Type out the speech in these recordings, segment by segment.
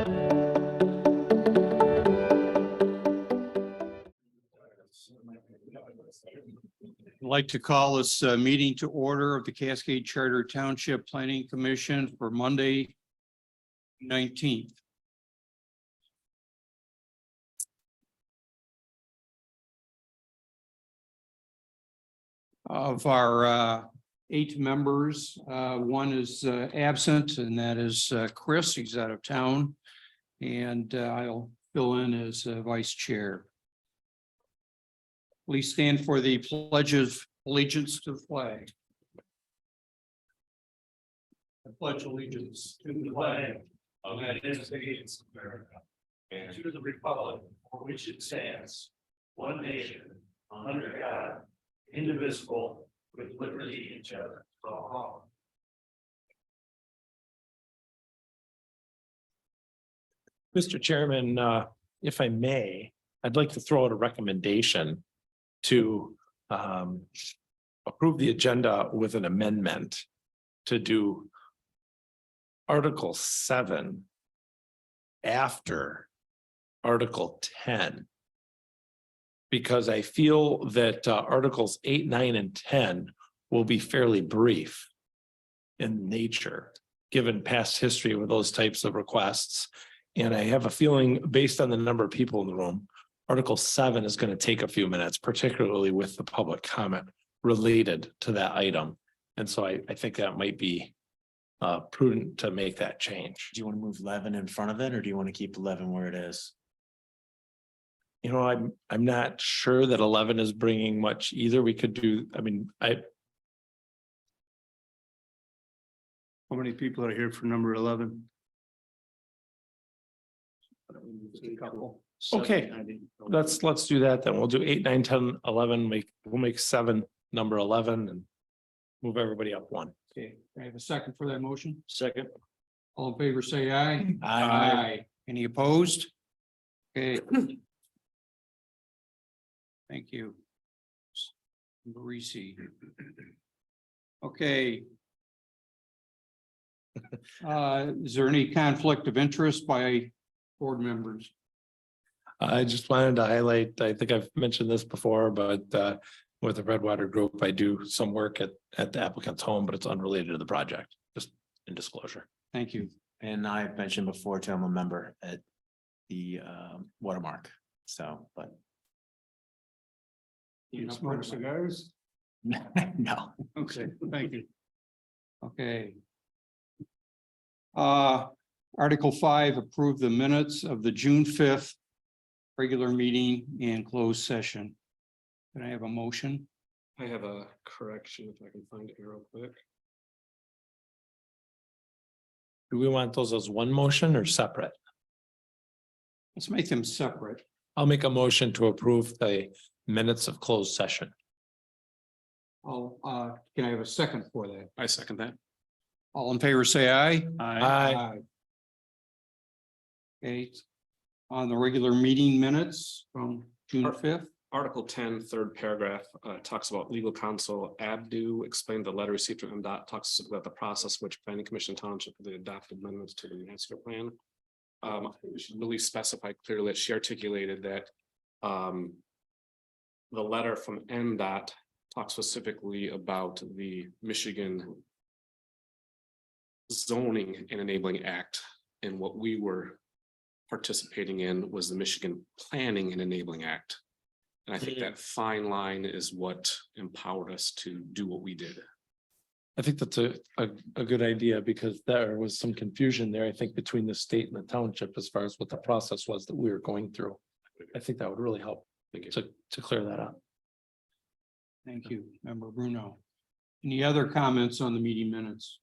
I'd like to call this meeting to order of the Cascade Township Planning Commission for Monday, 19th. Of our 8 members, one is absent, and that is Chris. He's out of town, and I'll fill in as vice chair. Please stand for the pledge of allegiance to the flag. I pledge allegiance To the flag of the United States of America and to the republic for which it stands, one nation, under God, indivisible, with liberty and justice for all. Mr. Chairman, if I may, I'd like to throw out a recommendation to approve the agenda with an amendment to do Article 7 after Article 10. Because I feel that Articles 8, 9, and 10 will be fairly brief in nature, given past history with those types of requests. And I have a feeling, based on the number of people in the room, Article 7 is going to take a few minutes, particularly with the public comment related to that item. And so I think that might be prudent to make that change. Do you want to move 11 in front of it, or do you want to keep 11 where it is? You know, I'm not sure that 11 is bringing much either. We could do, How many people are here for number 11? Okay, let's do that then. We'll do 8, 9, 10, 11, we'll make 7 number 11 and move everybody up 1. Okay, I have a second for that motion. Second. All in favor, say aye. Aye. Any opposed? Okay. Thank you. Marisi. Okay. Is there any conflict of interest by board members? I just wanted to highlight, I think I've mentioned this before, but with the Redwater Group, I do some work at the applicant's home, but it's unrelated to the project, just in disclosure. Thank you. And I've mentioned before too, I'm a member at the Watermark. So, but You smoke cigars? no. Okay, thank you. Okay. Article 5, approve the minutes of the June 5th regular meeting and closed session. Can I have a motion? I have a correction if I can find it here real quick. Do we want those as one motion or separate? Let's make them separate. I'll make a motion to approve the minutes of closed session. Can I have a second for that? I second that. All in favor, say aye. Aye. Okay, on the regular meeting minutes from June 5th. Article 10, third paragraph, talks about legal counsel. Abdu explained the letter received from MDOT, talks about the process which planning commission township for the adopted amendments to the master plan. We should really specify clearly that she articulated that the letter from MDOT talks specifically about the Michigan Zoning and Enabling Act, and what we were participating in was the Michigan Planning and Enabling Act. And I think that fine line is what empowered us to do what we did. I think that's a good idea, because there was some confusion there, I think, between the state and the township as far as what the process was that we were going through. I think that would really help to clear that up. Thank you, Member Bruno. Any other comments on the meeting minutes?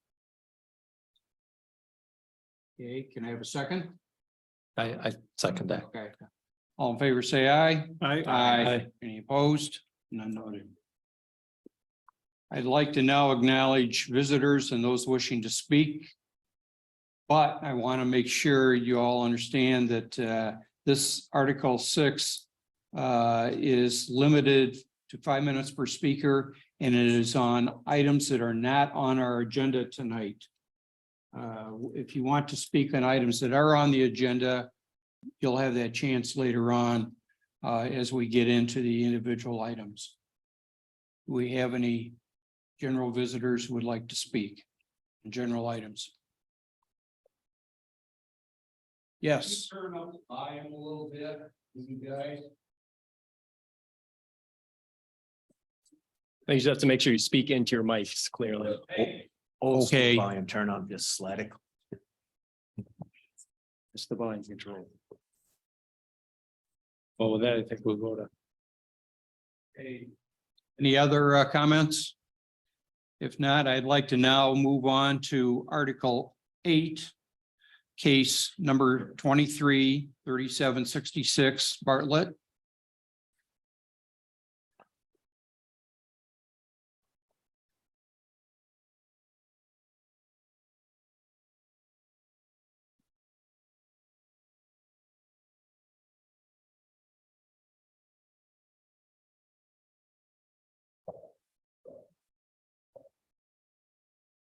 Okay, can I have a second? I second that. Okay. All in favor, say aye. Aye. Any opposed? None noted. I'd like to now acknowledge visitors and those wishing to speak. But I want to make sure you all understand that this Article 6 is limited to 5 minutes per speaker, and it is on items that are not on our agenda tonight. If you want to speak on items that are on the agenda, you'll have that chance later on as we get into the individual items. Do we have any general visitors who would like to speak on general items? Yes. Turn up the volume a little bit, you guys. You just have to make sure you speak into your mics clearly. Old school Okay. volume, turn on just static. Just the volume control. Well, with that, I think we'll go to. Any other comments? If not, I'd like to now move on to Article 8, case number 23-3766 Bartlett.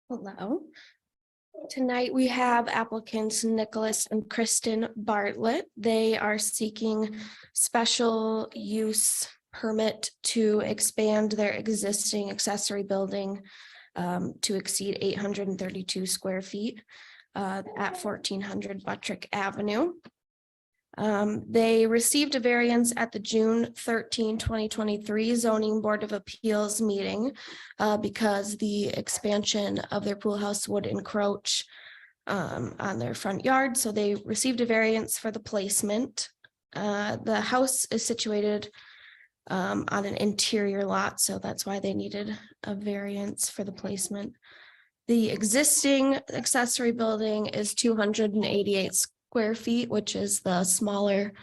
Hello. Tonight we have applicants Nicholas and Kristen Bartlett. They are seeking special use permit to expand their existing accessory building to exceed 832 square feet at 1400 Buttrick Avenue. They received a variance at the June 13, 2023 Zoning Board of Appeals meeting because the expansion of their pool house would encroach on their front yard. So they received a variance for the placement. The house is situated on an interior lot, so that's why they needed a variance for the placement. The existing accessory building is 288 square feet, which is the smaller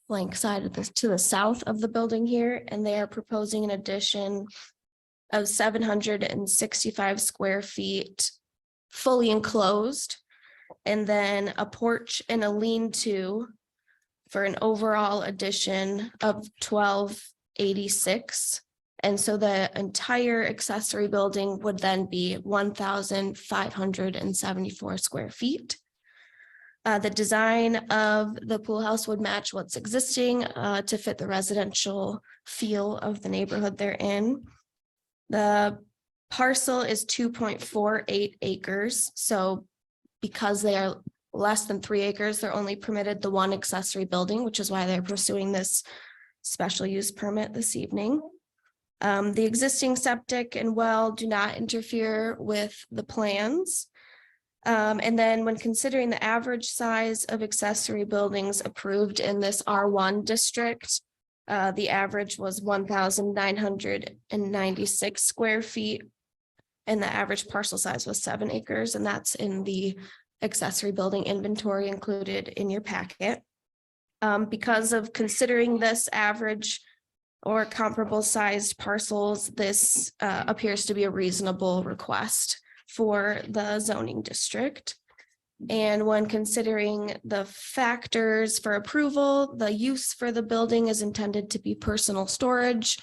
flank side of this to the south of the building here, and they are proposing an addition of 765 square feet fully enclosed, and then a porch and a lean-to for an overall addition of 1286. And so the entire accessory building would then be 1,574 square feet. The design of the pool house would match what's existing to fit the residential feel of the neighborhood they're in. The parcel is 2.48 acres. So because they are less than 3 acres, they're only permitted the one accessory building, which is why they're pursuing this special use permit this evening. The existing septic and well do not interfere with the plans. And then when considering the average size of accessory buildings approved in this R1 district, the average was 1,996 square feet. And the average parcel size was 7 acres, and that's in the accessory building inventory included in your packet. Because of considering this average or comparable sized parcels, this appears to be a reasonable request for the zoning district. And when considering the factors for approval, the use for the building is intended to be personal storage.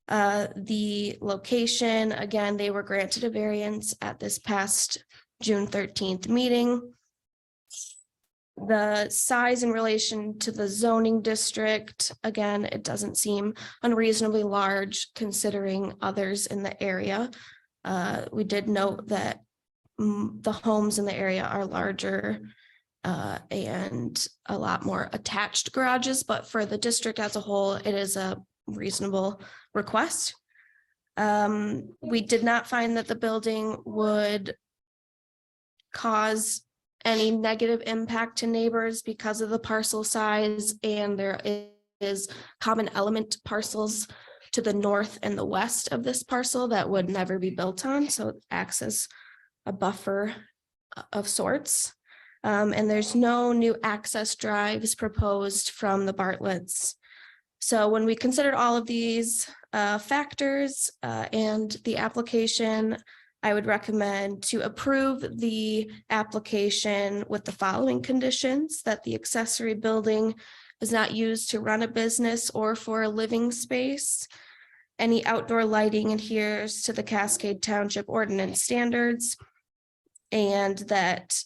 The location, again, they were granted a variance at this past June 13th meeting. The size in relation to the zoning district, again, it doesn't seem unreasonably large considering others in the area. We did note that the homes in the area are larger and a lot more attached garages, but for the district as a whole, it is a reasonable request. We did not find that the building would cause any negative impact to neighbors because of the parcel size, and there is common element parcels to the north and the west of this parcel that would never be built on, so it acts as a buffer of sorts. And there's no new access drives proposed from the Bartletts. So when we considered all of these factors and the application, I would recommend to approve the application with the following conditions: that the accessory building is not used to run a business or for a living space. Any outdoor lighting adheres to the Cascade Township ordinance standards. and that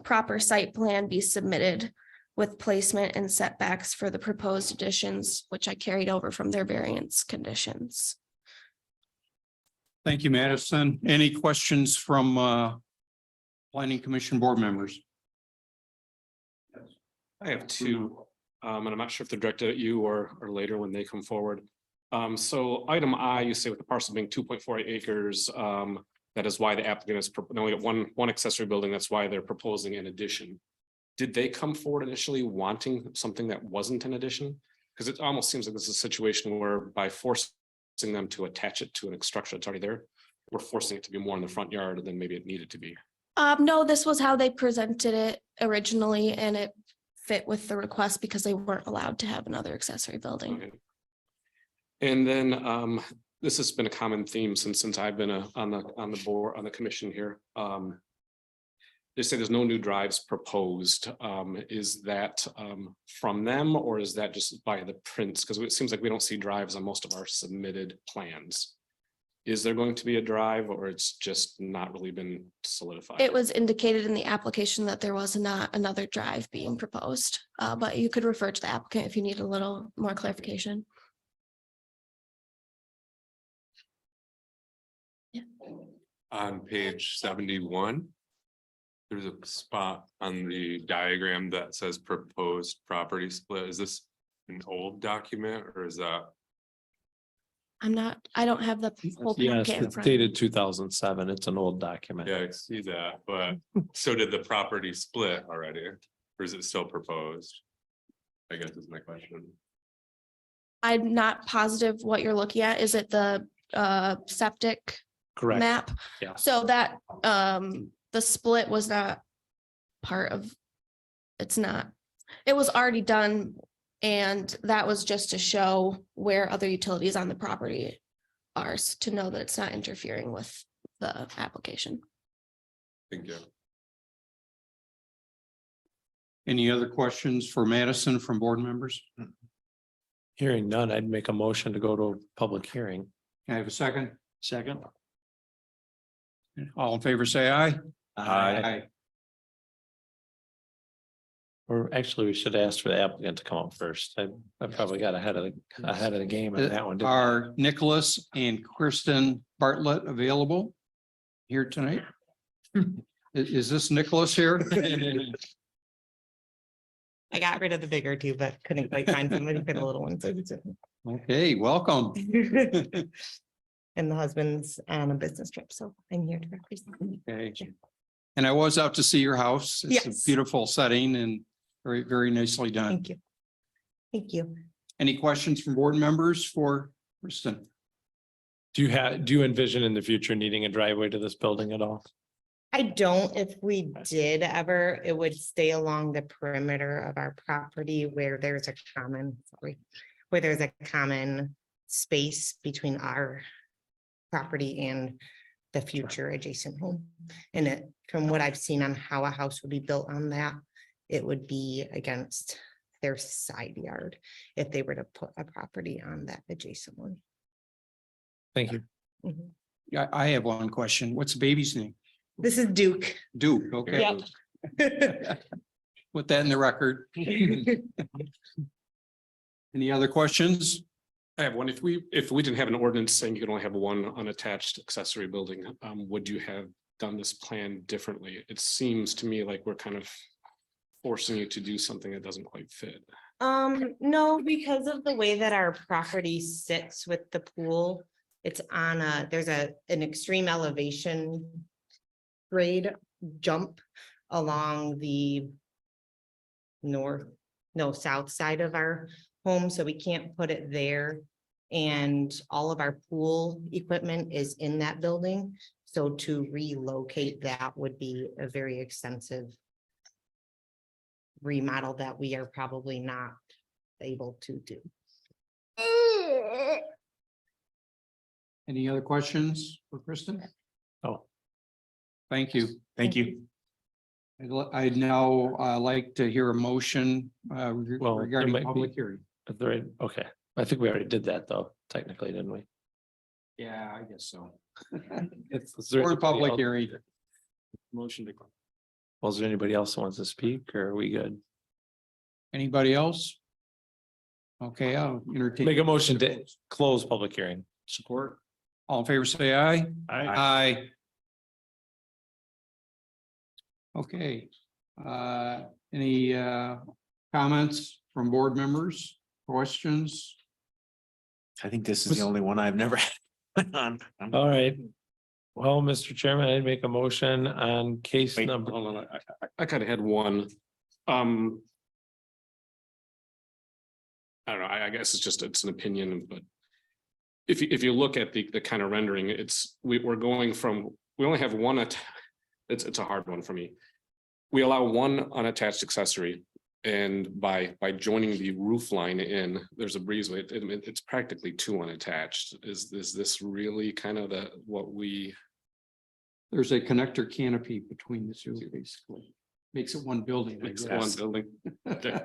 proper site plan be submitted with placement and setbacks for the proposed additions, which I carried over from their variance conditions. Thank you, Madison. Any questions from Planning Commission board members? I have two, and I'm not sure if they're directed at you or later when they come forward. So item I, you say with the parcel being 2.48 acres, that is why the applicant is only got one accessory building. That's why they're proposing an addition. Did they come forward initially wanting something that wasn't an addition? Because it almost seems like this is a situation where by forcing them to attach it to an structure that's already there, we're forcing it to be more in the front yard than maybe it needed to be. No, this was how they presented it originally, and it fit with the request because they weren't allowed to have another accessory building. Okay. And then this has been a common theme since I've been on the board, on the commission here. They say there's no new drives proposed. Is that from them, or is that just by the prints? Because it seems like we don't see drives on most of our submitted plans. Is there going to be a drive, or it's just not really been solidified? It was indicated in the application that there was not another drive being proposed, but you could refer to the applicant if you need a little more clarification. On page 71, there's a spot on the diagram that says proposed property split. Is this an old document or is that? I don't have the whole Yes, packet in it's front. of me. dated 2007. It's an old document. Yeah, I see that, but so did the property split already? Or is it still proposed? I guess is my question. I'm not positive what you're looking at. Is it the septic Correct. map? Yeah. So that the split was not part of, it's not, it was already done. And that was just to show where other utilities on the property are, to know that it's not interfering with the application. Thank you. Any other questions for Madison from board members? Hearing none, I'd make a motion to go to a public hearing. Can I have a second? Second. All in favor, say aye. Or actually, we should ask for the applicant to come up first. I probably got ahead of the game on that one. didn't I? Are Nicholas and Kristen Bartlett available here tonight? Is this Nicholas here? I got rid of the bigger two, but couldn't quite find somebody for the little ones. Okay, welcome. And the husband's on a business trip, so I'm here to represent. Okay. And I was out to see your house. It's Yes. a beautiful setting and very, very nicely done. Thank you. Thank you. Any questions from board members for Kristen? Do you envision in the future needing a driveway to this building at all? I don't, if we did ever, it would stay along the perimeter of our property where there's a common, where there's a common space between our property and the future adjacent home. And it, from what I've seen on how a house would be built on that, it would be against their side yard if they were to put a property on that adjacent one. Thank you. Mhm. I have one question. What's the baby's name? This is Duke. Duke, okay. Yep. Put that in the record. Any other questions? I have one. If we didn't have an ordinance saying you can only have one unattached accessory building, would you have done this plan differently? It seems to me like we're kind of forcing you to do something that doesn't quite fit. No, because of the way that our property sits with the pool, it's on there's an extreme elevation grade jump along the south side of our home, so we can't put it there. And all of our pool equipment is in that building. So to relocate that would be a very extensive remodel that we are probably not able to do. Any other questions for Kristen? Oh. Thank you. Thank you. I'd now like to hear a motion Well, it regarding might public be- hearing. Okay, I think we already did that though, technically, didn't we? Yeah, I guess so. Is there Or a anybody public else- hearing. Motion to. Well, is there anybody else who wants to speak or are we good? Anybody else? Okay, I'll entertain. Make a motion to close public hearing. Support. All in favor, say aye. Aye. Aye. Okay, any comments from board members, questions? I think this is the only one I've never had on. All right. Well, Mr. Chairman, I'd make a motion on case Wait, number. hold on, I kind of had one. I don't know, I guess it's an opinion, but. If you look at the kind of rendering, we're going from, we only have one, it's a hard one for me. We allow one unattached accessory. And by joining the roof line in, there's a breezeway, it's practically two unattached. Is this really kind of what we? There's a connector canopy between the two, basically. Makes it one building. I It's guess. one building. Okay.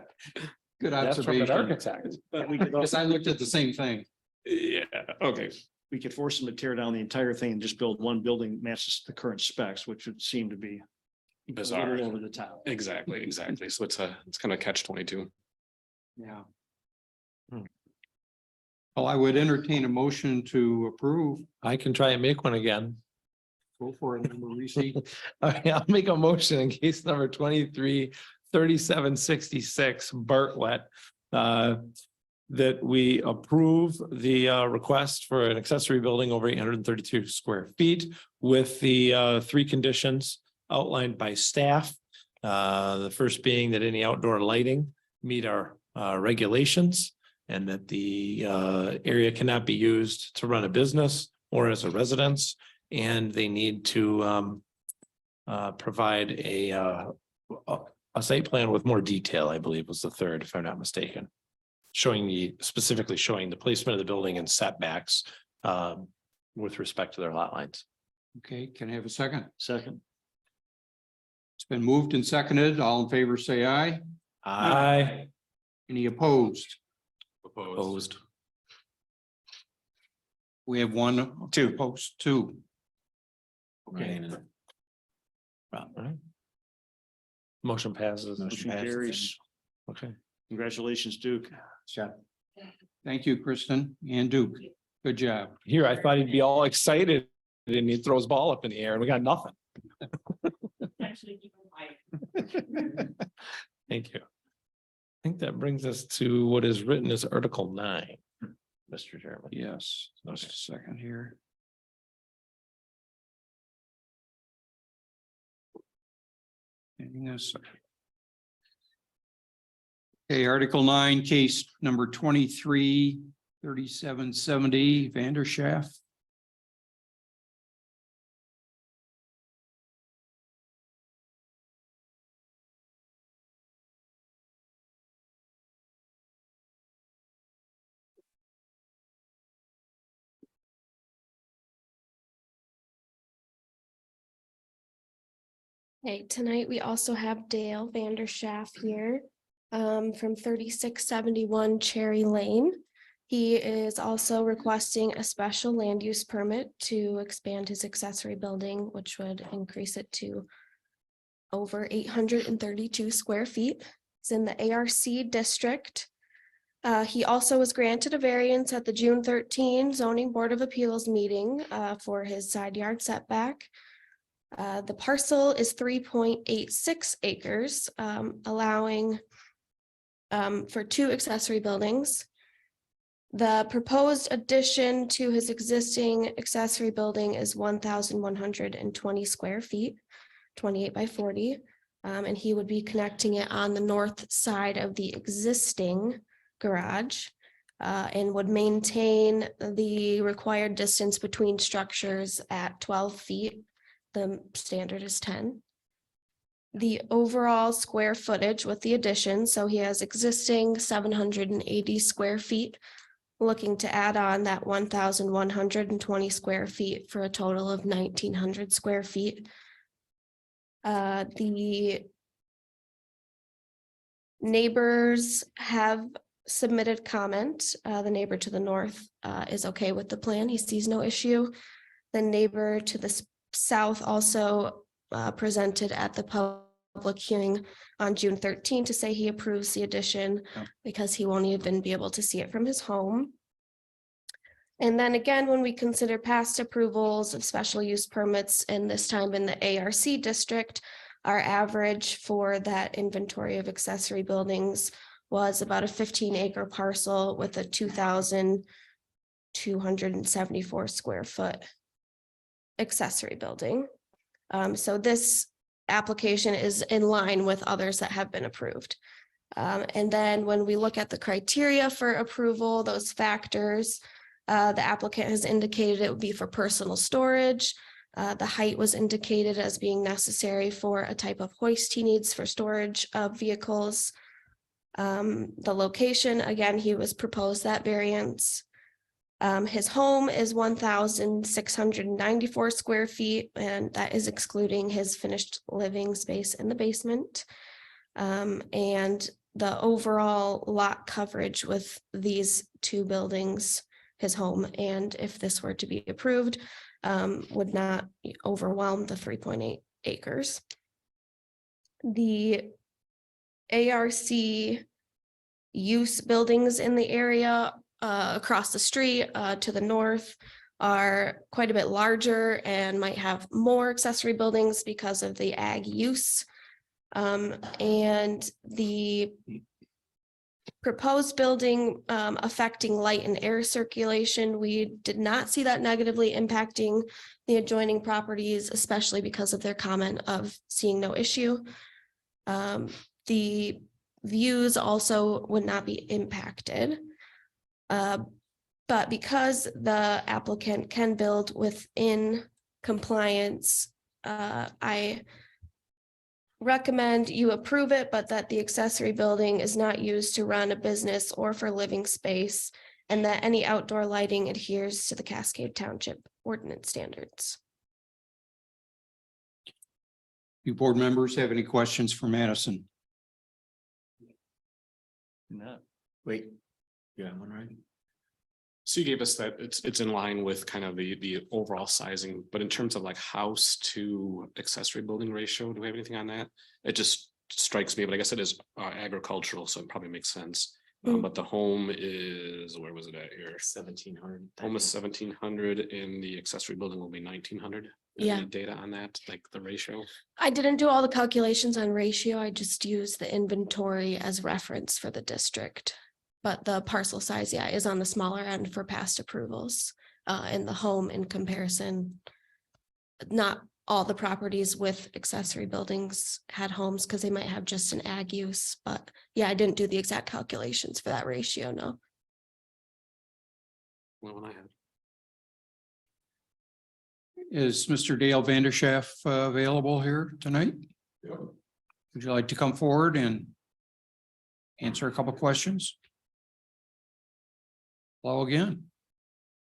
Good That's from an observation. architect. But we could Because I also, looked at the same thing. Yeah, okay, we could force them to tear down the entire thing and just build one building matches the current specs, which would seem to be. a Bizarre. little over the top. exactly. So it's kind of catch-22. Yeah. Hmm. Well, I would entertain a motion to approve. I can try and make one again. Go for it, number receipt. Okay, I'll make a motion in case number 23-3766 Bartlett. That we approve the request for an accessory building over 832 square feet with the three conditions outlined by staff. The first being that any outdoor lighting meet our regulations and that the area cannot be used to run a business or as a residence. And they need to provide a site plan with more detail, I believe was the third, if I'm not mistaken. Specifically showing the placement of the building and setbacks with respect to their lot lines. Okay, can I have a second? Second. It's been moved and seconded. All in favor, say aye. Aye. Any opposed? Opposed. We have one. Two. Opposed, two. Okay, Alright. Motion passes. Motion carries. Okay. Congratulations, Duke. Shot. thank you, Kristen and Duke. Good job. Here, I thought he'd be all excited and he throws ball up in the air and we got nothing. Thank you. I think that brings us to what is written as Article 9, Mr. Chairman. Yes, just a second here. Hang on a second. Okay, Article 9, case number 23-3770, Vanderschaft. Okay, tonight we also have Dale Vanderschaft here from 3671 Cherry Lane. He is also requesting a special land use permit to expand his accessory building, which would increase it to over 832 square feet. It's in the ARC district. He also was granted a variance at the June 13 zoning board of appeals meeting for his side yard setback. The parcel is 3.86 acres, allowing for two accessory buildings. The proposed addition to his existing accessory building is 1,120 square feet, 28 by 40. And he would be connecting it on the north side of the existing garage and would maintain the required distance between structures at 12 feet. The standard is 10. The overall square footage with the addition, so he has existing 780 square feet, looking to add on that 1,120 square feet for a total of 1,900 square feet. The neighbors have submitted comment. The neighbor to the north is okay with the plan. He sees no issue. The neighbor to the south also presented at the public hearing on June 13 to say he approves the addition Yep. because he won't even be able to see it from his home. And then again, when we consider past approvals of special use permits, and this time in the ARC district, our average for that inventory of accessory buildings was about a 15-acre parcel with a 2,274 square foot accessory building. So this application is in line with others that have been approved. And then when we look at the criteria for approval, those factors, the applicant has indicated it would be for personal storage. The height was indicated as being necessary for a type of hoist he needs for storage of vehicles. The location, again, he was proposed that variance. His home is 1,694 square feet, and that is excluding his finished living space in the basement. And the overall lot coverage with these two buildings, his home, and if this were to be approved, would not overwhelm the 3.8 acres. The ARC use buildings in the area across the street to the north are quite a bit larger and might have more accessory buildings because of the ag use. And the proposed building affecting light and air circulation, we did not see that negatively impacting the adjoining properties, especially because of their comment of seeing no issue. The views also would not be impacted. But because the applicant can build within compliance, I recommend you approve it, but that the accessory building is not used to run a business or for living space, and that any outdoor lighting adheres to the Cascade Township ordinance standards. You board members have any questions for Madison? No. Wait, you got one right? So you gave us that it's in line with kind of the overall sizing, but in terms of like house to accessory building ratio, do we have anything on that? It just strikes me, but I guess it is agricultural, so it probably makes sense. But the home is, where was it at here? 1,700. Home is 1,700 and the accessory building will be 1,900. Yeah. Any data on that, like the ratio? I didn't do all the calculations on ratio. I just used the inventory as reference for the district. But the parcel size, yeah, is on the smaller end for past approvals in the home in comparison. Not all the properties with accessory buildings had homes because they might have just an ag use. But yeah, I didn't do the exact calculations for that ratio, no. Well, when I had. Is Mr. Dale Vanderschaff available here tonight? Would you like to come forward and answer a couple questions? Hello again.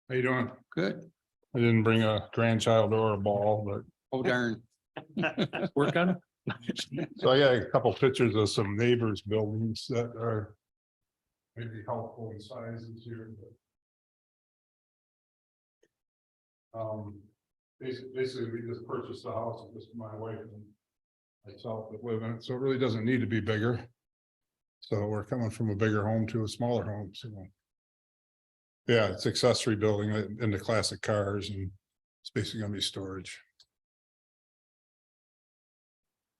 How you doing? Good. I didn't bring a grandchild or a ball, but Oh, darn. Work on it. so I got a couple pictures of some neighbors' buildings that are maybe helpful in sizes here. But basically, we just purchased a house, just my wife and myself that live in it, so it really doesn't need to be bigger. So we're coming from a bigger home to a smaller home, so. Yeah, it's accessory building into classic cars, and it's basically gonna be storage.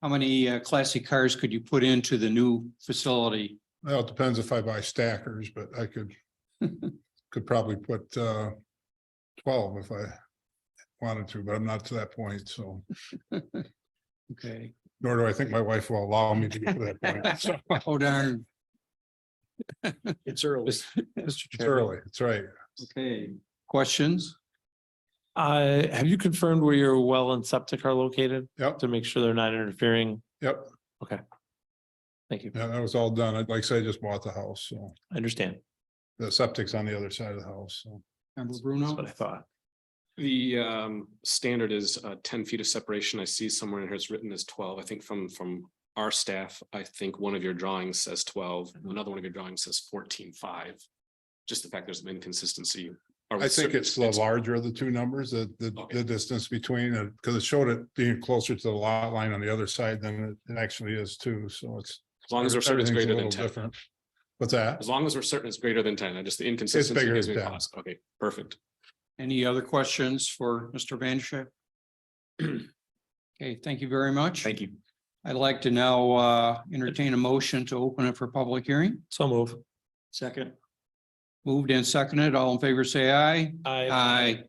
How many classic cars could you put into the new facility? Well, it depends if I buy stackers, but I could probably put 12 if I wanted to, but I'm not to that point, so. Okay. Nor do I think my wife will allow me to get to that point. So Oh, darn. It's early. Mr. it's early, it's right. Okay, questions? Have you confirmed where your well and septic are located Yep, to make sure they're not interfering? yep. Thank you. Yeah, that was all done. I'd like to say I just bought the house, so I understand. the septic's on the other side of the house, so. Member That's Bruno? what I thought. The standard is 10 feet of separation. I see somewhere in here it's written as 12. I think from our staff, I think one of your drawings says 12, another one of your drawings says 14.5. Just the fact there's an inconsistency Are we I think certain it's the larger of the two numbers, the Okay. distance between it, because it showed it being closer to the lot line on the other side than it actually is too, so it's. As long as we're certain it's everything's a greater than little 10. different. What's that? As long as we're certain it's greater than 10, and just the inconsistency bigger gives than me 10. pause. Okay, perfect. Any other questions for Mr. Vandershed? Okay, thank you very much. Thank you. I'd like to now entertain a motion to open it for public hearing. So move. Second. Moved and seconded. All in favor, say aye. Aye. Aye.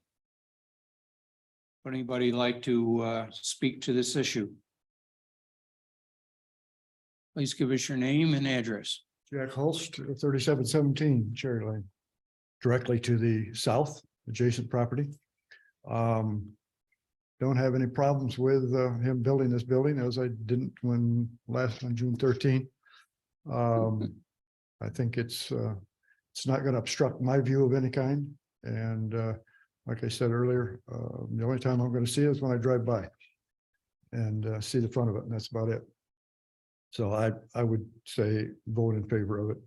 Would anybody like to speak to this issue? Please give us your name and address. Jack Holst, 3717 Cherry Lane, directly to the south adjacent property. Don't have any problems with him building this building, as I didn't when last on June 13. I think it's not going to obstruct my view of any kind. And like I said earlier, the only time I'm going to see it is when I drive by and see the front of it, and that's about it. So I would say vote in favor of it.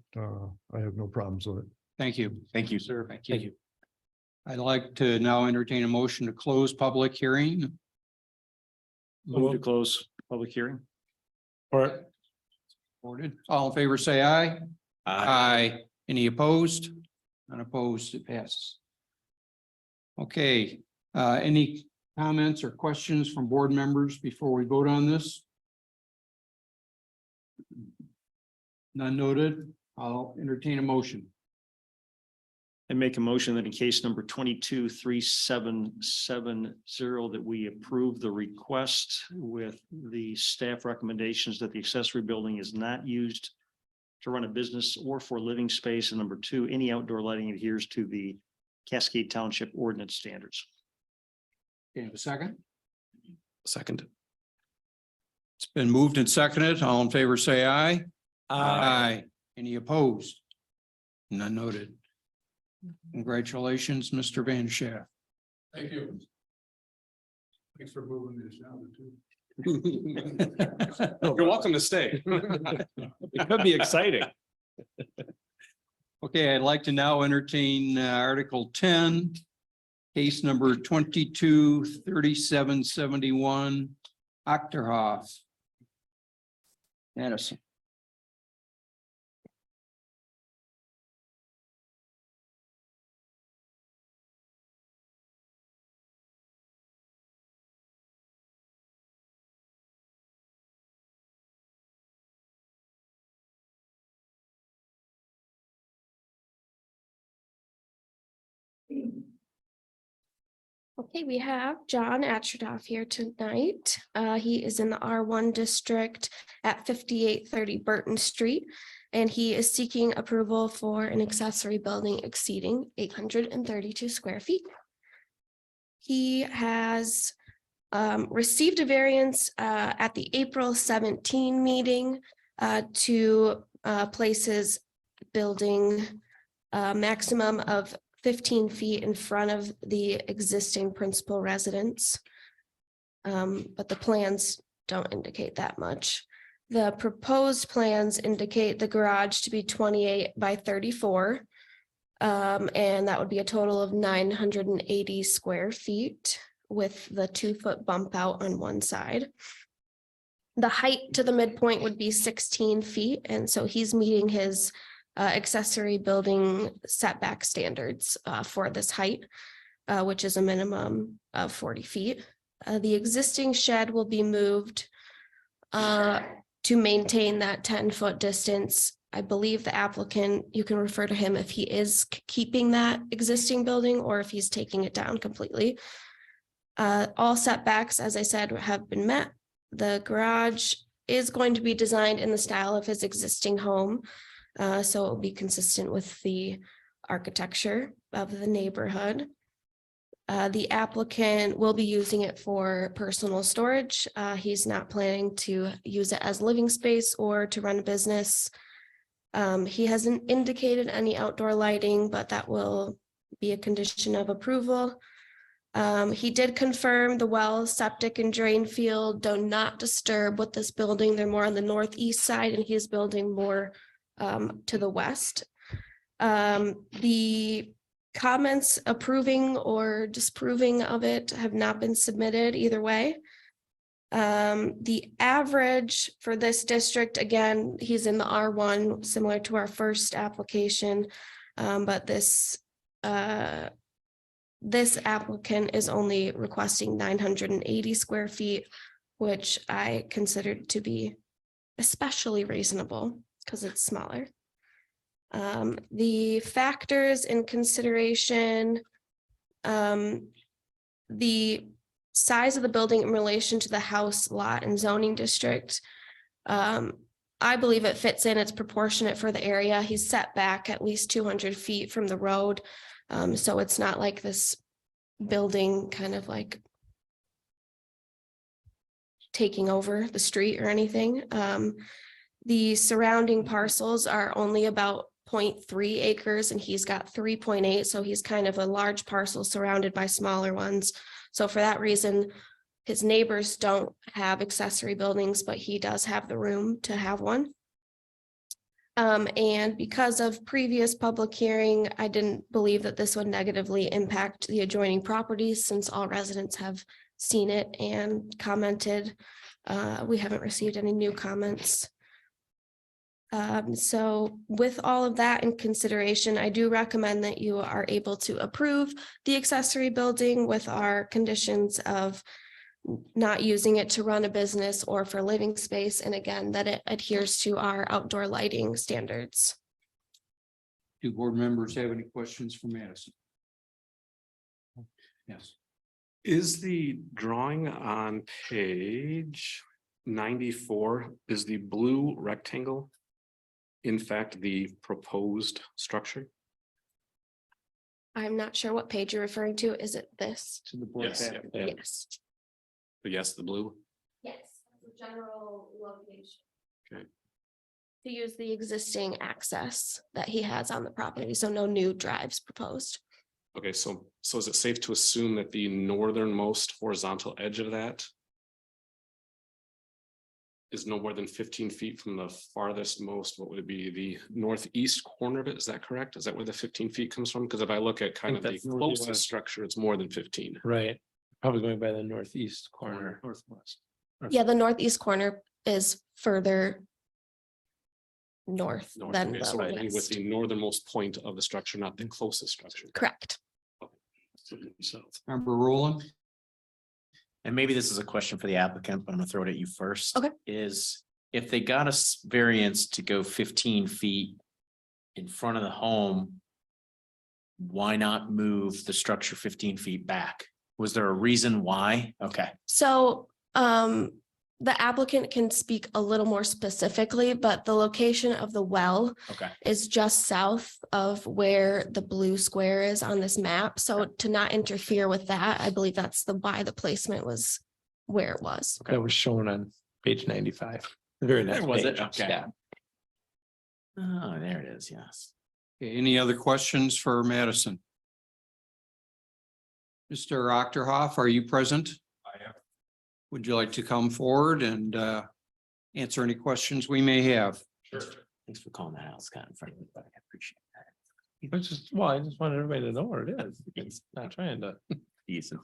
I have no problems with it. Thank you. Thank you, sir. Thank you. I'd like to now entertain a motion to close public hearing. Move to close public hearing. Or Supported. All in favor, say aye. Aye. Any opposed? Unopposed, it passes. Okay, any comments or questions from board members before we vote on this? None noted. I'll entertain a motion. I make a motion that in case number 223770, that we approve the request with the staff recommendations that the accessory building is not used to run a business or for living space. And number two, any outdoor lighting adheres to the Cascade Township ordinance standards. Okay, have a second? Second. It's been moved and seconded. All in favor, say aye. Aye. Any opposed? None noted. Congratulations, Mr. Van Schaaf. Thank you. Thanks for moving this down too. You're welcome to stay. it could be exciting. Okay, I'd like to now entertain Article 10, case number 223771, Achterhoff. Madison. Okay, we have John Achterhoff here tonight. He is in the R1 district at 5830 Burton Street, and he is seeking approval for an accessory building exceeding 832 square feet. He has received a variance at the April 17 meeting to place his building maximum of 15 feet in front of the existing principal residence. But the plans don't indicate that much. The proposed plans indicate the garage to be 28 by 34. And that would be a total of 980 square feet with the 2-foot bump out on one side. The height to the midpoint would be 16 feet. And so he's meeting his accessory building setback standards for this height, which is a minimum of 40 feet. The existing shed will be moved to maintain that 10-foot distance. I believe the applicant, you can refer to him if he is keeping that existing building or if he's taking it down completely. All setbacks, as I said, have been met. The garage is going to be designed in the style of his existing home. So it will be consistent with the architecture of the neighborhood. The applicant will be using it for personal storage. He's not planning to use it as living space or to run a business. He hasn't indicated any outdoor lighting, but that will be a condition of approval. He did confirm the well, septic, and drain field do not disturb with this building. They're more on the northeast side, and he's building more to the west. The comments approving or disapproving of it have not been submitted either way. The average for this district, again, he's in the R1, similar to our first application. But this applicant is only requesting 980 square feet, which I considered to be especially reasonable because it's smaller. The factors in consideration, the size of the building in relation to the house, lot, and zoning district. I believe it fits in, it's proportionate for the area. He's set back at least 200 feet from the road. So it's not like this building kind of like taking over the street or anything. The surrounding parcels are only about 0.3 acres and he's got 3.8. So he's kind of a large parcel surrounded by smaller ones. So for that reason, his neighbors don't have accessory buildings, but he does have the room to have one. And because of previous public hearing, I didn't believe that this would negatively impact the adjoining properties since all residents have seen it and commented. We haven't received any new comments. So with all of that in consideration, I do recommend that you are able to approve the accessory building with our conditions of not using it to run a business or for living space. And again, that it adheres to our outdoor lighting standards. Do board members have any questions for Madison? Yes. Is the drawing on page 94, is the blue rectangle in fact the proposed structure? I'm not sure what page you're referring to. Is it this? To the board. Yes, packet. yeah. Yes. But yes, the blue. Yes, the general location. Okay. To use the existing access that he has on the property, so no new drives proposed. Okay, so is it safe to assume that the northernmost horizontal edge of that is no more than 15 feet from the farthest most, what would it be, the northeast corner of it? Is that correct? Is that where the 15 feet comes from? Because if I look at kind of the that's northwest. closest structure, it's more than 15. Right, probably going by the northeast corner. Northwest. Yeah, the northeast corner is further north North, than okay, the so we're with west. the northernmost point of the structure, not the closest structure. Correct. South. Member Roland? And maybe this is a question for the applicant, but I'm gonna throw it at you first. Okay. Is if they got a variance to go 15 feet in front of the home, why not move the structure 15 feet back? Was there a reason why? Okay. So the applicant can speak a little more specifically, but the location of the well Okay. is just south of where the blue square is on this map. So to not interfere with that, I believe that's why the placement was where it was. That was shown on page 95. The very next Was it? page. Okay. Yeah. Oh, there it is. Yes. Okay, any other questions for Madison? Mr. Ochterhoff, are you present? I am. Would you like to come forward and answer any questions we may have? Sure. Thanks for calling that out, Scott, in front of me, but I appreciate that. I just wanted everybody to know what it is. It's not trying to. Ethan.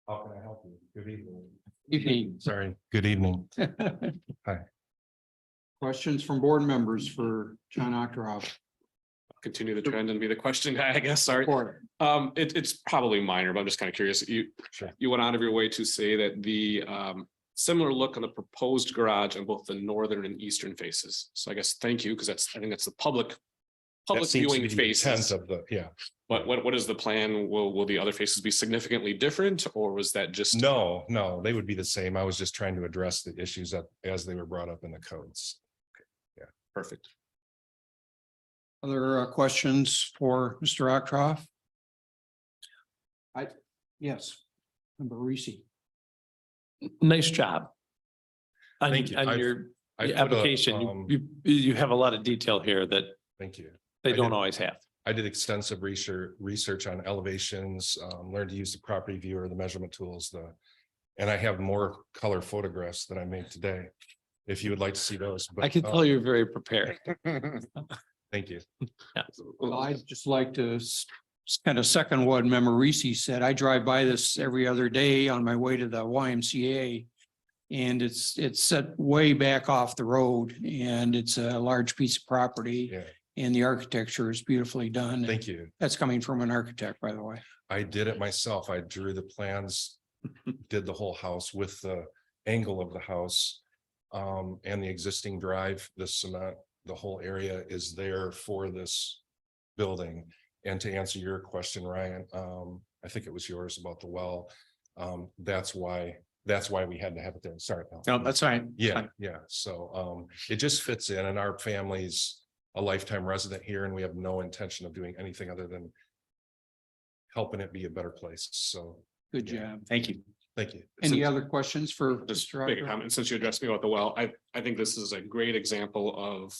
How can I help you? Good evening. Evening. Sorry, good evening. Hi. Questions from board members for John Ochterhoff? Continue the trend and be the question guy, I guess, sorry. It's probably minor, but I'm just kind of curious. Sure. You went out of your way to say that the similar look on the proposed garage on both the northern and eastern faces. So I guess, thank you, because I think that's the public viewing faces. Of the, yeah. But what is the plan? Will the other faces be significantly different, or was that just? No, they would be the same. I was just trying to address the issues that as they were brought up in the codes. Perfect. Other questions for Mr. Ochterhoff? Yes, Member Reese. Nice job. On Thank you. on I've- your I your put a, application, you have a lot of detail here that Thank you. they I don't did. always have. I did extensive research on elevations, learned to use the property viewer, the measurement tools, and I have more color photographs than I made today. If you would like to see those. I can tell you're very prepared. Thank you. Well, I'd just like to kind of second what Member Reese said. I drive by this every other day on my way to the YMCA. And it's set way back off the road and it's a large piece of property. Yeah, And the architecture is beautifully done. thank you. That's coming from an architect, by the way. I did it myself. I drew the plans, did the whole house with the angle of the house. And the existing drive, the cement, the whole area is there for this building. And to answer your question, Ryan, I think it was yours about the well. That's why we had to have it there. Sorry, Pal. No, that's fine. Yeah, yeah. So it just fits in, and our family's a lifetime resident here, and we have no intention of doing anything other than helping it be a better place. So Good job. Thank you. thank you. Any other questions for Just Mr. make a Rocker? comment, since you addressed me about the well, I think this is a great example of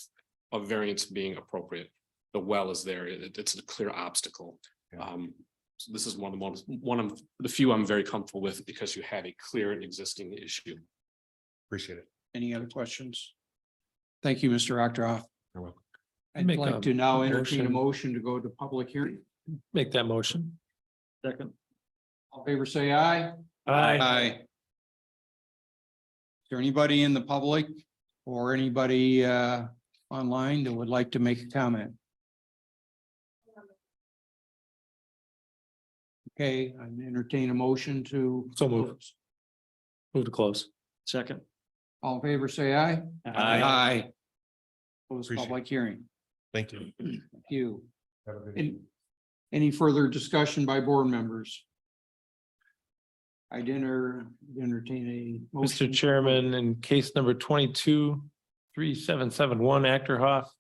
variance being appropriate. The well is there, it's a clear obstacle. Yeah. So this is one of the few I'm very comfortable with because you have a clear and existing issue. Appreciate it. Any other questions? Thank you, Mr. Octroff. You're welcome. I'd Make like a to now entertain a motion. motion to go to public hearing. Make that motion. Second. All in favor, say aye. Aye. Is there anybody in the public or anybody online that would like to make a comment? Okay, I entertain a motion to. So moved. Move to close. Second. All in favor, say aye. Aye. Close Appreciate it. public hearing. Thank you. Thank you. Have a good Any further discussion by board members? I'd entertain a. motion. Mr. Chairman, in case number 22-3771 Actor Hoff,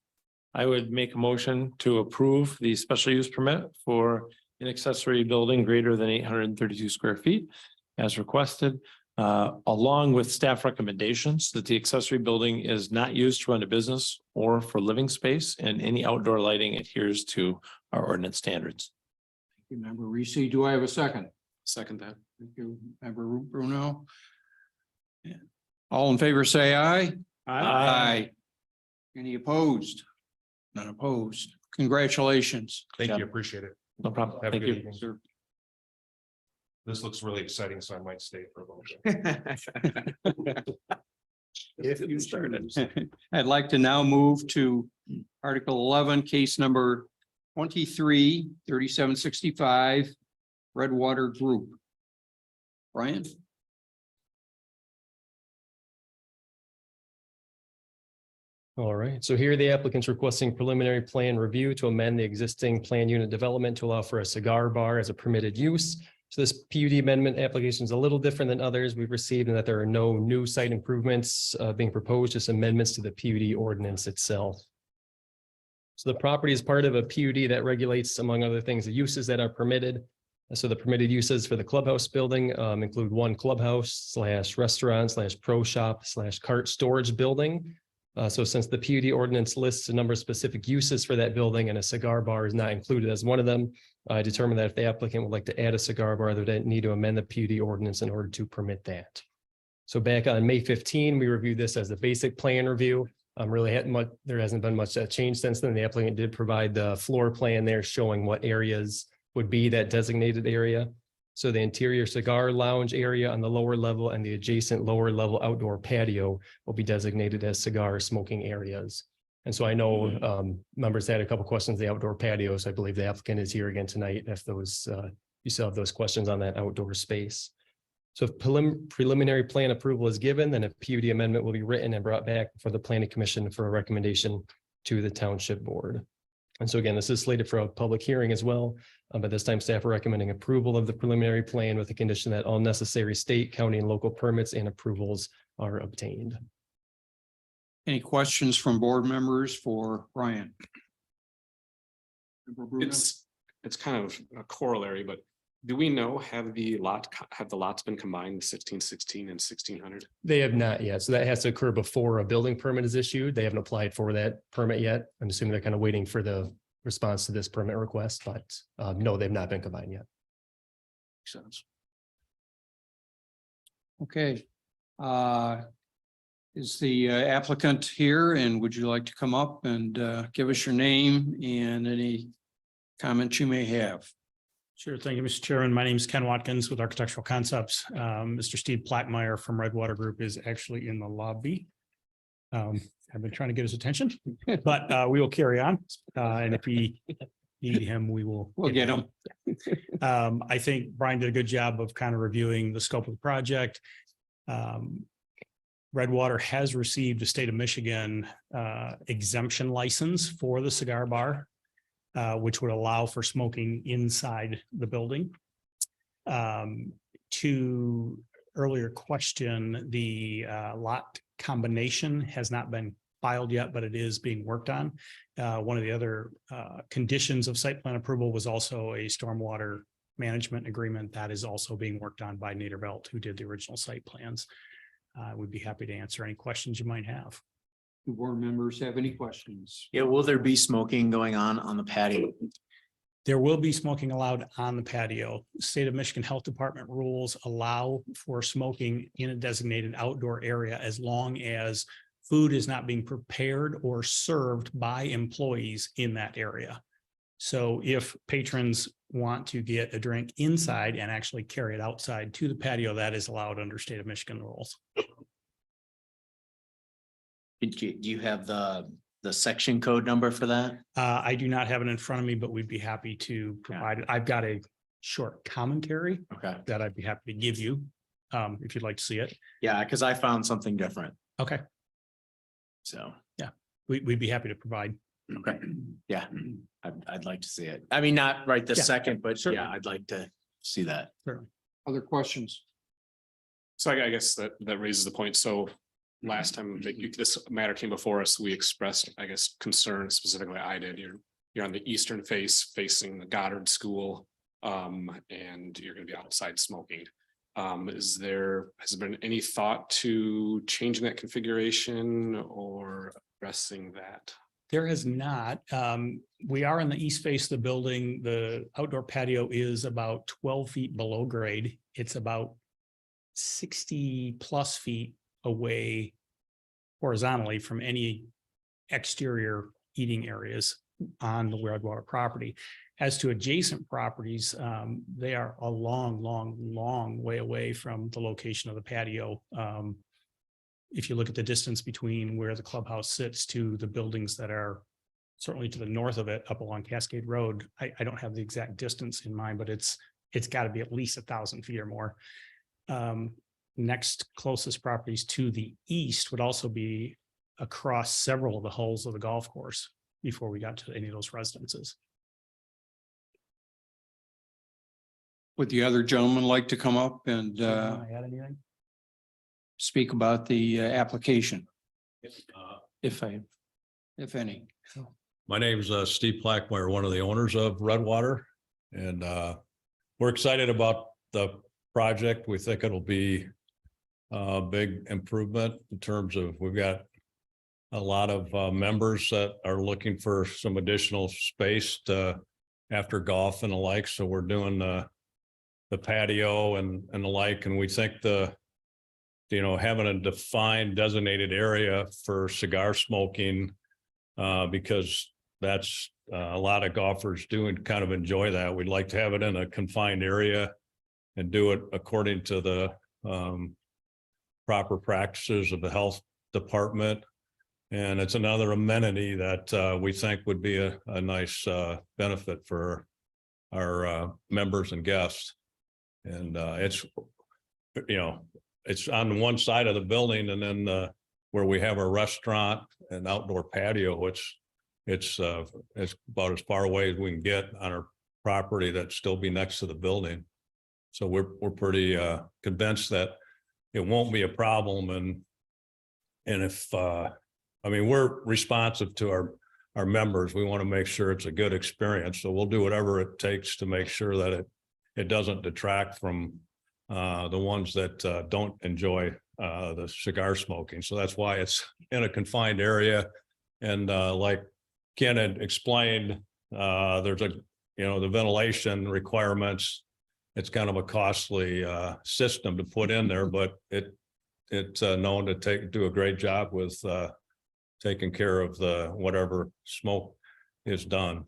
I would make a motion to approve the special use permit for an accessory building greater than 832 square feet as requested, along with staff recommendations that the accessory building is not used to run a business or for living space, and any outdoor lighting adheres to our ordinance standards. Thank you, Member Reese. Do I have a second? Second that. Thank you, Member Bruno. Yeah. All in favor, say aye. Aye. Any opposed? None opposed. Congratulations. Thank Yeah. you. Appreciate it. No problem. Have a Thank good you. evening. This looks really exciting, so I might stay for a little bit. If you started. I'd like to now move to Article 11, case number 23-3765, Redwater Group. Brian? All right, so here the applicant's requesting preliminary plan review to amend the existing plan unit development to allow for a cigar bar as a permitted use. So this PUD amendment application is a little different than others we've received in that there are no new site improvements being proposed, just amendments to the PUD ordinance itself. So the property is part of a PUD that regulates, among other things, the uses that are permitted. So the permitted uses for the clubhouse building include one clubhouse / restaurant / pro shop / cart storage building. So since the PUD ordinance lists a number of specific uses for that building and a cigar bar is not included as one of them, I determined that if the applicant would like to add a cigar bar, they would need to amend the PUD ordinance in order to permit that. So back on May 15, we reviewed this as a basic plan review. There hasn't been much change since then. The applicant did provide the floor plan there showing what areas would be that designated area. So the interior cigar lounge area on the lower level and the adjacent lower level outdoor patio will be designated as cigar smoking areas. And so I know members had a couple questions, the outdoor patios. I believe the applicant is here again tonight. If those, you still have those questions on that outdoor space. So if preliminary plan approval is given, then a PUD amendment will be written and brought back for the planning commission for a recommendation to the township board. And so again, this is slated for a public hearing as well. But this time staff are recommending approval of the preliminary plan with the condition that all necessary state, county, and local permits and approvals are obtained. Any questions from board members for Brian? It's kind of a corollary, but do we know, have the lots been combined, 1616 and 1600? They have not yet. So that has to occur before a building permit is issued. They haven't applied for that permit yet. I'm assuming they're kind of waiting for the response to this permit request, but no, they've not been combined yet. Makes sense. Okay. Is the applicant here, and would you like to come up and give us your name and any comments you may have? Sure. Thank you, Mr. Chairman. My name is Ken Watkins with Architectural Concepts. Mr. Steve Plattmeyer from Redwater Group is actually in the lobby. I've been trying to get his attention, but we will carry on. And if we need him, we'll get him. I think Brian did a good job of kind of reviewing the scope of the project. Redwater has received a state of Michigan exemption license for the cigar bar, which would allow for smoking inside the building. To earlier question, the lot combination has not been filed yet, but it is being worked on. One of the other conditions of site plan approval was also a stormwater management agreement that is also being worked on by Nadervelt, who did the original site plans. We'd be happy to answer any questions you might have. Do board members have any questions? Yeah, will there be smoking going on the patio? There will be smoking allowed on the patio. State of Michigan Health Department rules allow for smoking in a designated outdoor area as long as food is not being prepared or served by employees in that area. So if patrons want to get a drink inside and actually carry it outside to the patio, that is allowed under state of Michigan rules. Do you have the section code number for that? I do not have it in front of me, but we'd be happy to provide it. I've got a short commentary Okay. that I'd be happy to give you if you'd like to see it. Yeah, because I found something different. Okay. So, We'd be happy to provide. okay. Yeah, I'd like to see it. I mean, not right this Yeah, second, but certainly. yeah, I'd like to see that. Other questions? So I guess that raises the point. So last time this matter came before us, we expressed, I guess, concern, specifically I did. You're on the eastern face facing the Goddard School, and you're gonna be outside smoking. Has there been any thought to changing that configuration or addressing that? There has not. We are in the east face of the building. The outdoor patio is about 12 feet below grade. It's about 60 plus feet away horizontally from any exterior eating areas on the Redwater property. As to adjacent properties, they are a long way away from the location of the patio. If you look at the distance between where the clubhouse sits to the buildings that are certainly to the north of it, up along Cascade Road, I don't have the exact distance in mind, but it's got to be at least 1,000 feet or more. Next closest properties to the east would also be across several of the holes of the golf course before we got to any of those residences. Would the other gentleman like to come up and Add anything? speak about the application? If any. My name is Steve Plackmeyer, one of the owners of Redwater, and we're excited about the project. We think it'll be a big improvement in terms of we've got a lot of members that are looking for some additional space to after golf and the like. So we're doing the patio and the like, and we think having a defined designated area for cigar smoking, because that's a lot of golfers do and kind of enjoy that. We'd like to have it in a confined area and do it according to the proper practices of the health department. And it's another amenity that we think would be a nice benefit for our members and guests. And it's on one side of the building, and then where we have our restaurant and outdoor patio, it's about as far away as we can get on our property that still be next to the building. So we're pretty convinced that it won't be a problem. And if we're responsive to our members. We want to make sure it's a good experience. So we'll do whatever it takes to make sure that it doesn't detract from the ones that don't enjoy the cigar smoking. So that's why it's in a confined area. And like Ken had explained, there's the ventilation requirements. It's kind of a costly system to put in there, but it's known to do a great job with taking care of the whatever smoke is done.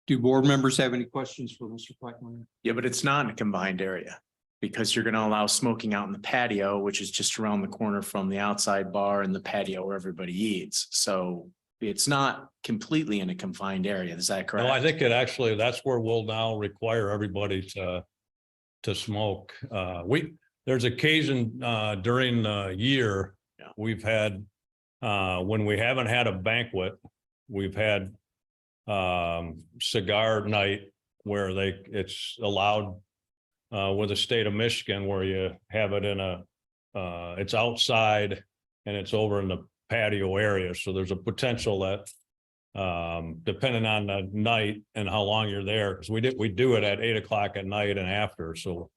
Do board members have any questions for Mr. Plackmeyer? Yeah, but it's not in a combined area because you're gonna allow smoking out in the patio, which is just around the corner from the outside bar and the patio where everybody eats. So it's not completely in a confined area. Is that correct? No, I think it actually, that's where we'll now require everybody to smoke. There's occasion during the year, Yeah. we've had, when we haven't had a banquet, we've had cigar night where it's allowed with the state of Michigan where you have it in it's outside and it's over in the patio area. So there's a potential that depending on the night and how long you're there, because we do it at 8 o'clock at night and after. So,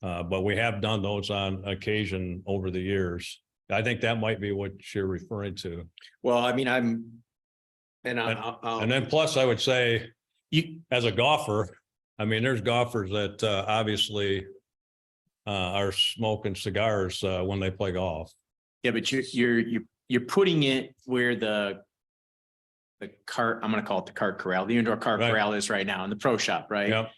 but we have done those on occasion over the years. I think that might be what you're referring to. Well, I mean, And then plus I would say, as a golfer, I mean, there's golfers that obviously are smoking cigars when they play golf. yeah, but you're putting it where the cart, I'm gonna call it the cart corral, the indoor cart Right. corral is right now in the pro shop, right? Yep.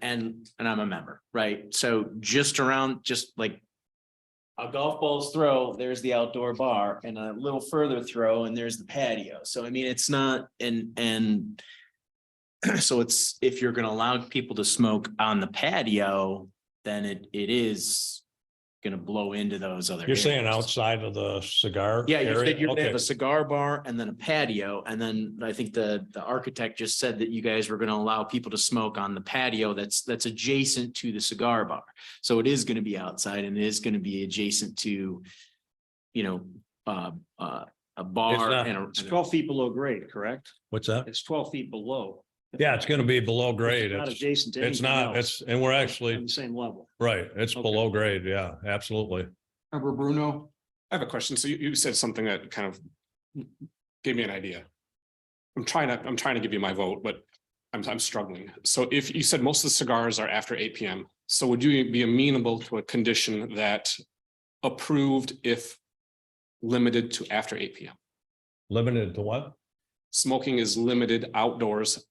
And I'm a member, right? So just like a golf ball's throw, there's the outdoor bar, and a little further throw, and there's the patio. So I mean, it's not, and so it's, if you're gonna allow people to smoke on the patio, then it is gonna blow into those other. You're saying areas. outside of the cigar Yeah, you area? said you're gonna Okay. have a cigar bar and then a patio, and then I think the architect just said that you guys were gonna allow people to smoke on the patio that's adjacent to the cigar bar. So it is gonna be outside and it is gonna be adjacent to, you know, a bar not- and It's 12 feet below grade, correct? What's that? It's 12 feet below. Yeah, it's gonna be below grade. It's not It's adjacent to it's anything not, else. and we're On actually, the same level. right, it's Okay. below grade. Yeah, absolutely. Member Bruno? I have a question. So you said something that kind of gave me an idea. I'm trying to give you my vote, but I'm struggling. So if you said most of the cigars are after 8 PM, so would you be amenable to a condition that approved if limited to after 8 PM? Limited to what? Smoking is limited outdoors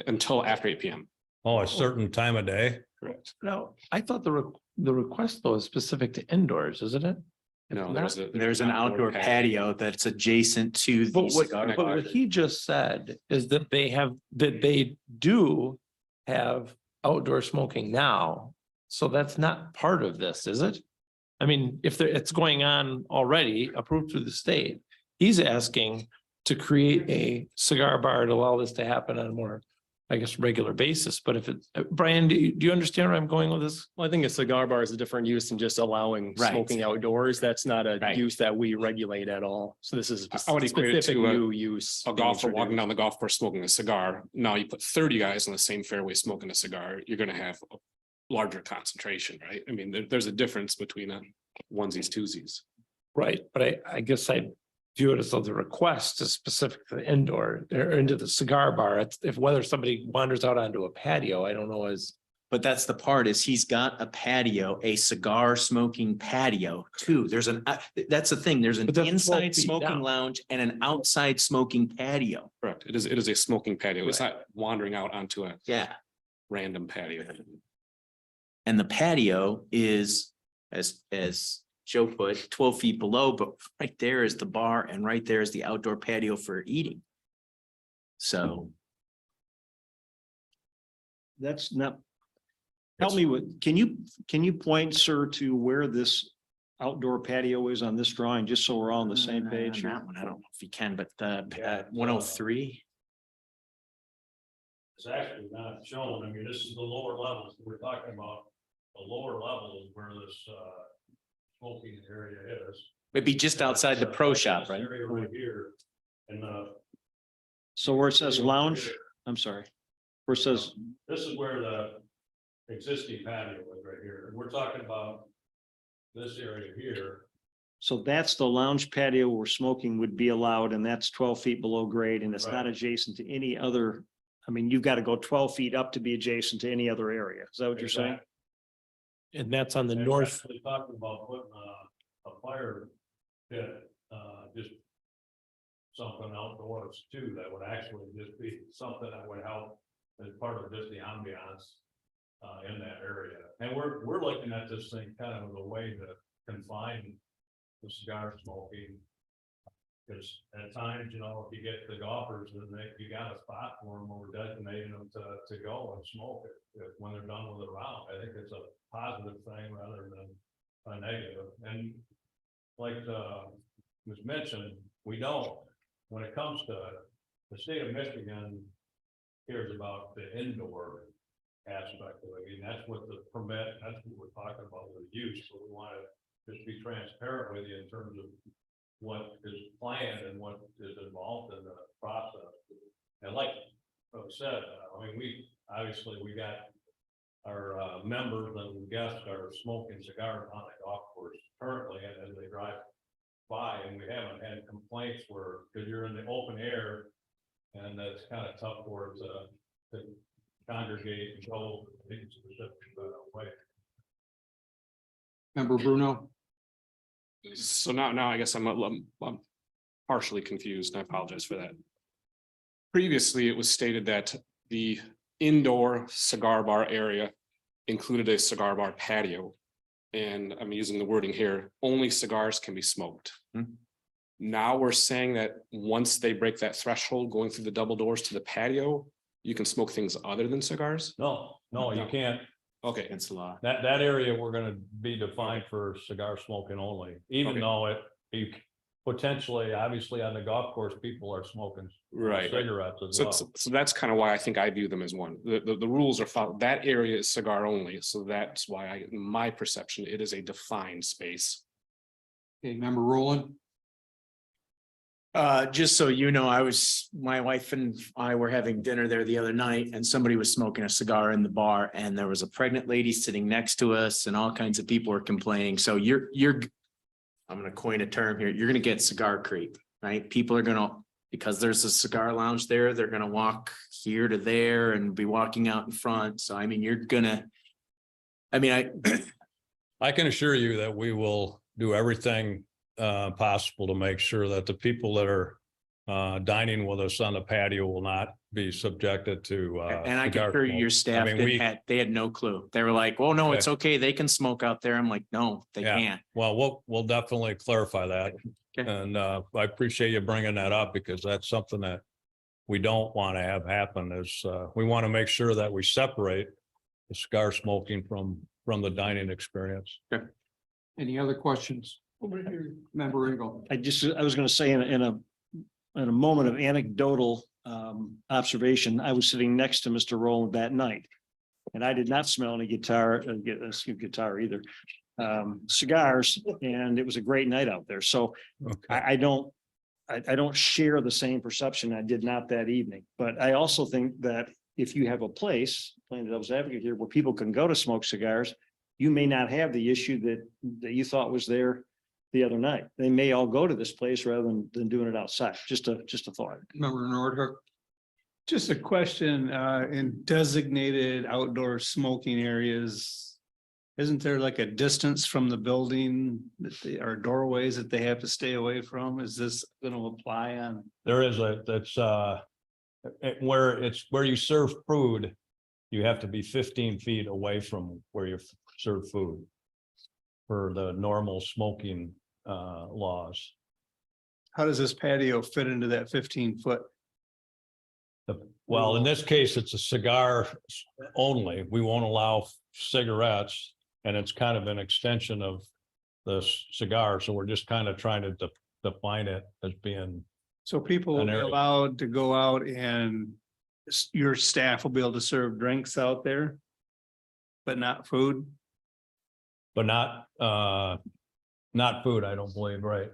until after 8 PM. Oh, a certain time of day? Correct. No, I thought the request though is specific to indoors, isn't it? No, there's an outdoor patio that's adjacent to the But cigar but bar. what he just said is that they do have outdoor smoking now. So that's not part of this, is it? I mean, if it's going on already, approved through the state, he's asking to create a cigar bar to allow this to happen on a more, I guess, regular basis. But if it, Brian, do you understand where I'm going with this? Well, I think a cigar bar is a different use than just allowing Right. smoking outdoors. That's not a Right. use that we regulate at all. So this is I would equate it specific to new use. A being golfer walking introduced. down the golf course smoking a cigar. Now you put 30 guys on the same fairway smoking a cigar, you're gonna have a larger concentration, right? I mean, there's a difference between a onesies, twosies. Right, but I guess I view it as though the request is specific to the indoor or into the cigar bar. It's if whether somebody wanders out onto a patio, I don't know as. But that's the part is he's got a patio, a cigar smoking patio too. That's the thing. There's an But that's 12 inside feet smoking down. lounge and an outside smoking patio. Correct. It is a smoking patio. It's not wandering out onto a Yeah. random patio. And the patio is, as Joe put, 12 feet below, but right there is the bar and right there is the outdoor patio for eating. So That's not. Help me with, can you point, sir, to where this outdoor patio is on this drawing, just so we're all on the same page here? that one, I don't know if you can, but 103. It's actually not shown. I mean, this is the lower levels. We're talking about the lower level is where this smoking area is. It'd be just outside the pro shop, right? Area right here. And So where it says lounge, I'm sorry, where it says, this is where the existing patio is right here. And we're talking about this area here. so that's the lounge patio where smoking would be allowed, and that's 12 feet below grade, and it's not Right. adjacent to any other. I mean, you've got to go 12 feet up to be adjacent to any other area. Is that what you're saying? And that's on the And north. actually talking about putting a fire pit, just something outdoors too, that would actually just be something that would help as part of just the ambiance in that area. And we're looking at this thing kind of as a way to confine the cigar smoking. Because at times, you know, if you get the golfers, then you got a spot for them where we're designating them to go and smoke it when they're done with the round. I think it's a positive thing rather than a negative. And like was mentioned, we don't, when it comes to the state of Michigan cares about the indoor aspect of it. I mean, that's what the permit, that's what we're talking about with the use. So we want to just be transparent with you in terms of what is planned and what is involved in the process. And like I said, I mean, we got our members and guests are smoking cigars on the golf course currently and as they drive by, and we haven't had complaints where, because you're in the open air and that's kind of tough for it to congregate and go in a specific way. Member Bruno? So now I guess I'm partially confused, and I apologize for that. Previously, it was stated that the indoor cigar bar area included a cigar bar patio. And I'm using the wording here, only cigars can be smoked. Now we're saying that once they break that threshold, going through the double doors to the patio, you can smoke things other than cigars? No, you can't. Okay. It's a lot. That area, we're gonna be defined for cigar smoking only, even Okay. though you potentially, obviously on the golf course, people are smoking Right. cigarettes as So, well. so that's kind of why I think I view them as one. The rules are followed. That area is cigar only. So that's why in my perception, it is a defined space. Okay, member Roland? Just so you know, my wife and I were having dinner there the other night and somebody was smoking a cigar in the bar and there was a pregnant lady sitting next to us and all kinds of people were complaining. So I'm gonna coin a term here. You're gonna get cigar creep, right? People are gonna, because there's a cigar lounge there, they're gonna walk here to there and be walking out in front. So I mean, I can assure you that we will do everything possible to make sure that the people that are dining with us on the patio will not be subjected to and I can cigar assure you, your smoke. staff I mean, they had no clue. They were like, well, no, Okay. it's okay. They can smoke out there. I'm like, no, they Yeah. can't. Well, we'll definitely clarify that. Okay. And I appreciate you bringing that up because that's something that we don't want to have happen is we want to make sure that we separate the cigar smoking from the dining experience. Any other questions? Over here, member Engel. I was gonna say in a moment of anecdotal observation, I was sitting next to Mr. Rowland that night. And I did not smell any guitar either. Cigars, and it was a great night out there. So Okay. I don't share the same perception. I did not that evening, but I also think that if you have a place, playing the devil's advocate here, where people can go to smoke cigars, you may not have the issue that you thought was there the other night. They may all go to this place rather than doing it outside. Just a thought. Member Nordhook? Just a question, in designated outdoor smoking areas, isn't there like a distance from the building or doorways that they have to stay away from? Is this going to apply on? There is that's where you serve food, you have to be 15 feet away from where you serve food for the normal smoking laws. How does this patio fit into that 15-foot? Well, in this case, it's a cigar only. We won't allow cigarettes. And it's kind of an extension of the cigar. So we're just kind of trying to define it as being. So people will An be area. allowed to go out and your staff will be able to serve drinks out there, but not food? But not food, I don't believe, right?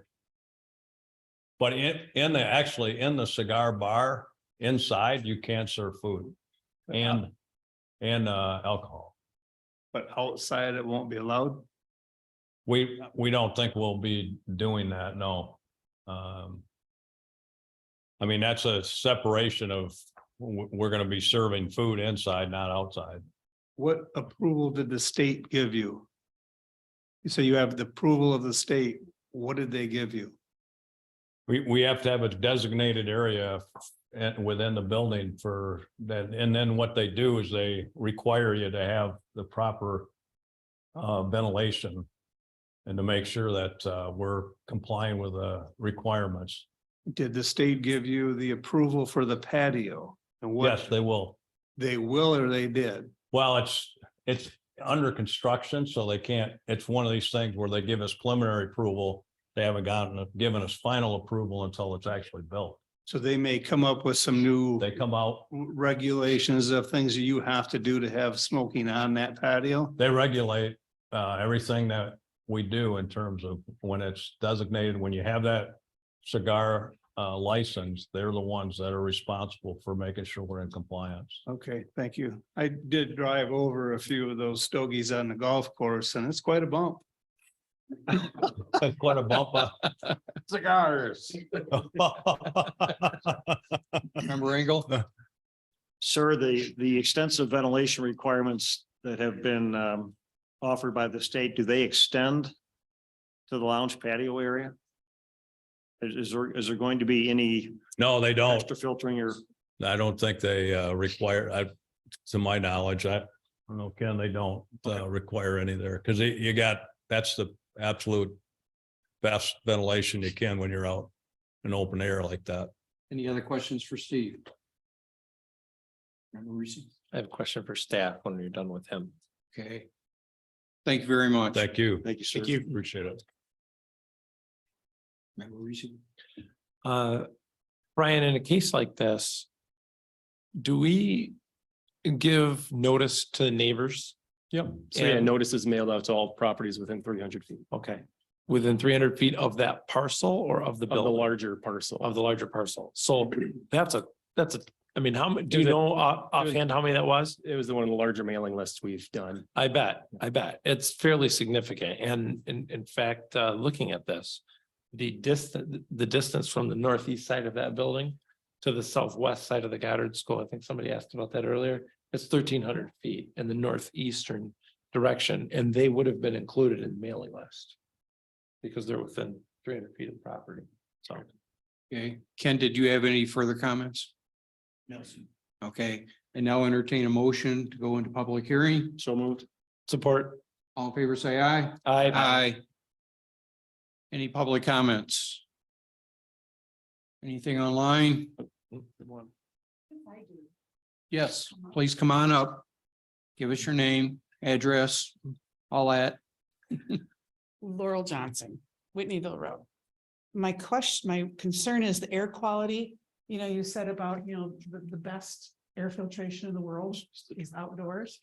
But in the cigar bar inside, you can serve food and alcohol. But outside it won't be allowed? We don't think we'll be doing that, no. I mean, that's a separation of, we're gonna be serving food inside, not outside. what approval did the state give you? So you have the approval of the state. What did they give you? We have to have a designated area within the building for that. And then what they do is they require you to have the proper ventilation and to make sure that we're complying with the requirements. Did the state give you the approval for the patio? And what Yes, they will. they will or they did? Well, it's under construction, so they can't, it's one of these things where they give us preliminary approval. They haven't given us final approval until it's actually built. So they may come up with some new They come out, regulations of things that you have to do to have smoking on that patio? they regulate everything that we do in terms of when it's designated, when you have that cigar license, they're the ones that are responsible for making sure we're in compliance. Okay, thank you. I did drive over a few of those stogies on the golf course and it's quite a bump. Quite a bump up. Cigars. Member Engel? Sir, the extensive ventilation requirements that have been offered by the state, do they extend to the lounge patio area? Is there going to be any No, they don't. extra filtering or? I don't think they require, to my knowledge, I don't know, Ken, they don't require any there, because you got, that's the absolute best ventilation you can when you're out in open air like that. Any other questions for Steve? Member Reese? I have a question for staff when you're done with him. Okay. Thank you very much. Thank you. Thank you, sir. Thank you. Appreciate it. Member Reese? Brian, in a case like this, do we give notice to the neighbors? Yep. So yeah, And- notice is mailed out to all properties within 300 feet Okay, within 300 feet of that parcel or of the of the building? larger parcel. Of the larger parcel. So that's a, I mean, how many, do you Is it- know offhand how many that was? It was the one of the larger mailing lists we've done. I bet it's fairly significant. And in fact, looking at this, the distance from the northeast side of that building to the southwest side of the Goddard School, I think somebody asked about that earlier. It's 1,300 feet in the northeastern direction, and they would have been included in the mailing list because they're within 300 feet of the property. So, Okay, Ken, did you have any further comments? No. Okay, and now entertain a motion to go into public hearing. So moved. support. All in favor, say aye. Aye. Any public comments? Anything online? Yes, please come on up. Give us your name, address, all that. Laurel Johnson, Whitneyville Road. My concern is the air quality. You know, you said about, the best air filtration in the world is outdoors.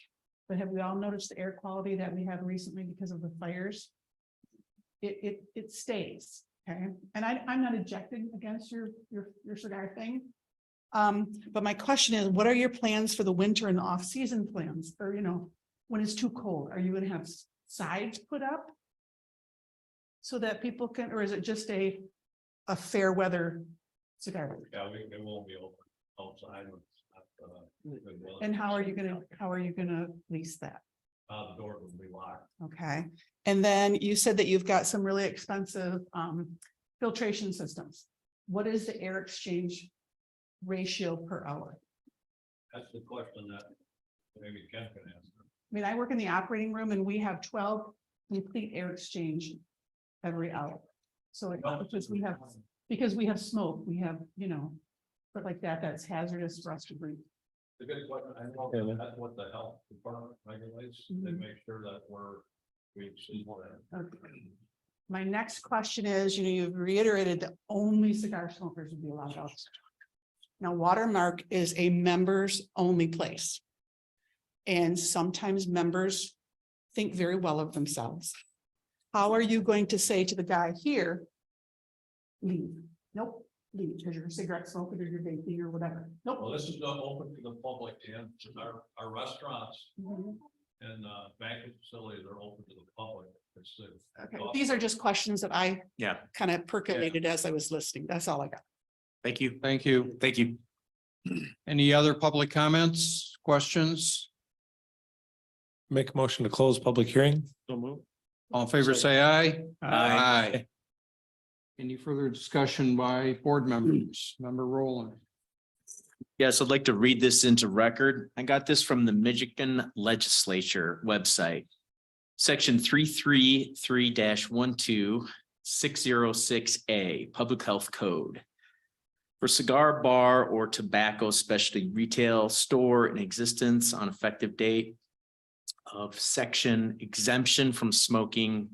But have we all noticed the air quality that we have recently because of the fires? It stays, okay? And I'm not objecting against your cigar thing. But my question is, what are your plans for the winter and the off-season plans? Or, when it's too cold, are you gonna have sides put up? So that people can, or is it just a fair weather cigar? Yeah, it won't be open outside. And how are you gonna lease that? The door will be locked. Okay, and then you said that you've got some really expensive filtration systems. What is the air exchange ratio per hour? That's the question that maybe Ken can answer. I mean, I work in the operating room and we have 12 complete air exchange every hour. So because we have smoke, we have, but like that's hazardous for us to breathe. The good question, I know that's what the health department regulates. They make sure that we see that. Okay. My next question is, you've reiterated that only cigar smokers would be allowed out. Now, Watermark is a members only place. And sometimes members think very well of themselves. How are you going to say to the guy here, leave? Nope, leave, because you're a cigarette smoker, or you're vaping or whatever. Nope. Well, this is not open to the public, and our restaurants Mhm. and banquet facilities are open to the public. It's Okay, these are just questions that I Yeah, kind of percolated as I was listening. That's all I got. thank you. Thank you. Thank you. Any other public comments, questions? Make a motion to close public hearing. So move. All in favor, say aye. Aye. Any further discussion by board members? Member Rowland. Yes, I'd like to read this into record. I got this from the Michigan Legislature website. Section 333-12606A, Public Health Code. For cigar bar or tobacco specialty retail store in existence on effective date of section exemption from smoking.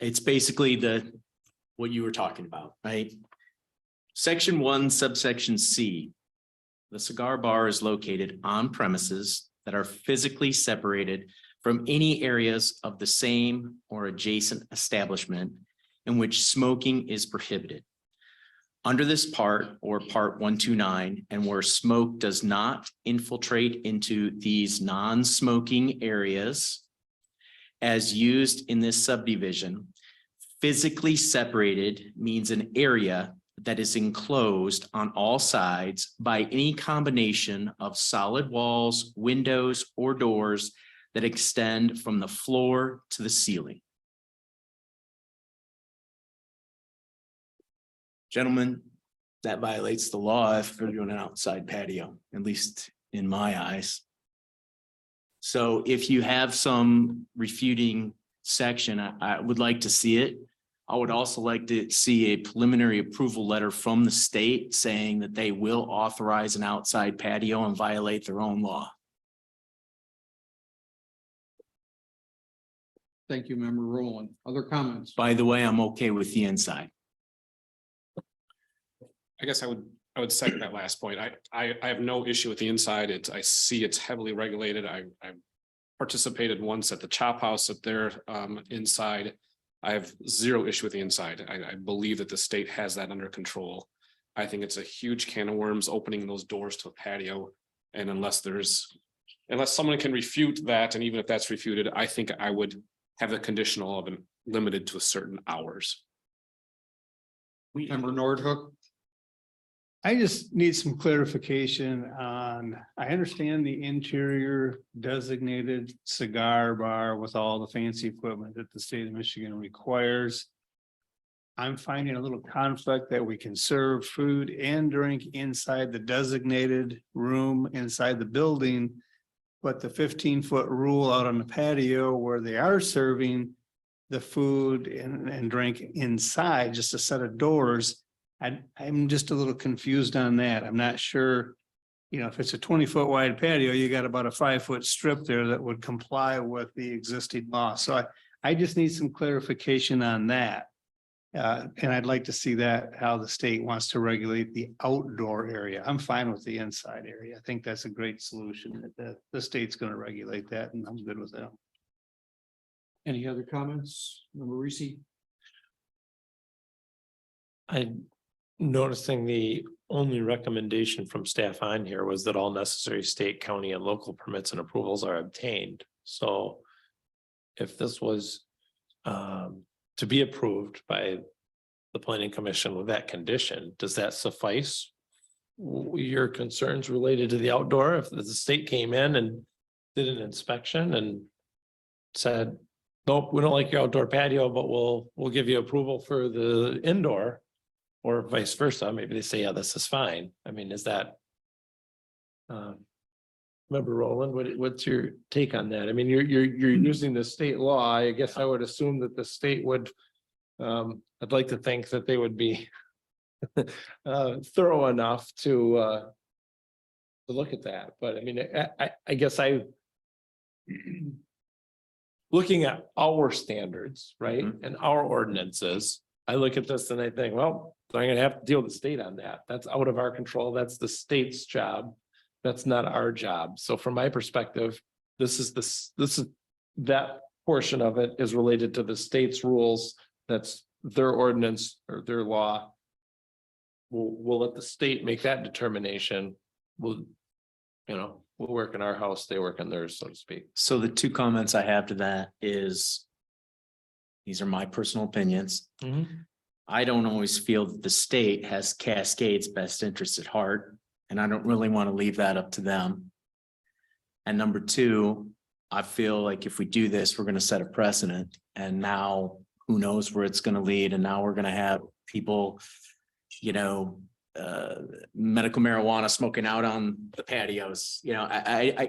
It's basically what you were talking about, right? Section 1, subsection C. The cigar bar is located on premises that are physically separated from any areas of the same or adjacent establishment in which smoking is prohibited. Under this part or part 129, and where smoke does not infiltrate into these non-smoking areas as used in this subdivision, physically separated means an area that is enclosed on all sides by any combination of solid walls, windows, or doors that extend from the floor to the ceiling. Gentlemen, that violates the law if they're doing an outside patio, at least in my eyes. So if you have some refuting section, I would like to see it. I would also like to see a preliminary approval letter from the state saying that they will authorize an outside patio and violate their own law. Thank you, Member Rowland. Other comments? By the way, I'm okay with the inside. I guess I would second that last point. I have no issue with the inside. I see it's heavily regulated. I participated once at the Chop House up there inside. I have zero issue with the inside. I believe that the state has that under control. I think it's a huge can of worms opening those doors to a patio. And unless someone can refute that, and even if that's refuted, I think I would have the conditional of it limited to a certain hours. Member Nordhook. I just need some clarification on, I understand the interior designated cigar bar with all the fancy equipment that the state of Michigan requires. I'm finding a little conflict that we can serve food and drink inside the designated room inside the building. But the 15-foot rule out on the patio where they are serving the food and drink inside, just a set of doors. I'm just a little confused on that. I'm not sure, if it's a 20-foot wide patio, you got about a 5-foot strip there that would comply with the existing law. So I just need some clarification on that. And I'd like to see that, how the state wants to regulate the outdoor area. I'm fine with the inside area. I think that's a great solution that the state's going to regulate that, and I'm good with that. Any other comments? Member Reese? I'm noticing the only recommendation from staff on here was that all necessary state, county, and local permits and approvals are obtained. So if this was to be approved by the planning commission with that condition, does that suffice your concerns related to the outdoor? If the state came in and did an inspection and said, nope, we don't like your outdoor patio, but we'll give you approval for the indoor, or vice versa, maybe they say, yeah, this is fine. I mean, is that Member Rowland, what's your take on that? I mean, you're using the state law. I guess I would assume that the state would, I'd like to think that they would be thorough enough to look at that. But I mean, I guess looking at our standards, right? And our ordinances, I look at this and I think, well, I'm gonna have to deal with the state on that. That's out of our control. That's the state's job. That's not our job. So from my perspective, that portion of it is related to the state's rules. That's their ordinance or their law. We'll let the state make that determination. We'll work in our house, they work in theirs, so to speak. So the two comments I have to that is, these are my personal opinions. I don't always feel that the state has Cascade's best interests at heart, and I don't really want to leave that up to them. And number two, I feel like if we do this, we're gonna set a precedent, and now who knows where it's gonna lead, and now we're gonna have people, you know, medical marijuana smoking out on the patios, you know,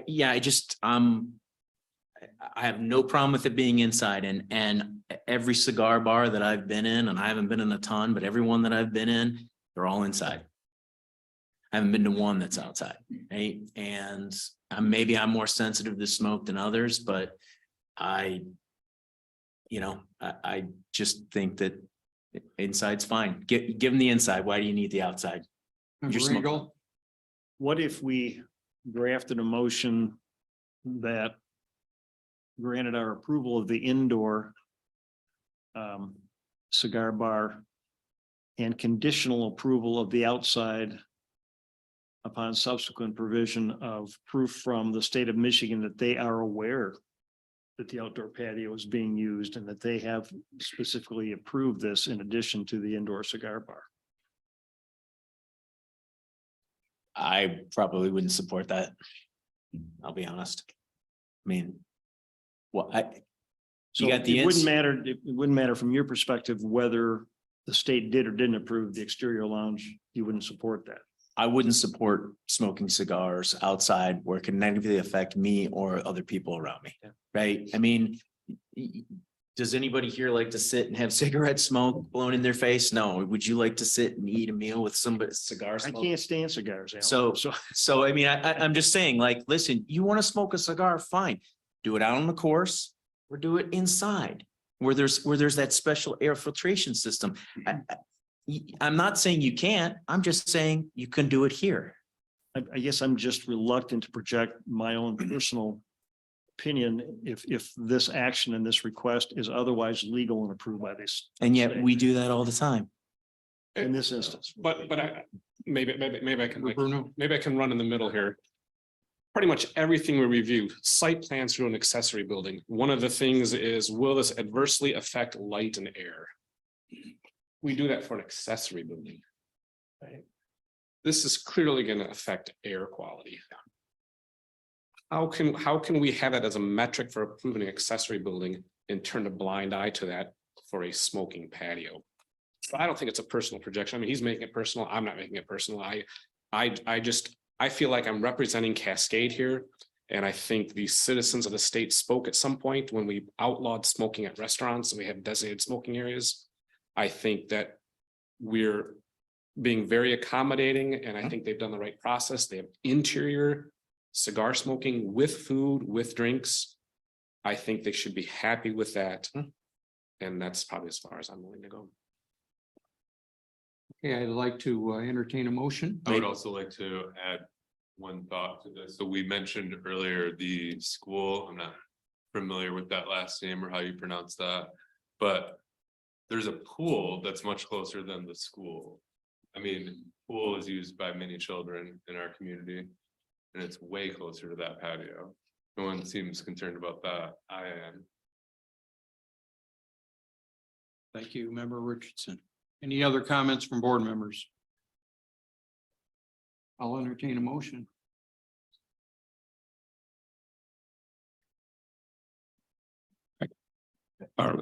yeah, I have no problem with it being inside, and every cigar bar that I've been in, and I haven't been in a ton, but every one that I've been in, they're all inside. I haven't been to one that's outside, right? And maybe I'm more sensitive to smoke than others, but I just think that inside's fine. Give them the inside. Why do you need the outside? Member You're smoking. Ringel? What if we drafted a motion that granted our approval of the indoor cigar bar and conditional approval of the outside upon subsequent provision of proof from the state of Michigan that they are aware that the outdoor patio is being used and that they have specifically approved this in addition to the indoor cigar bar? I probably wouldn't support that. I'll be honest. I mean, well, So you got the it wouldn't ins- matter, it wouldn't matter from your perspective whether the state did or didn't approve the exterior lounge, you wouldn't support that. I wouldn't support smoking cigars outside where it can negatively affect me or other people around me. Right? I mean, does anybody here like to sit and have cigarette smoke blown in their face? No. Would you like to sit and eat a meal with somebody's cigar I smoke? can't stand cigars. Alan. So I mean, I'm just saying, like, listen, you want to smoke a cigar, fine. Do it out on the course or do it inside where there's that special air filtration system. I'm not saying you can't, I'm just saying you can do it here. I guess I'm just reluctant to project my own personal opinion if this action and this request is otherwise legal and approved by this. And yet state. we do that all the time. In this instance. But maybe I can, Bruno? maybe I can run in the middle here. Pretty much everything we review, site plans through an accessory building. One of the things is, will this adversely affect light and air? We do that for an accessory building. Right? This is clearly going to affect air quality. How can we have it as a metric for approving an accessory building and turn a blind eye to that for a smoking patio? So I don't think it's a personal projection. I mean, he's making it personal. I'm not making it personal. I feel like I'm representing Cascade here. And I think the citizens of the state spoke at some point when we outlawed smoking at restaurants and we have designated smoking areas. I think that we're being very accommodating and I think they've done the right process. They have interior cigar smoking with food, with drinks. I think they should be happy with that. And that's probably as far as I'm willing to go. Okay, I'd like to entertain a motion. I would also like to add one thought to this. So we mentioned earlier the school. I'm not familiar with that last name or how you pronounce that, but there's a pool that's much closer than the school. I mean, pool is used by many children in our community and it's way closer to that patio. No one seems concerned about that. I am. Thank you, Member Richardson. Any other comments from board members? I'll entertain a motion.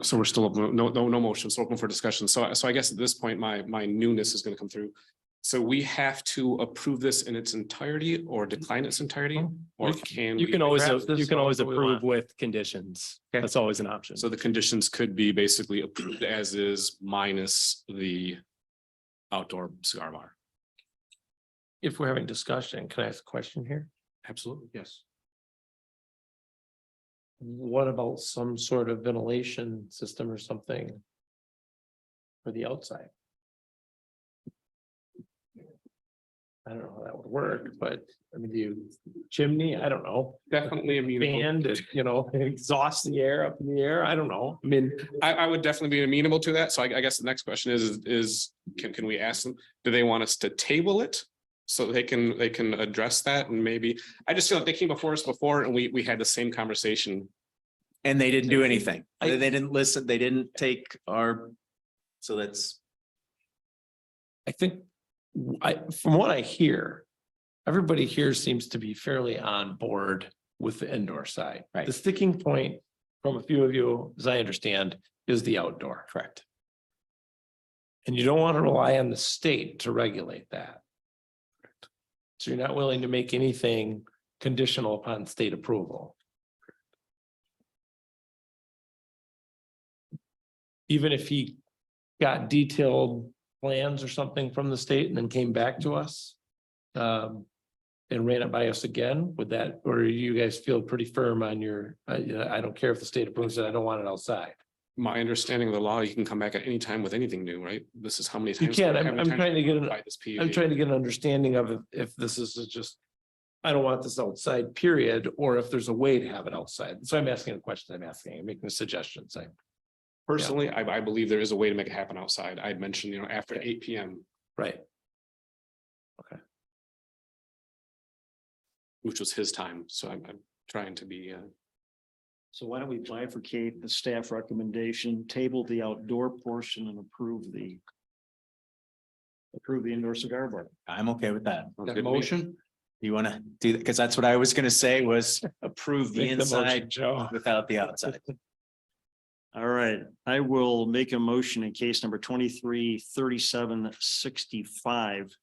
So we're still open, no motion, so open for discussion. So I guess at this point, my newness is going to come through. So we have to approve this in its entirety or decline its entirety, or can You we- can always what we approve want. with conditions. Okay. That's always an option. So the conditions could be basically approved as is minus the outdoor cigar bar. If we're having discussion, can I ask a question here? Absolutely. Yes. What about some sort of ventilation system or something for the outside? I don't know how that would work, but I mean, do you chimney? I don't know. Definitely amenable. Band, exhaust the air up in the air. I don't know. I mean, I would definitely be amenable to that. So I guess the next question is can we ask them, do they want us to table it? So they can address that and maybe, I just feel like they came before us before and we had the same conversation. And they didn't do anything. They didn't listen. They didn't take so that's. I think from what I hear, everybody here seems to be fairly on board with the indoor side. Right. The sticking point from a few of you, as I understand, is the outdoor. Correct. And you don't want to rely on the state to regulate that. So you're not willing to make anything conditional upon state approval. Even if he got detailed plans or something from the state and then came back to us. And ran it by us again, would that, or you guys feel pretty firm on your, I don't care if the state approves it, I don't want it outside. My understanding of the law, you can come back at any time with anything new, right? This is how many You times. can, how many I'm times trying to get an, by this PUD. I'm trying to get an understanding of if this is just. I don't want this outside, period, or if there's a way to have it outside. So I'm asking a question, I'm making a suggestion, saying. Personally, I believe there is a way to make it happen outside. I'd mentioned, after 8 PM, Right. which was his time. So I'm trying to be, So why don't we bifurcate the staff recommendation, table the outdoor portion and approve the indoor cigar bar. I'm okay with that. sounds That good to me. motion, You want to do that? Because that's what I was going to say was approve the Make the motion, inside Joe. without the outside. All right, I will make a motion in case number 233765.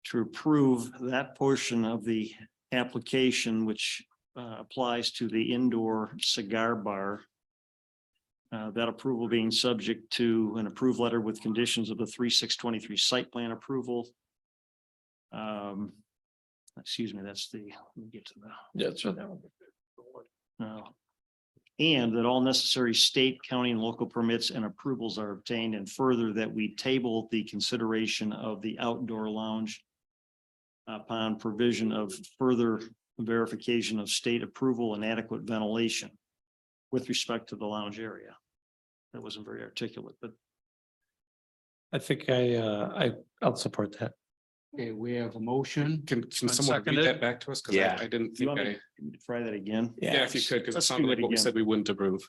To approve that portion of the application which applies to the indoor cigar bar. That approval being subject to an approved letter with conditions of the 3/6/23 site plan approval. Excuse me, that's the, let me get to the. Yeah, sure. And that all necessary state, county, and local permits and approvals are obtained, and further that we table the consideration of the outdoor lounge upon provision of further verification of state approval and adequate ventilation with respect to the lounge area. That wasn't very articulate, but I think I'll support that. okay, we have a motion. Can someone read Seconded. that back to us? Because Yeah. I didn't you think want me I, to try that again? yeah, if you could, because it Let's sounded do like it what we again. said we wouldn't approve.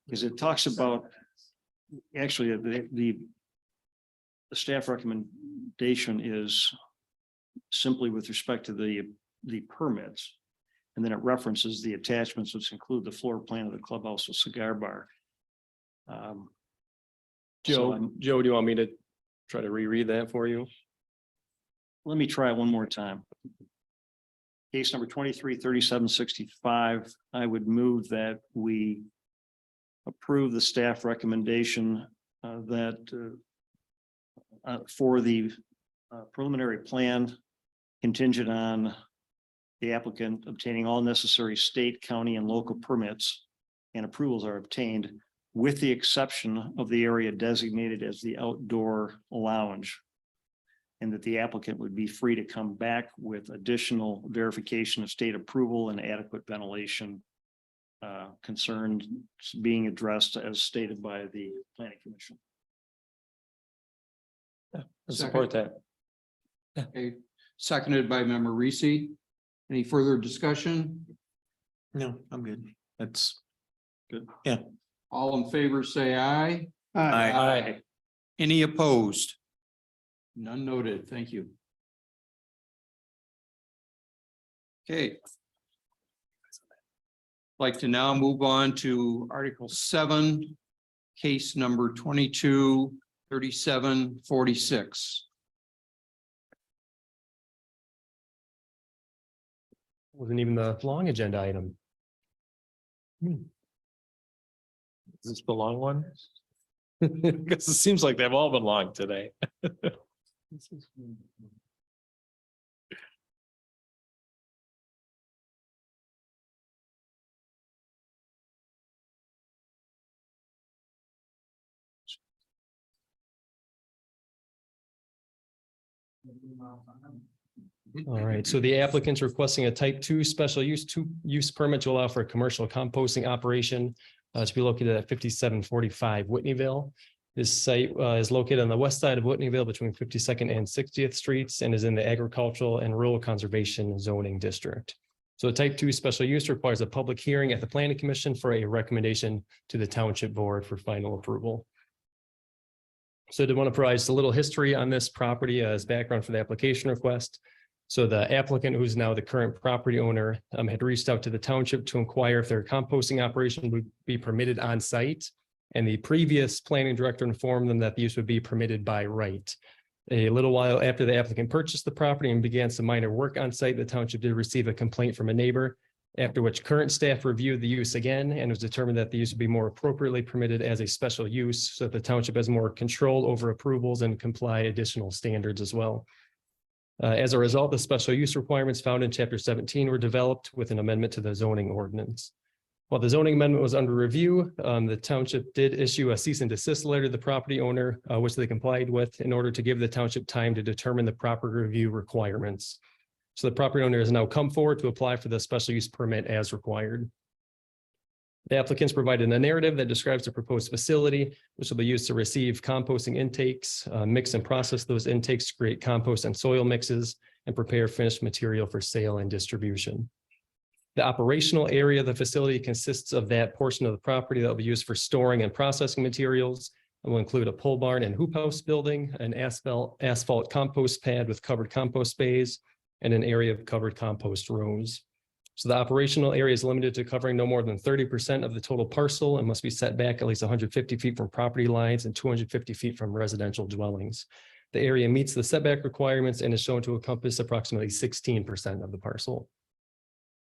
Because it talks about, actually, the staff recommendation is simply with respect to the permits. And then it references the attachments, which include the floor plan of the clubhouse with cigar bar. So Joe, I'm- do you want me to try to reread that for you? Let me try it one more time. Case number 233765, I would move that we approve the staff recommendation that for the preliminary plan contingent on the applicant obtaining all necessary state, county, and local permits and approvals are obtained with the exception of the area designated as the outdoor lounge. And that the applicant would be free to come back with additional verification of state approval and adequate ventilation concerns being addressed as stated by the planning commission. I support that. Okay, seconded by member Reese. Any further discussion? No, I'm good. That's Good. Yeah. All in favor, say aye. Aye. Any opposed? None noted. Thank you. Okay. Like to now move on to Article 7, case number 223746. Wasn't even the long agenda item. Is this the long one? Because it seems like they've all been long today. All right, so the applicant's requesting a type 2 special use permit to allow for a commercial composting operation to be located at 5745 Whitneyville. This site is located on the west side of Whitneyville between 52nd and 60th Streets and is in the agricultural and rural conservation zoning district. So a type 2 special use requires a public hearing at the planning commission for a recommendation to the township board for final approval. So I did want to provide just a little history on this property as background for the application request. So the applicant, who's now the current property owner, had reached out to the township to inquire if their composting operation would be permitted on site. And the previous planning director informed them that the use would be permitted by right. A little while after the applicant purchased the property and began some minor work on site, the township did receive a complaint from a neighbor. After which current staff reviewed the use again and it was determined that the use would be more appropriately permitted as a special use, so that the township has more control over approvals and comply additional standards as well. As a result, the special use requirements found in chapter 17 were developed with an amendment to the zoning ordinance. While the zoning amendment was under review, the township did issue a cease and desist letter to the property owner, which they complied with in order to give the township time to determine the proper review requirements. So the property owner has now come forward to apply for the special use permit as required. The applicants provided a narrative that describes the proposed facility, which will be used to receive composting intakes, mix and process those intakes to create compost and soil mixes, and prepare finished material for sale and distribution. The operational area of the facility consists of that portion of the property that will be used for storing and processing materials. It will include a pole barn and hoop house building, an asphalt compost pad with covered compost bays, and an area of covered compost rows. So the operational area is limited to covering no more than 30% of the total parcel and must be set back at least 150 feet from property lines and 250 feet from residential dwellings. The area meets the setback requirements and is shown to encompass approximately 16% of the parcel.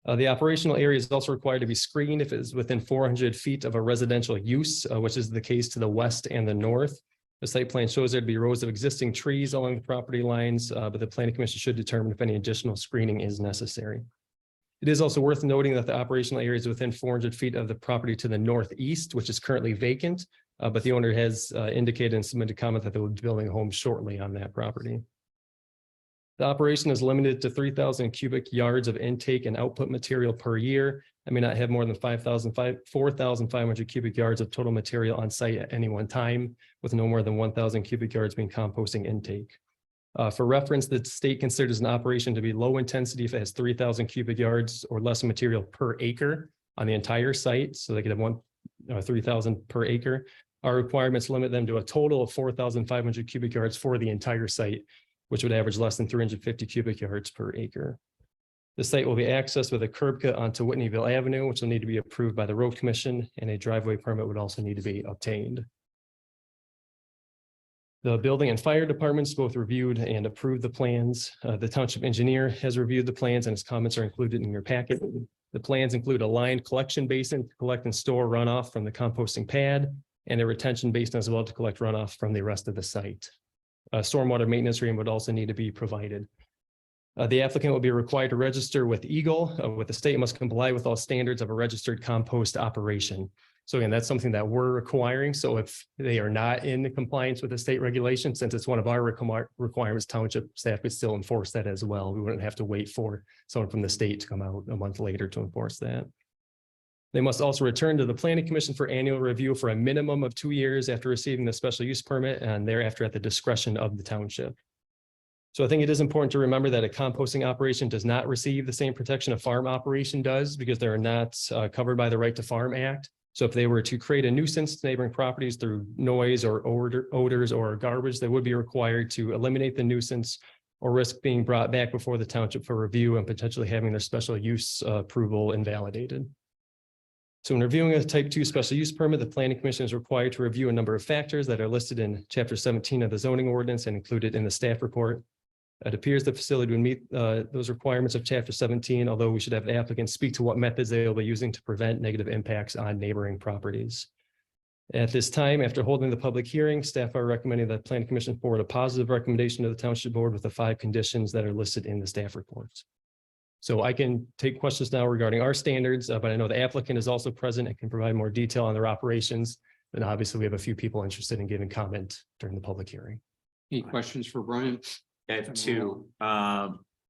The operational area is also required to be screened if it is within 400 feet of a residential use, which is the case to the west and the north. The site plan shows there to be rows of existing trees along the property lines, but the planning commission should determine if any additional screening is necessary. It is also worth noting that the operational area is within 400 feet of the property to the northeast, which is currently vacant, but the owner has indicated and submitted comment that they will be building a home shortly on that property. The operation is limited to 3,000 cubic yards of intake and output material per year. I may not have more than 4,500 cubic yards of total material on site at any one time, with no more than 1,000 cubic yards being composting intake. For reference, the state considers an operation to be low intensity if it has 3,000 cubic yards or less material per acre on the entire site. So they could have 3,000 per acre. Our requirements limit them to a total of 4,500 cubic yards for the entire site, which would average less than 350 cubic yards per acre. The site will be accessed with a curb cut onto Whitneyville Avenue, which will need to be approved by the road commission, and a driveway permit would also need to be obtained. The building and fire departments both reviewed and approved the plans. The township engineer has reviewed the plans and his comments are included in your packet. The plans include a lined collection basin to collect and store runoff from the composting pad and a retention basin as well to collect runoff from the rest of the site. A stormwater maintenance agreement would also need to be provided. The applicant will be required to register with Eagle, with the state must comply with all standards of a registered compost operation. So again, that's something that we're requiring. So if they are not in compliance with the state regulation, since it's one of our requirements, township staff could still enforce that as well. We wouldn't have to wait for someone from the state to come out a month later to enforce that. They must also return to the planning commission for annual review for a minimum of 2 years after receiving the special use permit and thereafter at the discretion of the township. So I think it is important to remember that a composting operation does not receive the same protection a farm operation does because they're not covered by the Right to Farm Act. So if they were to create a nuisance to neighboring properties through noise or odors or garbage, they would be required to eliminate the nuisance or risk being brought back before the township for review and potentially having their special use approval invalidated. So in reviewing a type 2 special use permit, the planning commission is required to review a number of factors that are listed in chapter 17 of the zoning ordinance and included in the staff report. It appears the facility would meet those requirements of chapter 17, although we should have the applicants speak to what methods they will be using to prevent negative impacts on neighboring properties. At this time, after holding the public hearing, staff are recommending that the planning commission forward a positive recommendation to the township board with the 5 conditions that are listed in the staff reports. So I can take questions now regarding our standards, but I know the applicant is also present and can provide more detail on their operations. And obviously we have a few people interested in giving comment during the public hearing. Any questions for Brian? I have 2.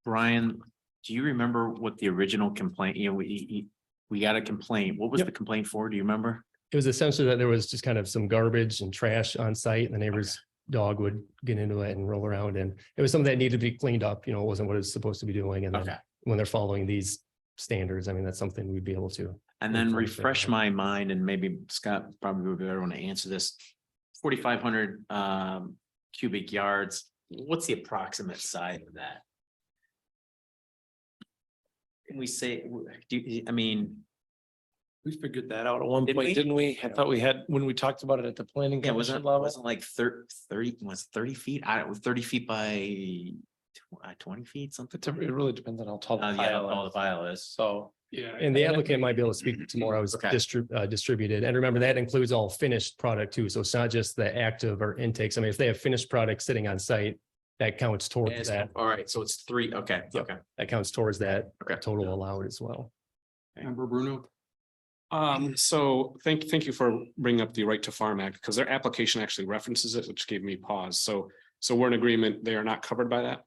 Brian, do you remember what the original complaint, we got a complaint. What was the complaint for? Do you remember? It was essentially that there was just kind of some garbage and trash on site and the neighbor's dog would get into it and roll around. And it was something that needed to be cleaned up. It wasn't what it was supposed to be doing. And then when they're following these standards, I mean, that's something we'd be able to. And then refresh my mind, and maybe Scott probably would be better to answer this. 4,500 cubic yards. What's the approximate size of that? Can we say, I mean, We figured that out at one Did point, we? didn't we? I thought we had, when we talked about it at the planning yeah, commission level. wasn't like 30, was 30 feet? I don't, was 30 feet by 20 feet, something? It really depends on how tall the Yeah, how pile tall the is. pile is. So, Yeah. And the applicant might be able to speak to more. I was Okay. distributed. And remember, that includes all finished product too. So it's not just the active or intakes. I mean, if they have finished product sitting on site, that counts towards that. All right, so it's 3, okay, Yep. okay. That counts towards that Okay. total allowed as well. Member Bruno? So thank you for bringing up the Right to Farm Act, because their application actually references it, which gave me pause. So we're in agreement, they are not covered by that.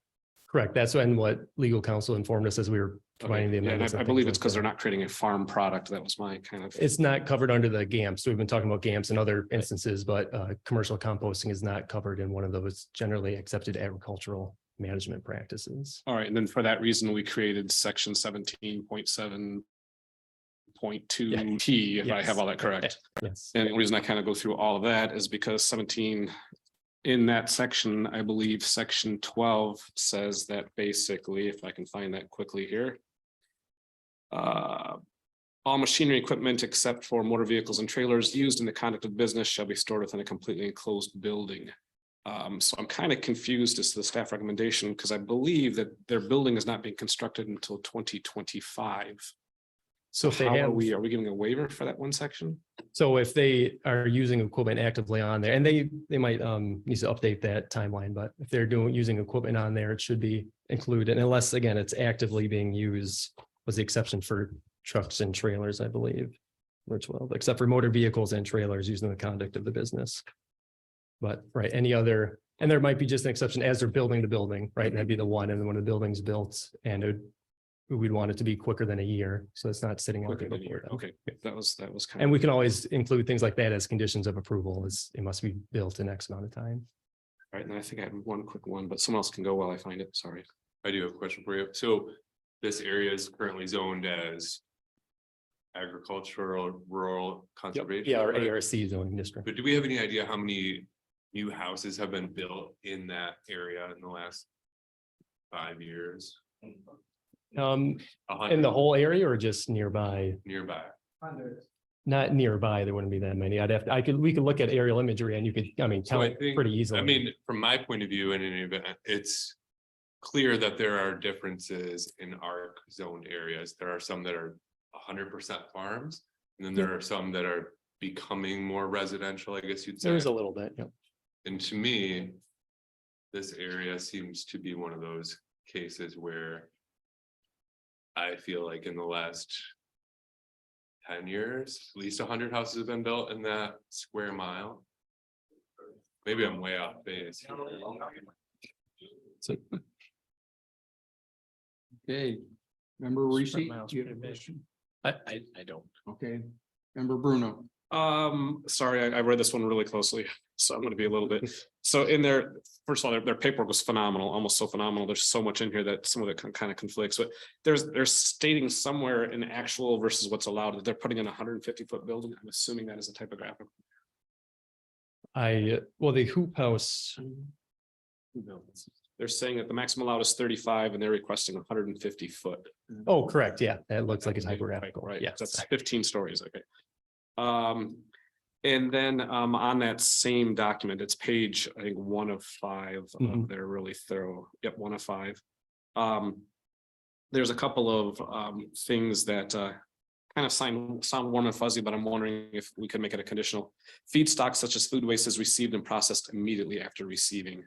Correct. That's when what legal counsel informed us as we were providing the Okay, yeah, and amendments. I and believe things it's like because that. they're not creating a farm product. That was my kind of. It's not covered under the GAMPs. We've been talking about GAMPs in other instances, but commercial composting is not covered in one of those generally accepted agricultural management practices. All right, and then for that reason, we created section 17.7.2 T, if I have all that correct. Yes. And the reason I kind of go through all of that is because 17, in that section, I believe section 12 says that basically, if I can find that quickly here. All machinery equipment except for motor vehicles and trailers used in the conduct of business shall be stored within a completely enclosed building. So I'm kind of confused as to the staff recommendation, because I believe that their building is not being constructed until 2025. So if they How have, are we giving a waiver for that one section? so if they are using equipment actively on there, and they might need to update that timeline, but if they're using equipment on there, it should be included unless, again, it's actively being used, was the exception for trucks and trailers, I believe. Or 12, except for motor vehicles and trailers using the conduct of the business. But right, any other, and there might be just an exception as they're building the building, right? That'd be the one, and then when the building's built, and we'd want it to be quicker than a year, so it's not sitting out Quicker there than a before year. then. Okay, that was kind And of. we can always include things like that as conditions of approval, as it must be built in X amount of time. All right, and then I think I had one quick one, but someone else can go while I find it. Sorry. I do have a question for you. So this area is currently zoned as agricultural, rural conservation. Yeah, our right? ARC zoning district. But do we have any idea how many new houses have been built in that area in the last 5 years? In 100 the whole area or just nearby? nearby. Not nearby, there wouldn't be that many. we could look at aerial imagery and you could, I mean, So I count think, pretty easily. I mean, from my point of view, in any event, it's clear that there are differences in ARC zoned areas. There are some that are 100% farms, and then there are some that are becoming more residential, I guess you'd say. There's a little bit, yeah. And to me, this area seems to be one of those cases where I feel like in the last 10 years, at least 100 houses have been built in that square mile. Maybe I'm way off base. So Okay, member Reese, Square miles you have a pretty big. question? I don't. Okay, member Bruno. Sorry, I read this one really closely, so I'm gonna be a little bit, so in there, first of all, their paperwork was phenomenal, almost so phenomenal. There's so much in here that some of it kind of conflicts, but they're stating somewhere in actual versus what's allowed, that they're putting in a 150-foot building. I'm assuming that is a typographic. well, the hoop house, They're saying that the maximum allowed is 35 and they're requesting 150 foot. oh, correct, yeah, that looks like a typographical, Right, yes. that's 15 stories, okay. And then on that same document, it's page, I think, 1 of 5. Mhm. They're really thorough. Yep, 1 of 5. There's a couple of things that kind of sound warm and fuzzy, but I'm wondering if we could make it a conditional. Feedstock such as food waste is received and processed immediately after receiving.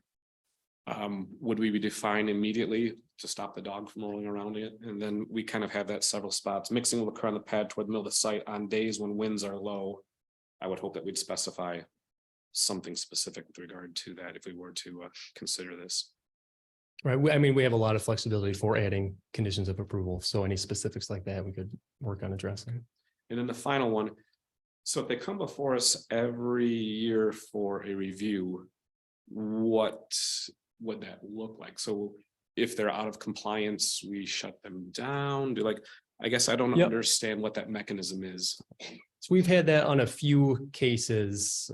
Would we be defined immediately to stop the dog from rolling around it? And then we kind of have that several spots. Mixing will occur on the pad toward the middle of the site on days when winds are low. I would hope that we'd specify something specific with regard to that if we were to consider this. Right, I mean, we have a lot of flexibility for adding conditions of approval, so any specifics like that, we could work on addressing. And then the final one. So if they come before us every year for a review, what would that look like? So if they're out of compliance, we shut them down? I guess I don't Yep. understand what that mechanism is. So we've had that on a few cases,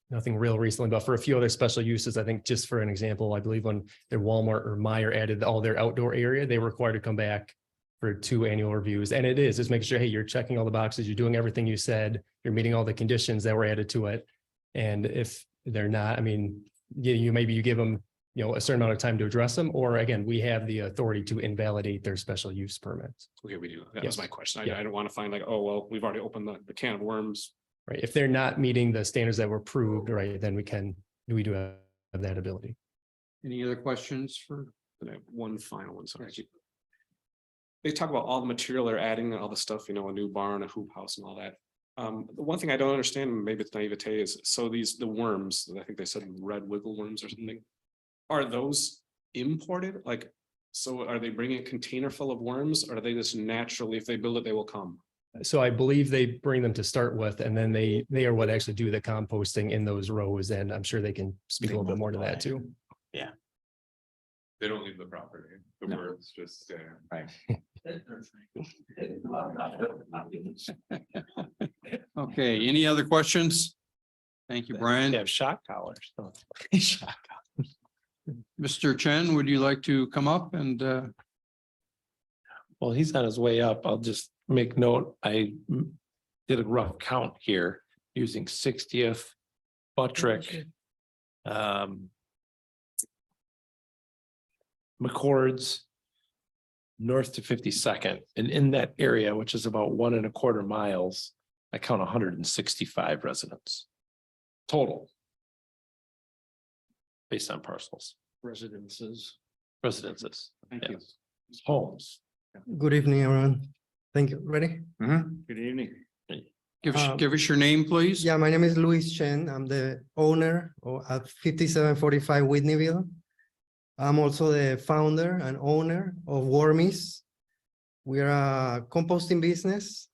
nothing real recently, but for a few other special uses, I think just for an example, I believe when their Walmart or Meijer added all their outdoor area, they were required to come back for 2 annual reviews. And it is, just making sure, hey, you're checking all the boxes, you're doing everything you said, you're meeting all the conditions that were added to it. And if they're not, I mean, maybe you give them, a certain amount of time to address them, or again, we have the authority to invalidate their special use permits. Okay, we do. That Yes. was my question. Yeah. I don't want to find like, oh, well, we've already opened the can of worms. Right? If they're not meeting the standards that were approved, right, then we do have that ability. Any other questions for? And I have one final one, sorry. They talk about all the material they're adding, all the stuff, a new barn, a hoop house and all that. The one thing I don't understand, maybe it's naivete, is so the worms, I think they said red wiggle worms or something. Are those imported? Like, so are they bringing a container full of worms, or are they just naturally, if they build it, they will come? So I believe they bring them to start with, and then they are what actually do the composting in those rows, and I'm sure they can speak a little bit more to that too. Yeah. They don't leave the property. The words just stay. Right. Okay, any other questions? Thank you, Brian. They have shock collars. Mr. Chen, would you like to come up and Well, he's on his way up. I'll just make note. I did a rough count here using 60th Buttrick. McCord's north to 52nd, and in that area, which is about 1.25 miles, I count 165 residents total. Based on parcels, Residences. Thank you. Homes. Good evening, everyone. Thank you. Ready? Good evening. give us your name, please? Yeah, my name is Luis Chen. I'm the owner at 5745 Whitneyville. I'm also the founder and owner of Wormies. We're a composting business.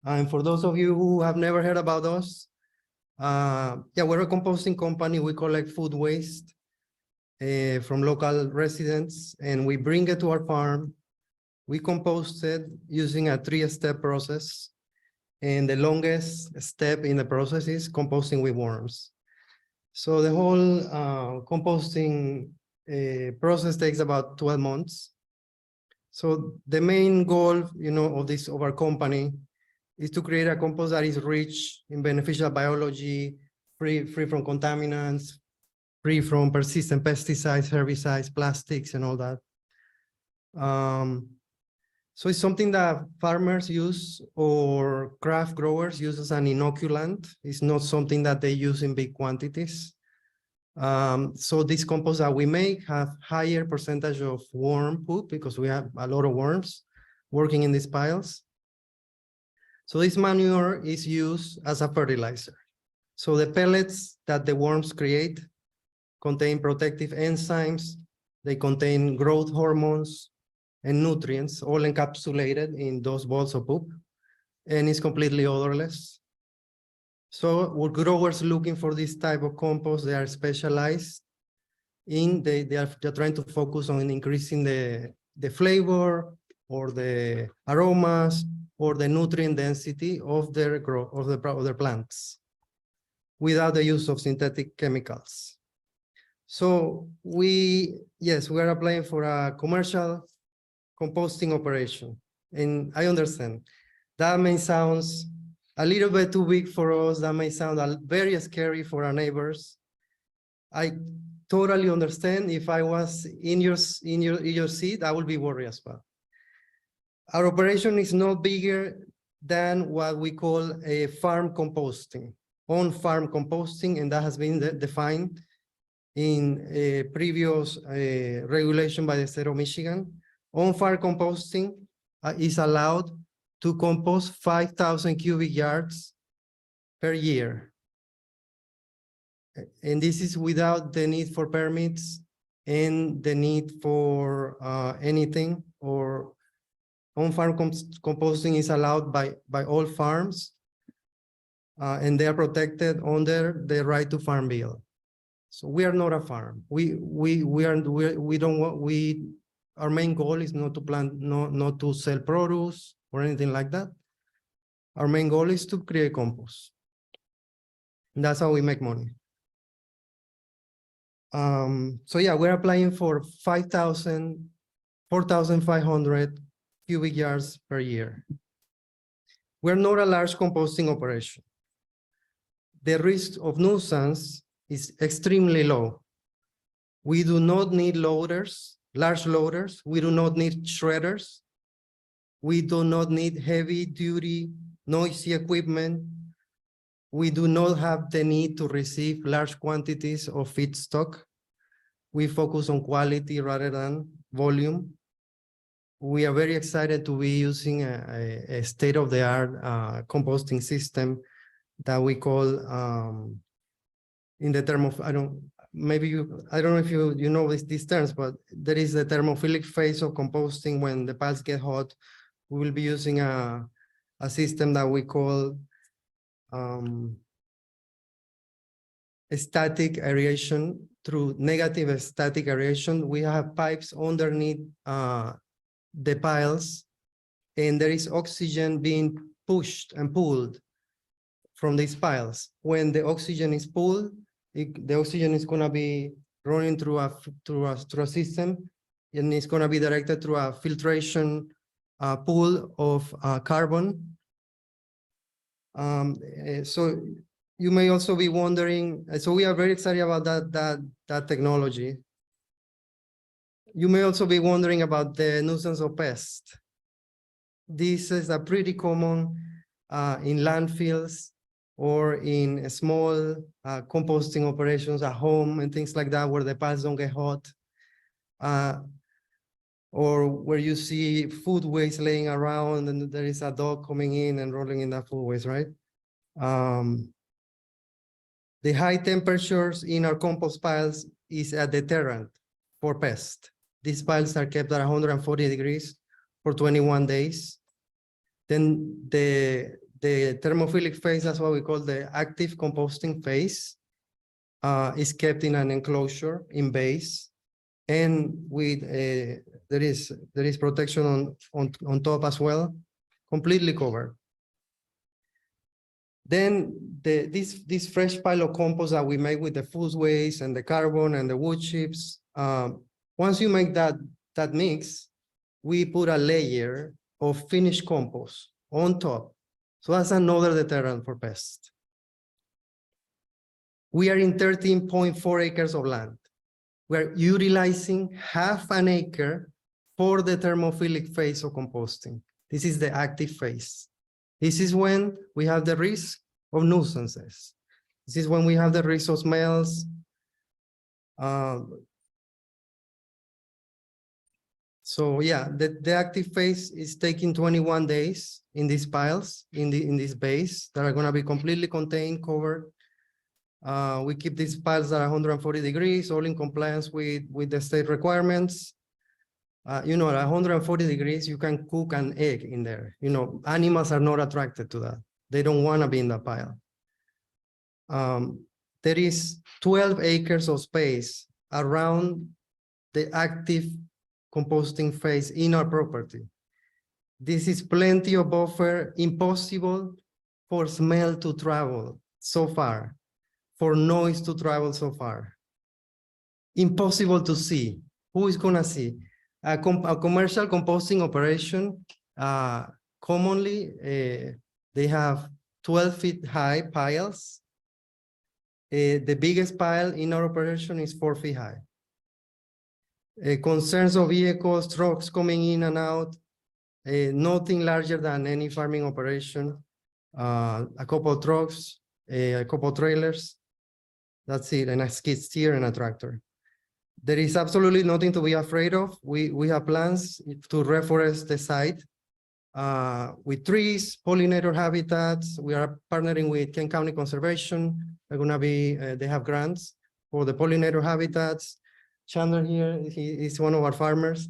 And for those of you who have never heard about us, we're a composting company. We collect food waste from local residents, and we bring it to our farm. We compost it using a 3-step process. And the longest step in the process is composting with worms. So the whole composting process takes about 12 months. So the main goal, of our company is to create a compost that is rich in beneficial biology, free from contaminants, free from persistent pesticides, herbicides, plastics, and all that. So it's something that farmers use or craft growers use as an inoculant. It's not something that they use in big quantities. So these composts that we make have higher percentage of worm poop because we have a lot of worms working in these piles. So this manure is used as a fertilizer. So the pellets that the worms create contain protective enzymes, they contain growth hormones and nutrients, all encapsulated in those balls of poop, and it's completely odorless. So what growers looking for this type of compost, they are specialized in, they're trying to focus on increasing the flavor or the aromas or the nutrient density of their growth of their plants without the use of synthetic chemicals. So we are applying for a commercial composting operation. And I understand that may sound a little bit too big for us. That may sound very scary for our neighbors. I totally understand. If I was in your seat, I would be worried as well. Our operation is not bigger than what we call a farm composting, on-farm composting, and that has been defined in a previous regulation by the state of Michigan. On-farm composting is allowed to compost 5,000 cubic yards per year. And this is without the need for permits and the need for anything, or on-farm composting is allowed by all farms, and they are protected under the right to farm bill. So we are not a farm. Our main goal is not to plant, not to sell produce or anything like that. Our main goal is to create compost. And that's how we make money. So yeah, we're applying for 4,500 cubic yards per year. We're not a large composting operation. The risk of nuisance is extremely low. We do not need loaders, large loaders. We do not need shredders. We do not need heavy duty, noisy equipment. We do not have the need to receive large quantities of feedstock. We focus on quality rather than volume. We are very excited to be using a state-of-the-art composting system that we call, in the term of, I don't know if you know these terms, but there is the thermophilic phase of composting. When the piles get hot, we will be using a system that we call static aeration. Through negative static aeration, we have pipes underneath the piles, and there is oxygen being pushed and pulled from these piles. When the oxygen is pulled, the oxygen is going to be running through a system, and it's going to be directed through a filtration pool of carbon. So you may also be wondering, so we are very excited about that technology. You may also be wondering about the nuisance of pests. This is a pretty common in landfills or in small composting operations at home and things like that, where the piles don't get hot, or where you see food waste laying around and there is a dog coming in and rolling in that food waste, right? The high temperatures in our compost piles is a deterrent for pests. These piles are kept at 140 degrees for 21 days. Then the thermophilic phase, that's what we call the active composting phase, is kept in an enclosure in base, and with there is protection on top as well, completely covered. Then this fresh pile of compost that we make with the food waste and the carbon and the wood chips, once you make that mix, we put a layer of finished compost on top. So that's another deterrent for pests. We are in 13.4 acres of land. We're utilizing half an acre for the thermophilic phase of composting. This is the active phase. This is when we have the risk of nuisances. This is when we have the risk of smells. So yeah, the active phase is taking 21 days in these piles, in this base, that are going to be completely contained, covered. We keep these piles at 140 degrees, all in compliance with the state requirements. You know, at 140 degrees, you can cook an egg in there. You know, animals are not attracted to that. They don't want to be in the pile. There is 12 acres of space around the active composting phase in our property. This is plenty of buffer, impossible for smell to travel so far, for noise to travel so far. Impossible to see. Who is going to see? A commercial composting operation, commonly, they have 12 feet high piles. The biggest pile in our operation is 4 feet high. Concerns of vehicles, trucks coming in and out, nothing larger than any farming operation. A couple of trucks, a couple of trailers. That's it, and a skid steer and a tractor. There is absolutely nothing to be afraid of. We have plans to reforest the site with trees, pollinator habitats. We are partnering with Kent County Conservation. They're gonna be, they have grants for the pollinator habitats. Chandler here, he is one of our farmers.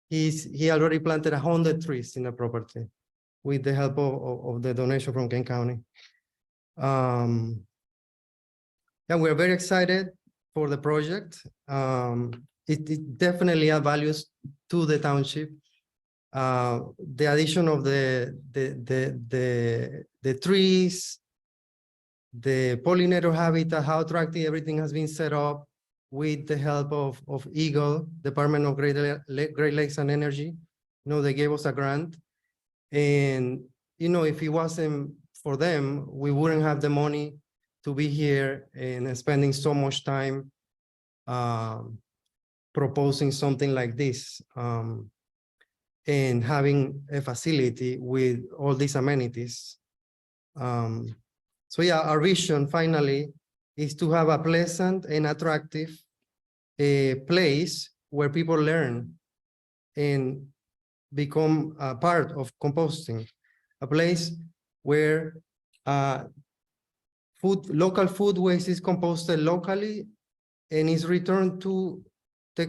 He already planted 100 trees in the property with the help of the donation from Kent County. Yeah, we're very excited for the project. It definitely adds values to the township. The addition of the trees, the pollinator habitat, how attractive everything has been set up with the help of Eagle, Department of Great Lakes and Energy. they gave us a grant. And, if it wasn't for them, we wouldn't have the money to be here and spending so much time proposing something like this. And having a facility with all these amenities. So yeah, our vision finally is to have a pleasant and attractive place where people learn and become a part of composting. A place where local food waste is composted locally and is returned to the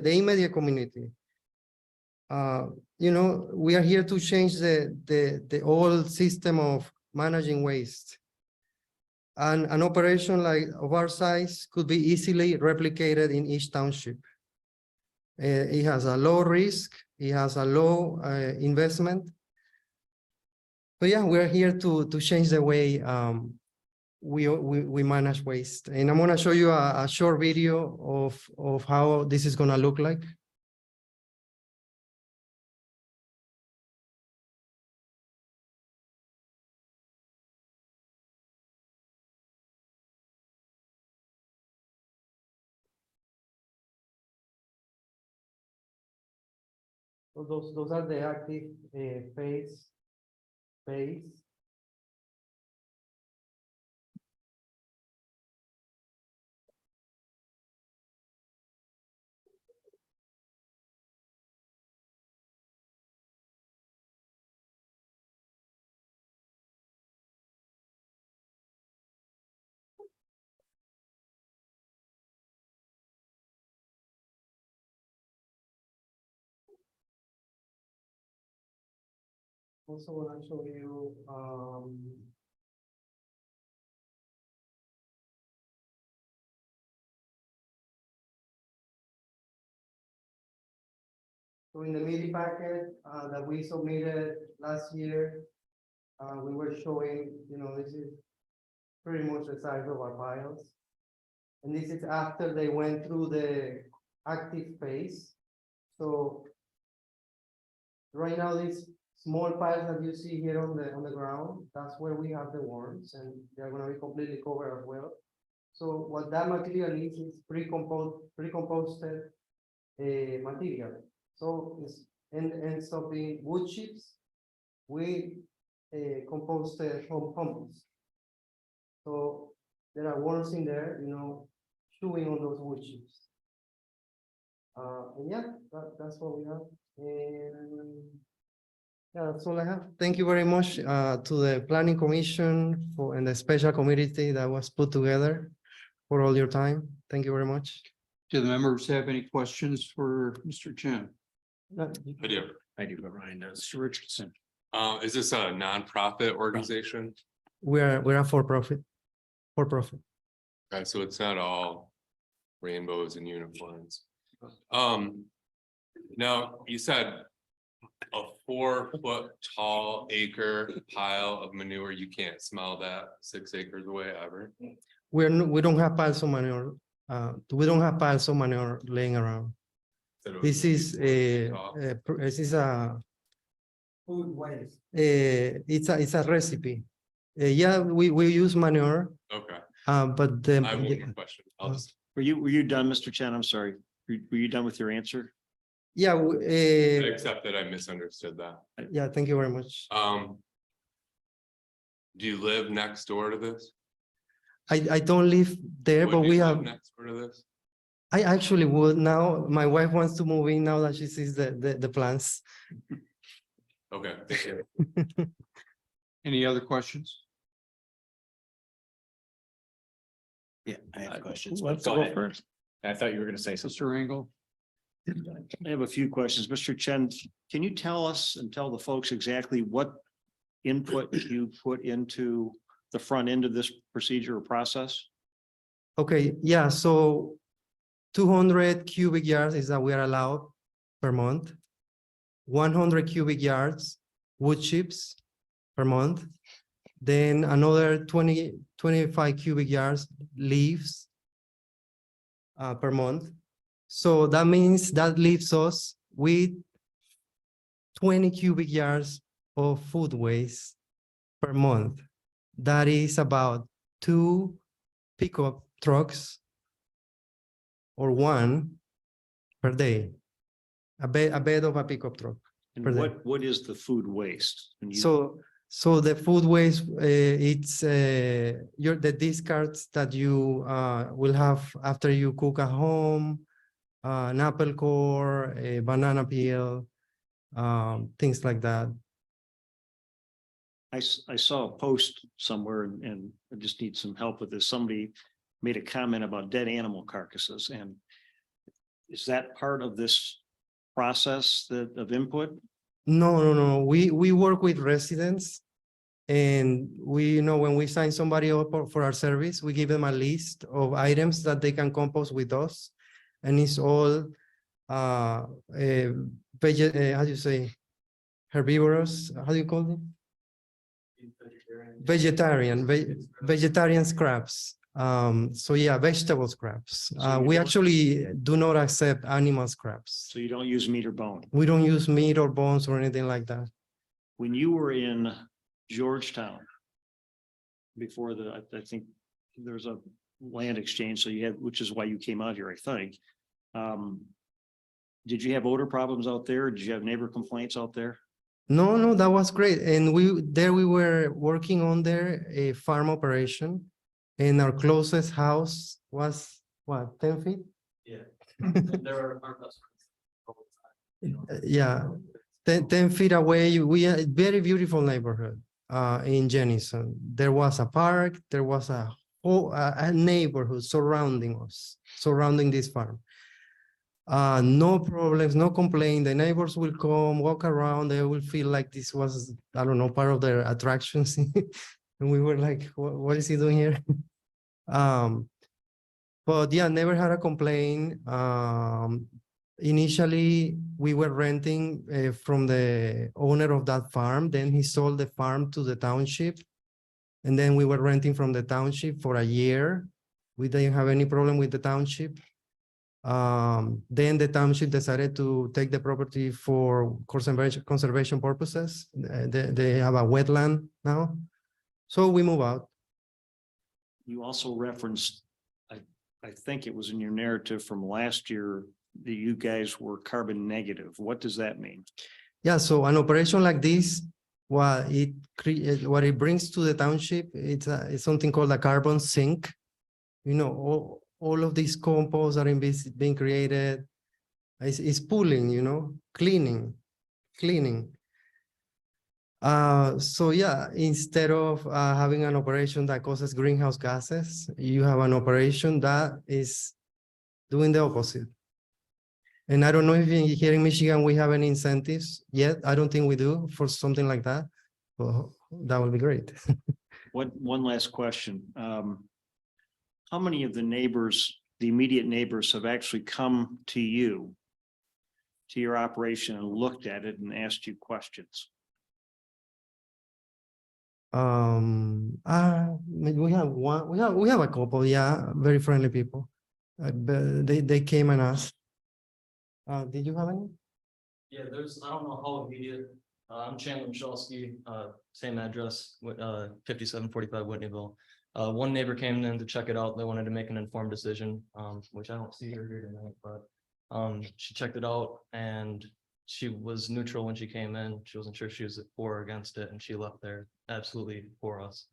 immediate community. We are here to change the old system of managing waste. And an operation like of our size could be easily replicated in each township. It has a low risk, it has a low investment. So yeah, we're here to change the way we manage waste. And I'm gonna show you a short video of how this is gonna look like. So those are the active phase. Also want to show you so in the media packet that we submitted last year, we were showing, this is pretty much the size of our piles. And this is after they went through the active phase. So right now, these small piles that you see here on the ground, that's where we have the worms, and they're going to be completely covered as well. So what that material is pre-composted material. So it's ends up being wood chips with composted compost. So there are worms in there, chewing on those wood chips. And yeah, that's what we have. And yeah, that's all I have. Thank you very much to the Planning Commission and the special committee that was put together for all your time. Thank you very much. Do the members have any questions for Mr. Chen? I do. Ryan does. Mr. Richardson. Is this a nonprofit organization? We're a for-profit. Okay, so it's not all rainbows and unicorns. Now you said a 4-foot tall acre pile of manure, you can't smell that 6 acres away ever? We don't have piles of manure. We don't have piles of manure laying around. This is a food waste. It's a recipe. Yeah, we use manure. Okay. But I have one more question. I'll just. Were you done, Mr. Chen? I'm sorry. Were you done with your answer? Yeah. Except that I misunderstood that. Yeah, thank you very much. Do you live next door to this? I don't live there, Would but you we live have. next door to this? I actually would now. My wife wants to move in now that she sees the plants. Okay, thank you. Any other questions? Yeah, I have questions. but Let's go go ahead. first. I thought you were gonna say something. Mr. Engel? I have a few questions. Mr. Chen, can you tell us and tell the folks exactly what input you put into the front end of this procedure or process? Okay, yeah, so 200 cubic yards is that we are allowed per month. 100 cubic yards wood chips per month. Then another 25 cubic yards leaves per month. So that means that leaves us with 20 cubic yards of food waste per month. That is about 2 pickup trucks or 1 per day. A bed of a pickup truck. And per day. what is the food waste? And you- So the food waste, it's the discards that you will have after you cook at home, an apple core, a banana peel, things like that. I saw a post somewhere and I just need some help with this. Somebody made a comment about dead animal carcasses, and is that part of this process of input? No. We work with residents. And we, when we sign somebody up for our service, we give them a list of items that they can compost with us. And it's all how do you say, herbivorous, how do you call them? Vegetarian scraps. So yeah, vegetable scraps. So you We don't- actually do not accept animal scraps. So you don't use meat or bone. We don't use meat or bones or anything like that. When you were in Georgetown, before I think there's a land exchange, so you had, which is why you came out here, I think. Did you have odor problems out there? Did you have neighbor complaints out there? No, that was great. And we were working on there a farm operation. And our closest house was what, 10 feet? Yeah. There are Yeah, 10 feet away. We are a very beautiful neighborhood in Jenison. There was a park, there was a neighborhood surrounding us, surrounding this farm. No problems, no complaint. The neighbors will come, walk around. They will feel like this was, I don't know, part of their attractions. And we were like, what is he doing here? But yeah, never had a complaint. Initially, we were renting from the owner of that farm. Then he sold the farm to the township. And then we were renting from the township for a year. We didn't have any problem with the township. Then the township decided to take the property for conservation purposes. They have a wetland now. So we move out. You also referenced, I think it was in your narrative from last year, that you guys were carbon negative. What does that mean? Yeah, so an operation like this, what it brings to the township, it's something called a carbon sink. All of these composts are being created. It's pooling, cleaning. So yeah, instead of having an operation that causes greenhouse gases, you have an operation that is doing the opposite. And I don't know if here in Michigan we have any incentives yet. I don't think we do for something like that. Well, that would be great. One last question. How many of the neighbors, the immediate neighbors, have actually come to you, to your operation, and looked at it and asked you questions? We have one. We have a couple. Yeah, very friendly people. But they came and asked. Did you have any? Yeah, I don't know how immediate. I'm Chandler Michalski, same address, 5745 Whitneyville. One neighbor came in to check it out. They wanted to make an informed decision, which I don't see her here tonight, but she checked it out and she was neutral when she came in. She wasn't sure she was for or against it, and she left there absolutely for us.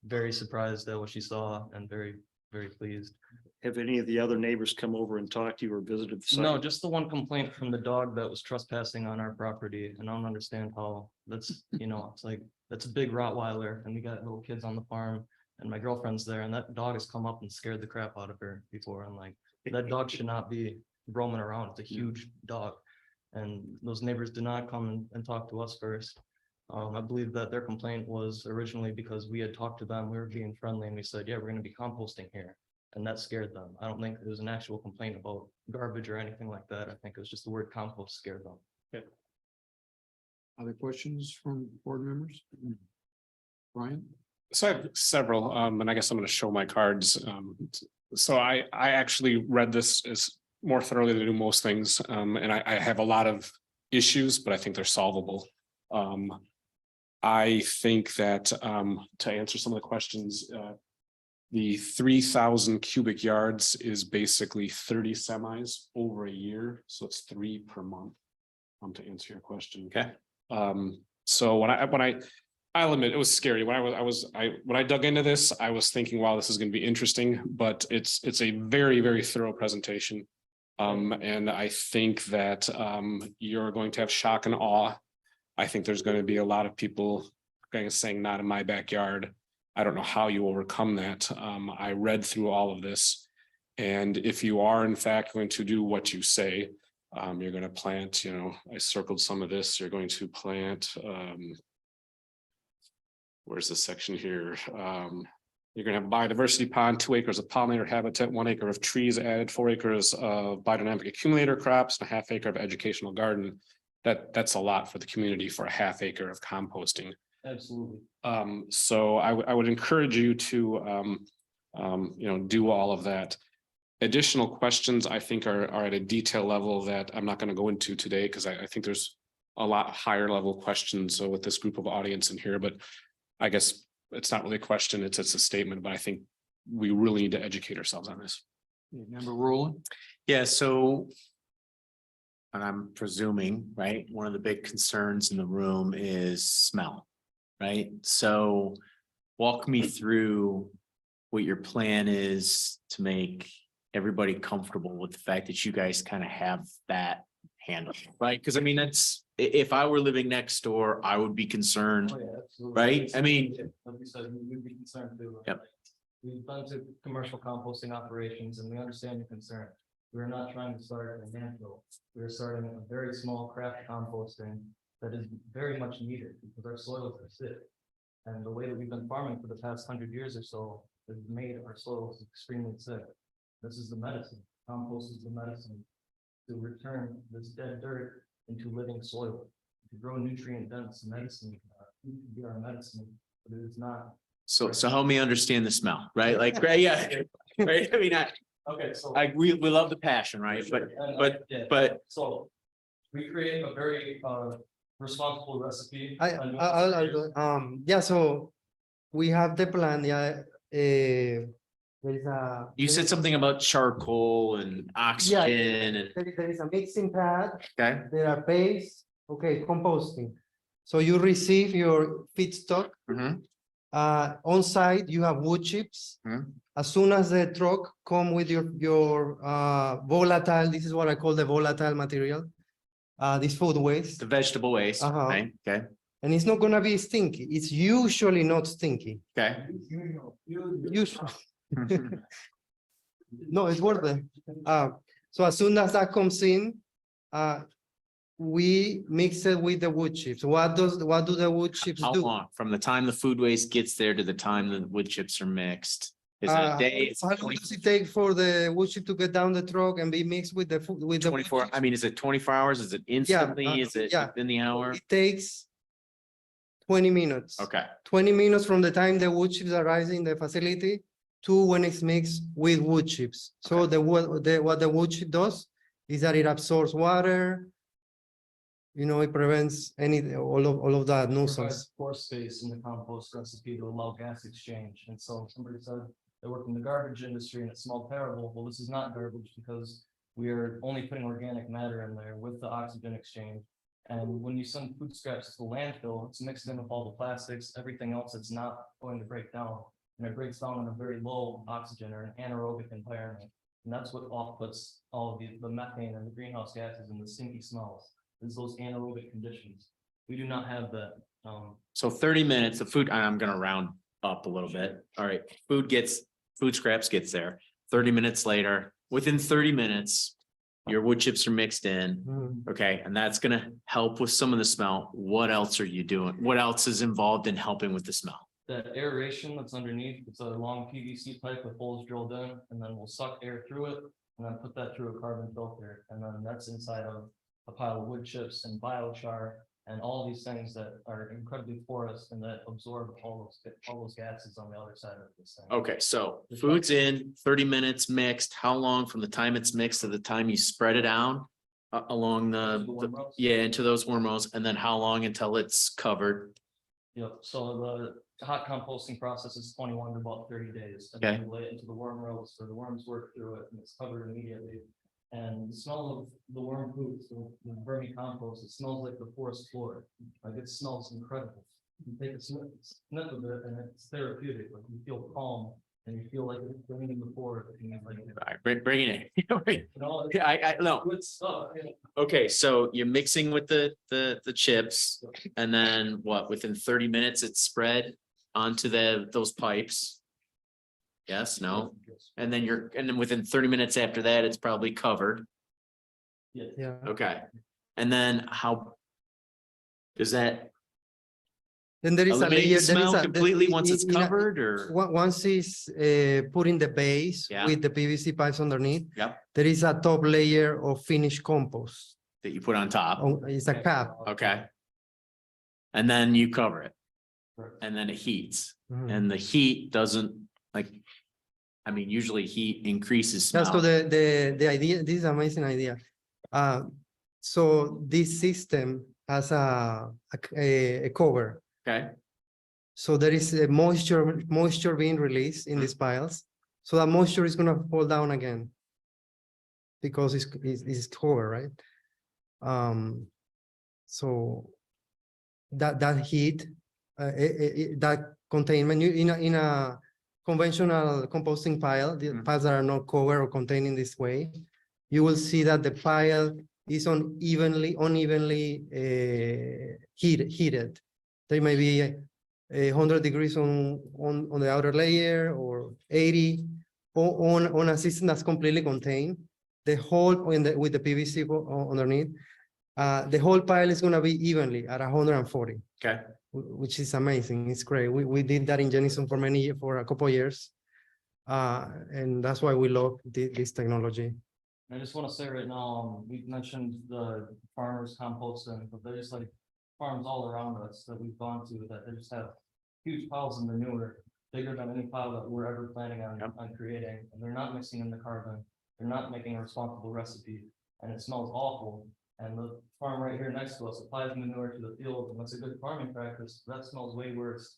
Very surprised at what she saw and very, very pleased. Have any of the other neighbors come over and talked to you or visited the site? No, just the one complaint from the dog that was trespassing on our property, and I don't understand how that's, it's like, that's a big Rottweiler, and we got little kids on the farm, and my girlfriend's there, and that dog has come up and scared the crap out of her before. I'm like, that dog should not be roaming around. It's a huge dog. And those neighbors did not come and talk to us first. I believe that their complaint was originally because we had talked to them, we were being friendly, and we said, yeah, we're gonna be composting here. And that scared them. I don't think it was an actual complaint about garbage or anything like that. I think it was just the word compost scared them. Okay. Other questions from board members? Brian? So I have several, and I guess I'm going to show my cards. So I actually read this as more thoroughly than I do most things, and I have a lot of issues, but I think they're solvable. I think that to answer some of the questions, the 3,000 cubic yards is basically 30 semis over a year, so it's 3 per month. To answer your question. Okay. So when I'll admit, it was scary. When when I dug into this, I was thinking, wow, this is going to be interesting, but it's a very, very thorough presentation. And I think that you're going to have shock and awe. I think there's going to be a lot of people kind of saying, not in my backyard. I don't know how you overcome that. I read through all of this. And if you are in fact going to do what you say, you're going to plant, I circled some of this, you're going to plant, where's this section here? You're going to have a biodiversity pond, 2 acres of pollinator habitat, 1 acre of trees added, 4 acres of biodynamic accumulator crops, and a 1/2 acre of educational garden. That's a lot for the community for a 1/2 acre of composting. Absolutely. So I would encourage you to, do all of that. Additional questions, I think, are at a detail level that I'm not going to go into today, because I think there's a lot higher level questions with this group of audience in here, but I guess it's not really a question, it's a statement, but I think we really need to educate ourselves on this. Member Rowland? Yeah, so. And I'm presuming, right, one of the big concerns in the room is smell, right? So walk me through what your plan is to make everybody comfortable with the fact that you guys kind of have that handle, right? Because I mean, if I were living next door, I would be concerned, right? I mean. Like you said, we'd be concerned too. Yep. We've done to commercial composting operations and we understand your concern. We're not trying to start a landfill. We're starting a very small craft composting that is very much needed because our soils are sick. And the way that we've been farming for the past 100 years or so has made our soils extremely sick. This is the medicine. Compost is the medicine to return this dead dirt into living soil, to grow nutrient dense medicine. It can be our medicine, but it is not. So help me understand the smell, right? Like, right, yeah, right. I mean, Okay, so. we love the passion, right? But So we create a very responsible recipe. Yeah, so we have the plan, yeah. There is you said something about charcoal and oxygen and, there is a mixing pad, okay, there are bays, okay, composting. So you receive your feedstock. On site, you have wood chips. As soon as the truck come with your volatile, this is what I call the volatile material, this food waste. the vegetable waste, right? Okay, And it's not gonna be stinky. It's usually not stinky. okay. Usually. No, it's worth it. So as soon as that comes in, we mix it with the wood chips. What do the wood chips How do? long from the time the food waste gets there to the time the wood chips are mixed? Is it a day? How long does it take for the wood chip to get down the truck and be mixed with the food, with the wood 24, chips? I mean, is it 24 hours? Is it instantly? Is it yeah. within the hour? It takes 20 minutes. Okay, 20 minutes from the time the wood chips arrive in the facility to when it's mixed with wood chips. So what the wood chip does is that it absorbs water. It prevents all of that nuisance. Pore space in the compost recipe to allow gas exchange. And so somebody said they work in the garbage industry and it's small parable. Well, this is not garbage because we are only putting organic matter in there with the oxygen exchange. And when you send food scraps to the landfill, it's mixed in with all the plastics, everything else that's not going to break down. And it breaks down in a very low oxygen or an anaerobic environment. And that's what offputs all of the methane and the greenhouse gases and the stinky smells. Is those anaerobic conditions. We do not have that. so 30 minutes, the food, I'm gonna round up a little bit. All right, food scraps gets there. 30 minutes later, within 30 minutes, your wood chips are mixed in. Okay, and that's gonna help with some of the smell. What else are you doing? What else is involved in helping with the smell? That aeration that's underneath, it's a long PVC pipe with holes drilled in, and then we'll suck air through it, and then put that through a carbon filter, and then that's inside of a pile of wood chips and biochar and all these things that are incredibly porous and that absorb all those gases on the other side of this thing. Okay, so food's in, 30 minutes mixed. How long from the time it's mixed to the time you spread it out? along yeah, into those wormholes, and then how long until it's covered? Yep, so the hot composting process is 21 to about 30 days. And Okay. then we lay it into the worm rows, so the worms work through it and it's covered immediately. And the smell of the worm poop, the vermicompost, it smells like the forest floor. Like it smells incredible. You take a sniff of it and it's therapeutic, like you feel calm and you feel like it's bringing the forest. And you're like, All right, bring it in. you know, Yeah, I no. good stuff. Okay, so you're mixing with the chips, and then what, within 30 minutes it's spread onto those pipes? Yes, no, and then within 30 minutes after that, it's probably covered. Yeah. Okay, and then how does that Then there is a eliminate layer. the there is smell a- completely once it's in a- covered, or? Once it's put in the base Yeah. with the PVC pipes underneath, Yep, there is a top layer of finished compost. that you put on top, It's a cap. okay? And then you cover it, Correct. and then it heats, Mhm. and the heat doesn't, like, I mean, usually heat increases smell. Yeah, so the idea, this is an amazing idea. So this system has a cover. Okay, So there is a moisture being released in these piles. So that moisture is gonna fall down again. Because it's covered, right? So that heat, that containment, in a conventional composting pile, the piles that are not covered or contained in this way, you will see that the pile is unevenly heated. There may be 100 degrees on the outer layer or 80 on a system that's completely contained. The whole with the PVC underneath, the whole pile is going to be evenly at 140. okay. Which is amazing. It's great. We did that in Jenison for a couple of years. And that's why we love this technology. I just want to say right now, we've mentioned the farmers composting, but there's like farms all around us that we've gone to that they just have huge piles of manure, bigger than any pile that we're ever planning on creating, and they're not mixing in the carbon. They're not making a responsible recipe, and it smells awful. And the farm right here next to us applies manure to the field, and that's a good farming practice. That smells way worse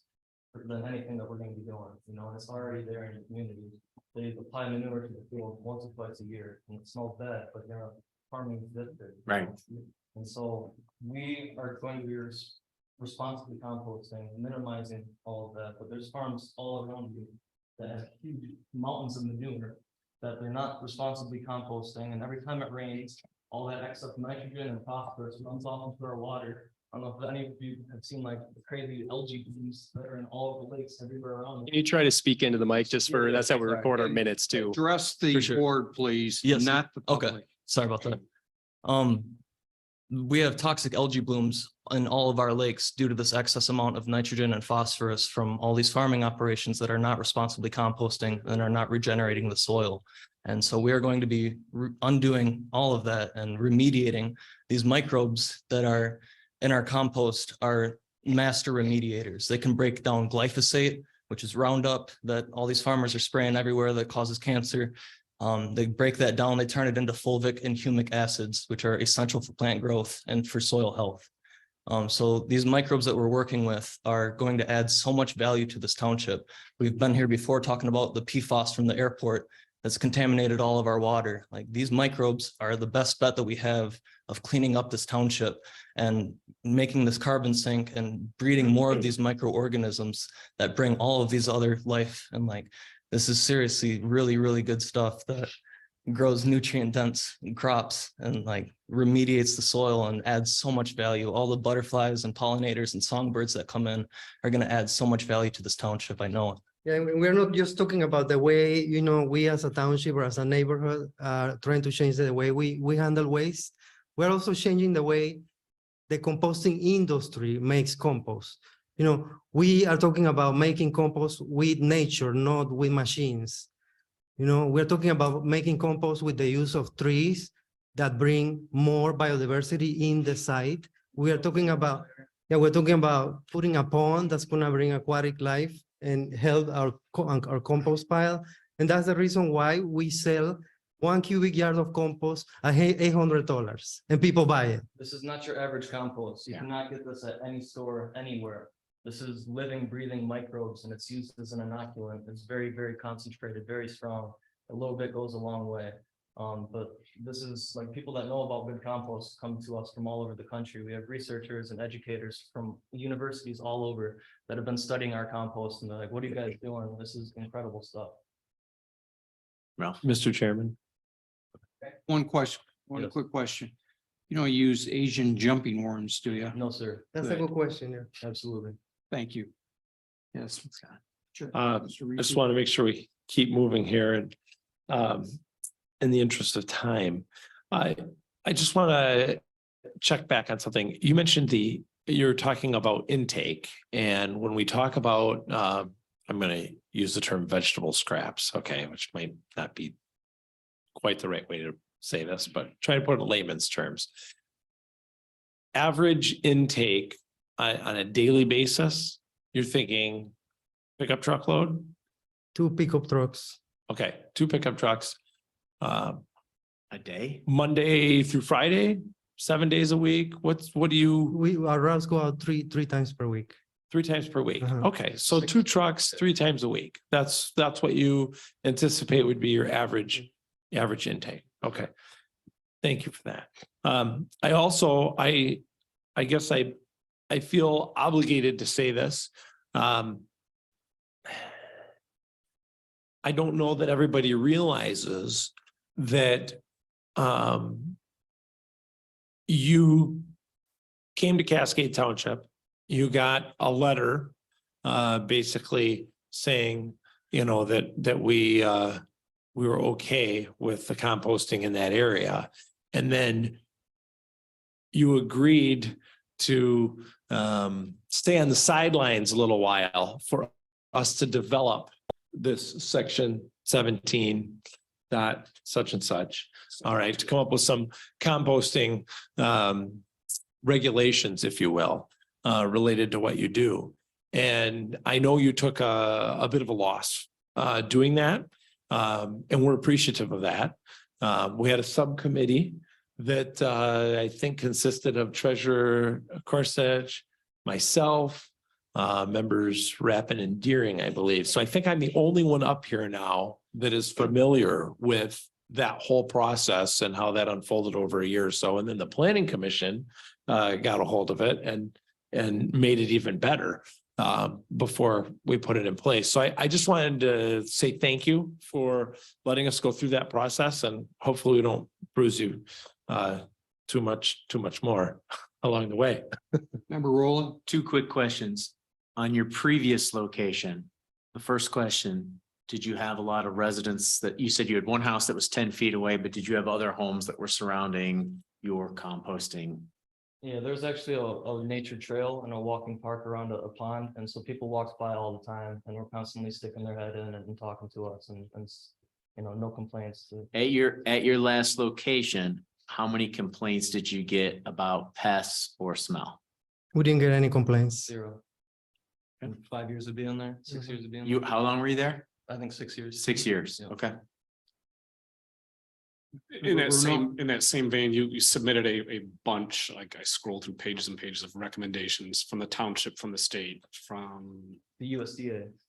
than anything that we're going to be doing, you know, and it's already there in the community. They apply manure to the field once or twice a year, and it smells bad, but they're a farming district. Right. And so we are going to be responsibly composting, minimizing all of that, but there's farms all around you that have huge mountains of manure that they're not responsibly composting, and every time it rains, all that excess nitrogen and phosphorus runs off into our water. I don't know if any of you have seen like the crazy algae blooms that are in all of the lakes everywhere around. Can you try to speak into the mic just for, that's how we record our minutes too. Address the For sure. board, please, Yes. not the Okay. public. Sorry about that. We have toxic algae blooms in all of our lakes due to this excess amount of nitrogen and phosphorus from all these farming operations that are not responsibly composting and are not regenerating the soil. And so we are going to be undoing all of that and remediating these microbes that are in our compost are master remediators. They can break down glyphosate, which is Roundup that all these farmers are spraying everywhere that causes cancer. They break that down, they turn it into fulvic and humic acids, which are essential for plant growth and for soil health. So these microbes that we're working with are going to add so much value to this township. We've been here before talking about the PFAS from the airport that's contaminated all of our water. Like these microbes are the best bet that we have of cleaning up this township and making this carbon sink and breeding more of these microorganisms that bring all of these other life. And like, this is seriously really, really good stuff that grows nutrient dense crops and like remediates the soil and adds so much value. All the butterflies and pollinators and songbirds that come in are going to add so much value to this township. I know. Yeah, we're not just talking about the way, you know, we as a township or as a neighborhood are trying to change the way we handle waste. We're also changing the way the composting industry makes compost. You know, we are talking about making compost with nature, not with machines. You know, we're talking about making compost with the use of trees that bring more biodiversity in the site. We are talking about, yeah, we're talking about putting a pond that's going to bring aquatic life and help our compost pile. And that's the reason why we sell 1 cubic yard of compost at $800 and people buy it. This is not your average compost. You Yeah. cannot get this at any store anywhere. This is living, breathing microbes and it's used as an inoculant. It's very, very concentrated, very strong. A little bit goes a long way. But this is like people that know about good compost come to us from all over the country. We have researchers and educators from universities all over that have been studying our compost and they're like, what are you guys doing? This is incredible stuff. Well, Mr. Chairman. One question, one Yes. quick question. You don't use Asian jumping worms, do you? No, sir. That's a good question. Yeah. Absolutely. Thank you. Yes. Sure. I Mr. just Reese. want to make sure we keep moving here and in the interest of time, I just want to check back on something. You mentioned you're talking about intake, and when we talk about I'm going to use the term vegetable scraps, okay, which might not be quite the right way to say this, but try to put it in layman's terms. Average intake on a daily basis, you're thinking pickup truck load? 2 pickup trucks. Okay, 2 pickup trucks. a day? Monday through Friday, 7 days a week? What do you, Our routes go out three times per week. 3 times per week? Uh-huh. Okay, so 2 trucks, 3 times a week. That's what you anticipate would be your average intake. Okay. Thank you for that. I guess I feel obligated to say this. I don't know that everybody realizes that you came to Cascade Township, you got a letter basically saying, that we were okay with the composting in that area. And then you agreed to stay on the sidelines a little while for us to develop this section 17 dot such and such. All right, to come up with some composting regulations, if you will, related to what you do. And I know you took a bit of a loss doing that, and we're appreciative of that. We had a subcommittee that I think consisted of Treasurer Corsetch, myself, members Rappin and Deering, I believe. So I think I'm the only one up here now that is familiar with that whole process and how that unfolded over a year or so. And then the Planning Commission got a hold of it and made it even better before we put it in place. So I just wanted to say thank you for letting us go through that process, and hopefully we don't bruise you too much more along the way. Member Rowland? 2 quick questions. On your previous location, the first question, did you have a lot of residents that you said you had one house that was 10 feet away, but did you have other homes that were surrounding your composting? Yeah, there's actually a nature trail and a walking park around a pond. And so people walk by all the time and we're constantly sticking their head in and talking to us and no complaints. At your last location, how many complaints did you get about pests or smell? We didn't get any complaints. 0. And 5 years of being there, 6 years of being there. How long were you there? I think 6 years. 6 years. Yeah. Okay. In that same vein, you submitted a bunch, like I scrolled through pages and pages of recommendations from the township, from the state, from The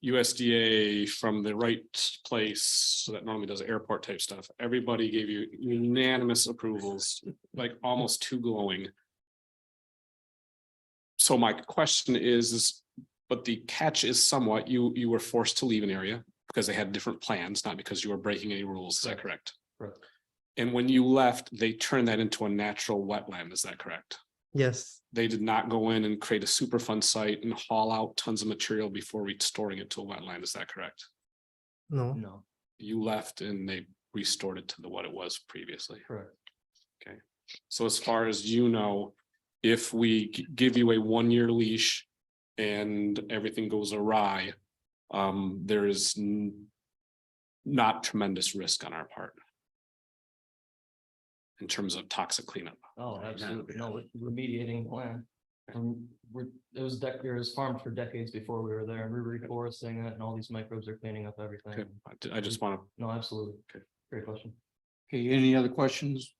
USDA, from the right place that normally does airport type stuff. Everybody gave you unanimous approvals, like almost too glowing. So my question is, but the catch is somewhat, you were forced to leave an area because they had different plans, not because you were breaking any rules. Is that correct? Correct. And when you left, they turned that into a natural wetland. Is that correct? Yes. They did not go in and create a Superfund site and haul out tons of material before restoring it to a wetland. Is that correct? No. No, You left and they restored it to what it was previously. correct. Okay. So as far as you know, if we give you a 1-year leash and everything goes awry, there is not tremendous risk on our part in terms of toxic cleanup. Oh, absolutely. No, we're remediating the land. It was farmed for decades before we were there and we're reforesting it and all these microbes are cleaning up everything. Okay. I just want to, No, absolutely. Okay. Great question. Okay, any other questions?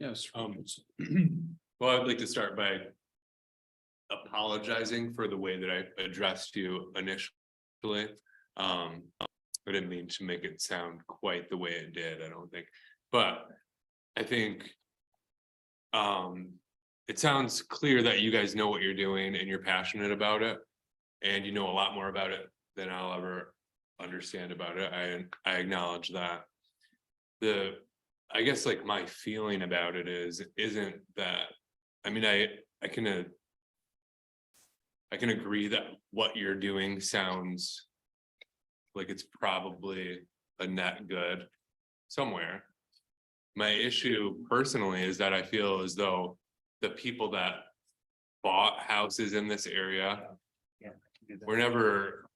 Yes. Well, I'd like to start by apologizing for the way that I addressed you initially. I didn't mean to make it sound quite the way it did, I don't think, but I think it sounds clear that you guys know what you're doing and you're passionate about it. And you know a lot more about it than I'll ever understand about it. I acknowledge that. I guess like my feeling about it isn't that, I mean, I can agree that what you're doing sounds like it's probably a net good somewhere. My issue personally is that I feel as though the people that bought houses in this area were never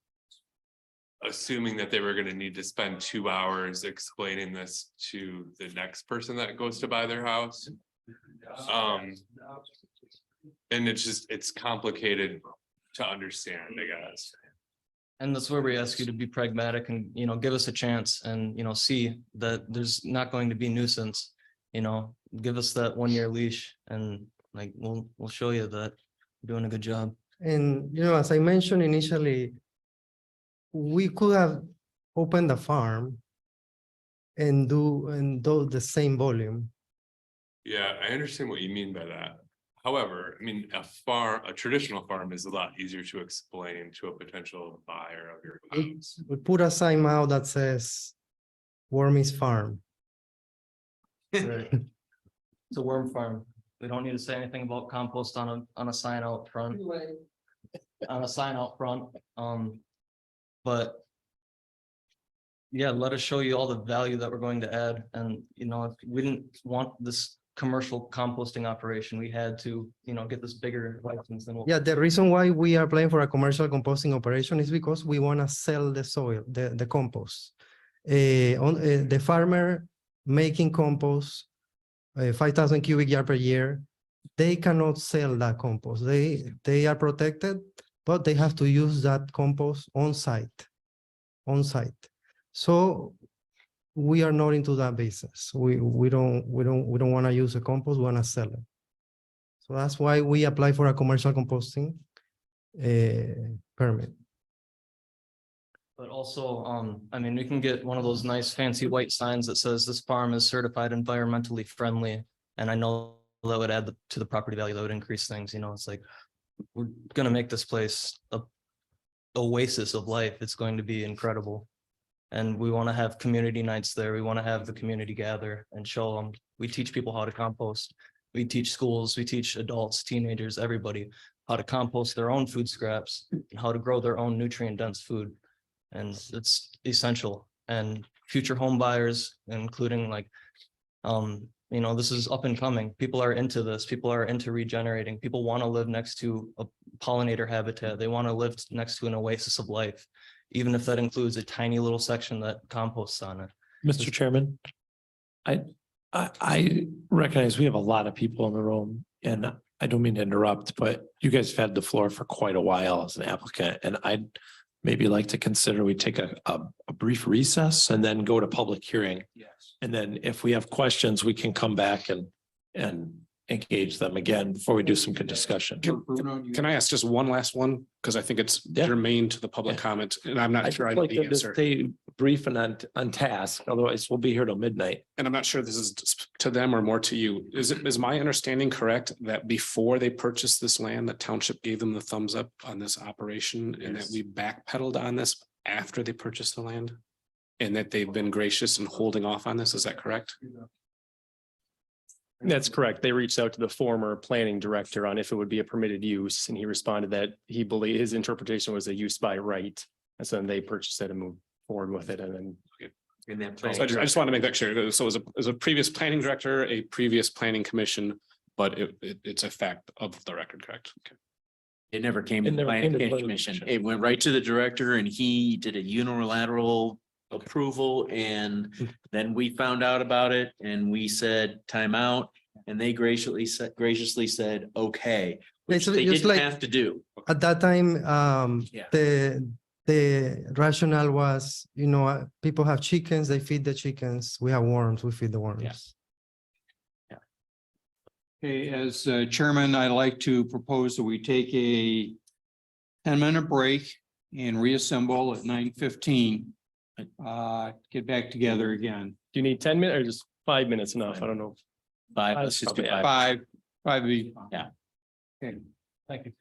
assuming that they were going to need to spend 2 hours explaining this to the next person that goes to buy their house. And it's complicated to understand, I guess. And that's where we ask you to be pragmatic and, give us a chance and, see that there's not going to be nuisance. Give us that 1-year leash and like, we'll show you that we're doing a good job. And, as I mentioned initially, we could have opened the farm and do the same volume. Yeah, I understand what you mean by that. However, I mean, a traditional farm is a lot easier to explain to a potential buyer of your house. We put a sign out that says Wormy's Farm. Right. It's a worm farm. We don't need to say anything about compost on a sign out front. On a sign out front. But yeah, let us show you all the value that we're going to add. And, if we didn't want this commercial composting operation, we had to, get this bigger license than what. Yeah, the reason why we are applying for a commercial composting operation is because we want to sell the soil, the compost. The farmer making compost, 5,000 cubic yard per year, they cannot sell that compost. They are protected, but they have to use that compost on site. So we are not into that business. We don't want to use a compost, we want to sell it. So that's why we apply for a commercial composting permit. But also, we can get one of those nice fancy white signs that says this farm is certified environmentally friendly. And I know that would add to the property value, that would increase things, it's like, we're gonna make this place a oasis of life. It's going to be incredible. And we want to have community nights there. We want to have the community gather and show them. We teach people how to compost. We teach schools, we teach adults, teenagers, everybody how to compost their own food scraps, how to grow their own nutrient dense food. And it's essential. And future home buyers, including like, this is up and coming. People are into this. People are into regenerating. People want to live next to a pollinator habitat. They want to live next to an oasis of life, even if that includes a tiny little section that composts on it. Mr. Chairman, I recognize we have a lot of people in the room and I don't mean to interrupt, but you guys have had the floor for quite a while as an applicant, and I'd maybe like to consider we take a brief recess and then go to public hearing. Yes. And then if we have questions, we can come back and engage them again before we do some good discussion. Can I ask just one last one? Because I think it's germane to the public comment, and I'm not sure I know like the them to answer. stay brief and on task, otherwise we'll be here till midnight. And I'm not sure this is to them or more to you. Is my understanding correct that before they purchased this land, the township gave them the thumbs up on this operation and that we backpedaled on this after they purchased the land? And that they've been gracious in holding off on this, is that correct? That's correct. They reached out to the former planning director on if it would be a permitted use, and he responded that he believed his interpretation was a use by right. And so then they purchased it and moved forward with it, and then. So I just want to make that clear. So as a previous planning director, a previous planning commission, but it's a fact of the record, correct? Okay. It never came to the planning commission. It went right to the director and he did a unilateral approval, and then we found out about it and we said time out, and they graciously said okay, which So they just didn't like have to do. at that time, Yeah. the the rationale was, people have chickens, they feed the chickens. We have worms, we feed the worms. Okay, as chairman, I'd like to propose that we take a 10-minute break and reassemble at 9:15. Get back together again. Do you need 10 minutes or just 5 minutes enough? I don't know. Five, let's just do Probably, five. Five would be. Yeah. Okay, thank you.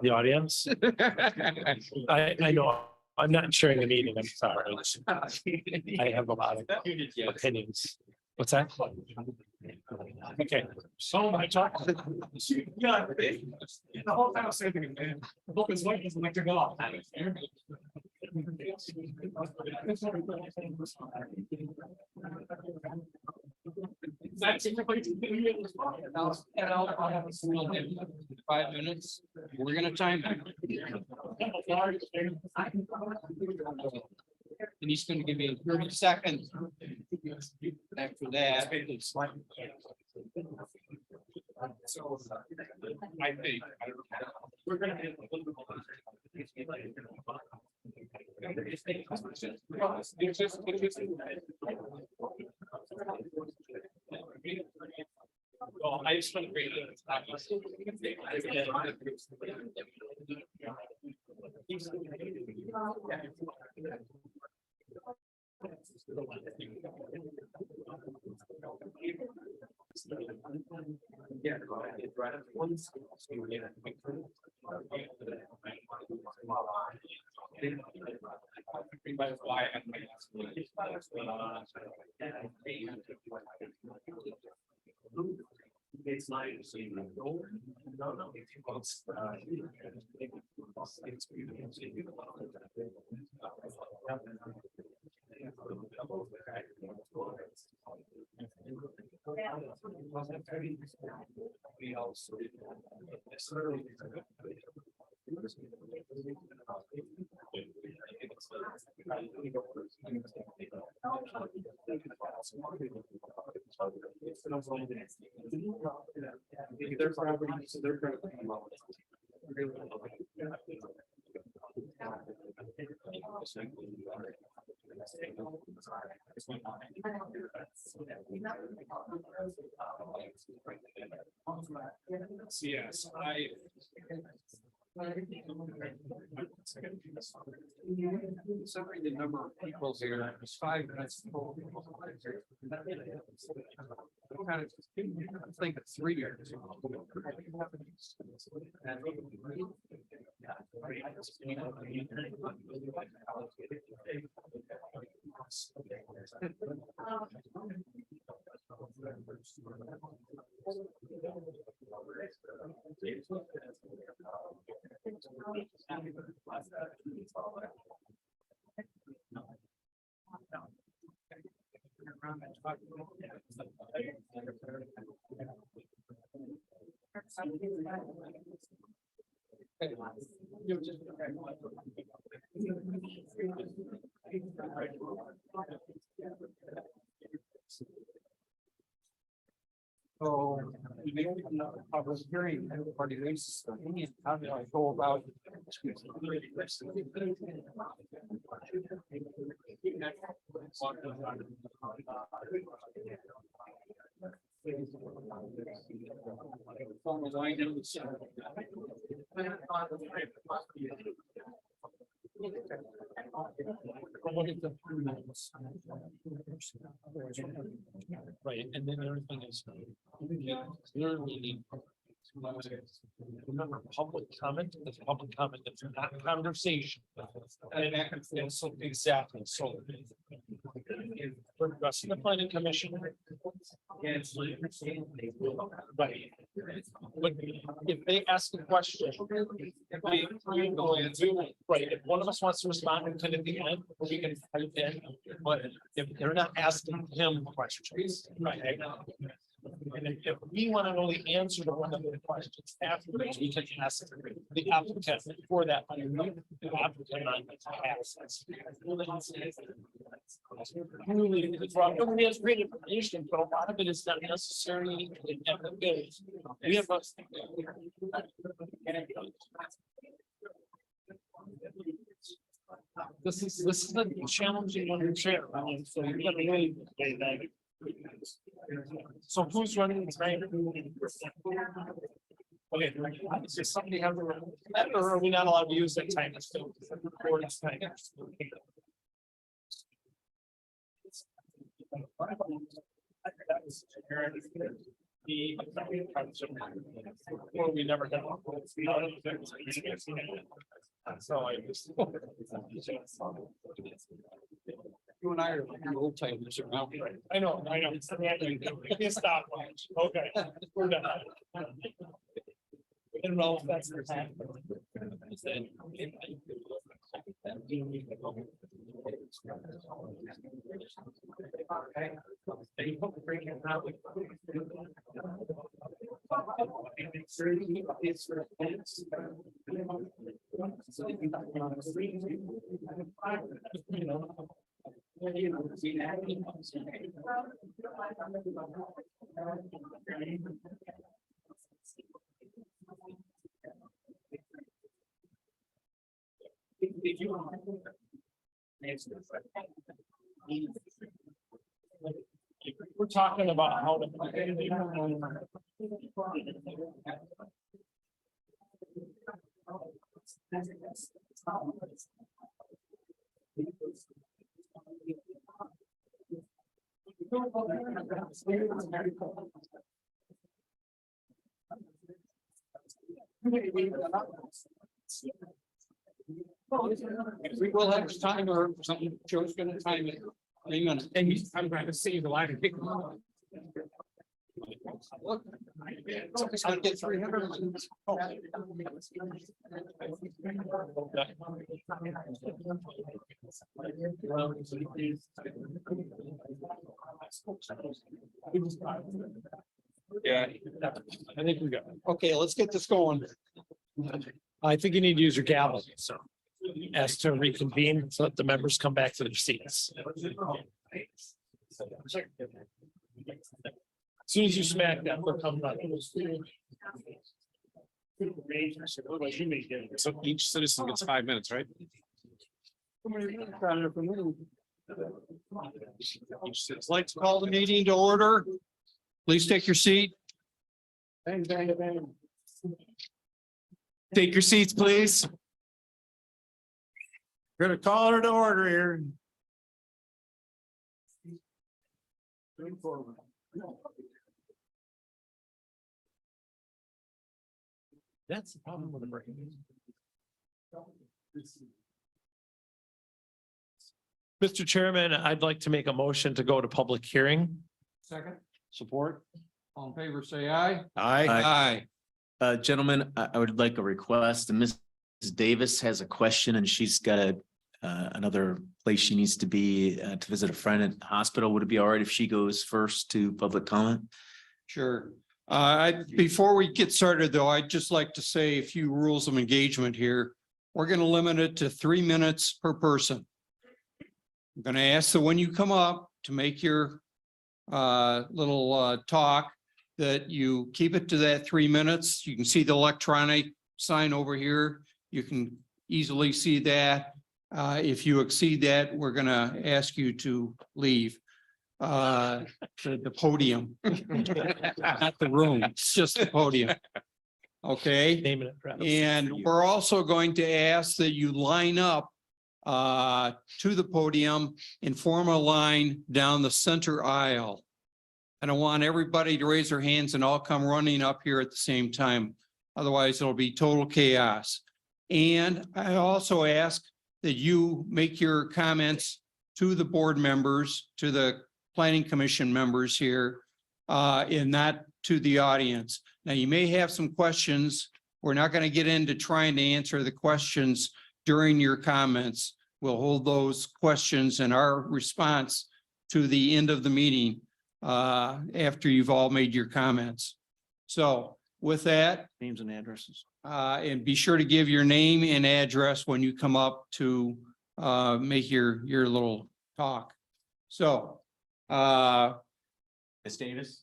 The audience? I know, I'm not sharing the meeting, I'm sorry. I have a lot of opinions. What's that? Okay. So I talked. Yeah. The whole time I was thinking, man, the book is white, doesn't like to go off. That's 5 minutes. We're gonna time it. And he's gonna give me 30 seconds. After that. So I think we're gonna have a little well, I just want to read it. Yeah. It's like their property, so they're going to yes, Considering the number of people here, it's 5 minutes. I think it's 3 years. So I was hearing everybody else's opinion. How do I go about? Right, and then everything is. Literally. Remember, public comment, that's public comment, that's not conversation. And so, exactly, so. We're addressing the planning commission. Right. But if they ask a question. Right, if one of us wants to respond until at the end, we can type in, but if they're not asking him questions, right? And if we want to know the answer to one of the questions afterwards, we can ask the applicant for that. The applicant on behalf. Nobody has great information, but a lot of it is not necessary. We have. This is a challenging one to share. I mean, so you gotta really. So who's running the train? Okay, does somebody have, or are we not allowed to use that time? It's still. Or we never got. So I just. You and I are like old timers around. I know. It's stop. Okay, we're done. And all that's the time. We're talking about how to. We will have time or something. Joe's gonna time it. Hang on. And I'm going to see the line and pick them up. I'll get 300. Yeah, I think we got it. Okay, let's get this going. I think you need to use your gavel, so. As to reconvene, so that the members come back to their seats. As soon as you smack that, we're coming up. So each citizen gets 5 minutes, right? Like to call the meeting to order. Please take your seat. Take your seats, please. Gonna call her to order here. That's the problem with the break. Mr. Chairman, I'd like to make a motion to go to public hearing. Second. Support. All in favor, say aye. Aye. Aye. Gentlemen, I would like a request, and Mrs. Davis has a question and she's got another place she needs to be to visit a friend at the hospital. Would it be all right if she goes first to public comment? Sure. Before we get started, though, I'd just like to say a few rules of engagement here. We're going to limit it to 3 minutes per person. I'm going to ask that when you come up to make your little talk, that you keep it to that 3 minutes. You can see the electronic sign over here. You can easily see that. If you exceed that, we're going to ask you to leave the podium. Not the room, it's just the podium. Okay. Name it. And we're also going to ask that you line up to the podium and form a line down the center aisle. And I want everybody to raise their hands and all come running up here at the same time. Otherwise, it'll be total chaos. And I also ask that you make your comments to the board members, to the planning commission members here, and not to the audience. Now, you may have some questions. We're not going to get into trying to answer the questions during your comments. We'll hold those questions and our response to the end of the meeting. after you've all made your comments. So with that, Names and addresses. and be sure to give your name and address when you come up to make your little talk. So Ms. Davis?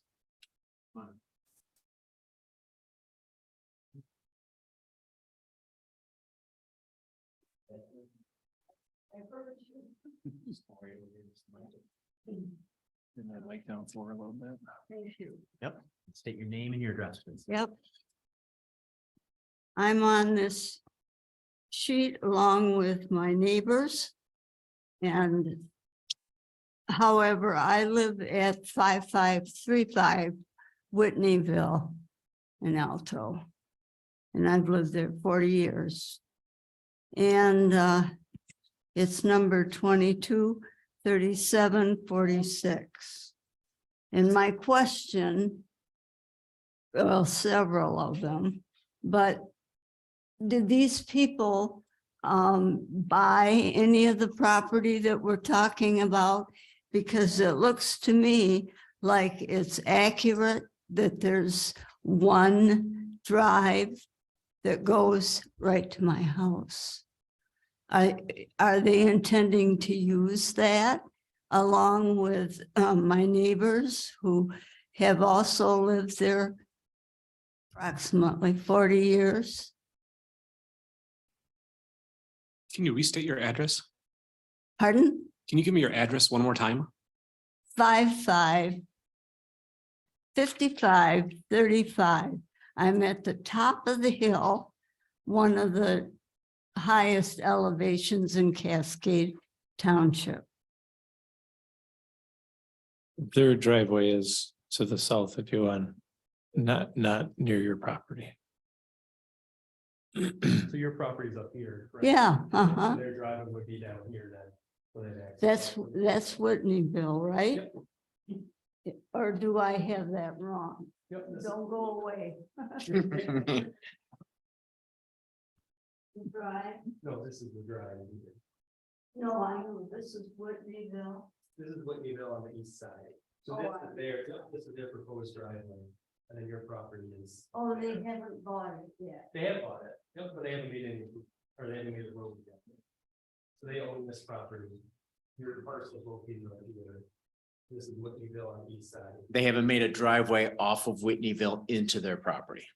Turn that mic down for a little bit. Thank you. Yep. State your name and your address, please. Yep. I'm on this sheet along with my neighbors. And however, I live at 5535 Whitneyville in Alto. And I've lived there 40 years. And it's number 223746. And my question, well, several of them, but did these people buy any of the property that we're talking about? Because it looks to me like it's accurate that there's one drive that goes right to my house. Are they intending to use that along with my neighbors who have also lived there approximately 40 years? Can you restate your address? Pardon? Can you give me your address one more time? 5535. I'm at the top of the hill, one of the highest elevations in Cascade Township. Their driveway is to the south of you on, not near your property. So your property's up here. correct? Yeah, So their driveway would be down here then. for that access. That's Whitneyville, right? Or do I have that wrong? Yep, this is- Don't go away. Drive? No, this is the drive. No, I know, this is Whitneyville. This is Whitneyville on the east side. So Oh, this is their proposed driveway. And then your property is. Oh, they haven't bought it yet. They have bought it, yep, but they haven't made any, or they haven't made a road yet. So they own this property. Your parcel is located right here. This is Whitneyville on the east side. They haven't made a driveway off of Whitneyville into their property.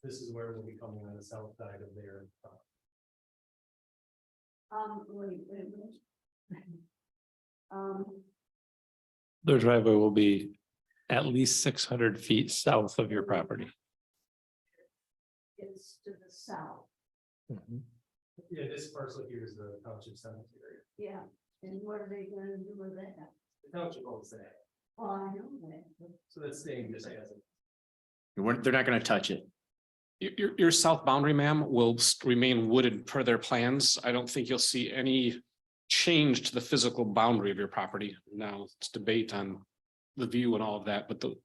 This is where we'll be coming on the south side of their. Wait a minute. Their driveway will be at least 600 feet south of your property. It's to the south. Yeah, this parcel here is the township cemetery. Yeah, and what are they gonna do with that? The township owns that, Well, I know that. so that's staying just as it. They're not gonna touch it. Your south boundary, ma'am, will remain wooded per their plans. I don't think you'll see any change to the physical boundary of your property. Now, it's debate on the view and all of that, but the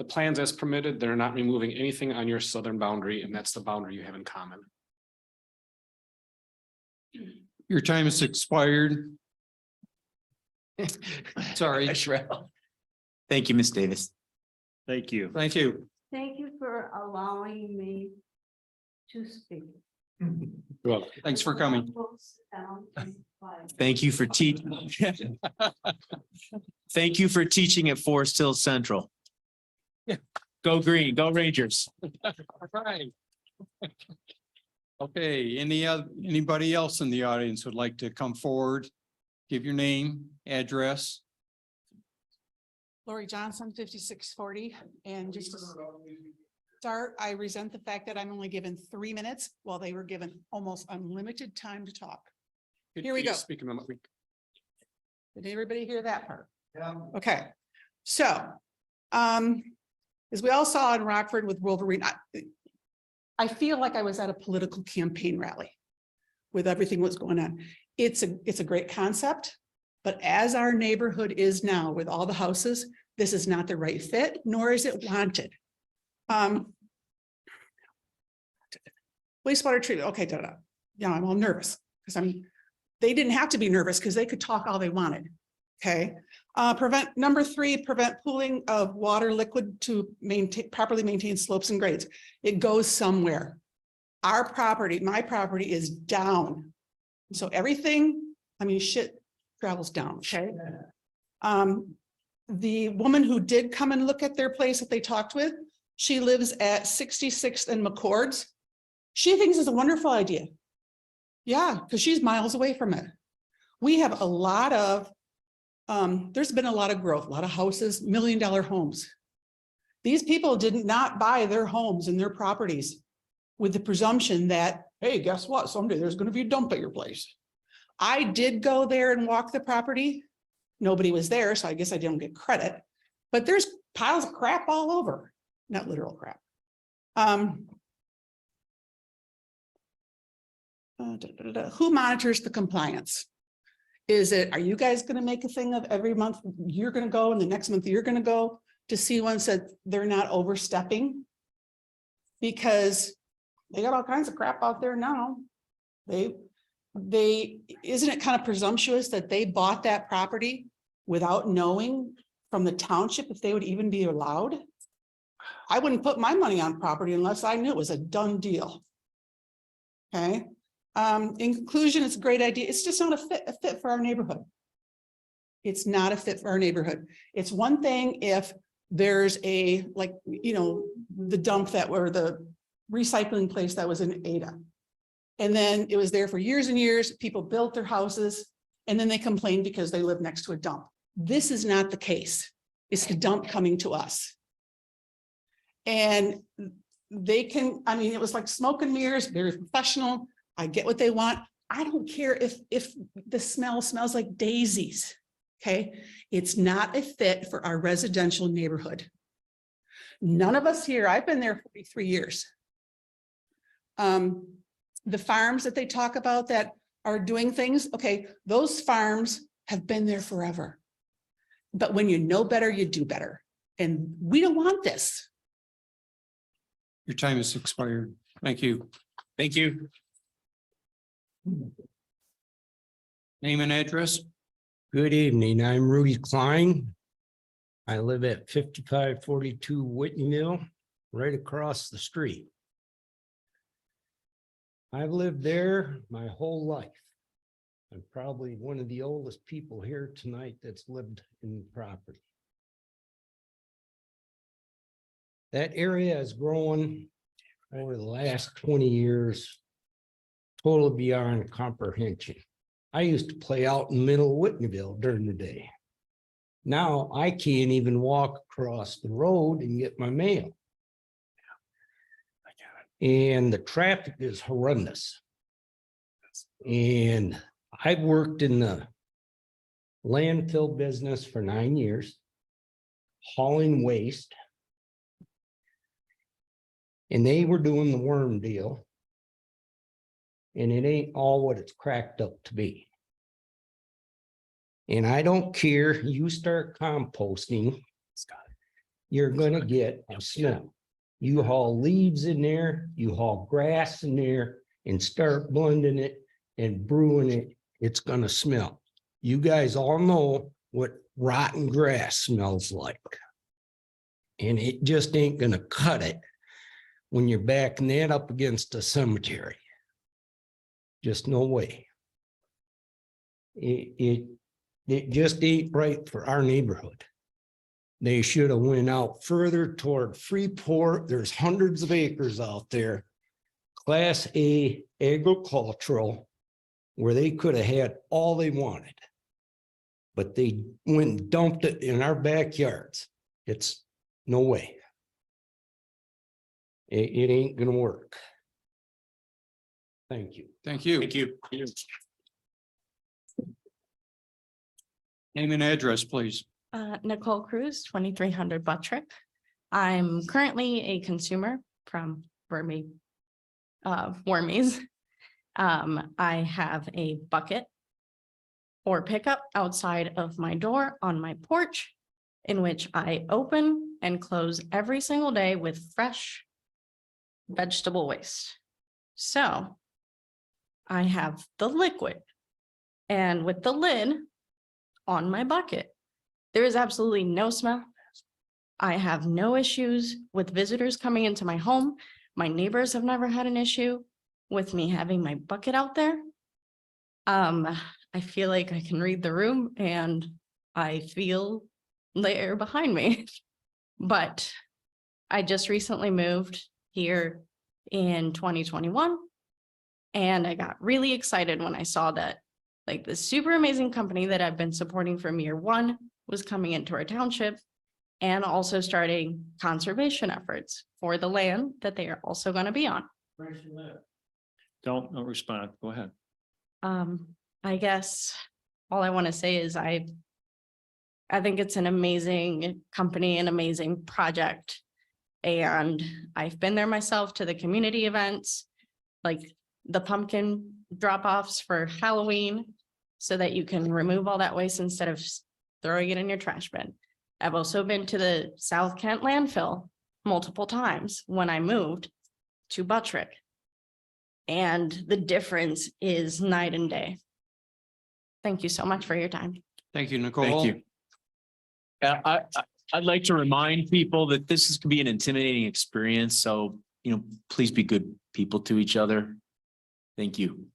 plans as permitted, they're not removing anything on your southern boundary, and that's the boundary you have in common. your time has expired. Sorry. Thank you, Ms. Davis. Thank you. Thank you. Thank you for allowing me to speak. Well, Thanks for coming. Thank you for teaching. Thank you for teaching at Forest Hill Central. Go green, go Rangers. Right. Okay, anybody else in the audience would like to come forward? Give your name, address. Lori Johnson, 5640, and just to start, I resent the fact that I'm only given 3 minutes while they were given almost unlimited time to talk. Here we go. Speaking of. Did everybody hear that part? Yeah. Okay, so, as we all saw in Rockford with Wolverine, I feel like I was at a political campaign rally with everything that's going on. It's a great concept, but as our neighborhood is now with all the houses, this is not the right fit, nor is it wanted. Wastewater treatment, okay, yeah, I'm all nervous because they didn't have to be nervous because they could talk all they wanted. Okay, number 3, prevent pooling of water liquid to properly maintain slopes and grades. It goes somewhere. Our property, my property is down. So everything, I mean, shit travels down, okay? The woman who did come and look at their place that they talked with, she lives at 66th and McCord's. She thinks it's a wonderful idea. Yeah, because she's miles away from it. We have a lot of, there's been a lot of growth, a lot of houses, $1 million homes. These people did not buy their homes and their properties with the presumption that, hey, guess what? Someday there's going to be a dump at your place. I did go there and walk the property. Nobody was there, so I guess I didn't get credit, but there's piles of crap all over, not literal crap. Who monitors the compliance? Are you guys going to make a thing of every month you're going to go and the next month you're going to go to see once that they're not overstepping? Because they got all kinds of crap out there now. Isn't it kind of presumptuous that they bought that property without knowing from the township if they would even be allowed? I wouldn't put my money on property unless I knew it was a done deal. Okay. In conclusion, it's a great idea. It's just not a fit for our neighborhood. It's not a fit for our neighborhood. It's one thing if there's a, like, you know, the dump that were the recycling place that was in Ada. And then it was there for years and years. People built their houses and then they complained because they live next to a dump. This is not the case. It's the dump coming to us. And they can, I mean, it was like smoke and mirrors, very professional. I get what they want. I don't care if the smell smells like daisies. Okay. It's not a fit for our residential neighborhood. None of us here, I've been there 43 years. The farms that they talk about that are doing things, okay, those farms have been there forever. But when you know better, you do better. And we don't want this. Your time has expired. Thank you. Thank you. Name and address. Good evening. I'm Rudy Klein. I live at 5542 Whitneyville, right across the street. I've lived there my whole life. I'm probably one of the oldest people here tonight that's lived in the property. That area has grown over the last 20 years, totally beyond comprehension. I used to play out in the middle of Whitneyville during the day. Now I can't even walk across the road and get my mail. And the traffic is horrendous. And I've worked in the landfill business for 9 years, hauling waste. And they were doing the worm deal. And it ain't all what it's cracked up to be. And I don't care, you start composting, you're gonna get a smell. You haul leaves in there, you haul grass in there and start blending it and brewing it, it's gonna smell. You guys all know what rotten grass smells like. And it just ain't gonna cut it when you're backing that up against a cemetery. Just no way. It just ain't right for our neighborhood. They should have went out further toward Freeport. There's hundreds of acres out there, Class A agricultural, where they could have had all they wanted. But they went and dumped it in our backyards. It's no way. It ain't gonna work. Thank you. Thank you. Thank you. Name and address, please. Nicole Cruz, 2300 Buttrick. I'm currently a consumer from Wormies. I have a bucket or pickup outside of my door on my porch, in which I open and close every single day with fresh vegetable waste. So I have the liquid, and with the lid, on my bucket. There is absolutely no smell. I have no issues with visitors coming into my home. My neighbors have never had an issue with me having my bucket out there. I feel like I can read the room and I feel the air behind me. But I just recently moved here in 2021. And I got really excited when I saw that like the super amazing company that I've been supporting from year one was coming into our township and also starting conservation efforts for the land that they are also going to be on. Don't respond. Go ahead. I guess all I want to say is I think it's an amazing company, an amazing project. And I've been there myself to the community events, like the pumpkin drop-offs for Halloween, so that you can remove all that waste instead of throwing it in your trash bin. I've also been to the South Kent landfill multiple times when I moved to Buttrick. And the difference is night and day. Thank you so much for your time. Thank you, Nicole. Thank you. I'd like to remind people that this can be an intimidating experience. So, please be good people to each other. Thank you.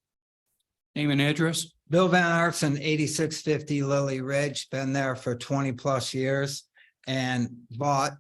Name and address. Bill Van Arsen, 8650 Lily Ridge, been there for 20+ years and bought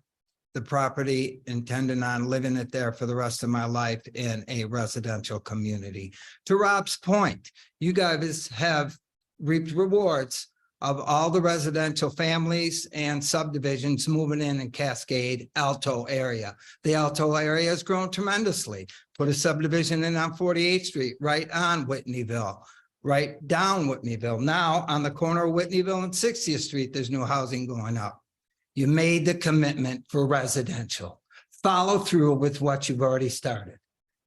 the property, intending on living it there for the rest of my life in a residential community. To Rob's point, you guys have reaped rewards of all the residential families and subdivisions moving in Cascade Alto area. The Alto area has grown tremendously. Put a subdivision in on 48th Street, right on Whitneyville, right down Whitneyville. Now on the corner of Whitneyville and 60th Street, there's new housing going up. You made the commitment for residential. Follow through with what you've already started.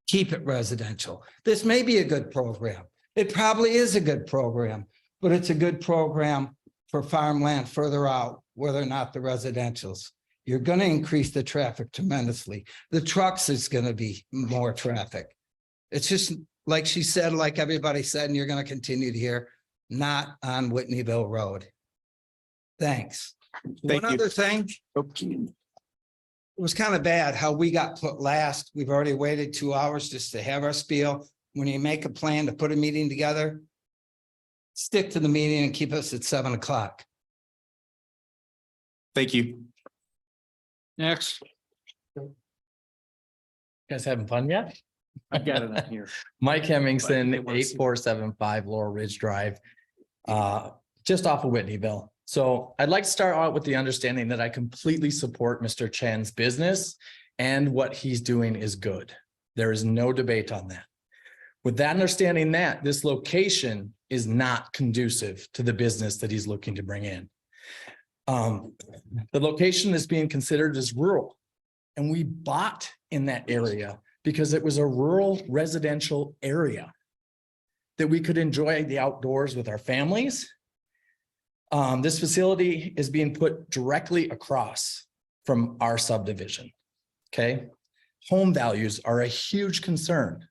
Keep it residential. This may be a good program. It probably is a good program, but it's a good program for farmland further out where they're not the residentials. You're going to increase the traffic tremendously. The trucks is going to be more traffic. It's just like she said, like everybody said, and you're going to continue to hear, not on Whitneyville Road. Thanks. One other thing. It was kind of bad how we got put last. We've already waited 2 hours just to have our spiel. When you make a plan to put a meeting together, stick to the meeting and keep us at 7 o'clock. Thank you. Next. You guys having fun yet? I've got it on here. Mike Hemmingson, But it was- 8475 Laurel Ridge Drive, just off of Whitneyville. So I'd like to start out with the understanding that I completely support Mr. Chan's business and what he's doing is good. There is no debate on that. With that understanding that this location is not conducive to the business that he's looking to bring in. The location is being considered as rural, and we bought in that area because it was a rural residential area that we could enjoy the outdoors with our families. This facility is being put directly across from our subdivision. Okay. Home values are a huge concern.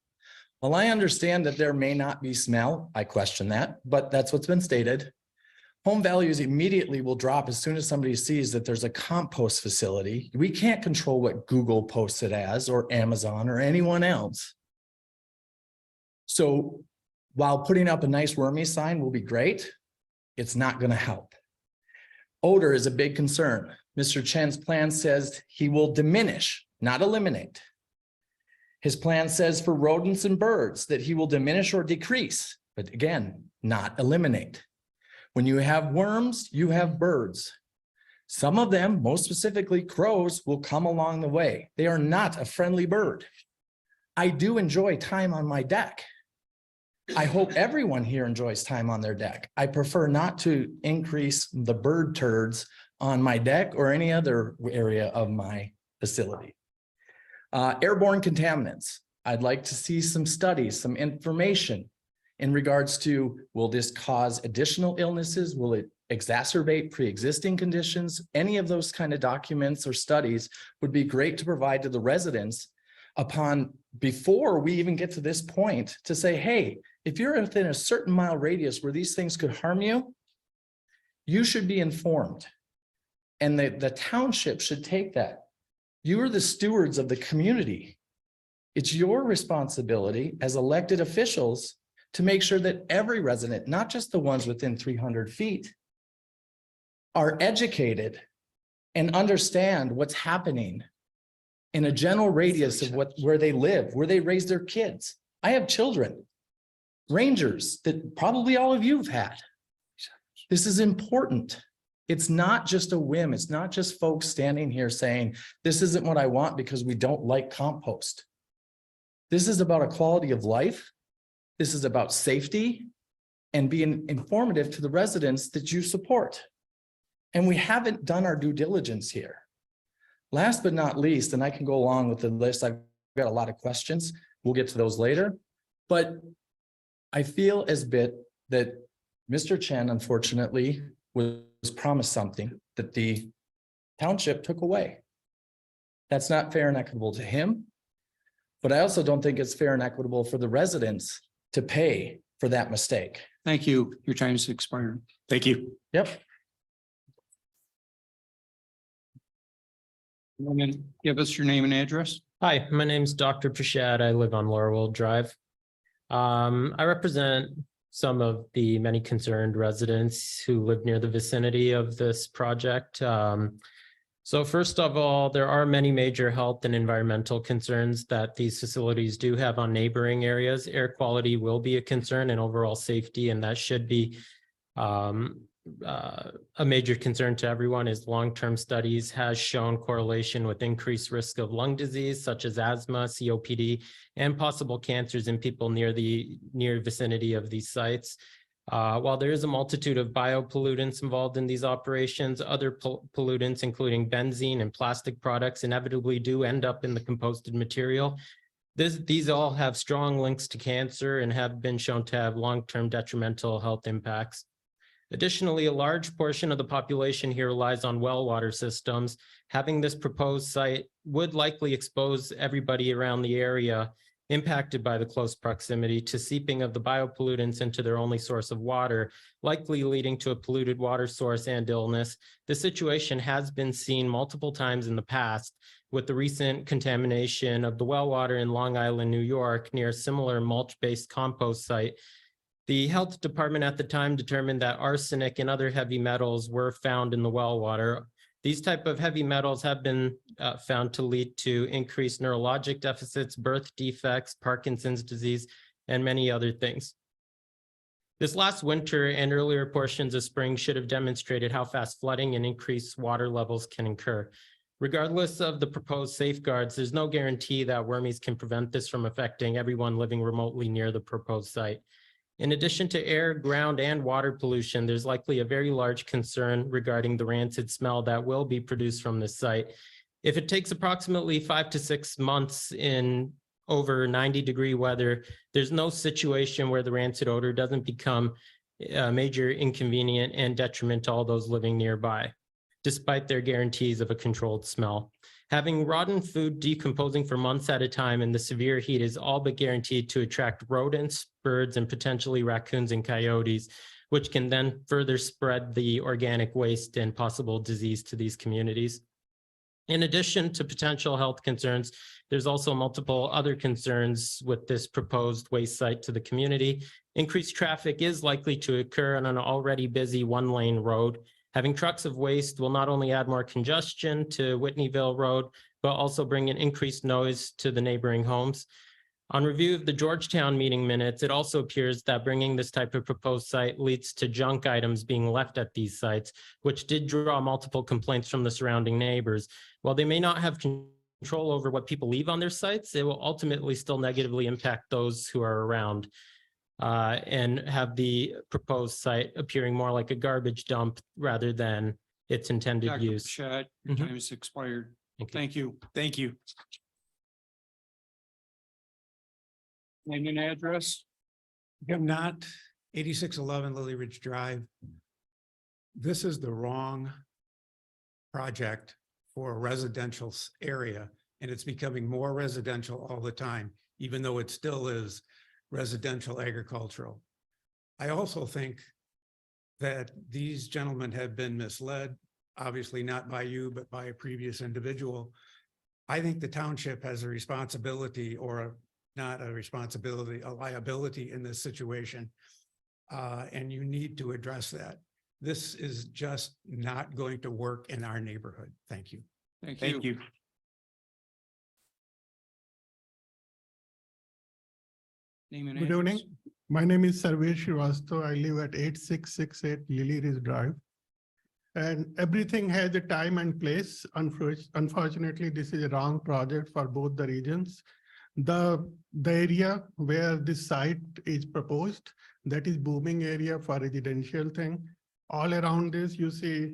While I understand that there may not be smell, I question that, but that's what's been stated. Home values immediately will drop as soon as somebody sees that there's a compost facility. We can't control what Google posts it as, or Amazon, or anyone else. So while putting up a nice wormy sign will be great, it's not going to help. Odor is a big concern. Mr. Chen's plan says he will diminish, not eliminate. His plan says for rodents and birds that he will diminish or decrease, but again, not eliminate. When you have worms, you have birds. Some of them, most specifically crows, will come along the way. They are not a friendly bird. I do enjoy time on my deck. I hope everyone here enjoys time on their deck. I prefer not to increase the bird turds on my deck or any other area of my facility. Airborne contaminants. I'd like to see some studies, some information in regards to, will this cause additional illnesses? Will it exacerbate pre-existing conditions? Any of those kind of documents or studies would be great to provide to the residents before we even get to this point to say, hey, if you're within a certain mile radius where these things could harm you, You should be informed. And the township should take that. You are the stewards of the community. It's your responsibility as elected officials to make sure that every resident, not just the ones within 300 feet, are educated and understand what's happening in a general radius of where they live, where they raise their kids. I have children, rangers that probably all of you have had. This is important. It's not just a whim. It's not just folks standing here saying, this isn't what I want because we don't like compost. This is about a quality of life. This is about safety and being informative to the residents that you support. And we haven't done our due diligence here. Last but not least, and I can go along with the list, I've got a lot of questions. We'll get to those later. But I feel as bit that Mr. Chen, unfortunately, was promised something that the township took away. That's not fair and equitable to him. But I also don't think it's fair and equitable for the residents to pay for that mistake. Thank you. Your time's expired. Thank you. Yep. And then give us your name and address. Hi, my name's Dr. Prashad. I live on Laurel Drive. I represent some of the many concerned residents who live near the vicinity of this project. So first of all, there are many major health and environmental concerns that these facilities do have on neighboring areas. Air quality will be a concern and overall safety, and that should be a major concern to everyone. Is long-term studies has shown correlation with increased risk of lung disease such as asthma, COPD, and possible cancers in people near vicinity of these sites. While there is a multitude of biopollutants involved in these operations, other pollutants, including benzene and plastic products, inevitably do end up in the composted material. These all have strong links to cancer and have been shown to have long-term detrimental health impacts. Additionally, a large portion of the population here relies on well water systems. Having this proposed site would likely expose everybody around the area impacted by the close proximity to seeping of the biopollutants into their only source of water, likely leading to a polluted water source and illness. The situation has been seen multiple times in the past with the recent contamination of the well water in Long Island, New York, near a similar mulch-based compost site. The health department at the time determined that arsenic and other heavy metals were found in the well water. These type of heavy metals have been found to lead to increased neurologic deficits, birth defects, Parkinson's disease, and many other things. This last winter and earlier portions of spring should have demonstrated how fast flooding and increased water levels can occur. Regardless of the proposed safeguards, there's no guarantee that wormies can prevent this from affecting everyone living remotely near the proposed site. In addition to air, ground, and water pollution, there's likely a very large concern regarding the rancid smell that will be produced from this site. If it takes approximately 5 to 6 months in over 90-degree weather, there's no situation where the rancid odor doesn't become a major inconvenient and detriment to all those living nearby, despite their guarantees of a controlled smell. Having rotten food decomposing for months at a time in the severe heat is all but guaranteed to attract rodents, birds, and potentially raccoons and coyotes, which can then further spread the organic waste and possible disease to these communities. In addition to potential health concerns, there's also multiple other concerns with this proposed waste site to the community. Increased traffic is likely to occur on an already busy one-lane road. Having trucks of waste will not only add more congestion to Whitneyville Road, but also bring an increased noise to the neighboring homes. On review of the Georgetown meeting minutes, it also appears that bringing this type of proposed site leads to junk items being left at these sites, which did draw multiple complaints from the surrounding neighbors. While they may not have control over what people leave on their sites, it will ultimately still negatively impact those who are around. And have the proposed site appearing more like a garbage dump rather than its intended Dr. use. Prashad, your time is expired. Thank you. Thank you. Name and address. I'm not 8611 Lily Ridge Drive. This is the wrong project for a residential area, and it's becoming more residential all the time, even though it still is residential agricultural. I also think that these gentlemen have been misled, obviously not by you, but by a previous individual. I think the township has a responsibility, or not a responsibility, a liability in this situation. And you need to address that. This is just not going to work in our neighborhood. Thank you. Thank you. Name and Good evening. address. My name is Sarvesh Srivastava. I live at 8668 Lily Ridge Drive. And everything has a time and place. Unfortunately, this is a wrong project for both the regions. The area where this site is proposed, that is booming area for residential thing. All around this, you see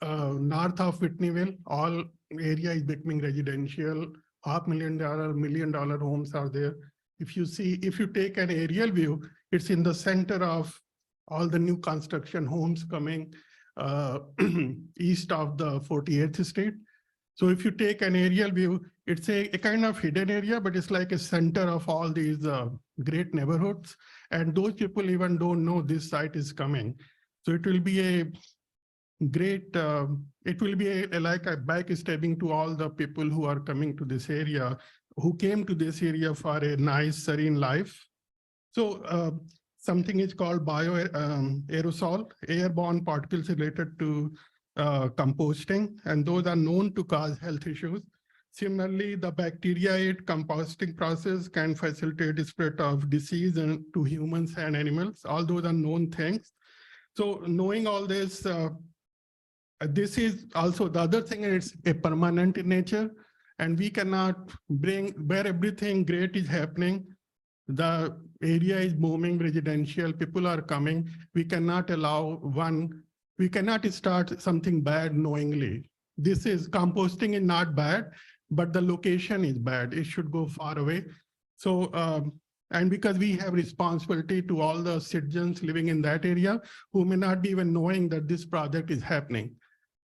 north of Whitneyville, all area is becoming residential. $500,000, $1 million homes are there. If you take an aerial view, it's in the center of all the new construction homes coming east of the 48th Street. So if you take an aerial view, it's a kind of hidden area, but it's like a center of all these great neighborhoods. And those people even don't know this site is coming. So it will be a great, it will be like a backstabbing to all the people who are coming to this area, who came to this area for a nice, serene life. So something is called aerosol, airborne particles related to composting, and those are known to cause health issues. Similarly, the bacteria-aid composting process can facilitate the spread of disease to humans and animals. All those are known things. So knowing all this, this is also the other thing, it's a permanent in nature, and we cannot bring where everything great is happening. The area is booming, residential, people are coming. We cannot we cannot start something bad knowingly. This is composting is not bad, but the location is bad. It should go far away. So, and because we have responsibility to all the citizens living in that area who may not be even knowing that this project is happening.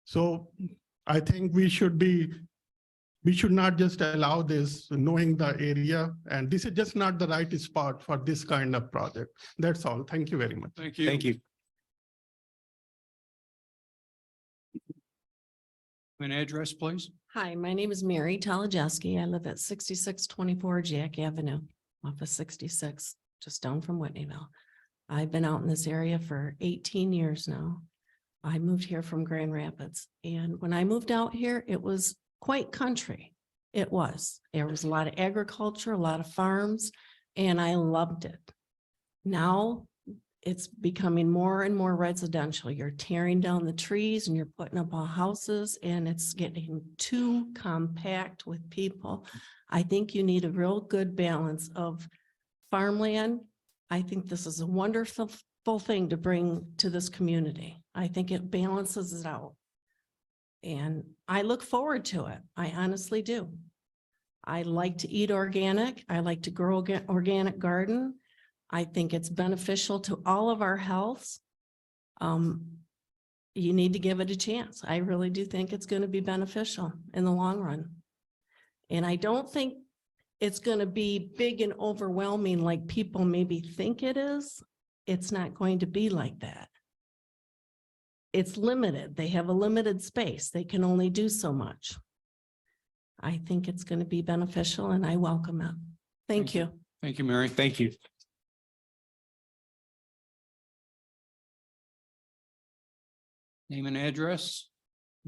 So I think we should not just allow this knowing the area, and this is just not the right spot for this kind of project. That's all. Thank you very much. Thank you. Thank you. An address, please. Hi, my name is Mary Talajeski. I live at 6624 Jack Avenue, off of 66, just down from Whitneyville. I've been out in this area for 18 years now. I moved here from Grand Rapids, and when I moved out here, it was quite country. It was. There was a lot of agriculture, a lot of farms, and I loved it. Now it's becoming more and more residential. You're tearing down the trees and you're putting up all houses, and it's getting too compact with people. I think you need a real good balance of farmland. I think this is a wonderful thing to bring to this community. I think it balances it out. And I look forward to it. I honestly do. I like to eat organic. I like to grow organic garden. I think it's beneficial to all of our health. You need to give it a chance. I really do think it's going to be beneficial in the long run. And I don't think it's going to be big and overwhelming like people maybe think it is. It's not going to be like that. It's limited. They have a limited space. They can only do so much. I think it's going to be beneficial, and I welcome it. Thank you. Thank you, Mary. Thank you. Name and address.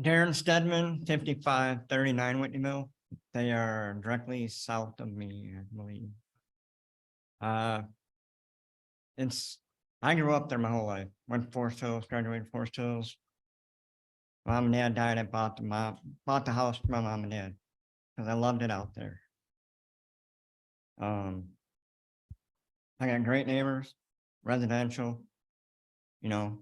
Darren Stedman, 5539 Whitneyville. They are directly south of me, I believe. I grew up there my whole life. Went to Forest Hills, graduated Forest Hills. Mom and dad died. I bought the house for my mom and dad because I loved it out there. I got great neighbors, residential. You know,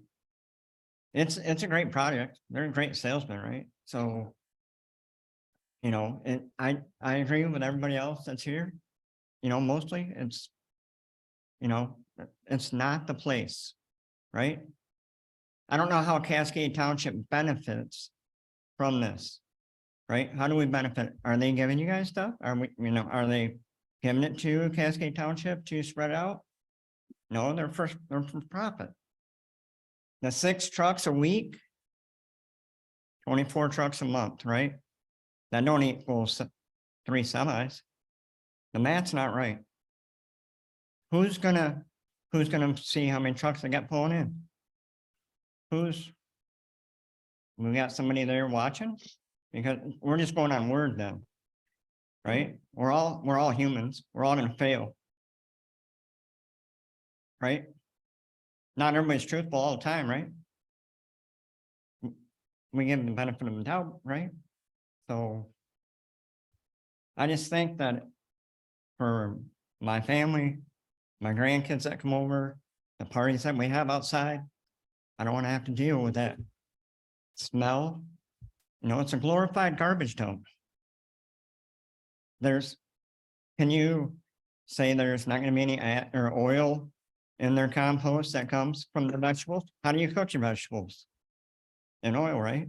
it's a great project. They're a great salesman, right? So, you know, and I agree with everybody else that's here. You know, mostly it's, you know, it's not the place, right? I don't know how Cascade Township benefits from this, right? How do we benefit? Are they giving you guys stuff? Are we, you know, are they giving it to Cascade Township to spread out? No, they're for profit. the 6 trucks a week. 24 trucks a month, right? That don't equal 3 semis. The math's not right. Who's gonna see how many trucks they got pulling in? We got somebody there watching? Because we're just going on word then. Right? We're all humans. We're all gonna fail. Right? Not everybody's truthful all the time, right? We give them the benefit of the doubt, right? So I just think that for my family, my grandkids that come over, the parties that we have outside, I don't want to have to deal with that smell. You know, it's a glorified garbage dump. Can you say there's not going to be any or oil in their compost that comes from the vegetables? How do you cook your vegetables? In oil, right?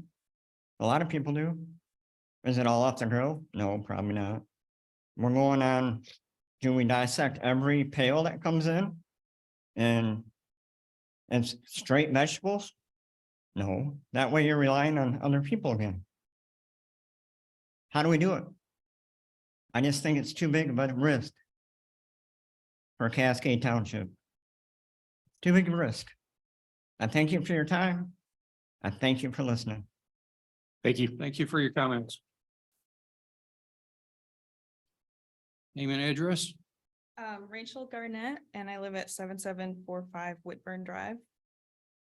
A lot of people do. Is it all off the grill? No, probably not. We're going on, do we dissect every pail that comes in? And it's straight vegetables? No, that way you're relying on other people again. How do we do it? I just think it's too big of a risk for Cascade Township. Too big of a risk. I thank you for your time. I thank you for listening. Thank you. Thank you for your comments. Name and address. Rachel Garnett, and I live at 7745 Whitburn Drive.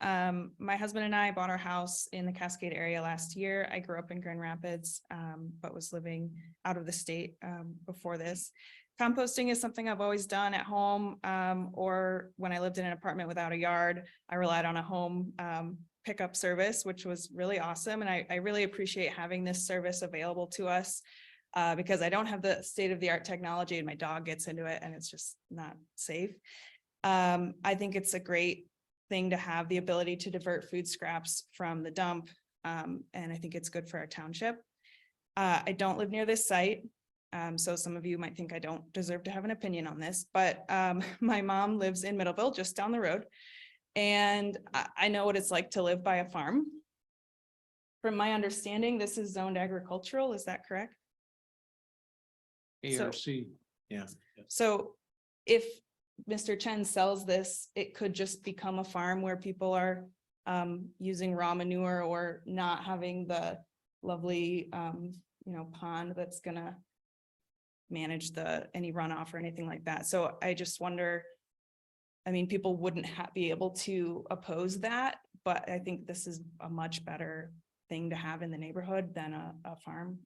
My husband and I bought our house in the Cascade area last year. I grew up in Grand Rapids, but was living out of the state before this. Composting is something I've always done at home, or when I lived in an apartment without a yard, I relied on a home pickup service, which was really awesome. And I really appreciate having this service available to us because I don't have the state-of-the-art technology and my dog gets into it and it's just not safe. I think it's a great thing to have the ability to divert food scraps from the dump. And I think it's good for our township. I don't live near this site. So some of you might think I don't deserve to have an opinion on this, but my mom lives in Middleville, just down the road. And I know what it's like to live by a farm. From my understanding, this is zoned agricultural. Is that correct? ARC. Yeah. So if Mr. Chen sells this, it could just become a farm where people are using raw manure or not having the lovely, pond that's gonna manage any runoff or anything like that. So I just wonder, I mean, people wouldn't be able to oppose that, but I think this is a much better thing to have in the neighborhood than a farm.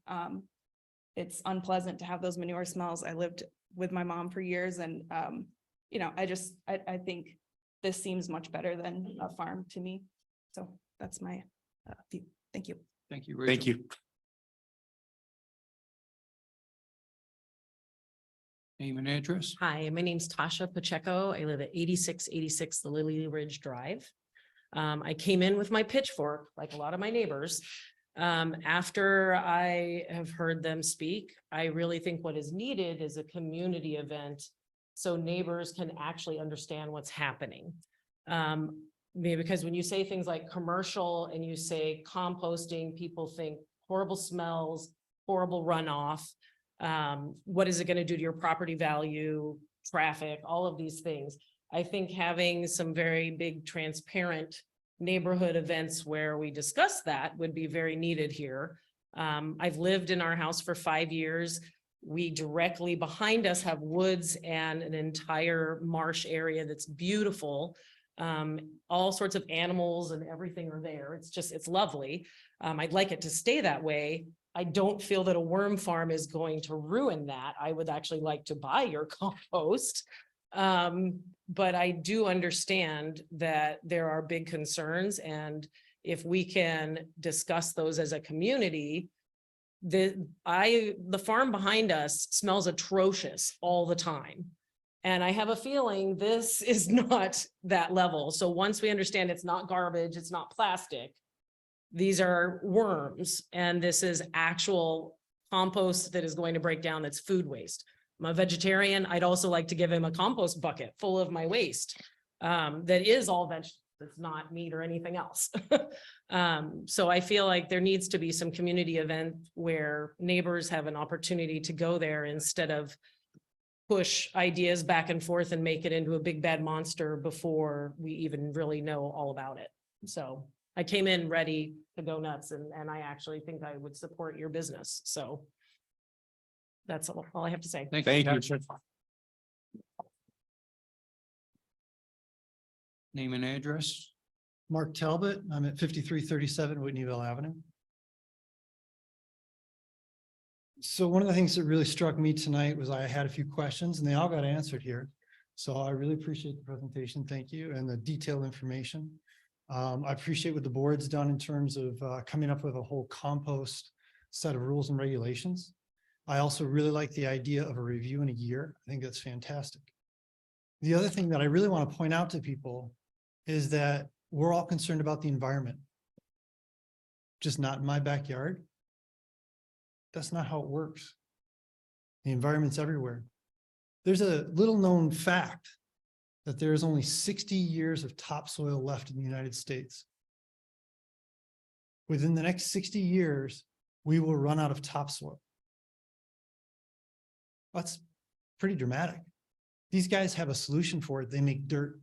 It's unpleasant to have those manure smells. I lived with my mom for years and, I think this seems much better than a farm to me. So that's my view. Thank you. Thank you, Rachel. Thank you. Name and address. Hi, my name's Tasha Pacheco. I live at 8686 the Lily Ridge Drive. I came in with my pitchfork, like a lot of my neighbors. After I have heard them speak, I really think what is needed is a community event so neighbors can actually understand what's happening. Because when you say things like commercial and you say composting, people think horrible smells, horrible runoff. What is it going to do to your property value, traffic, all of these things? I think having some very big transparent neighborhood events where we discuss that would be very needed here. I've lived in our house for 5 years. We directly behind us have woods and an entire marsh area that's beautiful. All sorts of animals and everything are there. It's lovely. I'd like it to stay that way. I don't feel that a worm farm is going to ruin that. I would actually like to buy your compost. But I do understand that there are big concerns, and if we can discuss those as a community, the farm behind us smells atrocious all the time. And I have a feeling this is not that level. So once we understand it's not garbage, it's not plastic, these are worms, and this is actual compost that is going to break down, that's food waste. I'm a vegetarian. I'd also like to give him a compost bucket full of my waste that is all It's not meat or anything else. So I feel like there needs to be some community event where neighbors have an opportunity to go there instead of push ideas back and forth and make it into a big bad monster before we even really know all about it. So I came in ready to go nuts and I actually think I would support your business. So that's all I have to say. Thank you. Name and address. Mark Talbot, I'm at 5337 Whitneyville Avenue. So one of the things that really struck me tonight was I had a few questions and they all got answered here. So I really appreciate the presentation. Thank you. And the detailed information. I appreciate what the board's done in terms of coming up with a whole compost set of rules and regulations. I also really like the idea of a review in a year. I think that's fantastic. The other thing that I really want to point out to people is that we're all concerned about the environment. Just not in my backyard. That's not how it works. The environment's everywhere. There's a little known fact that there is only 60 years of topsoil left in the United States. Within the next 60 years, we will run out of topsoil. That's pretty dramatic. These guys have a solution for it. They make dirt.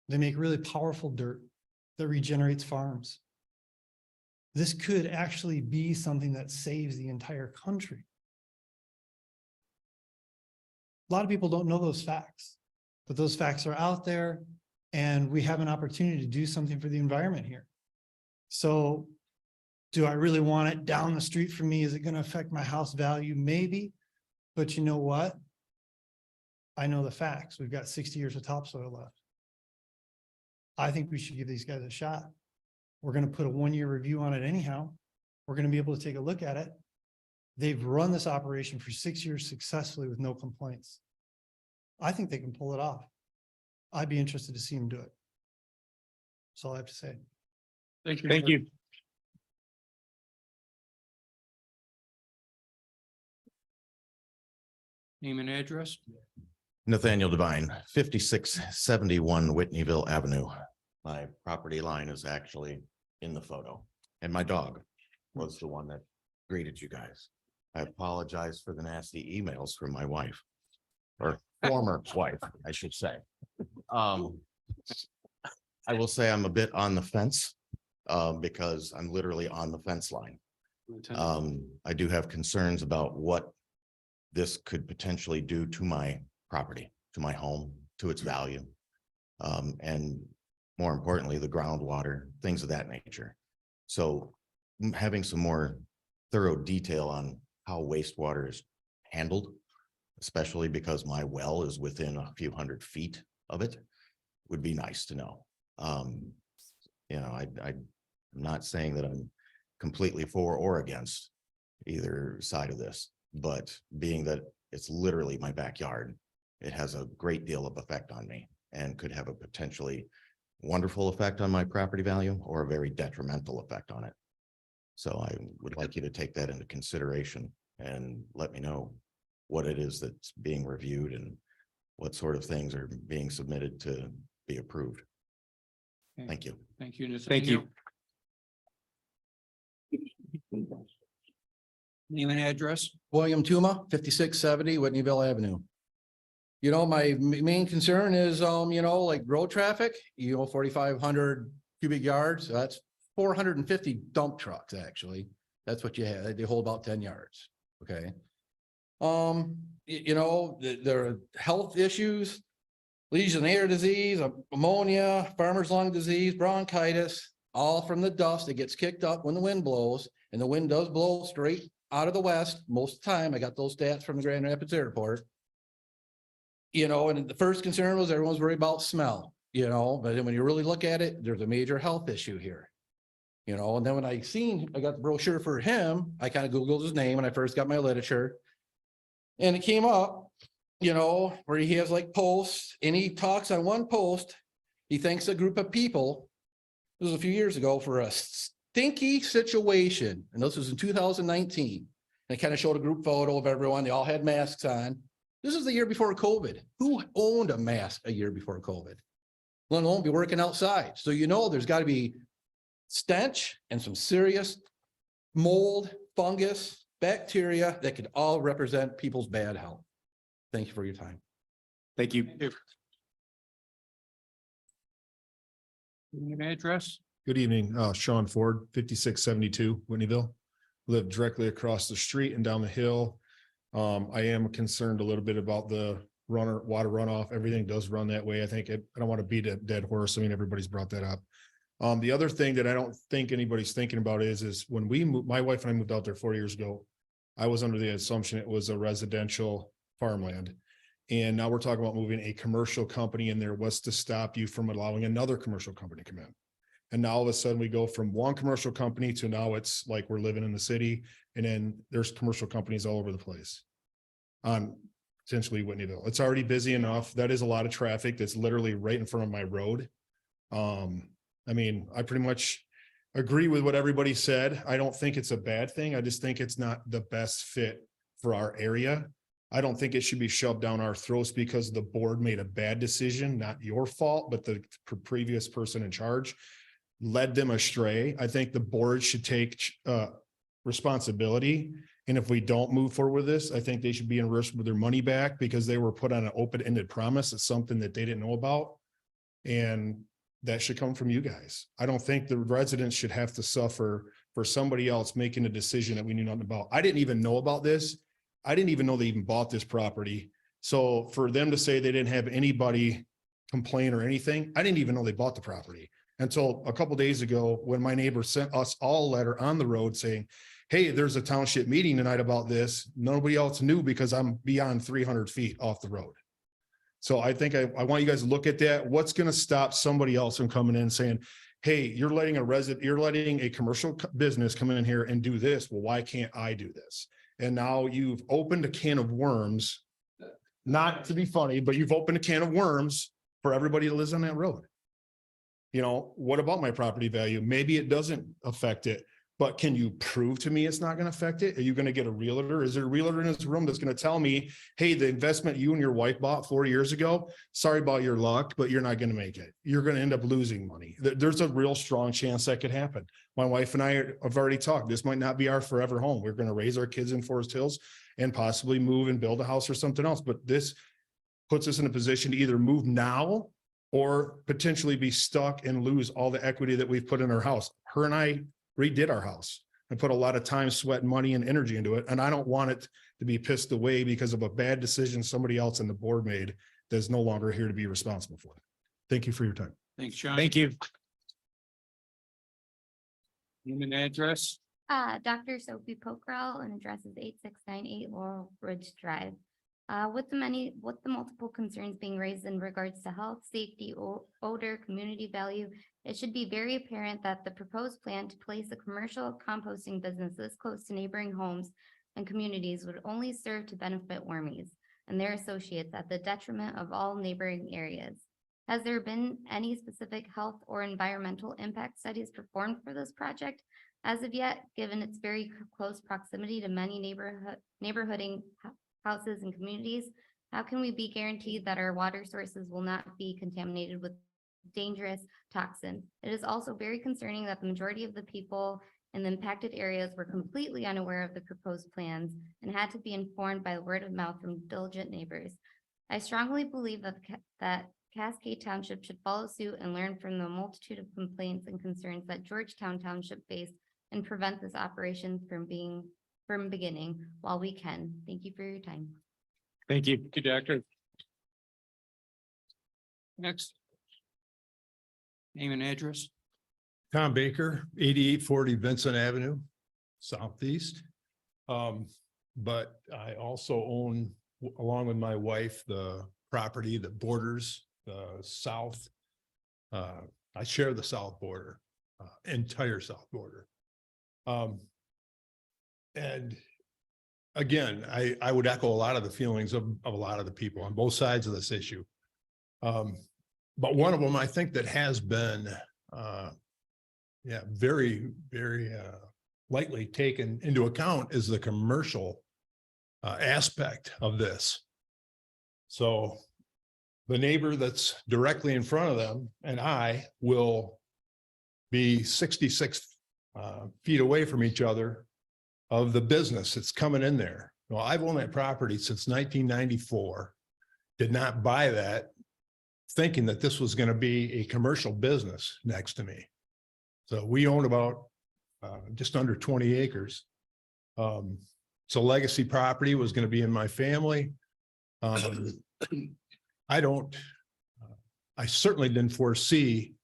They make really powerful dirt that regenerates farms. This could actually be something that saves the entire country. A lot of people don't know those facts, but those facts are out there and we have an opportunity to do something for the environment here. So do I really want it down the street from me? Is it going to affect my house value? Maybe, but you know what? I know the facts. We've got 60 years of topsoil left. I think we should give these guys a shot. We're going to put a 1-year review on it anyhow. We're going to be able to take a look at it. They've run this operation for 6 years successfully with no complaints. I think they can pull it off. I'd be interested to see them do it. That's all I have to say. Thank you. Thank you. Name and address. Nathaniel Devine, 5671 Whitneyville Avenue. My property line is actually in the photo and my dog was the one that greeted you guys. I apologize for the nasty emails from my wife or former wife, I should say. I will say I'm a bit on the fence because I'm literally on the fence line. I do have concerns about what this could potentially do to my property, to my home, to its value. And more importantly, the groundwater, things of that nature. So having some more thorough detail on how wastewater is handled, especially because my well is within a few hundred feet of it, would be nice to know. You know, I'm not saying that I'm completely for or against either side of this, but being that it's literally my backyard, it has a great deal of effect on me and could have a potentially wonderful effect on my property value or a very detrimental effect on it. So I would like you to take that into consideration and let me know what it is that's being reviewed and what sort of things are being submitted to be approved. Okay. Thank you. Thank you. Thank you. Name and address. William Tuma, 5670 Whitneyville Avenue. You know, my main concern is, you know, like road traffic, 4,500 cubic yards. So that's 450 dump trucks, actually. That's what you have. They hold about 10 yards. Okay. You know, there are health issues, Legionnaire disease, ammonia, farmer's lung disease, bronchitis, all from the dust that gets kicked up when the wind blows, and the wind does blow straight out of the west most of the time. I got those stats from the Grand Rapids Airport. You know, and the first concern was everyone's worried about smell, you know, but then when you really look at it, there's a major health issue here. You know, and then when I got the brochure for him, I kind of Googled his name when I first got my literature. And it came up, you know, where he has like posts and he talks on one post. He thanks a group of people. This was a few years ago for a stinky situation. And this was in 2019. And it kind of showed a group photo of everyone. They all had masks on. This is the year before COVID. Who owned a mask a year before COVID? let alone be working outside. So you know there's got to be stench and some serious mold, fungus, bacteria that could all represent people's bad health. Thank you for your time. Thank you. Name and address? Good evening, Sean Ford, 5672 Whitneyville. Live directly across the street and down the hill. I am concerned a little bit about the water runoff. Everything does run that way. I don't want to beat a dead horse. I mean, everybody's brought that up. The other thing that I don't think anybody's thinking about is when we moved, my wife and I moved out there 4 years ago, I was under the assumption it was a residential farmland. And now we're talking about moving a commercial company in there. What's to stop you from allowing another commercial company to come in? And now all of a sudden we go from one commercial company to now it's like we're living in the city, and then there's commercial companies all over the place. On essentially Whitneyville. It's already busy enough. That is a lot of traffic that's literally right in front of my road. I mean, I pretty much agree with what everybody said. I don't think it's a bad thing. I just think it's not the best fit for our area. I don't think it should be shoved down our throats because the board made a bad decision, not your fault, but the previous person in charge led them astray. I think the board should take responsibility. And if we don't move forward with this, I think they should be in risk with their money back because they were put on an open-ended promise. It's something that they didn't know about. And that should come from you guys. I don't think the residents should have to suffer for somebody else making a decision that we knew nothing about. I didn't even know about this. I didn't even know they even bought this property. So for them to say they didn't have anybody complain or anything, I didn't even know they bought the property until a couple of days ago when my neighbor sent us all a letter on the road saying, hey, there's a township meeting tonight about this. Nobody else knew because I'm beyond 300 feet off the road. So I think I want you guys to look at that. What's going to stop somebody else from coming in and saying, hey, you're letting a commercial business come in here and do this. Well, why can't I do this? And now you've opened a can of worms, not to be funny, but you've opened a can of worms for everybody that lives on that road. You know, what about my property value? Maybe it doesn't affect it, but can you prove to me it's not going to affect it? Are you going to get a realtor? Is there a realtor in this room that's going to tell me, hey, the investment you and your wife bought 4 years ago, sorry about your luck, but you're not going to make it. You're going to end up losing money. There's a real strong chance that could happen. My wife and I have already talked. This might not be our forever home. We're going to raise our kids in Forest Hills and possibly move and build a house or something else. But this puts us in a position to either move now or potentially be stuck and lose all the equity that we've put in our house. Her and I redid our house and put a lot of time, sweat, money, and energy into it. And I don't want it to be pissed away because of a bad decision somebody else in the board made that's no longer here to be responsible for it. Thank you for your time. Thanks, Sean. Thank you. Name and address? Dr. Sophie Pokrell, and address is 8698 Laurel Ridge Drive. With the multiple concerns being raised in regards to health, safety, odor, community value, it should be very apparent that the proposed plan to place a commercial composting business this close to neighboring homes and communities would only serve to benefit Wormies and their associates at the detriment of all neighboring areas. Has there been any specific health or environmental impact studies performed for this project? As of yet, given its very close proximity to many neighborhooding houses and communities, how can we be guaranteed that our water sources will not be contaminated with dangerous toxins? It is also very concerning that the majority of the people in the impacted areas were completely unaware of the proposed plans and had to be informed by word of mouth from diligent neighbors. I strongly believe that Cascade Township should follow suit and learn from the multitude of complaints and concerns that Georgetown Township faced and prevent this operation from beginning while we can. Thank you for your time. Thank you. Thank you, Doctor. Next. Name and address? Tom Baker, 8840 Vincent Avenue, Southeast. But I also own, along with my wife, the property that borders the south. I share the south border, entire south border. And again, I would echo a lot of the feelings of a lot of the people on both sides of this issue. But one of them, I think, that has been very, very lightly taken into account is the commercial aspect of this. So the neighbor that's directly in front of them and I will be 66 feet away from each other of the business that's coming in there. Well, I've owned that property since 1994. Did not buy that thinking that this was going to be a commercial business next to me. So we own about just under 20 acres. So legacy property was going to be in my family. I certainly didn't foresee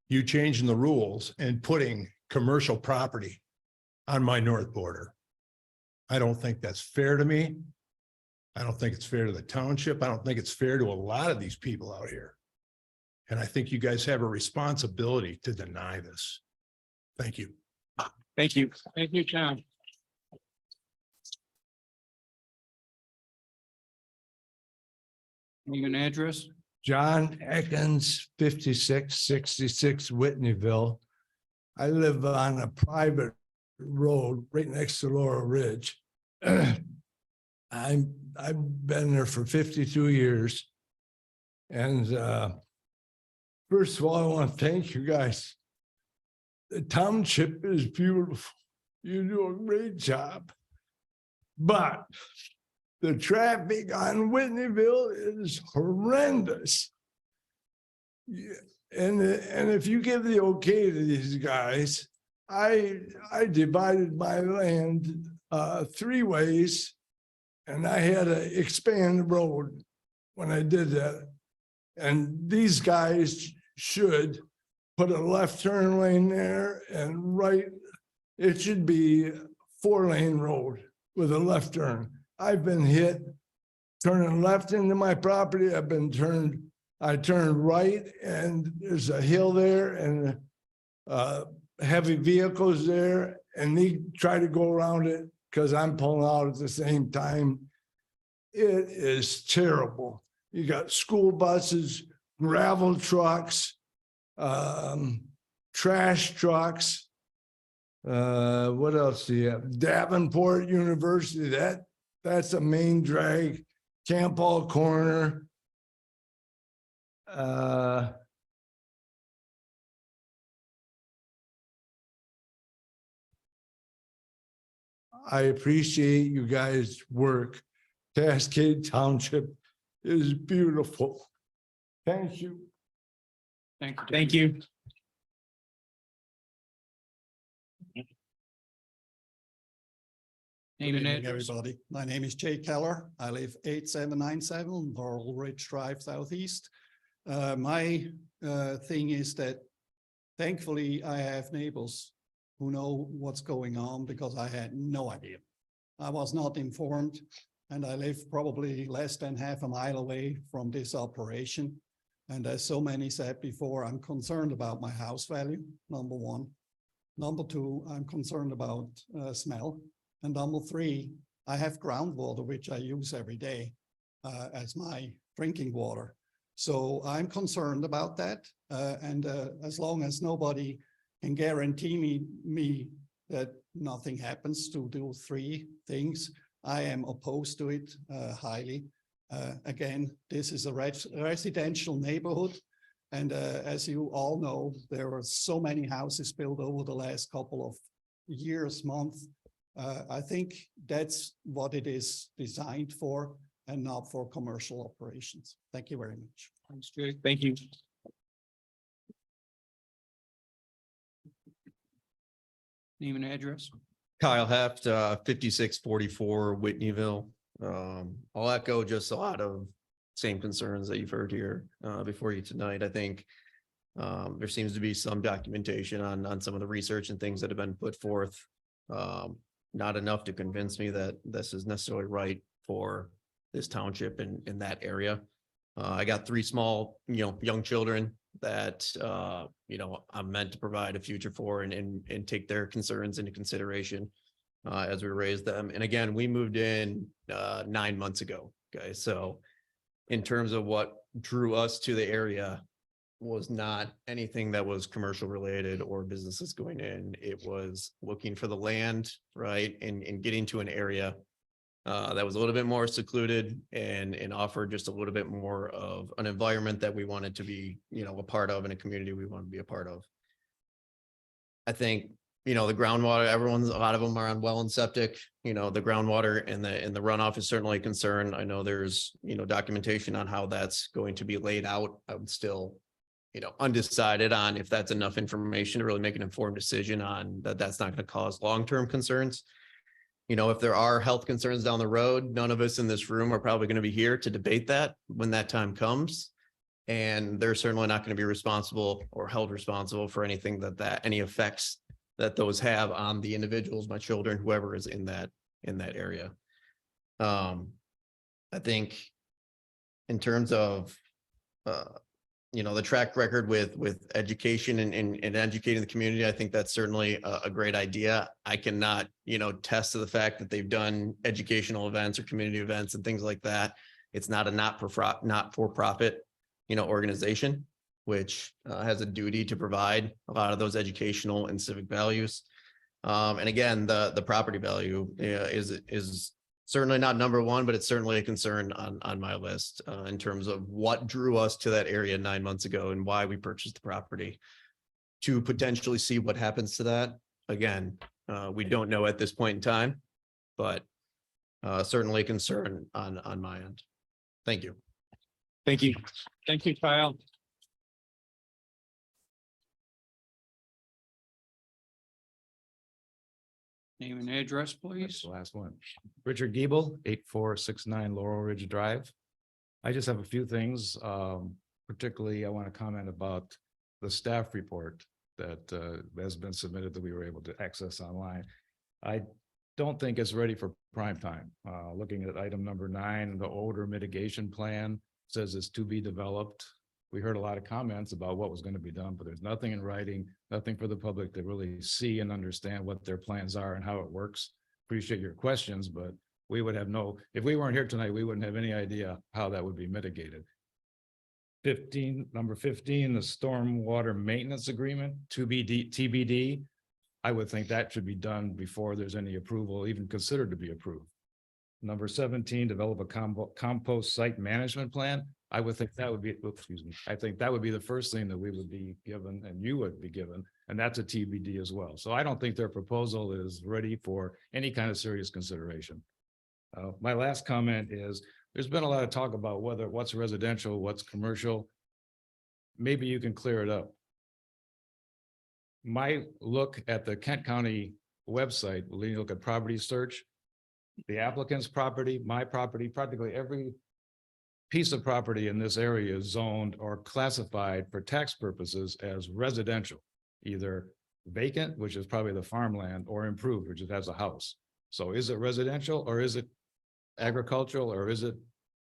you changing the rules and putting commercial property on my north border. I don't think that's fair to me. I don't think it's fair to the township. I don't think it's fair to a lot of these people out here. And I think you guys have a responsibility to deny this. Thank you. Thank you. Thank you, John. Name and address? John Ekins, 5666 Whitneyville. I live on a private road right next to Laurel Ridge. I've been there for 52 years. And first of all, I want to thank you guys. The township is beautiful. You do a great job. But the traffic on Whitneyville is horrendous. Yeah, and if you give the okay to these guys, I divided my land 3 ways, and I had to expand the road when I did that. And these guys should put a left turn lane there and right. It should be 4-lane road with a left turn. I've been hit turning left into my property. I turned right and there's a hill there and heavy vehicles there and they try to go around it because I'm pulling out at the same time. It is terrible. You got school buses, gravel trucks, trash trucks. What else do you have? Davenport University, that's a main drag. Camp Hall Corner. I appreciate you guys' work. Cascade Township is beautiful. Thank you. Thank you. Thank you. Name and Good evening, address. everybody. My name is Jay Keller. I live 8797 Laurel Ridge Drive Southeast. My thing is that thankfully I have neighbors who know what's going on because I had no idea. I was not informed and I live probably less than half a mile away from this operation. And as so many said before, I'm concerned about my house value, number one. Number two, I'm concerned about smell. And number three, I have groundwater, which I use every day as my drinking water. So I'm concerned about that. And as long as nobody can guarantee me that nothing happens to do 3 things, I am opposed to it highly. Again, this is a residential neighborhood. And as you all know, there were so many houses built over the last couple of years, months. I think that's what it is designed for and not for commercial operations. Thank you very much. Thanks, Jay. Thank you. Name and address. Kyle Heft, 5644 Whitneyville. I'll echo just a lot of same concerns that you've heard here before you tonight. I think there seems to be some documentation on some of the research and things that have been put forth. Not enough to convince me that this is necessarily right for this township in that area. I got 3 small, young children that, I'm meant to provide a future for and take their concerns into consideration as we raise them. And again, we moved in 9 months ago, guys. So in terms of what drew us to the area was not anything that was commercial related or businesses going in. It was looking for the land, right? And getting to an area that was a little bit more secluded and offered just a little bit more of an environment that we wanted to be, you know, a part of, and a community we want to be a part of. I think, you know, the groundwater, a lot of them are on well and septic, you know, the groundwater and the runoff is certainly a concern. I know there's, you know, documentation on how that's going to be laid out. I would still, you know, undecided on if that's enough information to really make an informed decision on that. That's not going to cause long-term concerns. You know, if there are health concerns down the road, none of us in this room are probably going to be here to debate that when that time comes. And they're certainly not going to be responsible or held responsible for anything any effects that those have on the individuals, my children, whoever is in that area. I think in terms of, you know, the track record with education and educating the community, I think that's certainly a great idea. I cannot, you know, test to the fact that they've done educational events or community events and things like that. It's not a not-for-profit, you know, organization, which has a duty to provide a lot of those educational and civic values. And again, the property value is certainly not number one, but it's certainly a concern on my list in terms of what drew us to that area 9 months ago and why we purchased the property. To potentially see what happens to that. Again, we don't know at this point in time, but certainly a concern on my end. Thank you. Thank you. Thank you, Kyle. Name and address, please. The last one. Richard Giebel, 8469 Laurel Ridge Drive. I just have a few things. Particularly, I want to comment about the staff report that has been submitted that we were able to access online. I don't think it's ready for prime time. Looking at item number 9, the odor mitigation plan says it's to be developed. We heard a lot of comments about what was going to be done, but there's nothing in writing, nothing for the public to really see and understand what their plans are and how it works. Appreciate your questions, but we would have if we weren't here tonight, we wouldn't have any idea how that would be mitigated. Number 15, the stormwater maintenance agreement, TBD. I would think that should be done before there's any approval, even considered to be approved. Number 17, develop a compost site management plan. I would think that would be, I think that would be the first thing that we would be given and you would be given, and that's a TBD as well. So I don't think their proposal is ready for any kind of serious consideration. My last comment is there's been a lot of talk about what's residential, what's commercial. Maybe you can clear it up. My look at the Kent County website, when you look at property search, the applicant's property, my property, practically every piece of property in this area is zoned or classified for tax purposes as residential, either vacant, which is probably the farmland, or improved, which has a house. So is it residential or is it agricultural or is it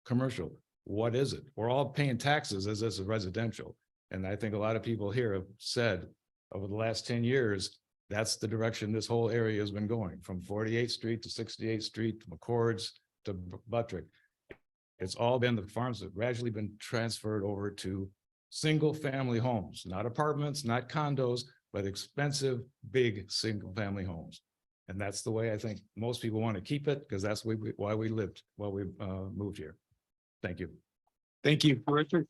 commercial? What is it? We're all paying taxes as this is residential. And I think a lot of people here have said over the last 10 years, that's the direction this whole area has been going, from 48th Street to 68th Street, to McCord's to Buttrick. It's all been the farms that gradually been transferred over to single family homes, not apartments, not condos, but expensive, big single family homes. And that's the way I think most people want to keep it, because that's why we lived while we moved here. Thank you. Thank you, Richard.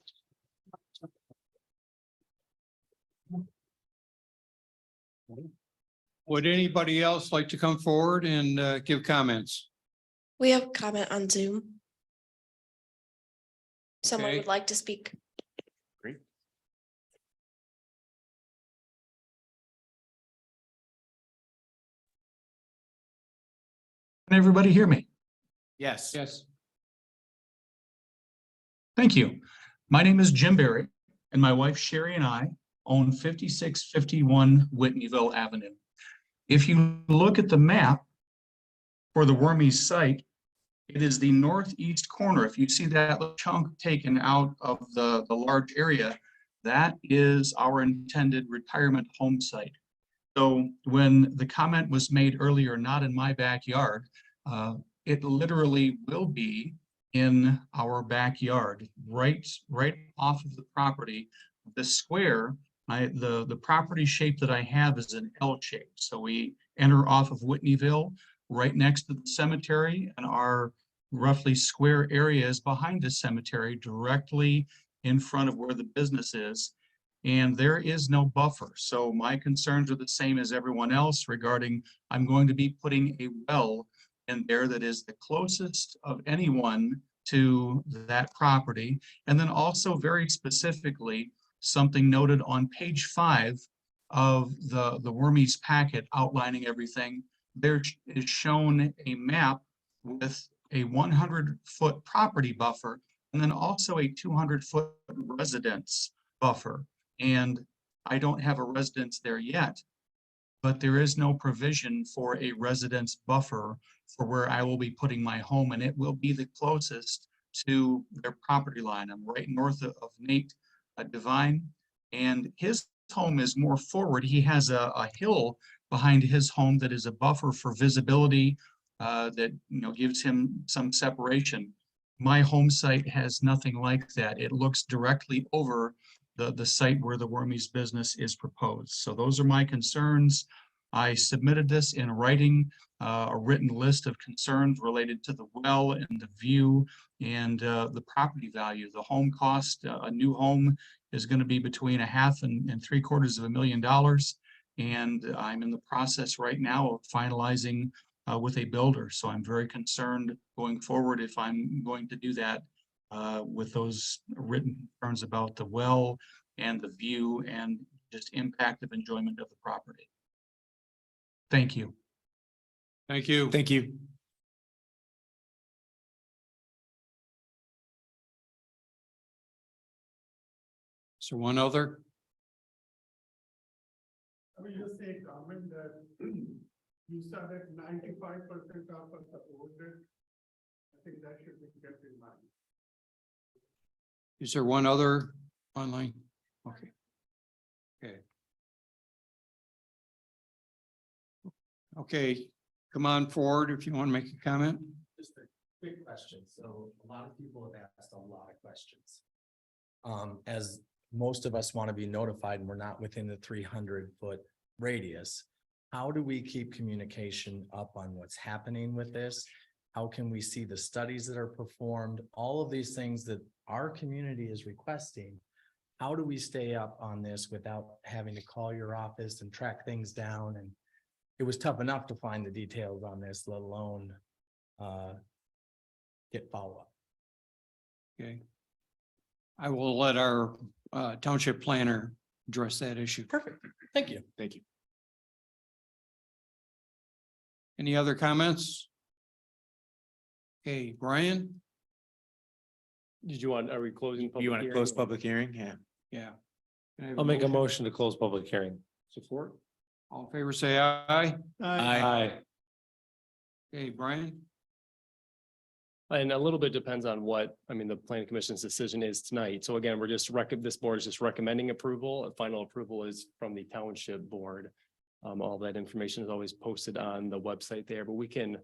Would anybody else like to come forward and give comments? We have comment on Zoom. Someone Okay. would like to speak. Great. Can everybody hear me? Yes. Yes. Thank you. My name is Jim Berry, and my wife Sherry and I own 5651 Whitneyville Avenue. If you look at the map for the Wormies site, it is the northeast corner. If you see that little chunk taken out of the large area, that is our intended retirement home site. So when the comment was made earlier, not in my backyard, it literally will be in our backyard, right off of the property. The square, the property shape that I have is an L shape. So we enter off of Whitneyville. right next to the cemetery, and our roughly square area is behind the cemetery, directly in front of where the business is. And there is no buffer. So my concerns are the same as everyone else regarding, I'm going to be putting a well in there that is the closest of anyone to that property. And then also very specifically, something noted on page 5 of the Wormies packet outlining everything. There is shown a map with a 100-foot property buffer, and then also a 200-foot residence buffer. And I don't have a residence there yet, but there is no provision for a residence buffer for where I will be putting my home, and it will be the closest to their property line. I'm right north of Nate Devine, and his home is more forward. He has a hill behind his home that is a buffer for visibility, that gives him some separation. My home site has nothing like that. It looks directly over the site where the Wormies business is proposed. So those are my concerns. I submitted this in writing, a written list of concerns related to the well and the view and the property value. The home cost, a new home is going to be between $500,000 and $750,000. And I'm in the process right now of finalizing with a builder. So I'm very concerned going forward if I'm going to do that with those written concerns about the well and the view and just impact of enjoyment of the property. Thank you. Thank you. Thank you. So one other, I will just say comment that you said that 95% of the order. I think that should be kept in mind. is there one other online? Okay. Okay. Okay, come on forward if you want to make a comment. Just a quick question. So a lot of people have asked a lot of questions. As most of us want to be notified and we're not within the 300-foot radius, how do we keep communication up on what's happening with this? How can we see the studies that are performed? All of these things that our community is requesting. How do we stay up on this without having to call your office and track things down? And it was tough enough to find the details on this, let alone get follow-up. Okay. I will let our township planner address that issue. Perfect. Thank you. Thank you. Any other comments? Okay, Brian? Did you want, are we closing? You want to close public hearing? Yeah. Yeah. Can I have I'll make a motion to close public hearing. Support? All in favor, say aye. Aye. Okay, Brian? And a little bit depends on what, the planning commission's decision is tonight. So again, we're just this board is just recommending approval. A final approval is from the township board. All that information is always posted on the website there, but we can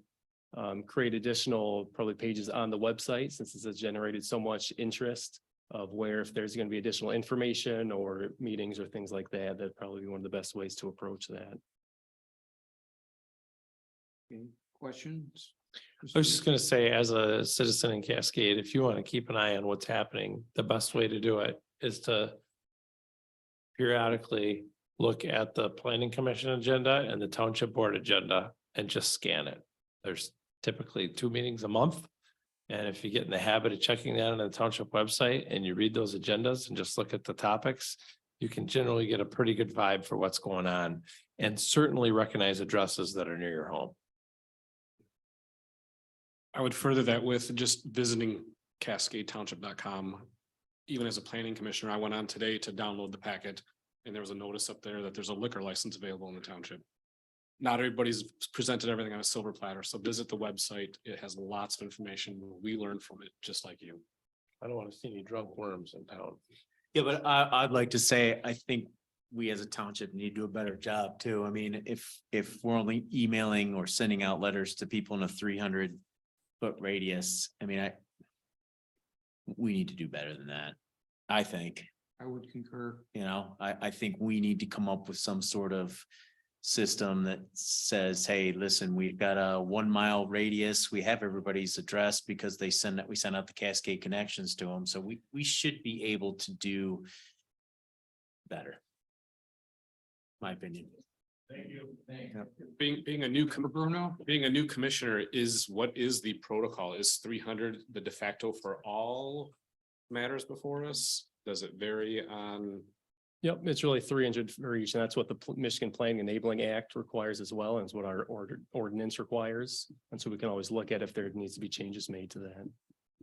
create additional probably pages on the website since this has generated so much interest of where if there's going to be additional information or meetings or things like that, that'd probably be one of the best ways to approach that. Okay, questions? I was just gonna say, as a citizen in Cascade, if you want to keep an eye on what's happening, the best way to do it is to periodically look at the planning commission agenda and the township board agenda and just scan it. There's typically 2 meetings a month. And if you get in the habit of checking that on the township website and you read those agendas and just look at the topics, you can generally get a pretty good vibe for what's going on and certainly recognize addresses that are near your home. I would further that with just visiting cascadetownship.com. Even as a planning commissioner, I went on today to download the packet and there was a notice up there that there's a liquor license available in the township. Not everybody's presented everything on a silver platter, so visit the website. It has lots of information. We learn from it just like you. I don't want to see any drunk worms in town. Yeah, but I'd like to say, I think we as a township need to do a better job too. If we're only emailing or sending out letters to people in a 300-foot radius, we need to do better than that. I think. I would concur. I think we need to come up with some sort of system that says, hey, listen, we've got a 1 mile radius. We have everybody's address because we send out the Cascade connections to them. So we should be able to do better. My opinion. Thank you. Being a new commissioner what is the protocol? Is 300 the de facto for all matters before us? Does it vary on? Yep, it's really 300 for each, and that's what the Michigan Planning Enabling Act requires as well, and it's what our ordinance requires. And so we can always look at if there needs to be changes made to that.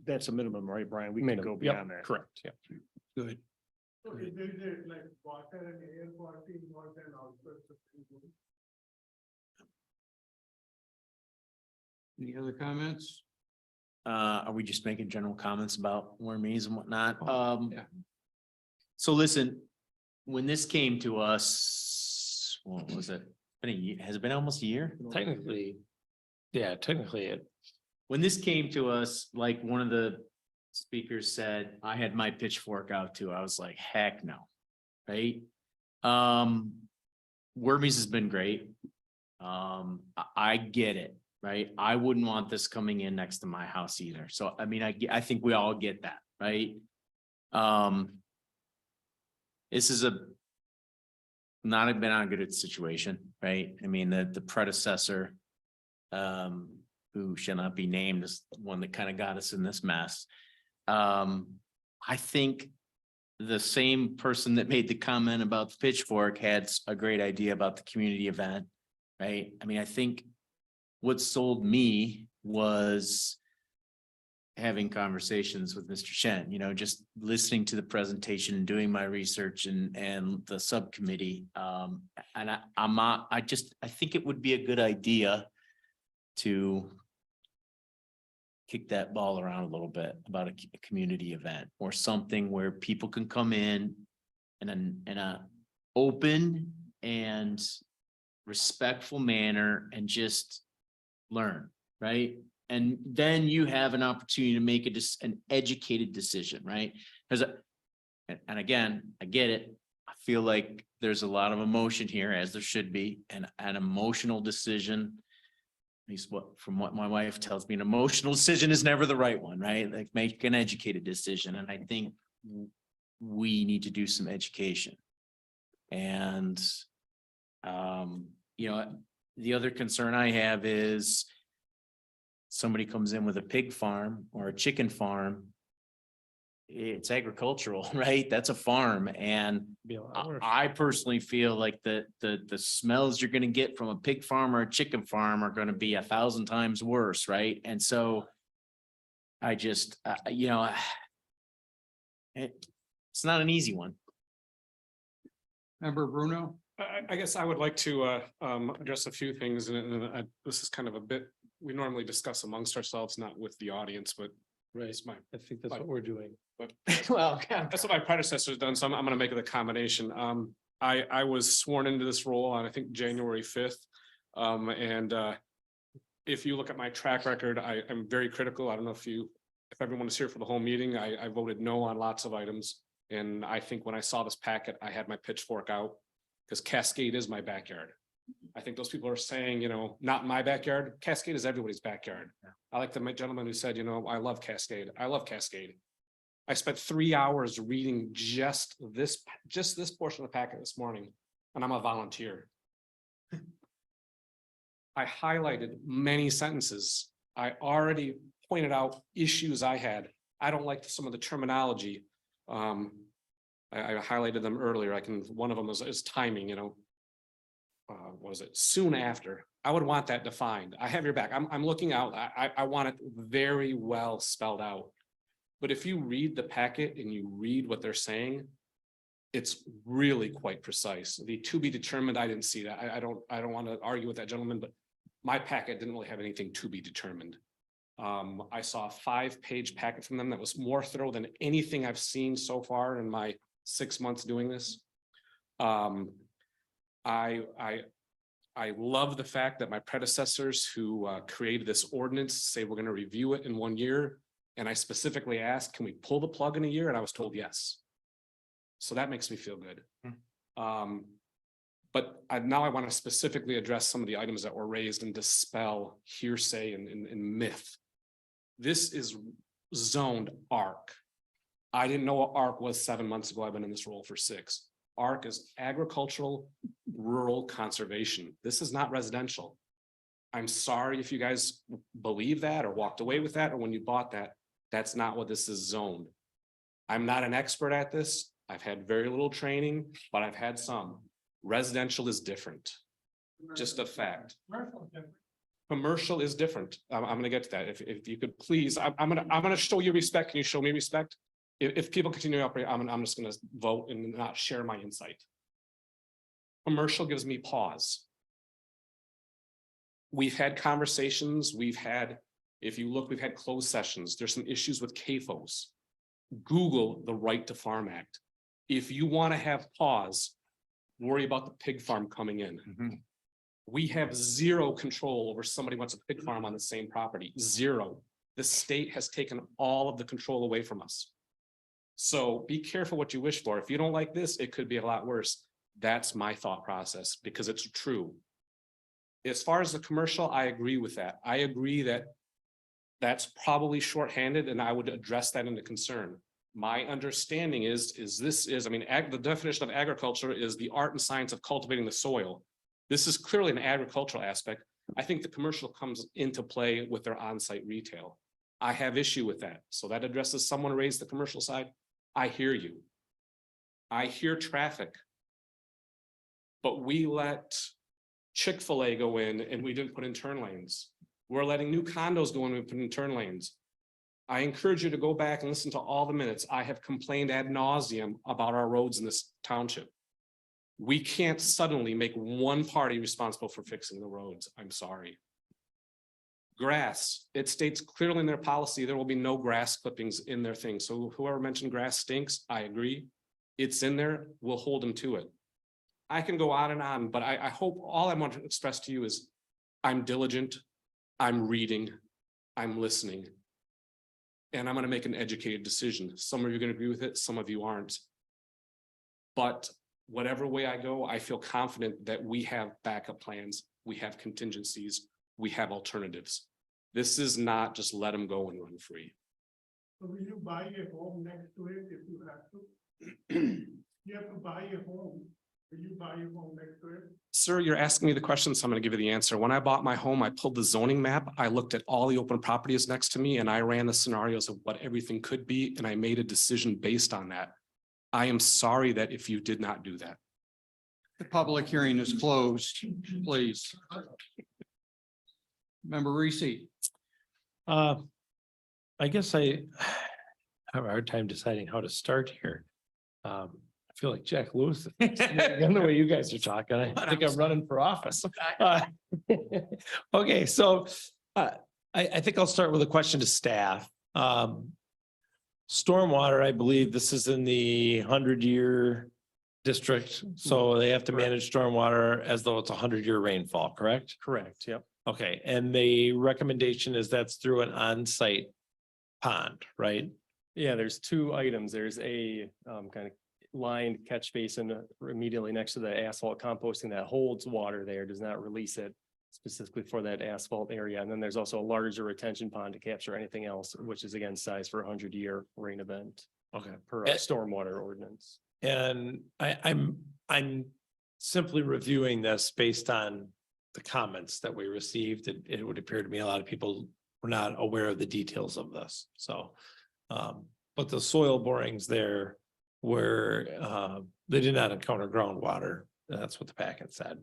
That's a minimum, right, Brian? We can Minimum. go Yep, beyond that. correct, yeah. Good. Okay, there is like water and air quality involved and all sorts of things. Any other comments? Are we just making general comments about wormies and whatnot? Yeah. So listen, when this came to us, what was it? Has it been almost a year? Technically it. When this came to us, like one of the speakers said, I had my pitchfork out too. I was like, heck no. Right? Wormies has been great. I get it, right? I wouldn't want this coming in next to my house either. So, I mean, I think we all get that, right? This is not been a good situation, right? I mean, the predecessor, who shall not be named, is the one that kind of got us in this mess. I think the same person that made the comment about the pitchfork had a great idea about the community event, right? I mean, I think what sold me was having conversations with Mr. Shen, just listening to the presentation and doing my research and the subcommittee. And I think it would be a good idea to kick that ball around a little bit about a community event or something where people can come in a open and respectful manner and just learn, right? And then you have an opportunity to make an educated decision, right? And again, I get it. I feel like there's a lot of emotion here, as there should be, and an emotional decision. At least from what my wife tells me, an emotional decision is never the right one, right? Like make an educated decision. And I think we need to do some education. And, the other concern I have is somebody comes in with a pig farm or a chicken farm. It's agricultural, right? That's a farm. And I personally feel like the smells you're going to get from a pig farm or a chicken farm are going to be 1,000 times worse, right? And so I just, it's not an easy one. Member Bruno? I guess I would like to address a few things, and this is kind of a bit, we normally discuss amongst ourselves, not with the audience, but Right. I think that's what we're doing. But well, that's what my predecessor's done, so I'm going to make it a combination. I was sworn into this role on, I think, January 5th. And if you look at my track record, I'm very critical. I don't know if everyone is here for the whole meeting. I voted no on lots of items. And I think when I saw this packet, I had my pitchfork out because Cascade is my backyard. I think those people are saying, not my backyard. Cascade is everybody's backyard. I like the gentleman who said, I love Cascade. I love Cascade. I spent 3 hours reading just this portion of the packet this morning, and I'm a volunteer. I highlighted many sentences. I already pointed out issues I had. I don't like some of the terminology. I highlighted them earlier. One of them is timing, what was it? Soon after. I would want that defined. I have your back. I'm looking out. I want it very well spelled out. But if you read the packet and you read what they're saying, it's really quite precise. The to be determined, I didn't see that. I don't want to argue with that gentleman, but my packet didn't really have anything to be determined. I saw a 5-page packet from them that was more thorough than anything I've seen so far in my 6 months doing this. I love the fact that my predecessors who created this ordinance say we're going to review it in 1 year. And I specifically asked, can we pull the plug in a year? And I was told yes. So that makes me feel good. But now I want to specifically address some of the items that were raised and dispel hearsay and myth. This is zoned ARC. I didn't know what ARC was 7 months ago. I've been in this role for 6. ARC is agricultural rural conservation. This is not residential. I'm sorry if you guys believe that or walked away with that, or when you bought that, that's not what this is zoned. I'm not an expert at this. I've had very little training, but I've had some. Residential is different. Just a fact. Commercial is different. I'm gonna get to that. If you could please, I'm gonna show you respect. Can you show me respect? If people continue to operate, I'm just gonna vote and not share my insight. Commercial gives me pause. We've had conversations, if you look, we've had closed sessions. There's some issues with CAFOs. Google the Right to Farm Act. If you want to have pause, worry about the pig farm coming in. We have zero control over somebody who wants a pig farm on the same property, zero. The state has taken all of the control away from us. So be careful what you wish for. If you don't like this, it could be a lot worse. That's my thought process because it's true. As far as the commercial, I agree with that. I agree that that's probably shorthanded and I would address that into concern. My understanding is the definition of agriculture is the art and science of cultivating the soil. This is clearly an agricultural aspect. I think the commercial comes into play with their on-site retail. I have issue with that. So that addresses someone who raised the commercial side. I hear you. I hear traffic. But we let Chick-fil-A go in and we didn't put in turn lanes. We're letting new condos go in and put in turn lanes. I encourage you to go back and listen to all the minutes. I have complained ad nauseum about our roads in this township. We can't suddenly make one party responsible for fixing the roads. I'm sorry. Grass, it states clearly in their policy, there will be no grass clippings in their thing. So whoever mentioned grass stinks, I agree. It's in there, we'll hold them to it. I can go on, but I hope all I want to express to you is I'm diligent, I'm reading, I'm listening. And I'm going to make an educated decision. Some of you are going to agree with it, some of you aren't. But whatever way I go, I feel confident that we have backup plans, we have contingencies, we have alternatives. This is not just let them go and run free. So will you buy a home next to it if you have to? You have to buy a home. Will you buy a home next to it? Sir, you're asking me the question, so I'm going to give you the answer. When I bought my home, I pulled the zoning map. I looked at all the open properties next to me and I ran the scenarios of what everything could be. And I made a decision based on that. I am sorry that if you did not do that. The public hearing is closed, please. Member Reese. I guess I have a hard time deciding how to start here. I feel like Jack Lewis, the way you guys are talking, I think I'm running for office. Okay, so I think I'll start with a question to staff. Stormwater, I believe this is in the 100-year district, so they have to manage stormwater as though it's a 100-year rainfall, correct? Correct, yep. Okay, and the recommendation is that's through an on-site pond, right? Yeah, there's 2 items. There's a kind of lined catch basin immediately next to the asphalt composting that holds water there, does not release it specifically for that asphalt area. And then there's also a larger retention pond to capture anything else, which is again sized for a 100-year rain event. Okay. Per our stormwater ordinance. And I'm simply reviewing this based on the comments that we received. It would appear to me a lot of people were not aware of the details of this. So, but the soil borings there were, they did not encounter groundwater. That's what the packet said.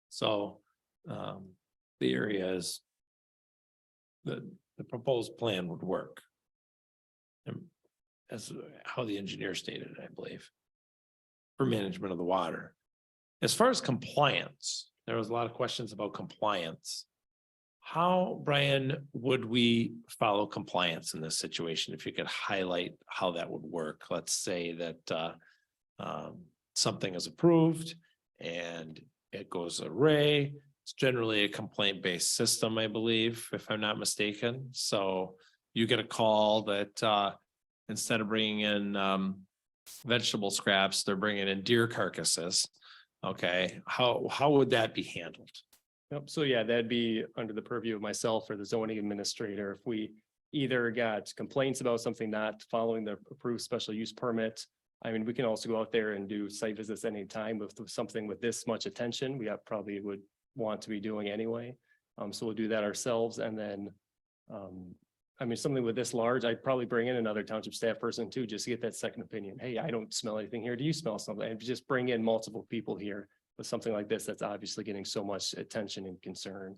So, the area is the proposed plan would work. As how the engineer stated, I believe, for management of the water. As far as compliance, there was a lot of questions about compliance. How, Brian, would we follow compliance in this situation? If you could highlight how that would work. Let's say that something is approved and it goes array. It's generally a complaint-based system, I believe, if I'm not mistaken. So you get a call that instead of bringing in vegetable scraps, they're bringing in deer carcasses. Okay, how would that be handled? Yep, so yeah, that'd be under the purview of myself or the zoning administrator. If we either got complaints about something not following the approved special use permit. I mean, we can also go out there and do site visits anytime with something with this much attention, we probably would want to be doing anyway. So we'll do that ourselves and then, I mean, something with this large, I'd probably bring in another township staff person too, just to get that second opinion. Hey, I don't smell anything here. Do you smell something? And just bring in multiple people here with something like this, that's obviously getting so much attention and concern.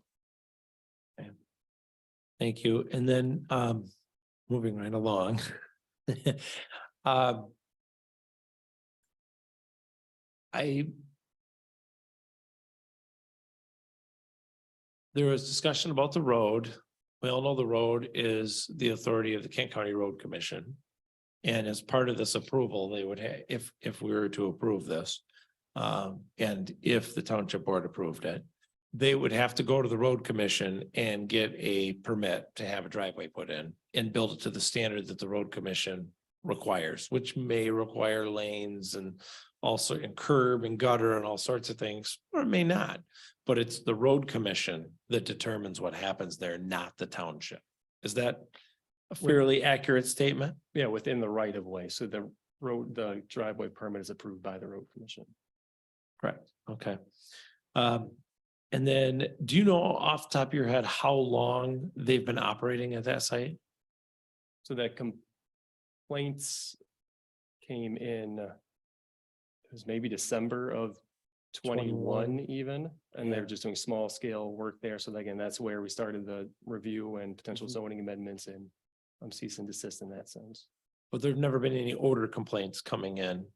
Thank you. And then, moving right along. Um, there was discussion about the road. We all know the road is the authority of the Kent County Road Commission. And as part of this approval, they would have, if we were to approve this, and if the township board approved it, they would have to go to the road commission and get a permit to have a driveway put in and build it to the standard that the road commission requires, which may require lanes and also in curb and gutter and all sorts of things, or it may not. But it's the road commission that determines what happens there, not the township. Is that a fairly accurate statement? Yeah, within the right of way. So the the driveway permit is approved by the road commission. Correct. Okay. And then do you know off the top of your head how long they've been operating at that site? So that complaints came in, it was maybe December of 21 even, and they're just doing small scale work there. So again, that's where we started the review and potential zoning amendments and cease and desist in that sense. But there've never been any odor complaints coming in.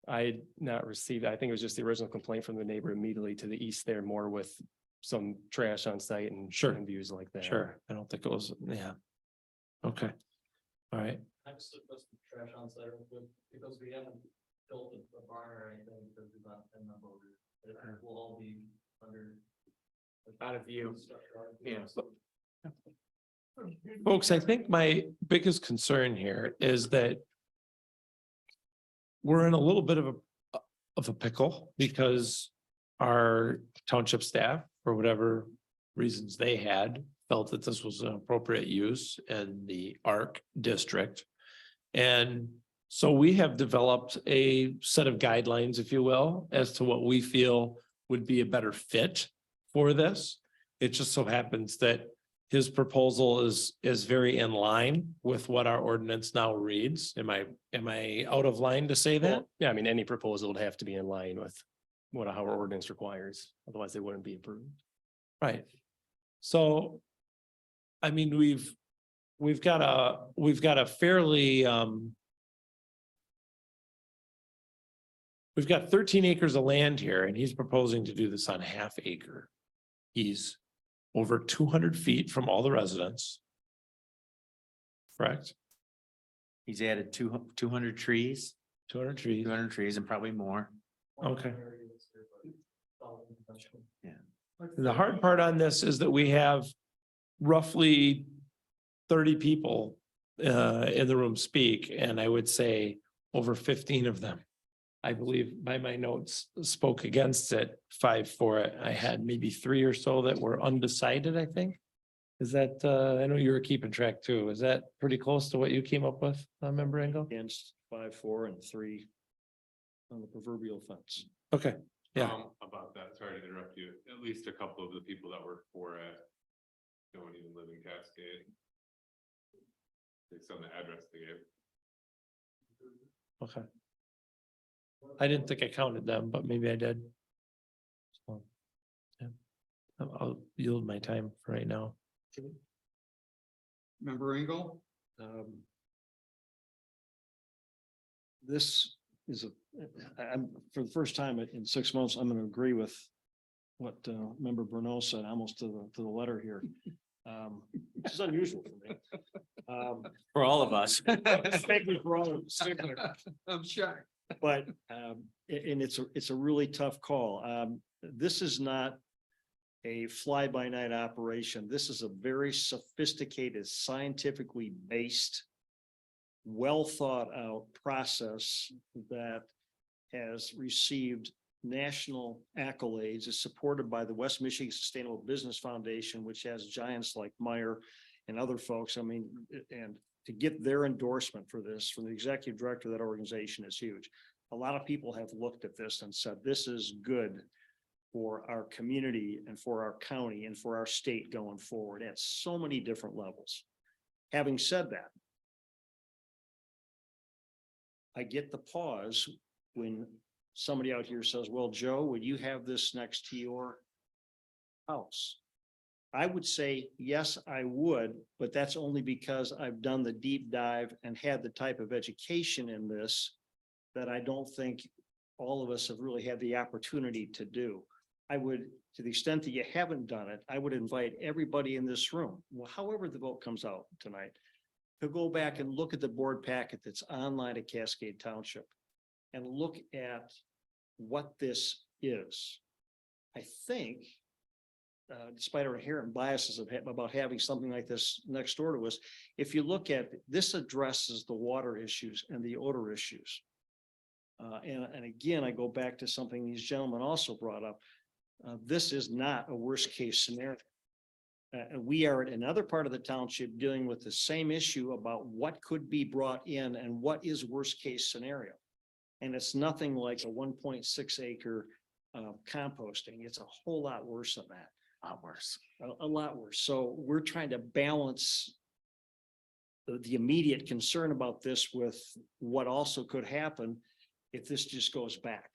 I had not received, I think it was just the original complaint from the neighbor immediately to the east there, more with some trash on site and and views like that. Sure. I don't think it was, yeah. Okay. All right. Next, what's the trash on site, because we haven't built a barn or anything, because we've not been on board. It will all be under. Out of view. Yeah. Folks, I think my biggest concern here is that we're in a little bit of a pickle because our township staff, for whatever reasons they had, felt that this was an appropriate use in the ARC district. And so we have developed a set of guidelines, if you will, as to what we feel would be a better fit for this. It just so happens that his proposal is very in line with what our ordinance now reads. Am I out of line to say that? Well, yeah, I mean, any proposal would have to be in line with what our ordinance requires, otherwise they wouldn't be approved. Right. So, I mean, we've got a fairly, we've got 13 acres of land here and he's proposing to do this on half acre. He's over 200 feet from all the residents. Correct? He's added 200 trees. 200 trees. 200 trees and probably more. Okay. Yeah. The hard part on this is that we have roughly 30 people in the room speak, and I would say over 15 of them, I believe by my notes, spoke against it, 5 for it. I had maybe 3 or so that were undecided, I think. Is that, I know you were keeping track too. Is that pretty close to what you came up with, Member Engel? Against 5, 4, and 3 on the proverbial fence. Okay, yeah. About that, sorry to interrupt you, at least a couple of the people that work for it don't even live in Cascade. Based on the address they gave. Okay. I didn't think I counted them, but maybe I did. So, yeah. I'll yield my time for right now. Member Engel? This is I'm, for the first time in 6 months, I'm going to agree with what Member Bruno said, almost to the letter here. This is unusual for me. For all of us. Thank you for all of us. I'm shocked. But, and it's a really tough call. This is not a fly-by-night operation. This is a very sophisticated, scientifically based, well thought out process that has received national accolades, is supported by the West Michigan Sustainable Business Foundation, which has giants like Meyer and other folks. I mean, and to get their endorsement for this from the executive director of that organization is huge. A lot of people have looked at this and said, this is good for our community and for our county and for our state going forward at so many different levels. Having said that, I get the pause when somebody out here says, well, Joe, would you have this next to your house? I would say, yes, I would, but that's only because I've done the deep dive and had the type of education in this that I don't think all of us have really had the opportunity to do. I would, to the extent that you haven't done it, I would invite everybody in this room, well, however the vote comes out tonight, to go back and look at the board packet that's online at Cascade Township and look at what this is. I think, despite our inherent biases about having something like this next door to us, if you look at, this addresses the water issues and the odor issues. And again, I go back to something these gentlemen also brought up. This is not a worst case scenario. And we are in another part of the township dealing with the same issue about what could be brought in and what is worst case scenario. And it's nothing like a 1.6 acre composting. It's a whole lot worse than that. A lot worse. A lot worse. So we're trying to balance the immediate concern about this with what also could happen if this just goes back.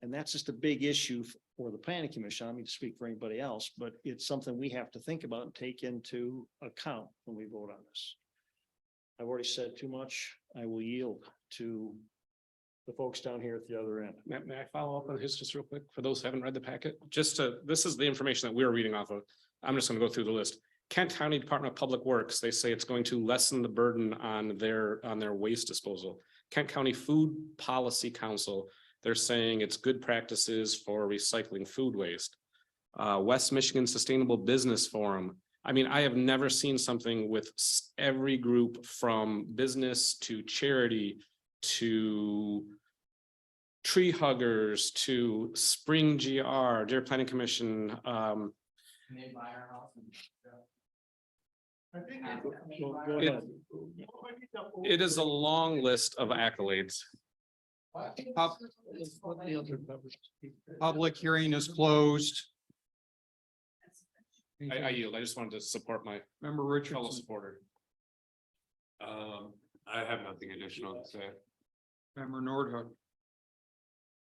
And that's just a big issue for the planning commission. I don't mean to speak for anybody else, but it's something we have to think about and take into account when we vote on this. I've already said too much. I will yield to the folks down here at the other end. May I follow up on his just real quick for those who haven't read the packet? This is the information that we're reading off of. I'm just going to go through the list. Kent County Department of Public Works, they say it's going to lessen the burden on their waste disposal. Kent County Food Policy Council, they're saying it's good practices for recycling food waste. West Michigan Sustainable Business Forum. I mean, I have never seen something with every group from business to charity to tree huggers to Spring GR, Deer Planning Commission. Go ahead. It is a long list of accolades. Public hearing is closed. I yield. I just wanted to support my Member fellow Richardson. supporter. I have nothing additional to say. Member Nordhook.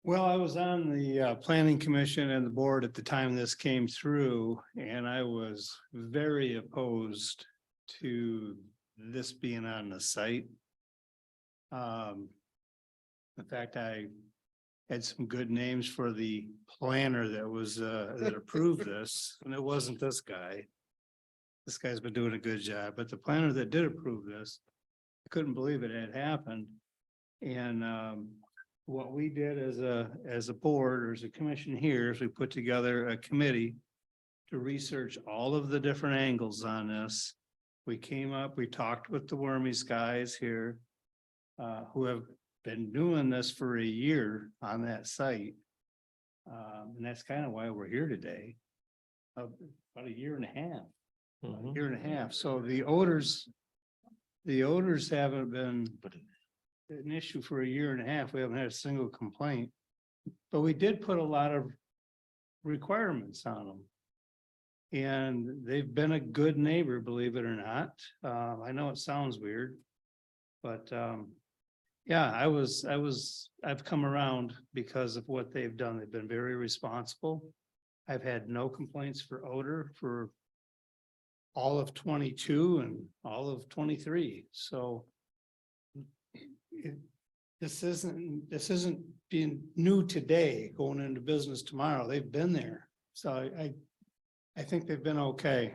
Well, I was on the planning commission and the board at the time this came through, and I was very opposed to this being on the site. In fact, I had some good names for the planner that was that approved this, and it wasn't this guy. This guy's been doing a good job, but the planner that did approve this, I couldn't believe it had happened. And what we did as a board or as a commission here is we put together a committee to research all of the different angles on this. We talked with the Wormies guys here who have been doing this for a year on that site. And that's kind of why we're here today. About a year and a half. So the odors haven't been an issue for a year and a half. We haven't had a single complaint, but we did put a lot of requirements on them. And they've been a good neighbor, believe it or not. I know it sounds weird, but yeah, I've come around because of what they've done. They've been very responsible. I've had no complaints for odor for all of 22 and all of 23. So this isn't being new today, going into business tomorrow. They've been there. So I think they've been okay.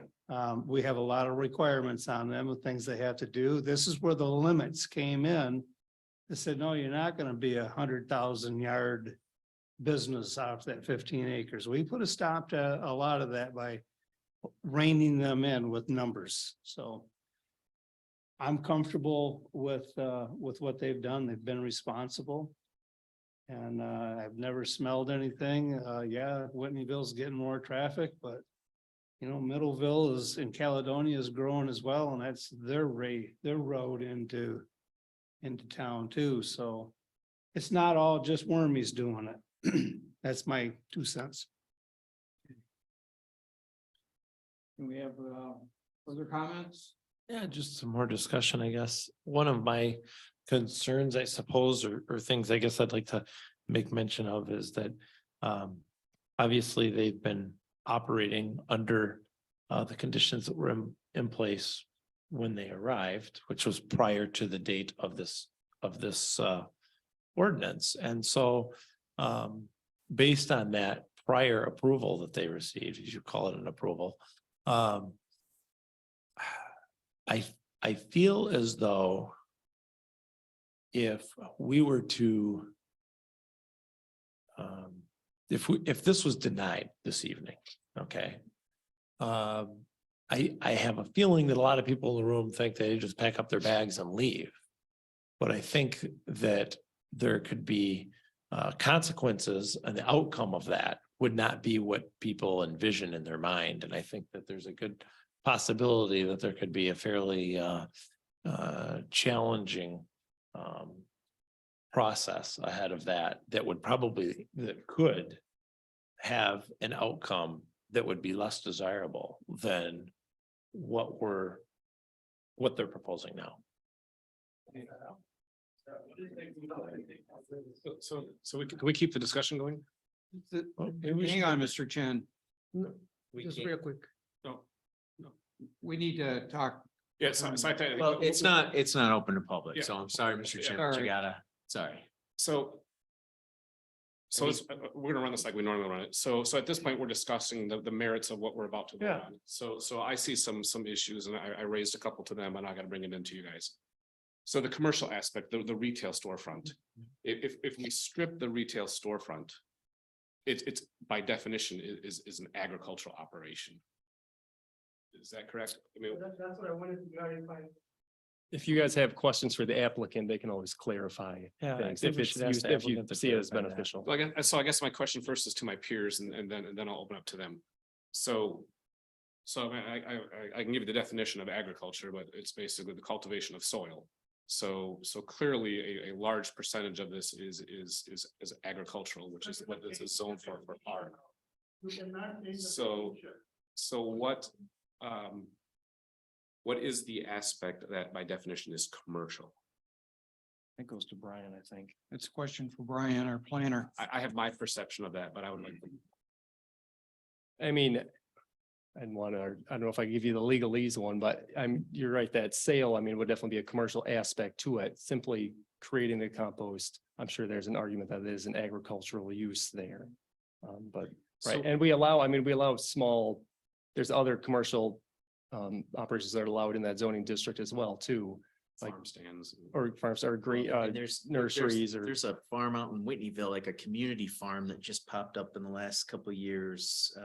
We have a lot of requirements on them of things they have to do. This is where the limits came in. They said, no, you're not going to be 100,000 yard business off that 15 acres. We put a stop to a lot of that by reining them in with numbers. So I'm comfortable with what they've done. They've been responsible. And I've never smelled anything. Yeah, Whitneyville's getting more traffic, but you know, Middleville is in Caledonia is growing as well, and that's their road into town too. So it's not all just Wormies doing it. That's my 2 cents. Can we have further comments? Yeah, just some more discussion, I guess. One of my concerns, I suppose, or things I guess I'd like to make mention of is that obviously they've been operating under the conditions that were in place when they arrived, which was prior to the date of this ordinance. And so based on that prior approval that they received, you should call it an approval, I feel as though if we were to if this was denied this evening, okay. I have a feeling that a lot of people in the room think they just pack up their bags and leave. But I think that there could be consequences, and the outcome of that would not be what people envision in their mind. And I think that there's a good possibility that there could be a fairly challenging process ahead of that that could have an outcome that would be less desirable than what they're proposing now. Can we keep the discussion going? Hang on, Mr. Chen. Just real quick. No. We need to talk. Yes, I think. Well, it's not open to public, Yeah. so I'm sorry, Mr. Yeah. Chairman, but you Sorry. gotta, sorry. So let's, we're gonna run this like we normally run it. So at this point, we're discussing the merits of what we're about to vote Yeah. on. So I see some issues, and I raised a couple to them, and I gotta bring it into you guys. So the commercial aspect, the retail storefront, if we strip the retail storefront, it's by definition is an agricultural operation. Is that correct? I mean, That's what I wanted to clarify. If you guys have questions for the applicant, they can always clarify Yeah, I things think if we it's should ask used, the if you applicant to see it as clarify that. beneficial. so I guess my question first is to my peers, and then I'll open up to them. So I can give you the definition of agriculture, but it's basically the cultivation of soil. So clearly a large percentage of this is agricultural, which is what this is zoned for art. You cannot change the So- future. So what is the aspect that by definition is commercial? That goes to Brian, I think. It's a question for Brian, our planner. I have my perception of that, but I would like. I mean, I don't know if I give you the legalese one, but you're right, that sale, I mean, would definitely be a commercial aspect to it. Simply creating the compost, I'm sure there's an argument that it is an agricultural use there. But, right, So- and we allow small, there's other commercial operations that are allowed in that zoning district as well, too. Like Farm stands. or farms or green And there's nurseries or. There's a farm out in Whitneyville, like a community farm that just popped up in the last couple of years.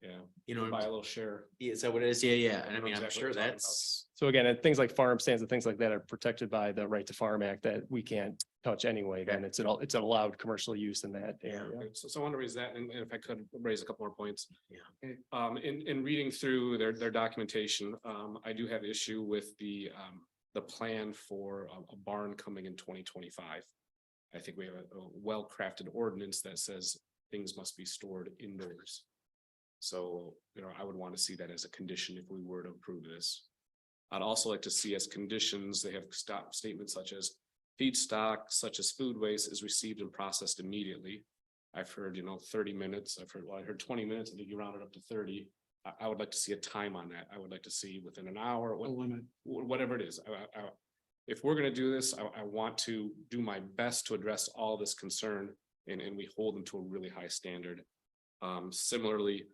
Yeah. You know, Buy a little share. is that what it is? Yeah. And I know mean, I'm exactly sure what you're talking that's, So again, and things like farm stands and things like that are protected by the Right to Farm Act that we can't touch anyway. Then it's an allowed commercial use in that area. So I want to raise that, and if I could raise a couple more points. Yeah. In reading through their documentation, I do have issue with the plan for a barn coming in 2025. I think we have a well-crafted ordinance that says things must be stored indoors. So, I would want to see that as a condition if we were to approve this. I'd also like to see as conditions, they have statements such as feedstock, such as food waste is received and processed immediately. I've heard, 30 minutes. I heard 20 minutes. I think you rounded up to 30. I would like to see a time on that. I would like to see within an hour, whatever it is. If we're going to do this, I want to do my best to address all this concern and we hold them to a really high standard. Similarly,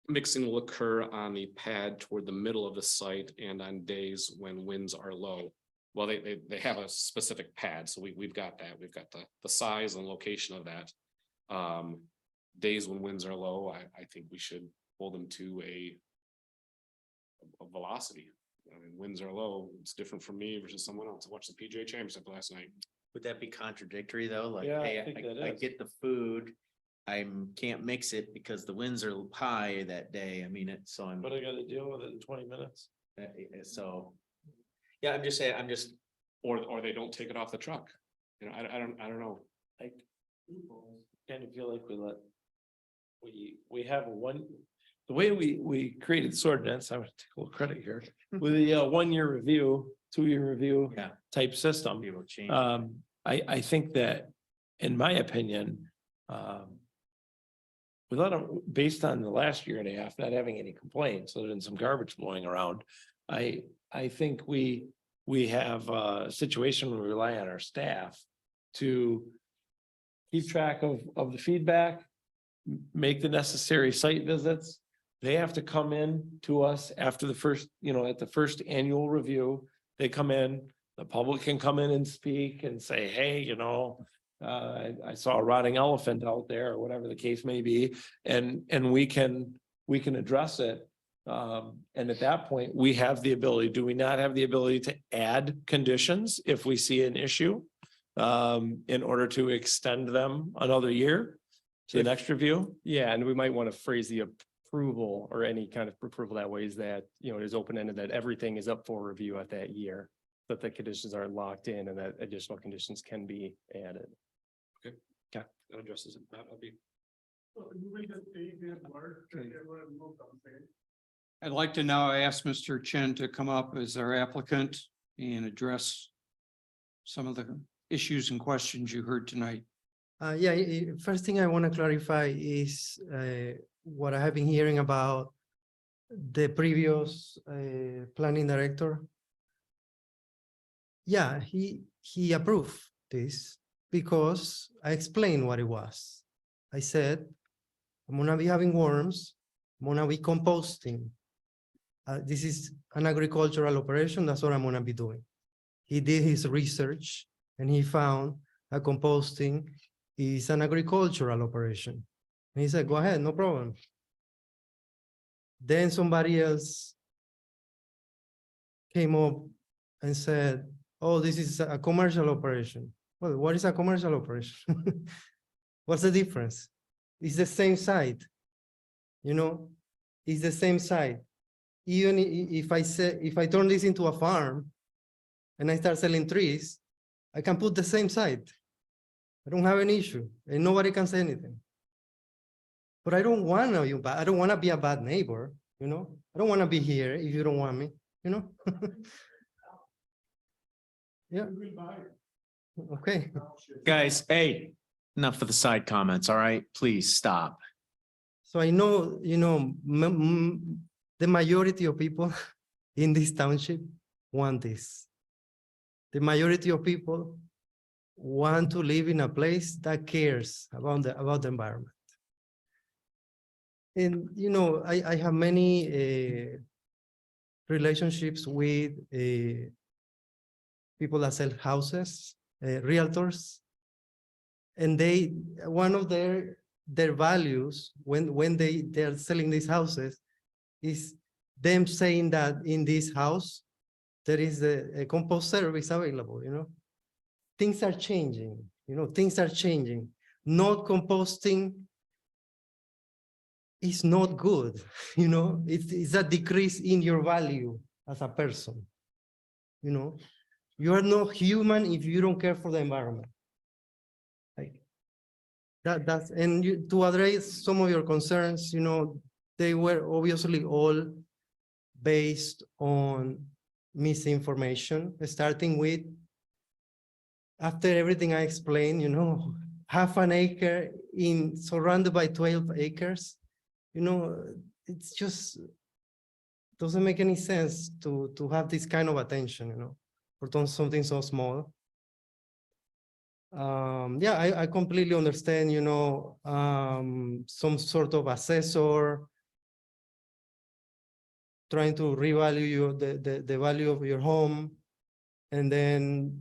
mixing will occur on the pad toward the middle of the site and on days when winds are low. Well, they have a specific pad, so we've got that. We've got the size and location of that. Days when winds are low, I think we should hold them to a velocity. I mean, winds are low. It's different for me versus someone else. I watched the PGA Championship last night. Would that be contradictory though? Like, Yeah, I hey, think that I is. get the food. Can't mix it because the winds are high that day. I mean, it's so I'm, But I gotta deal with it in 20 minutes. so. Yeah, I'm just saying, Or they don't take it off the truck. You know, I don't know. I kind of feel like we have the way we created this ordinance, I would take a little credit here, with the 1-year review, 2-year review. Yeah. Type system. People change. I think that, in my opinion, we let them, based on the last year and a half, not having any complaints, other than some garbage blowing around. I think we have a situation where we rely on our staff to keep track of the feedback, make the necessary site visits. They have to come in to us after the first, at the first annual review. They come in, the public can come in and speak and say, hey, I saw a rotting elephant out there, or whatever the case may be, and we can address it. And at that point, we have the ability, do we not have the ability to add conditions if we see an issue? In order to extend them another year to the next review? Yeah, and we might want to phrase the approval or any kind of approval that way is that, it is open-ended, that everything is up for review at that year. That the conditions are locked in and that additional conditions can be added. That addresses it. That'll be. So you will just take their word, that there were no complaints. I'd like to now ask Mr. Chen to come up as our applicant and address some of the issues and questions you heard tonight. First thing I want to clarify is what I have been hearing about the previous planning director. Yeah, he approved this because I explained what it was. I said, I'm gonna be having worms, I'm gonna be composting. This is an agricultural operation, that's what I'm gonna be doing. He did his research and he found that composting is an agricultural operation. And he said, go ahead, no problem. Then somebody else came up and said, oh, this is a commercial operation. Well, what is a commercial operation? What's the difference? It's the same site, it's the same site. Even if I turn this into a farm and I start selling trees, I can put the same site. I don't have an issue and nobody can say anything. But I don't want to be a bad neighbor, I don't want to be here if you don't want me, Yeah. Okay. Guys, hey, enough of the side comments, all right? Please stop. So I know, the majority of people in this township want this. The majority of people want to live in a place that cares about the environment. And, I have many relationships with people that sell houses, realtors, and one of their values when they're selling these houses is them saying that in this house there is a compost service available. Things are changing. Things are changing. Not composting is not good. It's a decrease in your value as a person. You are not human if you don't care for the environment. To address some of your concerns, they were obviously all based on misinformation, starting with, after everything I explained, half an acre surrounded by 12 acres, it's just doesn't make any sense to have this kind of attention, for something so small. I completely understand, some sort of assessor trying to revalue the value of your home, and then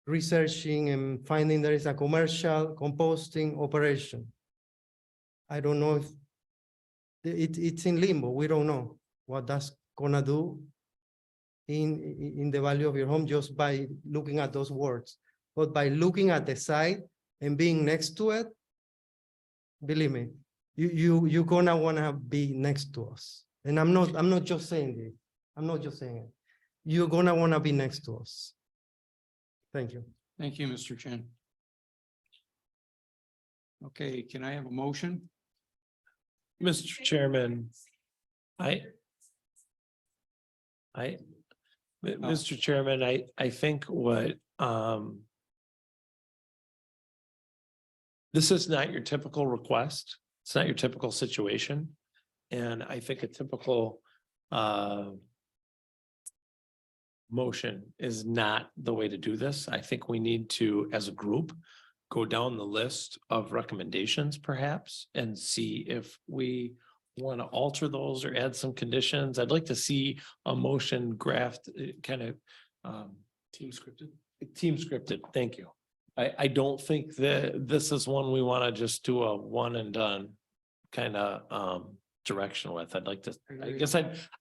researching and finding there is a commercial composting operation. I don't know if it's in limbo. We don't know what that's gonna do in the value of your home just by looking at those words. but by looking at the site and being next to it, believe me, you're gonna wanna be next to us. And I'm not just saying this. I'm not just saying it. You're gonna wanna be next to us. Thank you. Thank you, Mr. Chen. Okay, can I have a motion? Mr. Chairman, Mr. Chairman, I think what, this is not your typical request. It's not your typical situation. And I think a typical, motion is not the way to do this. I think we need to, as a group, go down the list of recommendations perhaps and see if we want to alter those or add some conditions. I'd like to see a motion graft kind of Team scripted. team scripted. Thank you. I don't think that this is one we want to just do a one and done kind of direction with. I'd like to, I guess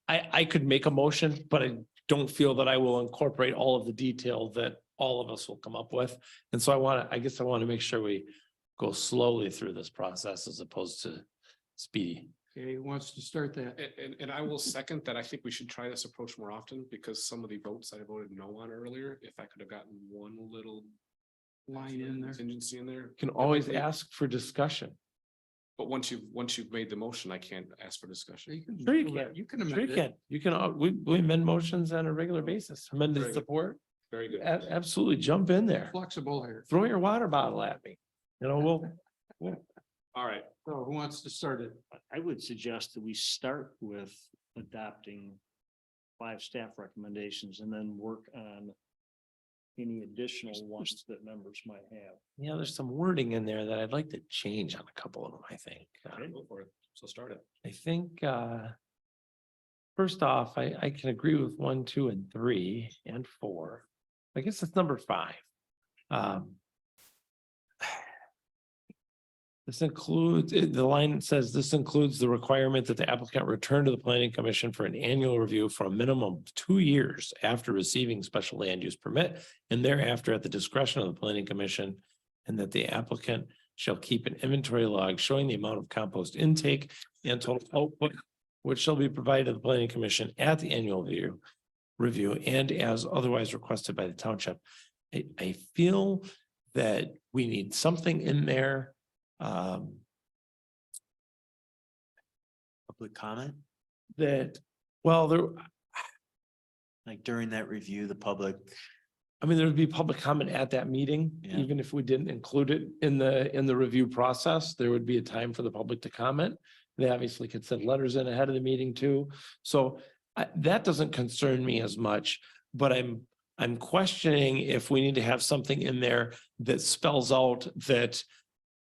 I could make a motion, but I don't feel that I will incorporate all of the detail that all of us will come up with. And so I guess I want to make sure we go slowly through this process as opposed to speedy. Okay, who wants to start that? And I will second that. I think we should try this approach more often because some of the votes I voted no on earlier, if I could have gotten one little Line in there. contingency in there. You can always ask for discussion. But once you've made the motion, I can't ask for discussion. Sure you can. You can Sure amend you it. can. You can, we amend motions on a regular basis. Amended Very good. support. Very good. Absolutely jump in there. Flexible here. Throw your water bottle at me. You know, we'll All right. So who wants to start it? I would suggest that we start with adopting 5 staff recommendations and then work on any additional ones that members might have. yeah, there's some wording in there that I'd like to change on a couple of them, I think. Go for it. So start it. I think, first off, I can agree with 1, 2, and 3, and 4. I guess it's number 5. This includes, the line says this includes the requirement that the applicant return to the planning commission for an annual review for a minimum of 2 years after receiving special land use permit and thereafter at the discretion of the planning commission, and that the applicant shall keep an inventory log showing the amount of compost intake and total output, which shall be provided to the planning commission at the annual review and as otherwise requested by the township. I feel that we need something in there. Public comment, That, well, there, like during that review, the public. I mean, there would be public comment at that meeting, Yeah. even if we didn't include it in the review process, there would be a time for the public to comment. They obviously could send letters in ahead of the meeting too. So that doesn't concern me as much, but I'm questioning if we need to have something in there that spells out that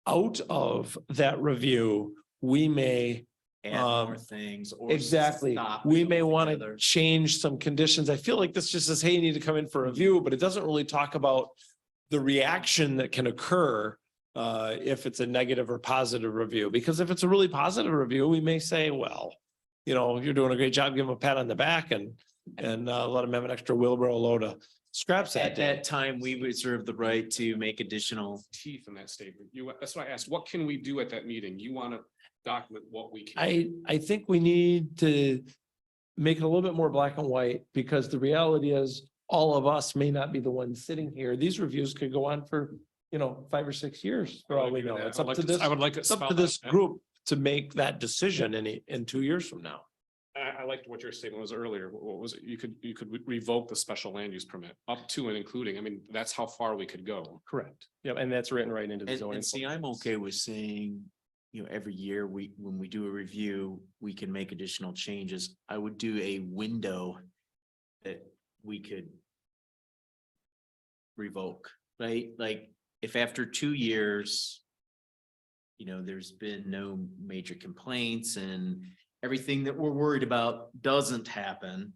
out of that review, we may Add more things or. exactly, stop we it may want to altogether. change some conditions. I feel like this just says, hey, you need to come in for a review, but it doesn't really talk about the reaction that can occur if it's a negative or positive review, because if it's a really positive review, we may say, well, you know, you're doing a great job, give them a pat on the back and let them have an extra wheelbarrow load of scraps that At day. that time, we reserve the right to make additional. Teeth in that statement. That's why I asked, what can we do at that meeting? You want to document what we can. I think we need to make it a little bit more black and white, because the reality is all of us may not be the ones sitting here. These reviews could go on for, 5 or 6 years for all we know. It's up to this, I would like it's up to this group to make that decision in 2 years from now. I liked what your statement was earlier. What was it? You could revoke the special land use permit up to and including. I mean, that's how far we could go. Correct. Yep, and that's written right into the zoning. And see, I'm okay with saying, every year when we do a review, we can make additional changes. I would do a window that we could revoke, right? Like if after 2 years, there's been no major complaints and everything that we're worried about doesn't happen,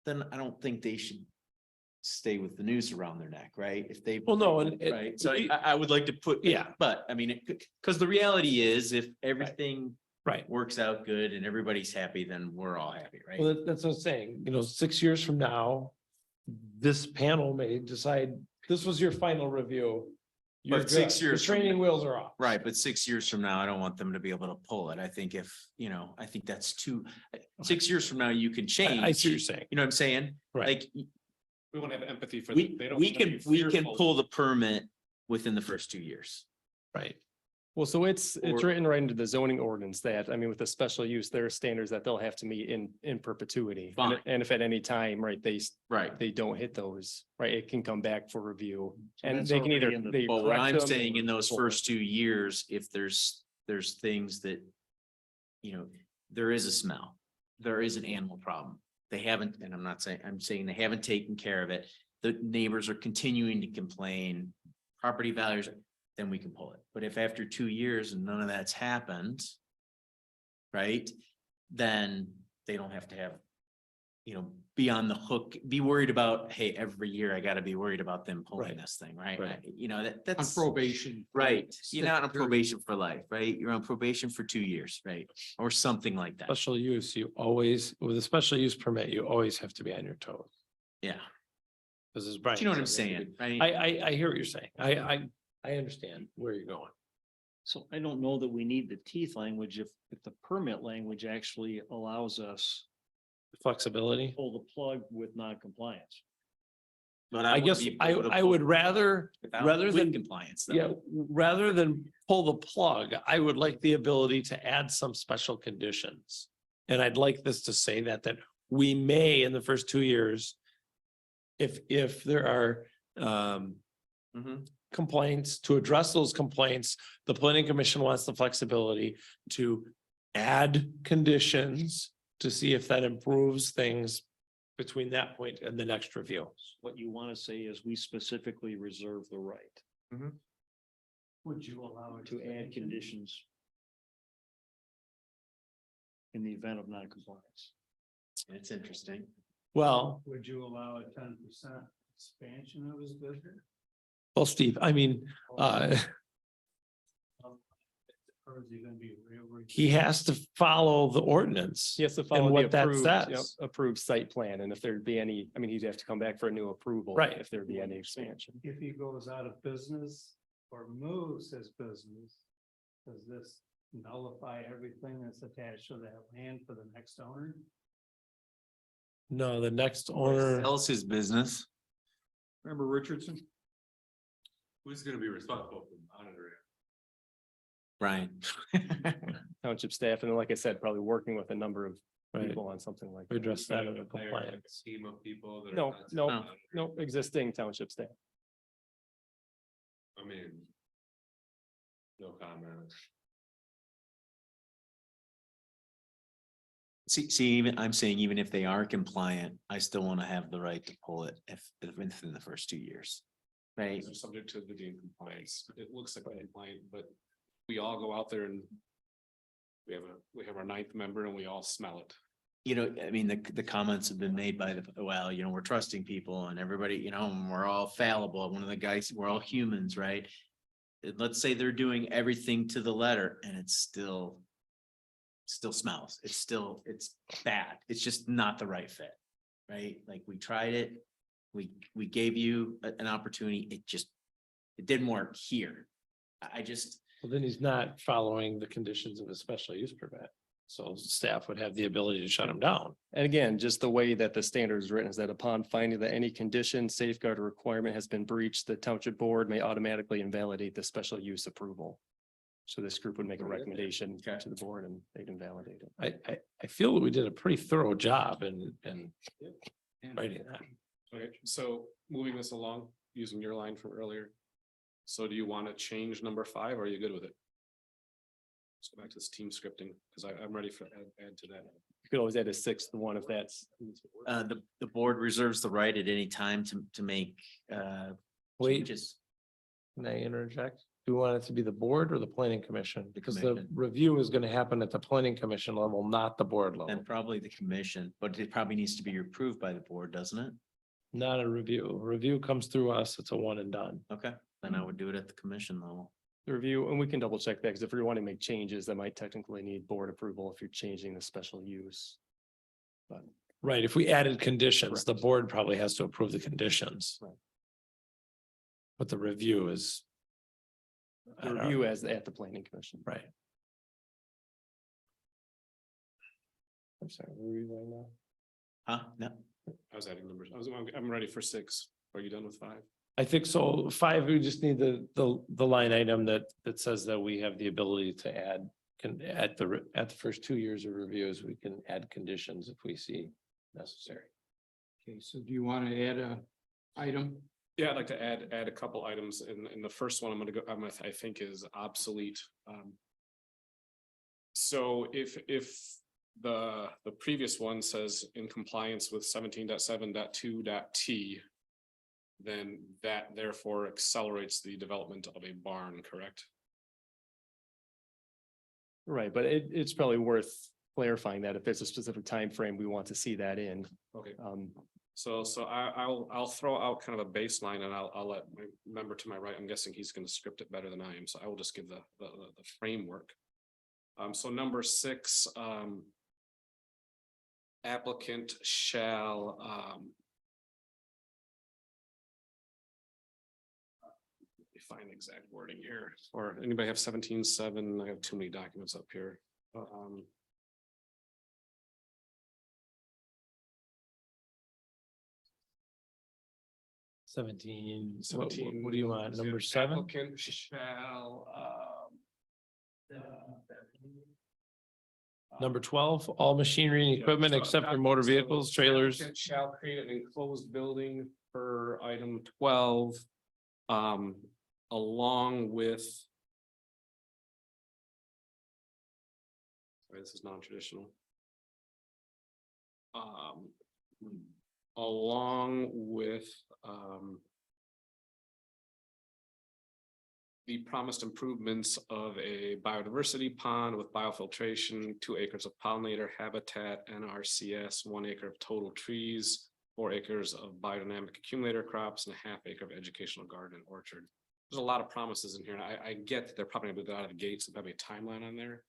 then I don't think they should stay with the noose around their neck, right? If they. Well, no, and Right, so I would like to put. Yeah. But I mean, because the reality is if everything. Right. Works out good and everybody's happy, then we're all happy, right? Well, that's what I'm saying, 6 years from now, this panel may decide this was your final review. You're But 6 good. years The from training now- wheels are off. Right, but 6 years from now, I don't want them to be able to pull it. I think if, I think that's too, 6 years from now, you can change. I see what you're saying. You know what I'm saying? Right. Like, We want to have empathy for. we, them. They don't we wanna be can, we can fearful. pull the permit within the first 2 years. Right. Well, so it's Or- written right into the zoning ordinance that, I mean, with the special use, there are standards that they'll have to meet in perpetuity. And Fine. and if at any time, right, Right. they don't hit those, right, it can come back for review. And that's they can either. already in the- they Well, what correct I'm them saying or in those pull it. first 2 years, if there's things that, there is a smell, there is an animal problem. They haven't, and I'm saying they haven't taken care of it. The neighbors are continuing to complain, property values, then we can pull it. But if after 2 years and none of that's happened, right, then they don't have to have, be on the hook, be worried about, hey, every year I gotta be worried about them pulling Right. this thing, right? Right. On That's. probation. Right, you're not on probation for life, right? You're on probation for 2 years, right? Or something like that. Special use, you always, with a special use permit, you always have to be on your toes. Yeah, This is Brian. you know what I'm saying, right? I hear what you're saying. I understand where you're going. So I don't know that we need the teeth language if the permit language actually allows us Flexibility. to pull the plug with non-compliance. But I would guess be I able to I pull would the rather, without- rather with than, compliance, though. yeah, rather than pull the plug, I would like the ability to add some special conditions. And I'd like this to say that we may in the first 2 years, if there are Mhm. complaints, to address those complaints, the planning commission wants the flexibility to add conditions to see if that improves things between that point and the next review. What you want to say is we specifically reserve the right Would you allow it to add conditions in the event of non-compliance. It's interesting. Well, Would you allow a 10% expansion of his business? well, Steve, I mean, Or is he gonna be real? he has to follow the ordinance. He has to And follow the what that approved, says. approved site plan, and if there'd be any, I mean, he'd have to come back for a new approval. Right. If there'd be any expansion. If he goes out of business or moves his business, does this nullify everything that's attached to that land for the next owner? No, the next owner, Sells his business. Remember Richardson? Who's gonna be responsible for monitoring? Brian. Township staff, and then, like I said, probably working with a number of Right. people on something like. we addressed that in the Hire, like, a compliance. Team of people that are. No, constantly no, monitoring. no, existing township staff. I mean. No comment. See, even, I'm saying even if they are compliant, I still want to have the right to pull it if within the first 2 years. Right? They're subject to the deemed compliance. It looks like compliant, but we all go out there and. We have our ninth member and we all smell it. I mean, the comments have been made by we're trusting people and everybody, and we're all fallible. One of the guys, we're all humans, right? Let's say they're doing everything to the letter and it's still smells. It's bad. It's just not the right fit, right? Like we tried it. We gave you an opportunity. It didn't work here. Well, then he's not following the conditions of a special use permit. So staff would have the ability to shut him down. And again, just the way that the standard is written is that upon finding that any condition, safeguard, or requirement has been breached, the township board may automatically invalidate the special use approval. So this group would make a recommendation to the board and they'd invalidate it. I feel that we did a pretty thorough job in writing that. Okay, so moving this along, using your line from earlier. So do you want to change number 5? Or are you good with it? Let's go back to this team scripting, because I'm ready for add to that. You could always add a 6th one if that's. The board reserves the right at any time to make Wait, changes. can I interject? Do we want it to be the board or the planning commission? Because the commission. review is going to happen at the planning commission level, not the board level. And probably the commission, but it probably needs to be approved by the board, doesn't it? Not a review. Review comes through us. It's a one and done. Okay, then I would do it at the commission level. The review, and we can double check that, because if we want to make changes, that might technically need board approval if you're changing the special use. But Right. If we added conditions, the board probably has to approve the conditions. Right. But the review is. I The don't- review as at the planning commission. Right. I'm sorry, were we right now? Huh? No. I was adding numbers. I'm ready for 6. Are you done with 5? I think so. 5, we just need the line item that says that we have the ability to add. At the first 2 years of reviews, we can add conditions if we see necessary. Okay, so do you want to add a item? Yeah, I'd like to add a couple items in the first one I think is obsolete. So if the previous one says in compliance with 17.7.2.t, then that therefore accelerates the development of a barn, correct? Right, but it's probably worth clarifying that if there's a specific time frame, we want to see that in. Okay. So I'll throw out kind of a baseline and I'll let my member to my right, I'm guessing he's going to script it better than I am, so I will just give the framework. So number 6, applicant shall find the exact wording here, or anybody have 17.7? I have too many documents up here. 17. 17. What do you want? Number 7? Applicant shall, Number 12, all machinery and equipment except for motor vehicles, trailers. Applicant shall create an enclosed building per item 12. Along with. Sorry, this is non-traditional. Along with, the promised improvements of a biodiversity pond with biofiltration, 2 acres of pollinator habitat, NRCS, 1 acre of total trees, 4 acres of biodynamic accumulator crops, and a ½ acre of educational garden and orchard. There's a lot of promises in here, and I get that they're probably gonna be out of the gates, so there'll be a timeline on there.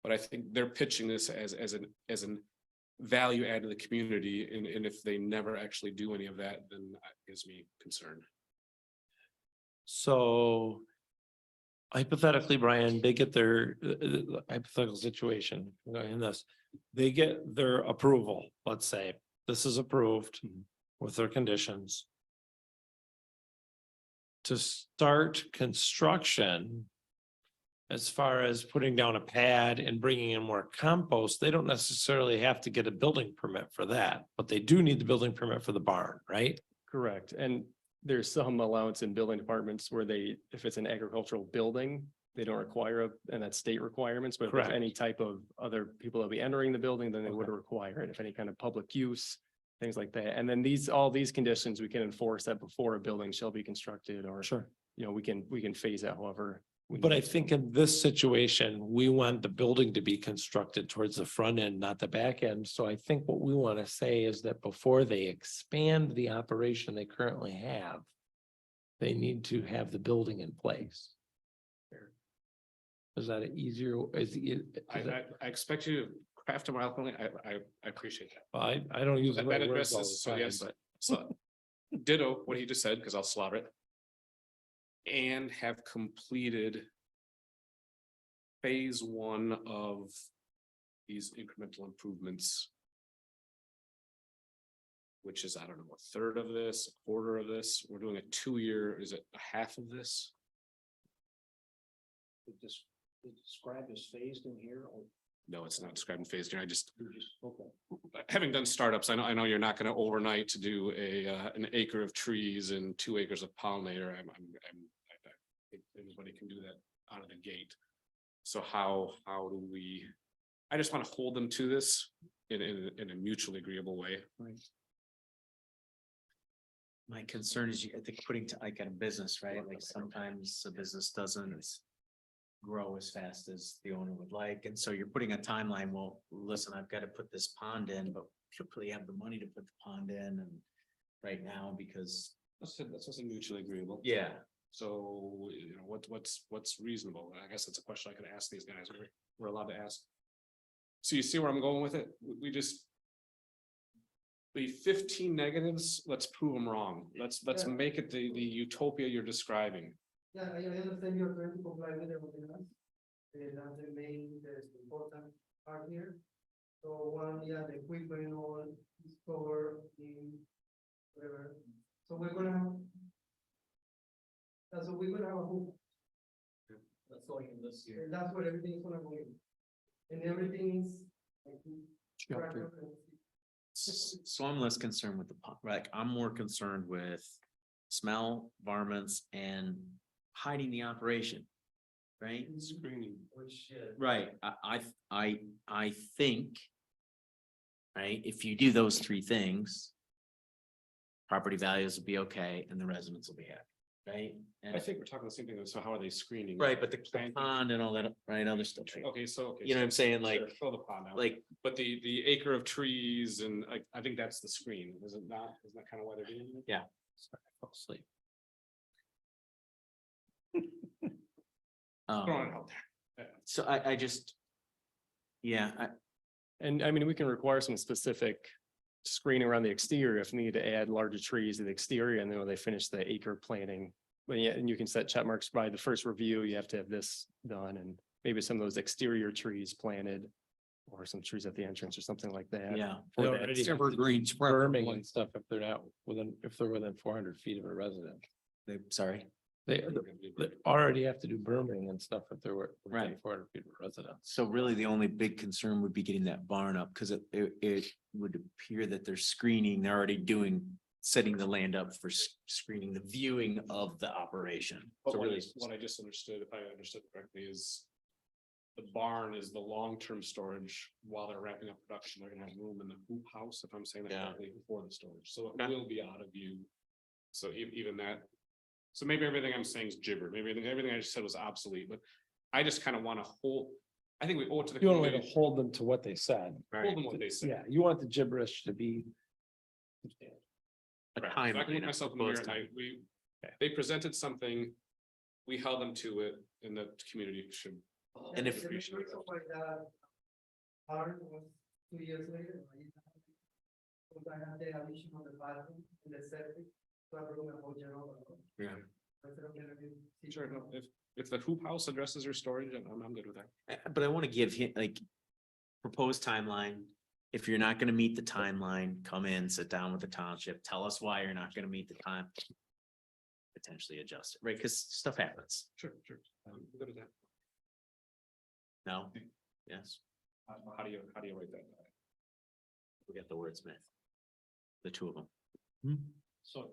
But I think they're pitching this as an value add to the community, and if they never actually do any of that, then that gives me concern. So hypothetically, Brian, they get their hypothetical situation in this. They get their approval, let's say this is approved with their conditions. To start construction, as far as putting down a pad and bringing in more compost, they don't necessarily have to get a building permit for that, but they do need the building permit for the barn, right? Correct, and there's some allowance in building departments where if it's an agricultural building, they don't require and that's state requirements, but if there's Correct. any type of other people that'll be entering the building, then they would require it, if any kind of public use, things like that. And then all these conditions, we can enforce that before a building shall be constructed, or, Sure. we can phase that however. But I think in this situation, we want the building to be constructed towards the front end, not the back end. So I think what we want to say is that before they expand the operation they currently have, they need to have the building in place. Is that an easier, I expect you to craft them eloquently. I appreciate that. I don't use the That right words all addresses, the so time, yes, but so ditto what he just said, because I'll slaughter it. And have completed phase 1 of these incremental improvements. Which is, I don't know, 1/3 of this, 1/4 of this. We're doing a 2-year, is it a half of this? Described as phased in here or? No, it's not described in phase here. I just, Okay. having done startups, I know you're not gonna overnight to do an acre of trees and 2 acres of pollinator. I think anybody can do that out of the gate. So how do we, I just want to hold them to this in a mutually agreeable way. My concern is, I think putting to like in a business, right? Like sometimes a business doesn't grow as fast as the owner would like. And so you're putting a timeline. Well, listen, I've got to put this pond in, but you really have the money to put the pond in and right now because. That's something mutually agreeable. Yeah. So, what's reasonable? I guess that's a question I could ask these guys. We're allowed to ask. So you see where I'm going with it? We just the 15 negatives, let's prove them wrong. Let's Yeah. make it the utopia you're describing. Yeah, I understand you're trying to comply with the ordinance. That's the main, the important part here. So one, yeah, the equipment all is covered in whatever. So we're gonna have. So we're gonna have a hoop. That's going in this year. And that's where everything is gonna go in. And everything is. Like, So I'm less concerned with the, like, I'm more concerned with smell, varmints, and hiding the operation. Right? Screening. Right, I think. Right, if you do those three things. Property values will be okay and the residents will be happy, right? And I think we're talking the same thing. So how are they screening? right, but the pond and all that, right, other stuff. Okay, so. You know what I'm saying, like, Sure, throw the pond out. like, But the acre of trees and like, I think that's the screen, is it not? Isn't that kind of why they're doing it? yeah. Sorry, I fell asleep. Throwing it out there. So I just. Yeah, And I mean, we can require some specific screening around the exterior if needed to add larger trees to the exterior and then when they finish the acre planting. But yeah, and you can set check marks by the first review, you have to have this done and maybe some of those exterior trees planted. Or some trees at the entrance or something like that. yeah, For They that already have to Evergreens. Berming preferably. and stuff if they're not within, if they're within 400 feet of a resident. sorry. They already have to do berming and stuff if they're within Right. 400 feet of a resident. So really the only big concern would be getting that barn up, because it would appear that they're screening, they're already setting the land up for screening the viewing of the operation. But So really, what I just understood, if I understood correctly, is. The barn is the long-term storage while they're wrapping up production. They're gonna have room in the hoop house, if I'm saying that Yeah. correctly, for the storage. So it Okay. will be out of view. So even that. So maybe everything I'm saying is gibber. Maybe everything I just said was obsolete, but I just kind of want to hold. I think we owe it to the. You want to community. hold them to what they said. Hold them what they said. Yeah, you want the gibberish to be. a Right. So I can timeline, look a myself in the mirror proposed and they presented something. We held them to it and the community should. And if- The reason why that part was 2 years later. Because I had the addition of the bathroom and the septic, so I brought a whole general. Yeah. Instead of gonna be- Sure, no, if the hoop house addresses your storage, I'm good with that. But I want to give him like proposed timeline. If you're not gonna meet the timeline, come in, sit down with the township, tell us why you're not gonna meet the time. Potentially adjust it, right? Because stuff happens. Sure. I'm good with that. No? Yes, How do you write that? we got the wordsmith. The two of them. So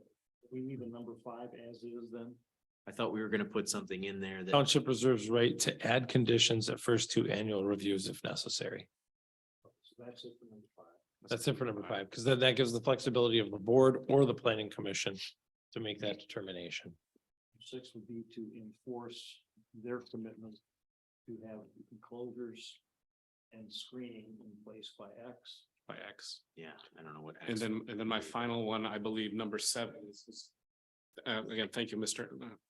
we need a number 5 as is then. I thought we were gonna put something in there that, Township reserves right to add conditions at first 2 annual reviews if necessary. So that's it for number 5. That's it for number 5, because then that gives the flexibility of the board or the planning commission to make that determination. 6 would be to enforce their commitment to have enclosures and screening in place by X. By X. yeah, I don't know what. And then my final one, I believe, number 7 is. Again, thank you,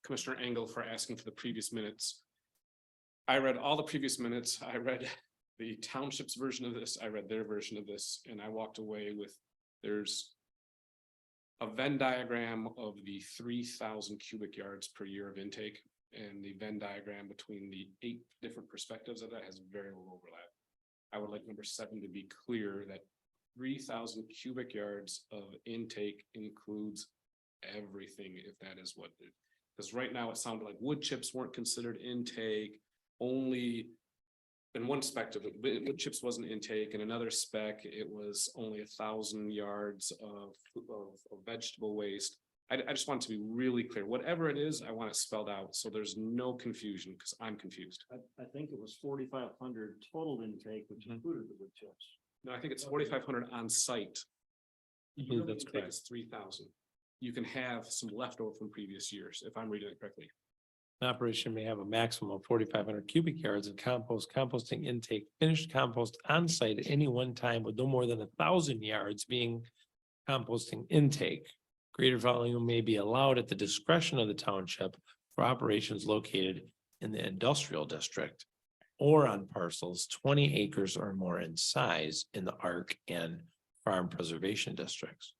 Commissioner Engel, for asking for the previous minutes. I read all the previous minutes. I read the township's version of this. I read their version of this, and I walked away with, there's. A Venn diagram of the 3,000 cubic yards per year of intake, and the Venn diagram between the 8 different perspectives of that has very little overlap. I would like number 7 to be clear that 3,000 cubic yards of intake includes everything, if that is what it. Because right now it sounded like wood chips weren't considered intake, only. In one spec of it, wood chips wasn't intake, in another spec, it was only 1,000 yards of vegetable waste. I just want it to be really clear, whatever it is, I want it spelled out, so there's no confusion, because I'm confused. I think it was 4,500 total intake, which included the wood chips. No, I think it's 4,500 on site. believe that's correct. It's 3,000. You can have some leftover from previous years, if I'm reading it correctly. An operation may have a maximum of 4,500 cubic yards of composting intake, finished compost on site at any one time with no more than 1,000 yards being composting intake. Greater volume may be allowed at the discretion of the township for operations located in the industrial district or on parcels 20 acres or more in size in the ARC and farm preservation districts.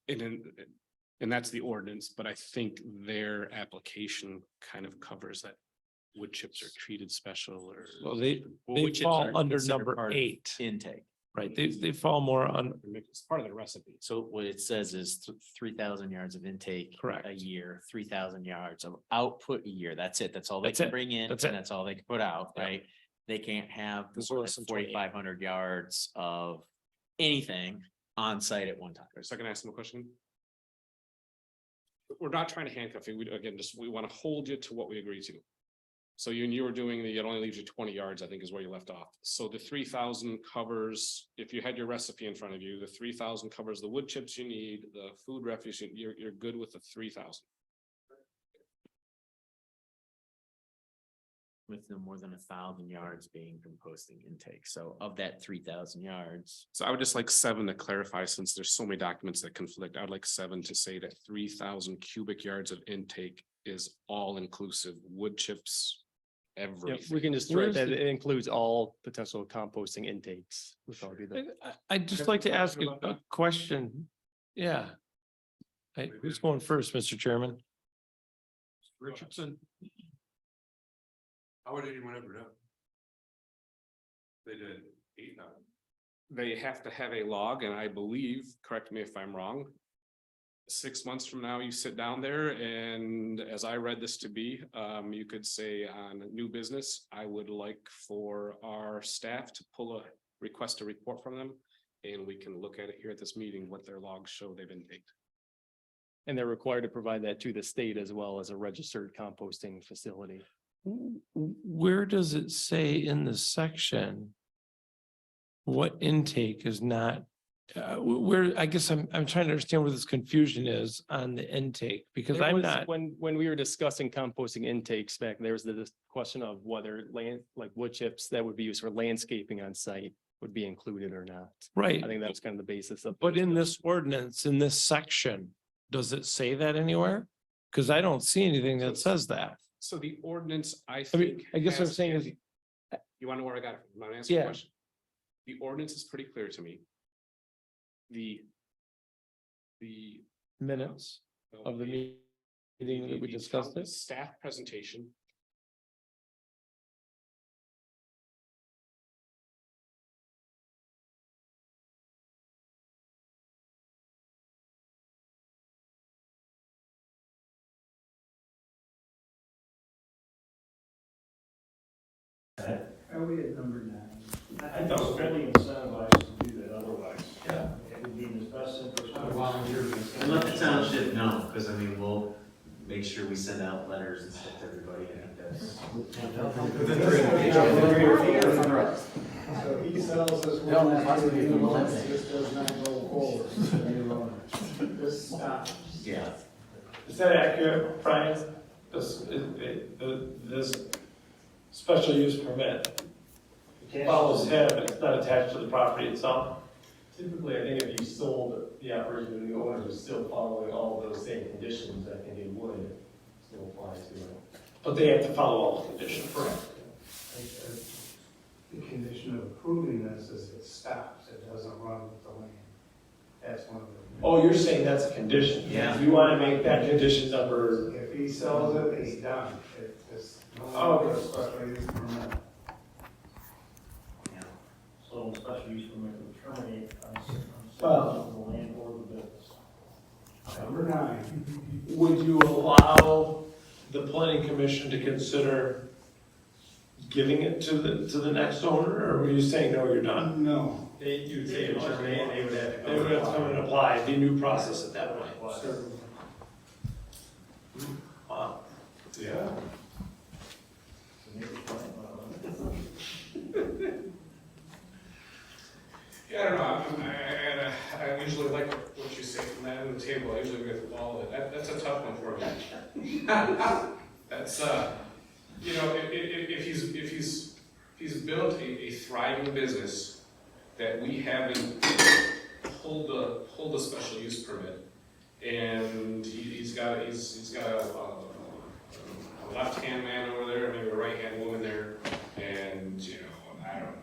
And that's the ordinance, but I think their application kind of covers that wood chips are treated special or. Well, they Wood chips fall are under considered number part of 8, Intake. right? They fall more on, It's part of the recipe. So what it says is 3,000 yards of intake. Correct. A year, 3,000 yards of output a year. That's it. That's all they That's can it. bring in and That's it. that's all they can put out, Yeah. right? They can't have There's less than 28. 4,500 yards of anything on site at one time. So I can ask them a question? We're not trying to handcuff you. We want to hold you to what we agreed to. So you were doing it only leaves you 20 yards, I think is where you left off. So the 3,000 covers, if you had your recipe in front of you, the 3,000 covers the wood chips you need, the food refuse, you're good with the 3,000. With no more than 1,000 yards being composting intake. So of that 3,000 yards. So I would just like 7 to clarify, since there's so many documents that conflict, I would like 7 to say that 3,000 cubic yards of intake is all inclusive, wood chips. Yeah, Everything. we can just write that it includes all potential composting intakes. Would probably be the- I'd just like to ask a question. Yeah. Who's going first, Mr. Chairman? Richardson. How would anyone ever know? They did 8,000. They have to have a log, and I believe, correct me if I'm wrong. 6 months from now, you sit down there and as I read this to be, you could say on new business, I would like for our staff to request a report from them. And we can look at it here at this meeting, what their logs show they've intaked. And they're required to provide that to the state as well as a registered composting facility. Where does it say in the section? What intake is not, where, I guess I'm trying to understand where this confusion is on the intake, because There I'm was- not. When we were discussing composting intakes back, there was the question of whether like wood chips that would be used for landscaping on site would be included or not. Right, I think that was kind of the basis of. but in this ordinance, in this section, does it say that anywhere? Because I don't see anything that says that. So the ordinance, I I mean, think. I guess what I'm has- saying is, You want to know where I got it? from? Want to answer the Yeah. question? The ordinance is pretty clear to me. The minutes of the meeting that we discussed this. Staff presentation. Are we at number 9? I thought- fully incentivized to do that otherwise. Yeah. It would be in his best interest. And let the township know, because I mean, we'll make sure we send out letters and stuff to everybody. I think that's. So he sells us one, this does not go forward. This stops. Yeah. Is that accurate, Brian? This special use permit follows him, it's not attached to the property itself? Typically, I think if you sold the operation to the owner was still following all of those same conditions, I think it would still apply to it. But they have to follow all the conditions. Correct. The condition of approving this is it stops, it doesn't run with the land. That's one of the. Oh, you're saying that's a condition? Yeah. You want to make that condition number, If he sells it, it's done. It's no Oh, longer a okay. special use permit. Yeah. So special use permit would terminate on Well- the land or the business. Number 9. would you allow the planning commission to consider giving it to the next owner, or were you saying, no, you're done? No. You'd say it terminate, they would have to. They would have to come and apply, it'd be a new process at that point. Wow. Yeah. Yeah, I don't know, I usually like what you say from that on the table, I usually go through all of it, that's a tough one for me. That's, you know, if he's built a thriving business that we haven't pulled a special use permit, and he's got a left-hand man over there, maybe a right-hand woman there, and, you know, I don't know.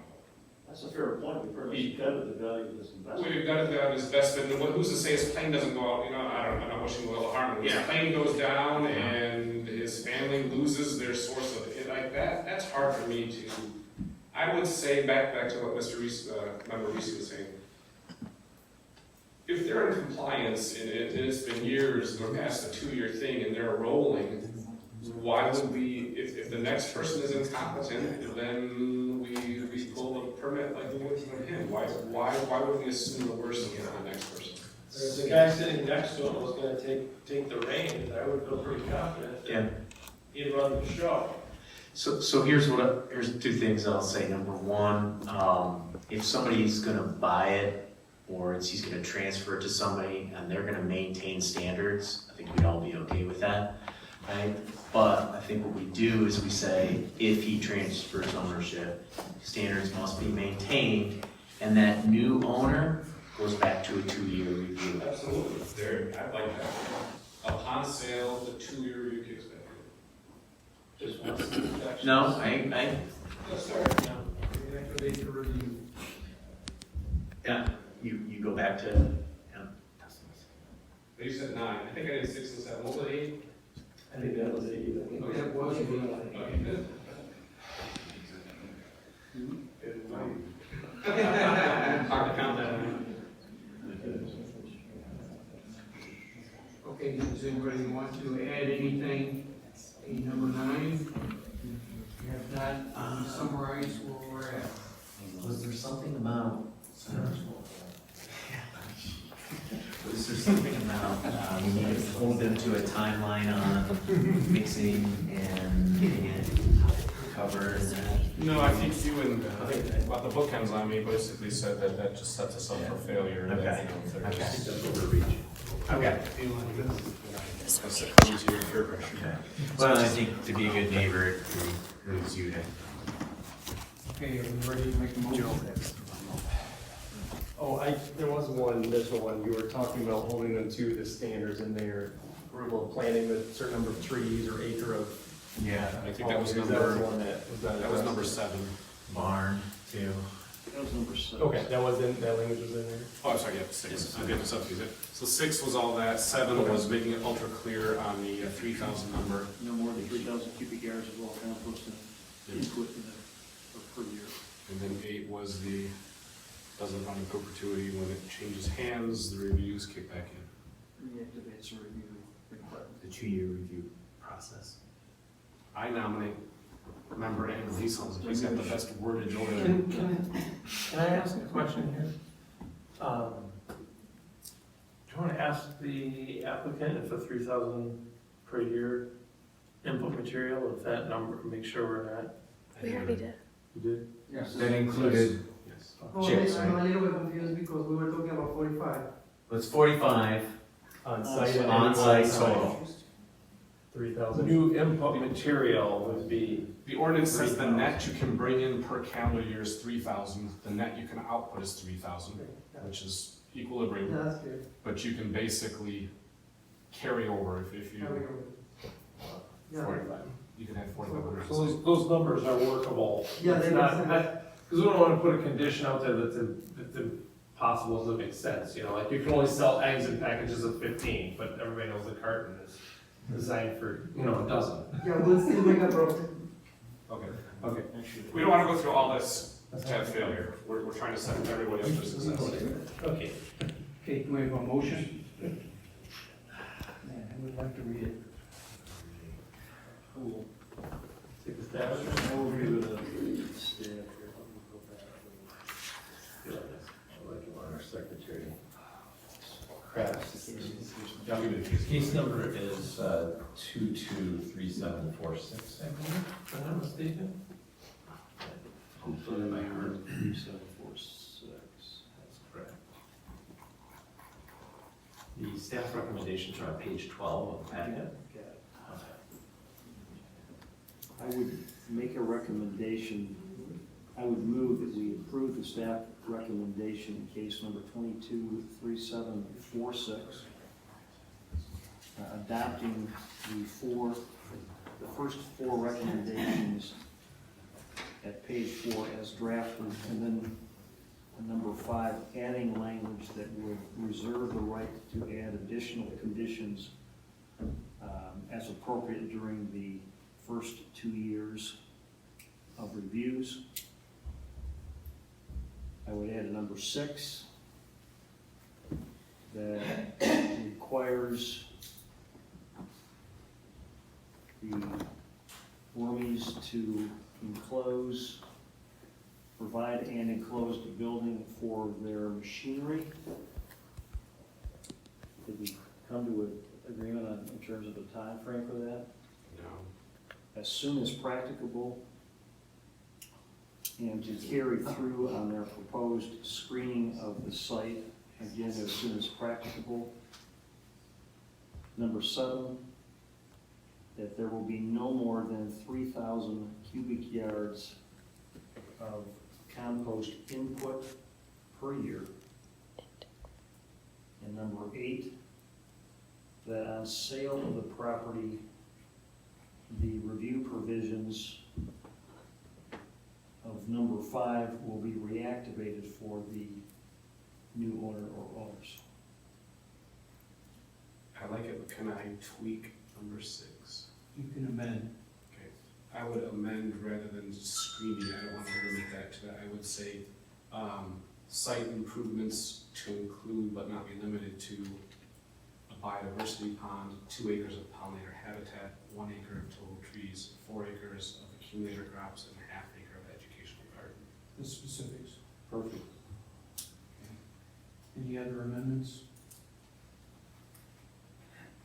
That's a fair point. We pretty much gutted the value of this investment. We've got to go out his investment, and who's to say his plane doesn't go out, you know, I don't know, I'm not wishing Will harm, but his plane goes down and his family loses their source of it, like that, that's hard for me to, I would say, back to what Mr. Reese, Member Reese was saying. If they're in compliance and it's been years, we're past the 2-year thing and they're rolling, why would we, if the next person is incompetent, then we pull the permit like we would from him? Why would we assume the worst again on the next person? If the guy sitting next to him was gonna take the reins, I would feel pretty confident that he'd run the show. So here's here's 2 things I'll say. Number one, if somebody's gonna buy it, or he's gonna transfer it to somebody and they're gonna maintain standards, I think we'd all be okay with that, right? But I think what we do is we say, if he transfers ownership, standards must be maintained, and that new owner goes back to a 2-year review. Absolutely. There, I like that. Upon sale, the 2-year review kicks back in. Just wants to. No, I. Yeah, you go back to, You said 9, I think I did 6 and 7, what was it, 8? I think that was it. Okay, that was 8. Okay, good. Hard to count that. Okay, does anybody want to add anything? Number 9? If not, summarize where we're at. Was there something about? Was there something about, we need to hold them to a timeline on mixing and getting it covered and that? No, I think you and, about the bookends on me basically said that just sets us up for failure. and that, you know, if there's- Okay. That's a come to your peer pressure. Okay. Well, I think to be a good neighbor, it behooves you to. Okay, are we ready to make a motion? There was one initial one, you were talking about holding them to the standards in their approval of planting a certain number of trees or acre of. Yeah, I think that was That number, the one that that was number 7. Barn, too. That was number 6. Okay, that language was in there. Oh, I'm sorry, yeah, 6. I'm getting this up to you. So 6 was all that, 7 was making it ultra clear on the 3,000 number. No more than 3,000 cubic yards of raw compost input per year. And then 8 was the, doesn't run in perpetuity, when it changes hands, the reviews kick back in. Reactivates a review requirement. The 2-year review process. I nominate member Andrew Leeson, he's got the best wordage over there. Can I ask a question here? Do you want to ask the applicant if the 3,000 per year input material, if that number, make sure we're not. We already did. You did? Yes. That included Yes. chips, I'm a right? little bit confused because we were talking about 45. It's 45 on-site total. 3,000. New input material would be. The ordinance says the net you can bring in per calendar year is 3,000, the net you can output is 3,000, which is equilibrium. Yeah, that's good. But you can basically carry over if you, Yeah. 45, you can have 45. So those numbers are workable. Yeah, It's they not, make because we don't want to put a condition out there that's impossible to make sense, you know, like you can only sell eggs in packages of 15, but everybody knows the carton is designed for, you know, a dozen. Yeah, we'll still make a profit. Okay. We don't want to go through all this to have failure. We're trying to set everybody up for success. Okay. Okay, can we have a motion? Man, I would like to read it. Cool. Take a stab at it. I'll review the staff here. I'll go back. I like it when our secretary crafts. Case number is 223746, I believe. If I'm not mistaken. Hopefully my heart. 3746. That's correct. The staff recommendations are on page 12 of the packet. I would make a recommendation, I would move that we approve the staff recommendation in case number 223746. Adopting the first 4 recommendations at page 4 as drafted, and then number 5, adding language that would reserve the right to add additional conditions as appropriate during the first 2 years of reviews. I would add a number 6 that requires the Wormies to provide and enclose the building for their machinery. Did we come to an agreement on, in terms of a time frame for that? No. As soon as practicable, and to carry through on their proposed screening of the site, again, as soon as practicable. Number 7, that there will be no more than 3,000 cubic yards of compost input per year. And number 8, that on sale of the property, the review provisions of number 5 will be reactivated for the new owner or owners. I like it, but can I tweak number 6? You can amend. Okay, I would amend rather than screening, I don't want to limit that to that, I would say, site improvements to include but not be limited to a biodiversity pond, 2 acres of pollinator habitat, 1 acre of total trees, 4 acres of accumulator crops, and a 1/2 acre of educational garden. The specifics. Perfect. Any other amendments?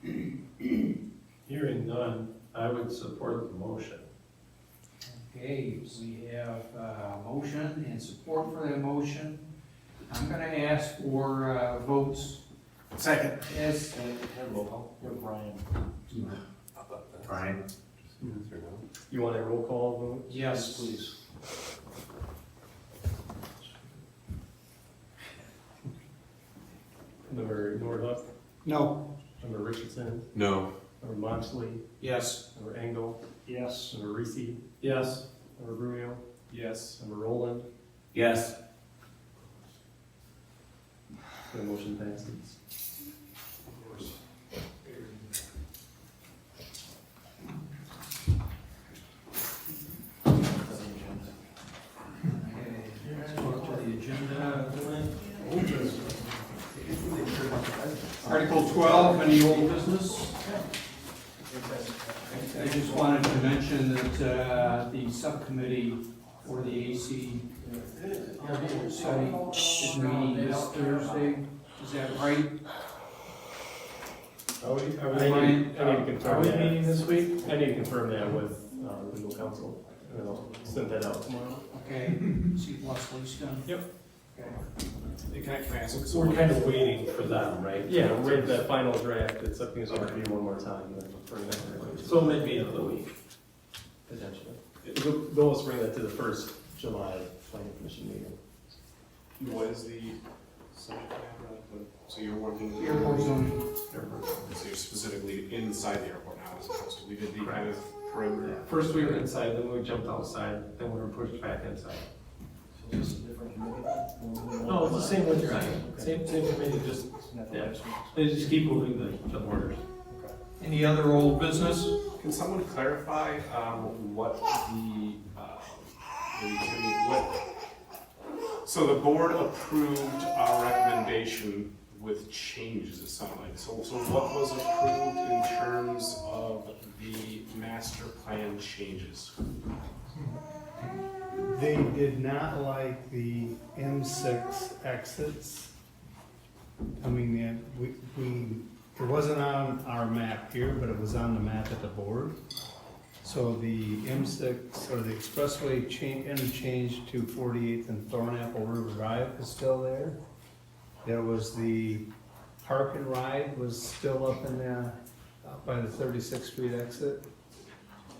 Hearing none, I would support the motion. Okay, we have a motion and support for that motion. I'm gonna ask for votes. Second. Yes. Roll call. Brian. Brian. You want a roll call vote? Yes, Please. Member Nordhook, No. member Richardson, No. member Moxley, Yes. member Engel, Yes. member Reese, Yes. member Brunel, Yes. member Roland, Yes. the motion passes. Article 12, any old business? I just wanted to mention that the subcommittee for the AC study is meeting this Thursday. Is that right? I need Brian, to confirm that. meeting this week? I need to confirm that with legal counsel, and I'll send that out tomorrow. Okay, see if Leslie's done. Yep. Okay. Can I ask? So We're kind of waiting for them, right? Yeah, we're in the final draft, it's up to you to review one more time, and then bring that to So maybe another week. potentially. The goal is to bring that to the first July planning commission meeting. What is the subject matter? So you're working. Airport zoning. So you're specifically inside the airport now as opposed to, we did the kind of perimeter. First we were inside, then we jumped outside, then we were pushed back inside. Just a different committee? No, it's the same with your, same committee, just, yeah, they just keep moving the borders. Any other old business? Can someone clarify what so the board approved our recommendation with changes, it sounded like. So what was approved in terms of the master plan changes? They did not like the M6 exits coming in. It wasn't on our map here, but it was on the map at the board. So the M6 or the expressway interchange to 48th and Thornapple River Drive is still there. There was the park and ride was still up in the, up by the 36th Street exit.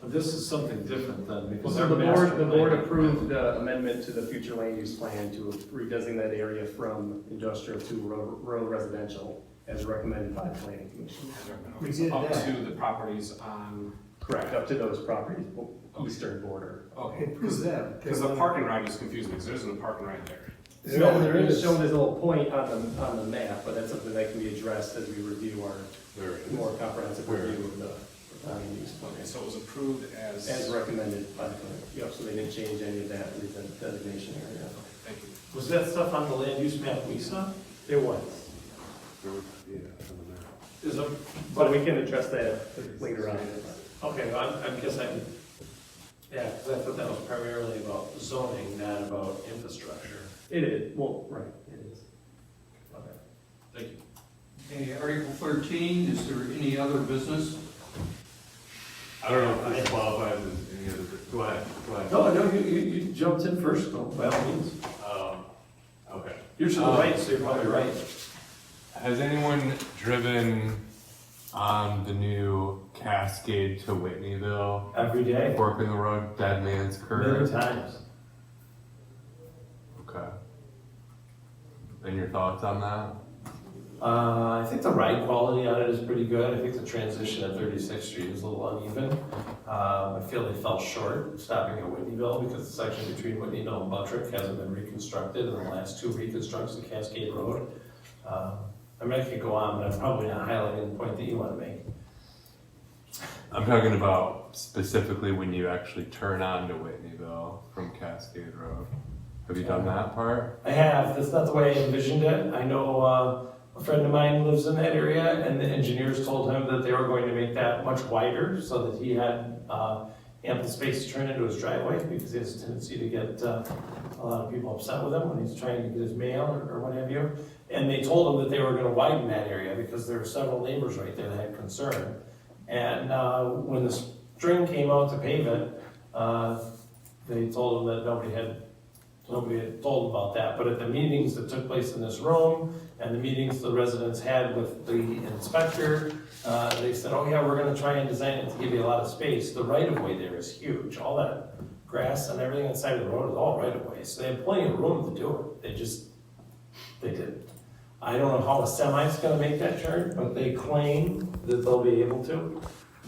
But this is something different then, because. So the board approved the amendment to the future land use plan to redesign that area from industrial to rural residential as recommended by the planning commission. We did Up that. to the properties on. Correct, up to those properties, eastern border. Okay. Who's that? Because the park and ride is confusing, because there isn't a park and ride there. No, there is shown as a little point on the map, but that's something that can be addressed as we review our more comprehensive review of the land use plan. So it was approved As recommended by the plan. Yep, so they didn't change any of that designation area. Thank you. Was that stuff on the land use map we saw? It was, Is it, but we can address that later on. okay, I guess yeah, because I thought that was primarily about zoning, not about infrastructure. It is, well, right, it is. Okay, thank you. Okay, Article 13, is there any other business? I don't know if this qualifies as any other, go ahead. No, you jumped in first, though, by all means. Okay. You're to the right, so you're probably right. Has anyone driven on the new Cascade to Whitneyville? Every day. Fork in the road, Dead Man's Many Curve? times. Okay. And your thoughts on that? I think the ride quality on it is pretty good. I think the transition at 36th Street is a little uneven. I feel they fell short stopping at Whitneyville because the section between Whitneyville and Buttrick hasn't been reconstructed in the last two reconstructs of Cascade Road. I mean, I could go on, but I'm probably not highlighting the point that you want to make. I'm talking about specifically when you actually turn on to Whitneyville from Cascade Road. Have you done that part? I have. That's not the way I envisioned it. I know a friend of mine lives in that area, and the engineers told him that they were going to make that much wider so that he had ample space to turn into his driveway, because he has a tendency to get a lot of people upset with him when he's trying to get his mail or what have you. And they told him that they were going to widen that area because there were several neighbors right there that had concern. And when the string came out to pave it, they told him that nobody had told about that. But at the meetings that took place in this room and the meetings the residents had with the inspector, they said, oh yeah, we're gonna try and design it to give you a lot of space. The right of way there is huge. All that grass and everything inside of the road is all right of way. So they have plenty of room to do it. They didn't. I don't know how a semi's gonna make that turn, but they claim that they'll be able to.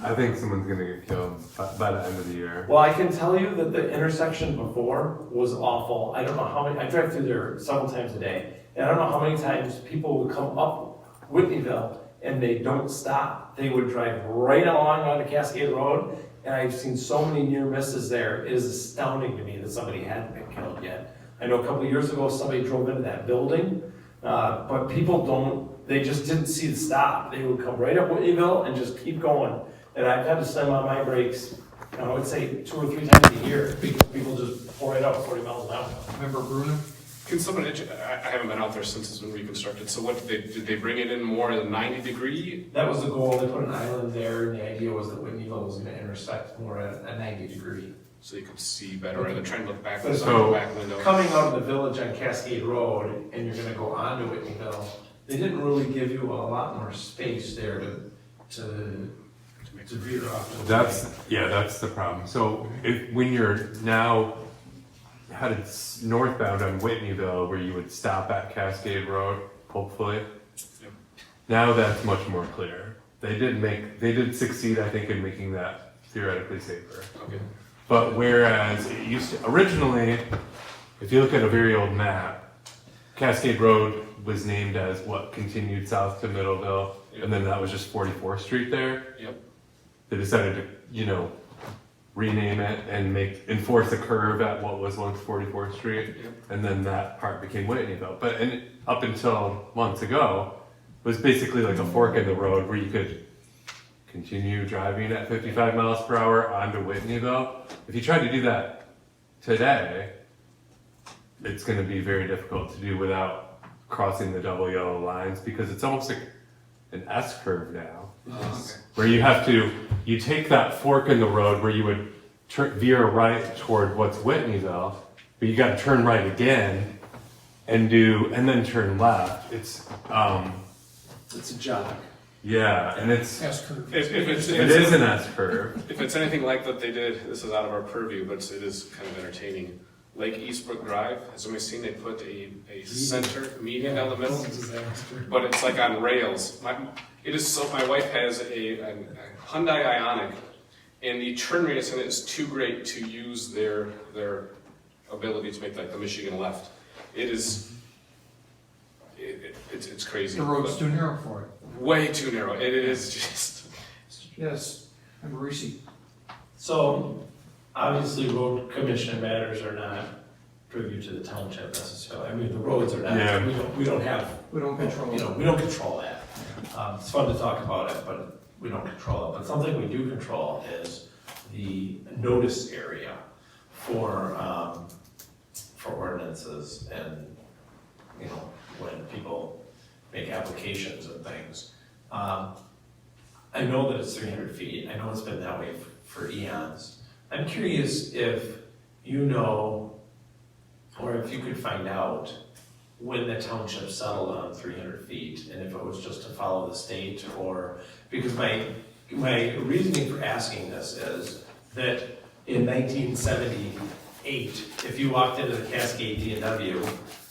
I think someone's gonna get killed by the end of the year. Well, I can tell you that the intersection before was awful. I don't know how many, I drive through there several times a day, and I don't know how many times people would come up Whitneyville and they don't stop. They would drive right along onto Cascade Road, and I've seen so many near misses there. It is astounding to me that somebody hadn't been killed yet. I know a couple of years ago, somebody drove into that building, but people they just didn't see the stop. They would come right up Whitneyville and just keep going. And I've had to slam on my brakes, I would say 2 or 3 times a year, because people just pour it out 40 miles an hour. Member Bruno? Can someone, I haven't been out there since it's been reconstructed, so what, did they bring it in more than 90-degree? That was the goal. They put an island there, and the idea was that Whitneyville was gonna intersect more at a 90-degree. So you could see better, rather than trying to look back But the back window. coming out of the village on Cascade Road, and you're gonna go on to Whitneyville, they didn't really give you a lot more space there to veer off. to the right. That's the problem. So when you're now headed northbound on Whitneyville, where you would stop at Cascade Road, hopefully. Yep. Now that's much more clear. They did succeed, I think, in making that theoretically safer. Okay. But whereas it used to, originally, if you look at a very old map, Cascade Road was named as what continued south to Middleville, and then that was just 44th Street there. Yep. They decided to, rename it and enforce a curve at what was once 44th Street, and then that part became Whitneyville. But up until months ago, it was basically like a fork in the road where you could continue driving at 55 miles per hour onto Whitneyville. If you tried to do that today, it's going to be very difficult to do without crossing the double yellow lines, because it's almost like an S curve now. Where you take that fork in the road where you would veer right toward what's Whitneyville, but you got to turn right again and then turn left. It's a jog. Yeah, and it's S-curve. It is an S curve. If it's anything like that they did, this is out of our purview, but it is kind of entertaining. Lake Eastbrook Drive, has somebody seen they put a center median down the middle? But it's like on rails. My wife has a Hyundai Ioniq, and the turn radius in it is too great to use their ability to make like the Michigan left. It is. It's crazy. The road's but too narrow for it. Way too narrow. It is just. Yes, Member Reese. So obviously road commissioner matters are not privy to the township necessarily. I mean, the roads are not, Yeah. we don't have, We don't control. you know, we don't control that. It's fun to talk about it, but we don't control it. But something we do control is the notice area for ordinances and, you know, when people make applications and things. I know that it's 300 feet. I know it's been that way for eons. I'm curious if you know, or if you could find out when the township settled on 300 feet and if it was just to follow the state or, because my reasoning for asking this is that in 1978, if you walked into the Cascade D&W,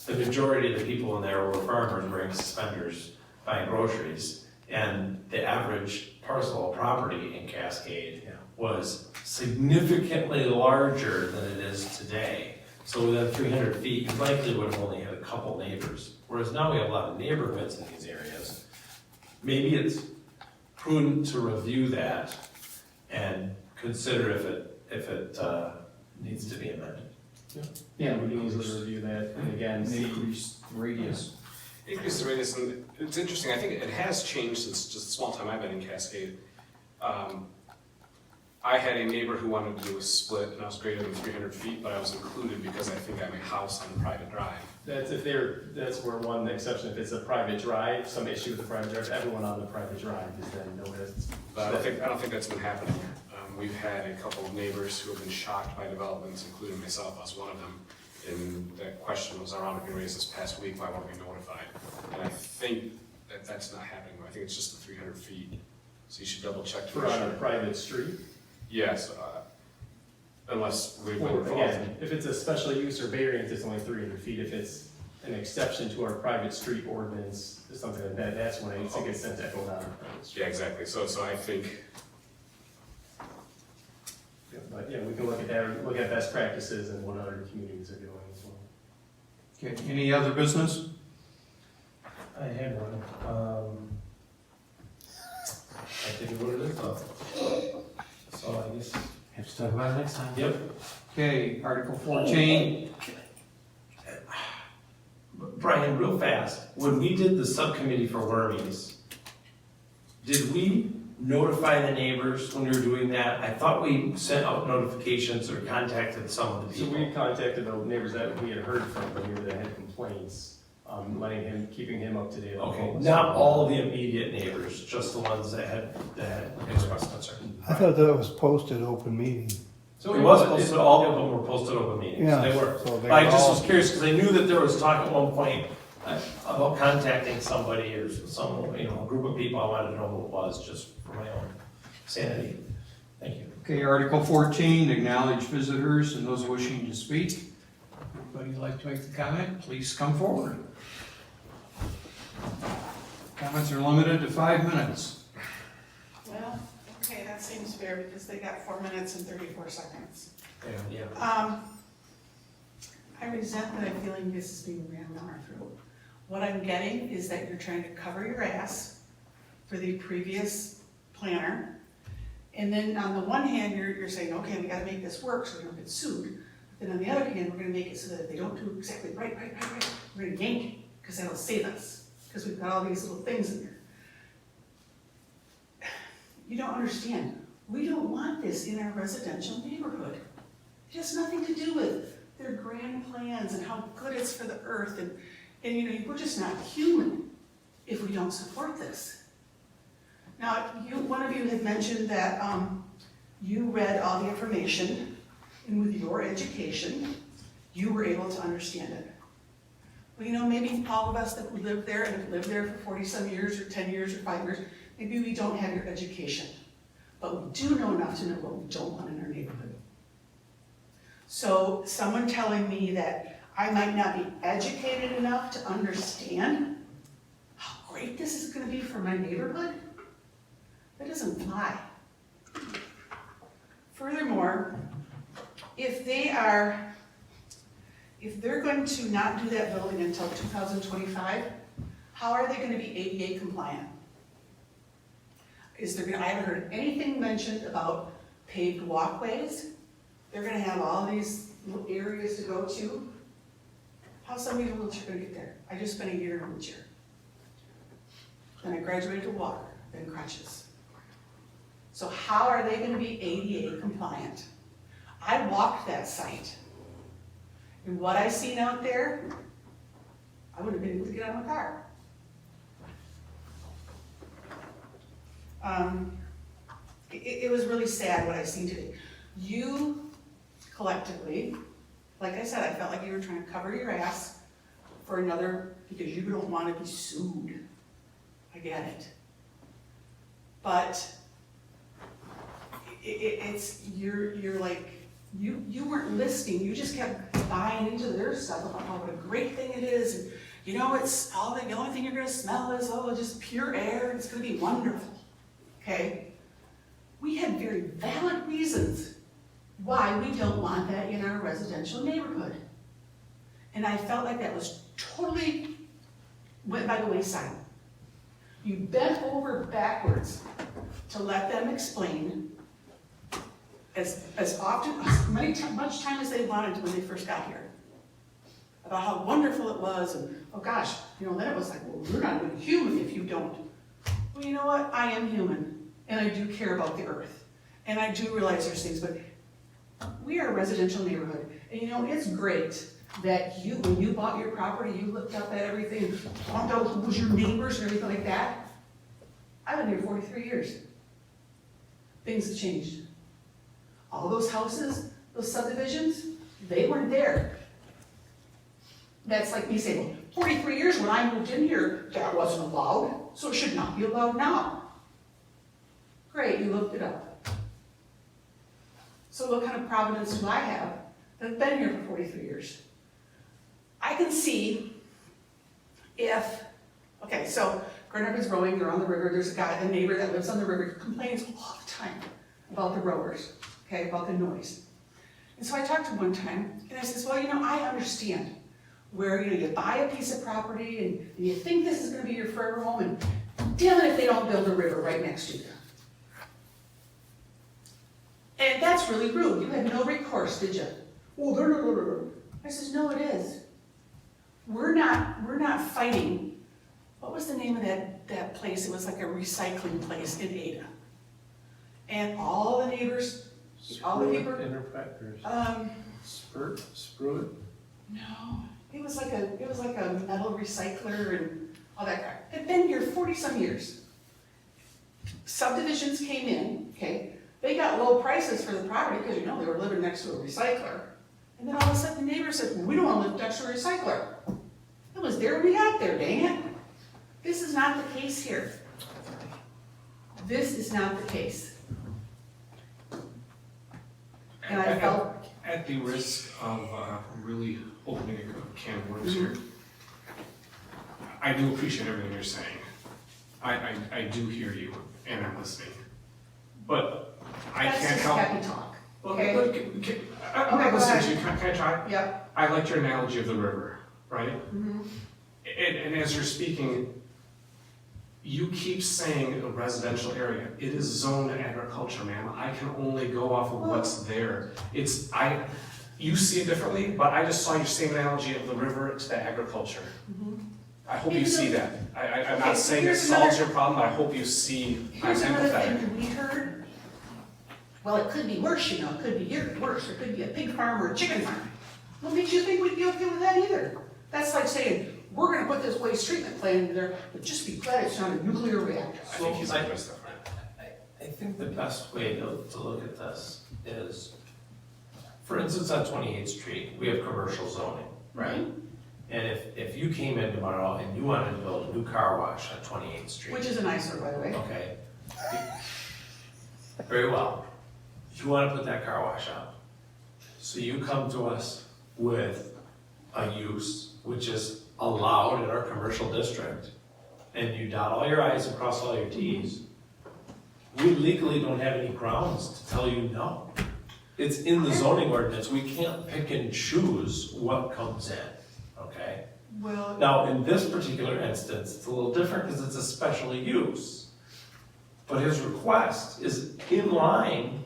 the majority of the people in there were farmers wearing suspenders buying groceries. And the average parcel of property in Cascade was significantly larger than it is today. So within 300 feet, you likely would have only had a couple neighbors. Whereas now we have a lot of neighborhoods in these areas. Maybe it's prudent to review that and consider if it needs to be amended. Yeah, we can easily review that, and again, see. Increase radius. Increase the radius, and it's interesting. I think it has changed since just the small time I've been in Cascade. I had a neighbor who wanted to do a split, and I was greater than 300 feet, but I was included because I think I have a house on a private drive. That's where one exception, if it's a private drive, some issue with the private drive, everyone on the private drive is then noticed. But I don't think that's been happening. We've had a couple of neighbors who have been shocked by developments, including myself. I was one of them. And that question was ironically raised this past week, why weren't we notified? And I think that that's not happening. I think it's just the 300 feet. So you should double check. For on a private street? Yes, unless we've been Or involved. again, if it's a special use or variance, it's only 300 feet. If it's an exception to our private street ordinance or something like that, that's when it gets sent to echo down. Yeah, exactly. So I think. But yeah, we can look at that, look at best practices and what other communities are doing as well. Okay, any other business? I had one. I think what it is though. So I guess have to talk about it next time. Yep. Okay, Article 14. Brian, real fast, when we did the subcommittee for Wormies, did we notify the neighbors when we were doing that? I thought we sent out notifications or contacted some of the So people. we contacted the neighbors that we had heard from, the neighbor that had complaints, keeping him up to date. on Okay, all this. not all the immediate neighbors, just the ones that had expressed concern. I thought that was posted open meeting. So it was posted, all of them were posted open meetings, Yeah, they were. so they I just all- was curious, because I knew that there was talk at one point about contacting somebody or some, you know, a group of people. I wanted to know who it was, just for my own sanity. Thank you. Okay, Article 14, acknowledge visitors and those wishing to speak. Anybody like to make the comment, please come forward. Comments are limited to 5 minutes. Well, okay, that seems fair because they got 4 minutes and 34 seconds. Yeah. I resent that I'm feeling this is being rammed down our throat. What I'm getting is that you're trying to cover your ass for the previous planner. And then on the one hand, you're saying, okay, we gotta make this work so we don't get sued. Then on the other hand, we're gonna make it so that if they don't do exactly right, we're gonna yank it, because that'll save us, because we've got all these little things in there. You don't understand. We don't want this in our residential neighborhood. It has nothing to do with their grand plans and how good it's for the earth, and you know, we're just not human if we don't support this. Now, one of you had mentioned that you read all the information, and with your education, you were able to understand it. Well, you know, maybe all of us that live there and have lived there for 40-some years, or 10 years, or 5 years, maybe we don't have your education, but we do know enough to know what we don't want in our neighborhood. So someone telling me that I might not be educated enough to understand how great this is going to be for my neighborhood, that doesn't fly. Furthermore, if if they're going to not do that building until 2025, how are they gonna be ADA compliant? I haven't heard anything mentioned about paved walkways. They're gonna have all these little areas to go to. How's somebody in a wheelchair gonna get there? I just spent a year in a wheelchair. Then I graduated to walker, then crutches. So how are they gonna be ADA compliant? I walked that site. And what I seen out there, I wouldn't have been able to get out of my car. It was really sad what I seen today. You collectively, like I said, I felt like you were trying to cover your ass for another, because you don't want to be sued. I get it. But you're like, you weren't listening. You just kept buying into their stuff about what a great thing it is. And you know, it's all the only thing you're gonna smell is, oh, just pure air. It's gonna be wonderful. Okay? We had very valid reasons why we don't want that in our residential neighborhood. And I felt like that was totally went by the wayside. You bent over backwards to let them explain as often, much time as they wanted when they first got here, about how wonderful it was, and oh gosh, you know, then it was like, well, you're not even human if you don't. Well, you know what? I am human, and I do care about the earth, and I do realize there's things, but we are a residential neighborhood, and you know, it's great that you, when you bought your property, you looked up at everything, and found out who was your neighbors and everything like that. I've been here 43 years. Things have changed. All those houses, those subdivisions, they weren't there. That's like me saying, well, 43 years when I moved in here, that wasn't allowed, so it should not be allowed now. Great, you looked it up. So what kind of providence do I have that have been here for 43 years? I can see if, okay, so Grand Rapids Rowing, they're on the river, there's a guy, the neighbor that lives on the river, complains all the time about the rowers, okay, about the noise. And so I talked to him one time, and I says, well, you know, I understand where, you know, you buy a piece of property and you think this is gonna be your forever home, and damn it if they don't build a river right next to you. And that's really rude. You had no recourse, did you? Well, I says, no, it is. We're not fighting. What was the name of that place? It was like a recycling place in Ada. And all the neighbors, all the people. Spruit? No, it was like a metal recycler and all that crap. Had been here 40-some years. Subdivisions came in, okay? They got low prices for the property because, you know, they were living next to a recycler. And then all of a sudden the neighbor said, well, we don't want to live next to a recycler. It was there when we got there, dang it. This is not the case here. This is not the case. And I felt... At the risk of really opening a can of worms here, I do appreciate everything you're saying. I do hear you and I'm listening. But I That's can't just help. happy talk. Okay. Okay? I'm not listening to you. Can I try? Yep. I liked your analogy of the river, right? Mm-hmm. And as you're speaking, you keep saying a residential area. It is zoned agriculture, ma'am. I can only go off of what's there. You see it differently, but I just saw your same analogy of the river to the agriculture. Mm-hmm. I hope you see that. I'm Okay, not so saying it here's solves another- your problem, but I hope you see I'm Here's another empathetic. thing we heard. Well, it could be worse, you know, it could be worse. It could be a pig farm or a chicken farm. What makes you think we'd be okay with that either? That's like saying, we're gonna put this waste treatment plant in there, but just be glad it's not a nuclear reactor. I think he's like this stuff, right? I think the best way to look at this is, for instance, on 28th Street, we have commercial zoning, right? And if you came in tomorrow and you wanted to build a new car wash on 28th Street. Which is an eyesore, by the way. Okay. Very well. You want to put that car wash out. So you come to us with a use which is allowed in our commercial district, and you dot all your i's and cross all your t's. We legally don't have any grounds to tell you no. It's in the zoning ordinance. We can't pick and choose what comes in, okay? Well, Now, in this particular instance, it's a little different because it's a special use. But his request is in line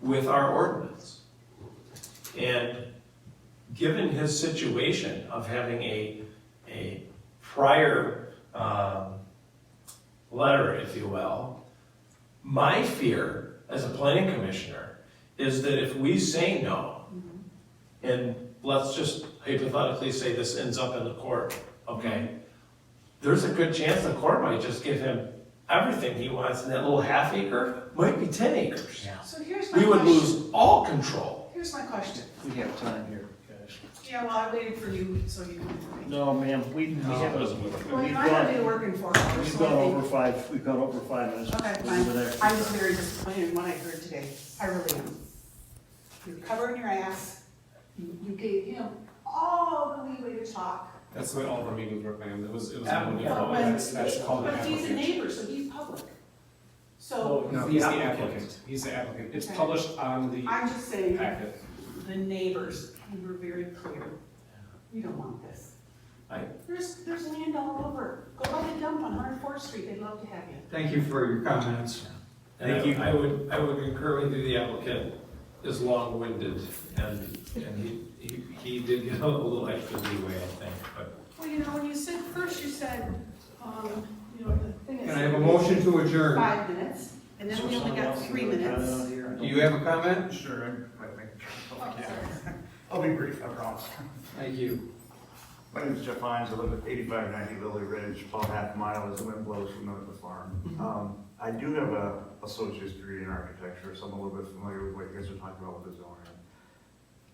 with our ordinance. And given his situation of having a prior letter, if you will, my fear as a planning commissioner is that if we say no, and let's just hypothetically say this ends up in the court, okay? There's a good chance the court might just give him everything he wants, and that little half acre might be 10 acres. so here's my We would question. lose all control. Here's my question. We have time here, guys. Yeah, well, I waited for you so you can. No, ma'am, we have. Well, you know, I have been working for hours. We've so I gone think- over 5, we've gone over 5 minutes. Okay, We'll leave it fine. there. I was very disappointed in what I heard today. I really am. You're covering your ass. You gave him all the leeway to talk. That's the way all of our meetings were planned. It was. But he's a neighbor, so he's public. So. No, he's the applicant. He's the applicant. It's Okay. published on the I'm just saying, packet. the neighbors, you were very clear. You don't want this. There's land all over. Go by the dump on 104th Street. They'd love to have you. Thank you for your comments. And I would concur with you, the applicant is long-winded, and he did get a little extra leeway, I think, but. Well, you know, when you said, first you said, you know, the thing is. Can I have a motion to adjourn? 5 minutes, and then we only got 3 minutes. Do you have a comment? Sure. Oh, sorry. I'll be brief, I promise. Thank you. My name is Jeff Hines. I live at 8590 Lily Ridge, about half a mile as the wind blows from the farm. I do have a associate's degree in architecture, so I'm a little bit familiar with what you guys are talking about with the zoning.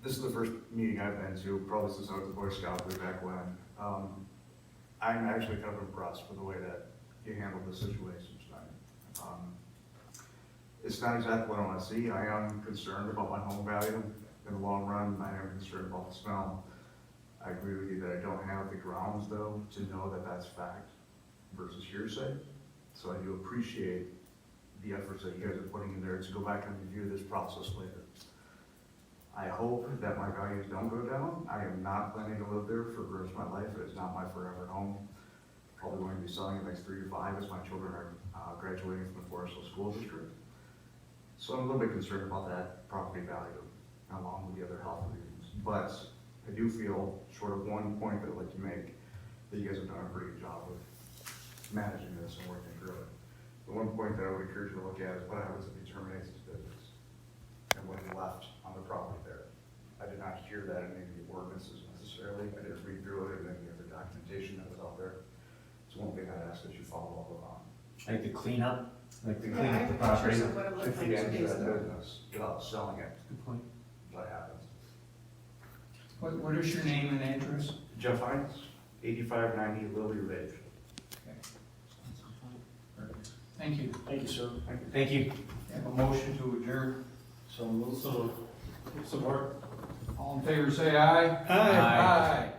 This is the first meeting I've been to, probably since I was a Boy Scout way back when. I'm actually kind of impressed with the way that you handled the situation tonight. It's not exactly what I want to see. I am concerned about my home value in the long run. I am concerned about the smell. I agree with you that I don't have the grounds, though, to know that that's fact versus hearsay. So I do appreciate the efforts that you guys are putting in there to go back and review this process later. I hope that my values don't go down. I am not planning to live there for the rest of my life. It is not my forever home. Probably going to be selling in the next 3 to 5 as my children are graduating from the Forestville School District. So I'm a little bit concerned about that property value, along with the other health reasons. But I do feel, short of one point that I'd like to make, that you guys have done a pretty good job with managing this and working through it. The one point that I would encourage you to look at is what happens if he terminates his business and what he left on the property there. I did not hear that in any of the ordinances necessarily. I didn't read through it or any of the documentation that was out there. It's one thing I'd ask that you follow up on. Like the cleanup, like the Yeah, cleanup I the have property. pictures of what it looked If like he 2 enters days that ago. business without selling it, Good point. what happens? What is your name and address? Jeff Hines, 8590 Lily Ridge. Thank you. Thank you, sir. Thank you. Have a motion to adjourn. So move. Support. All in favor, say aye. Aye. Aye.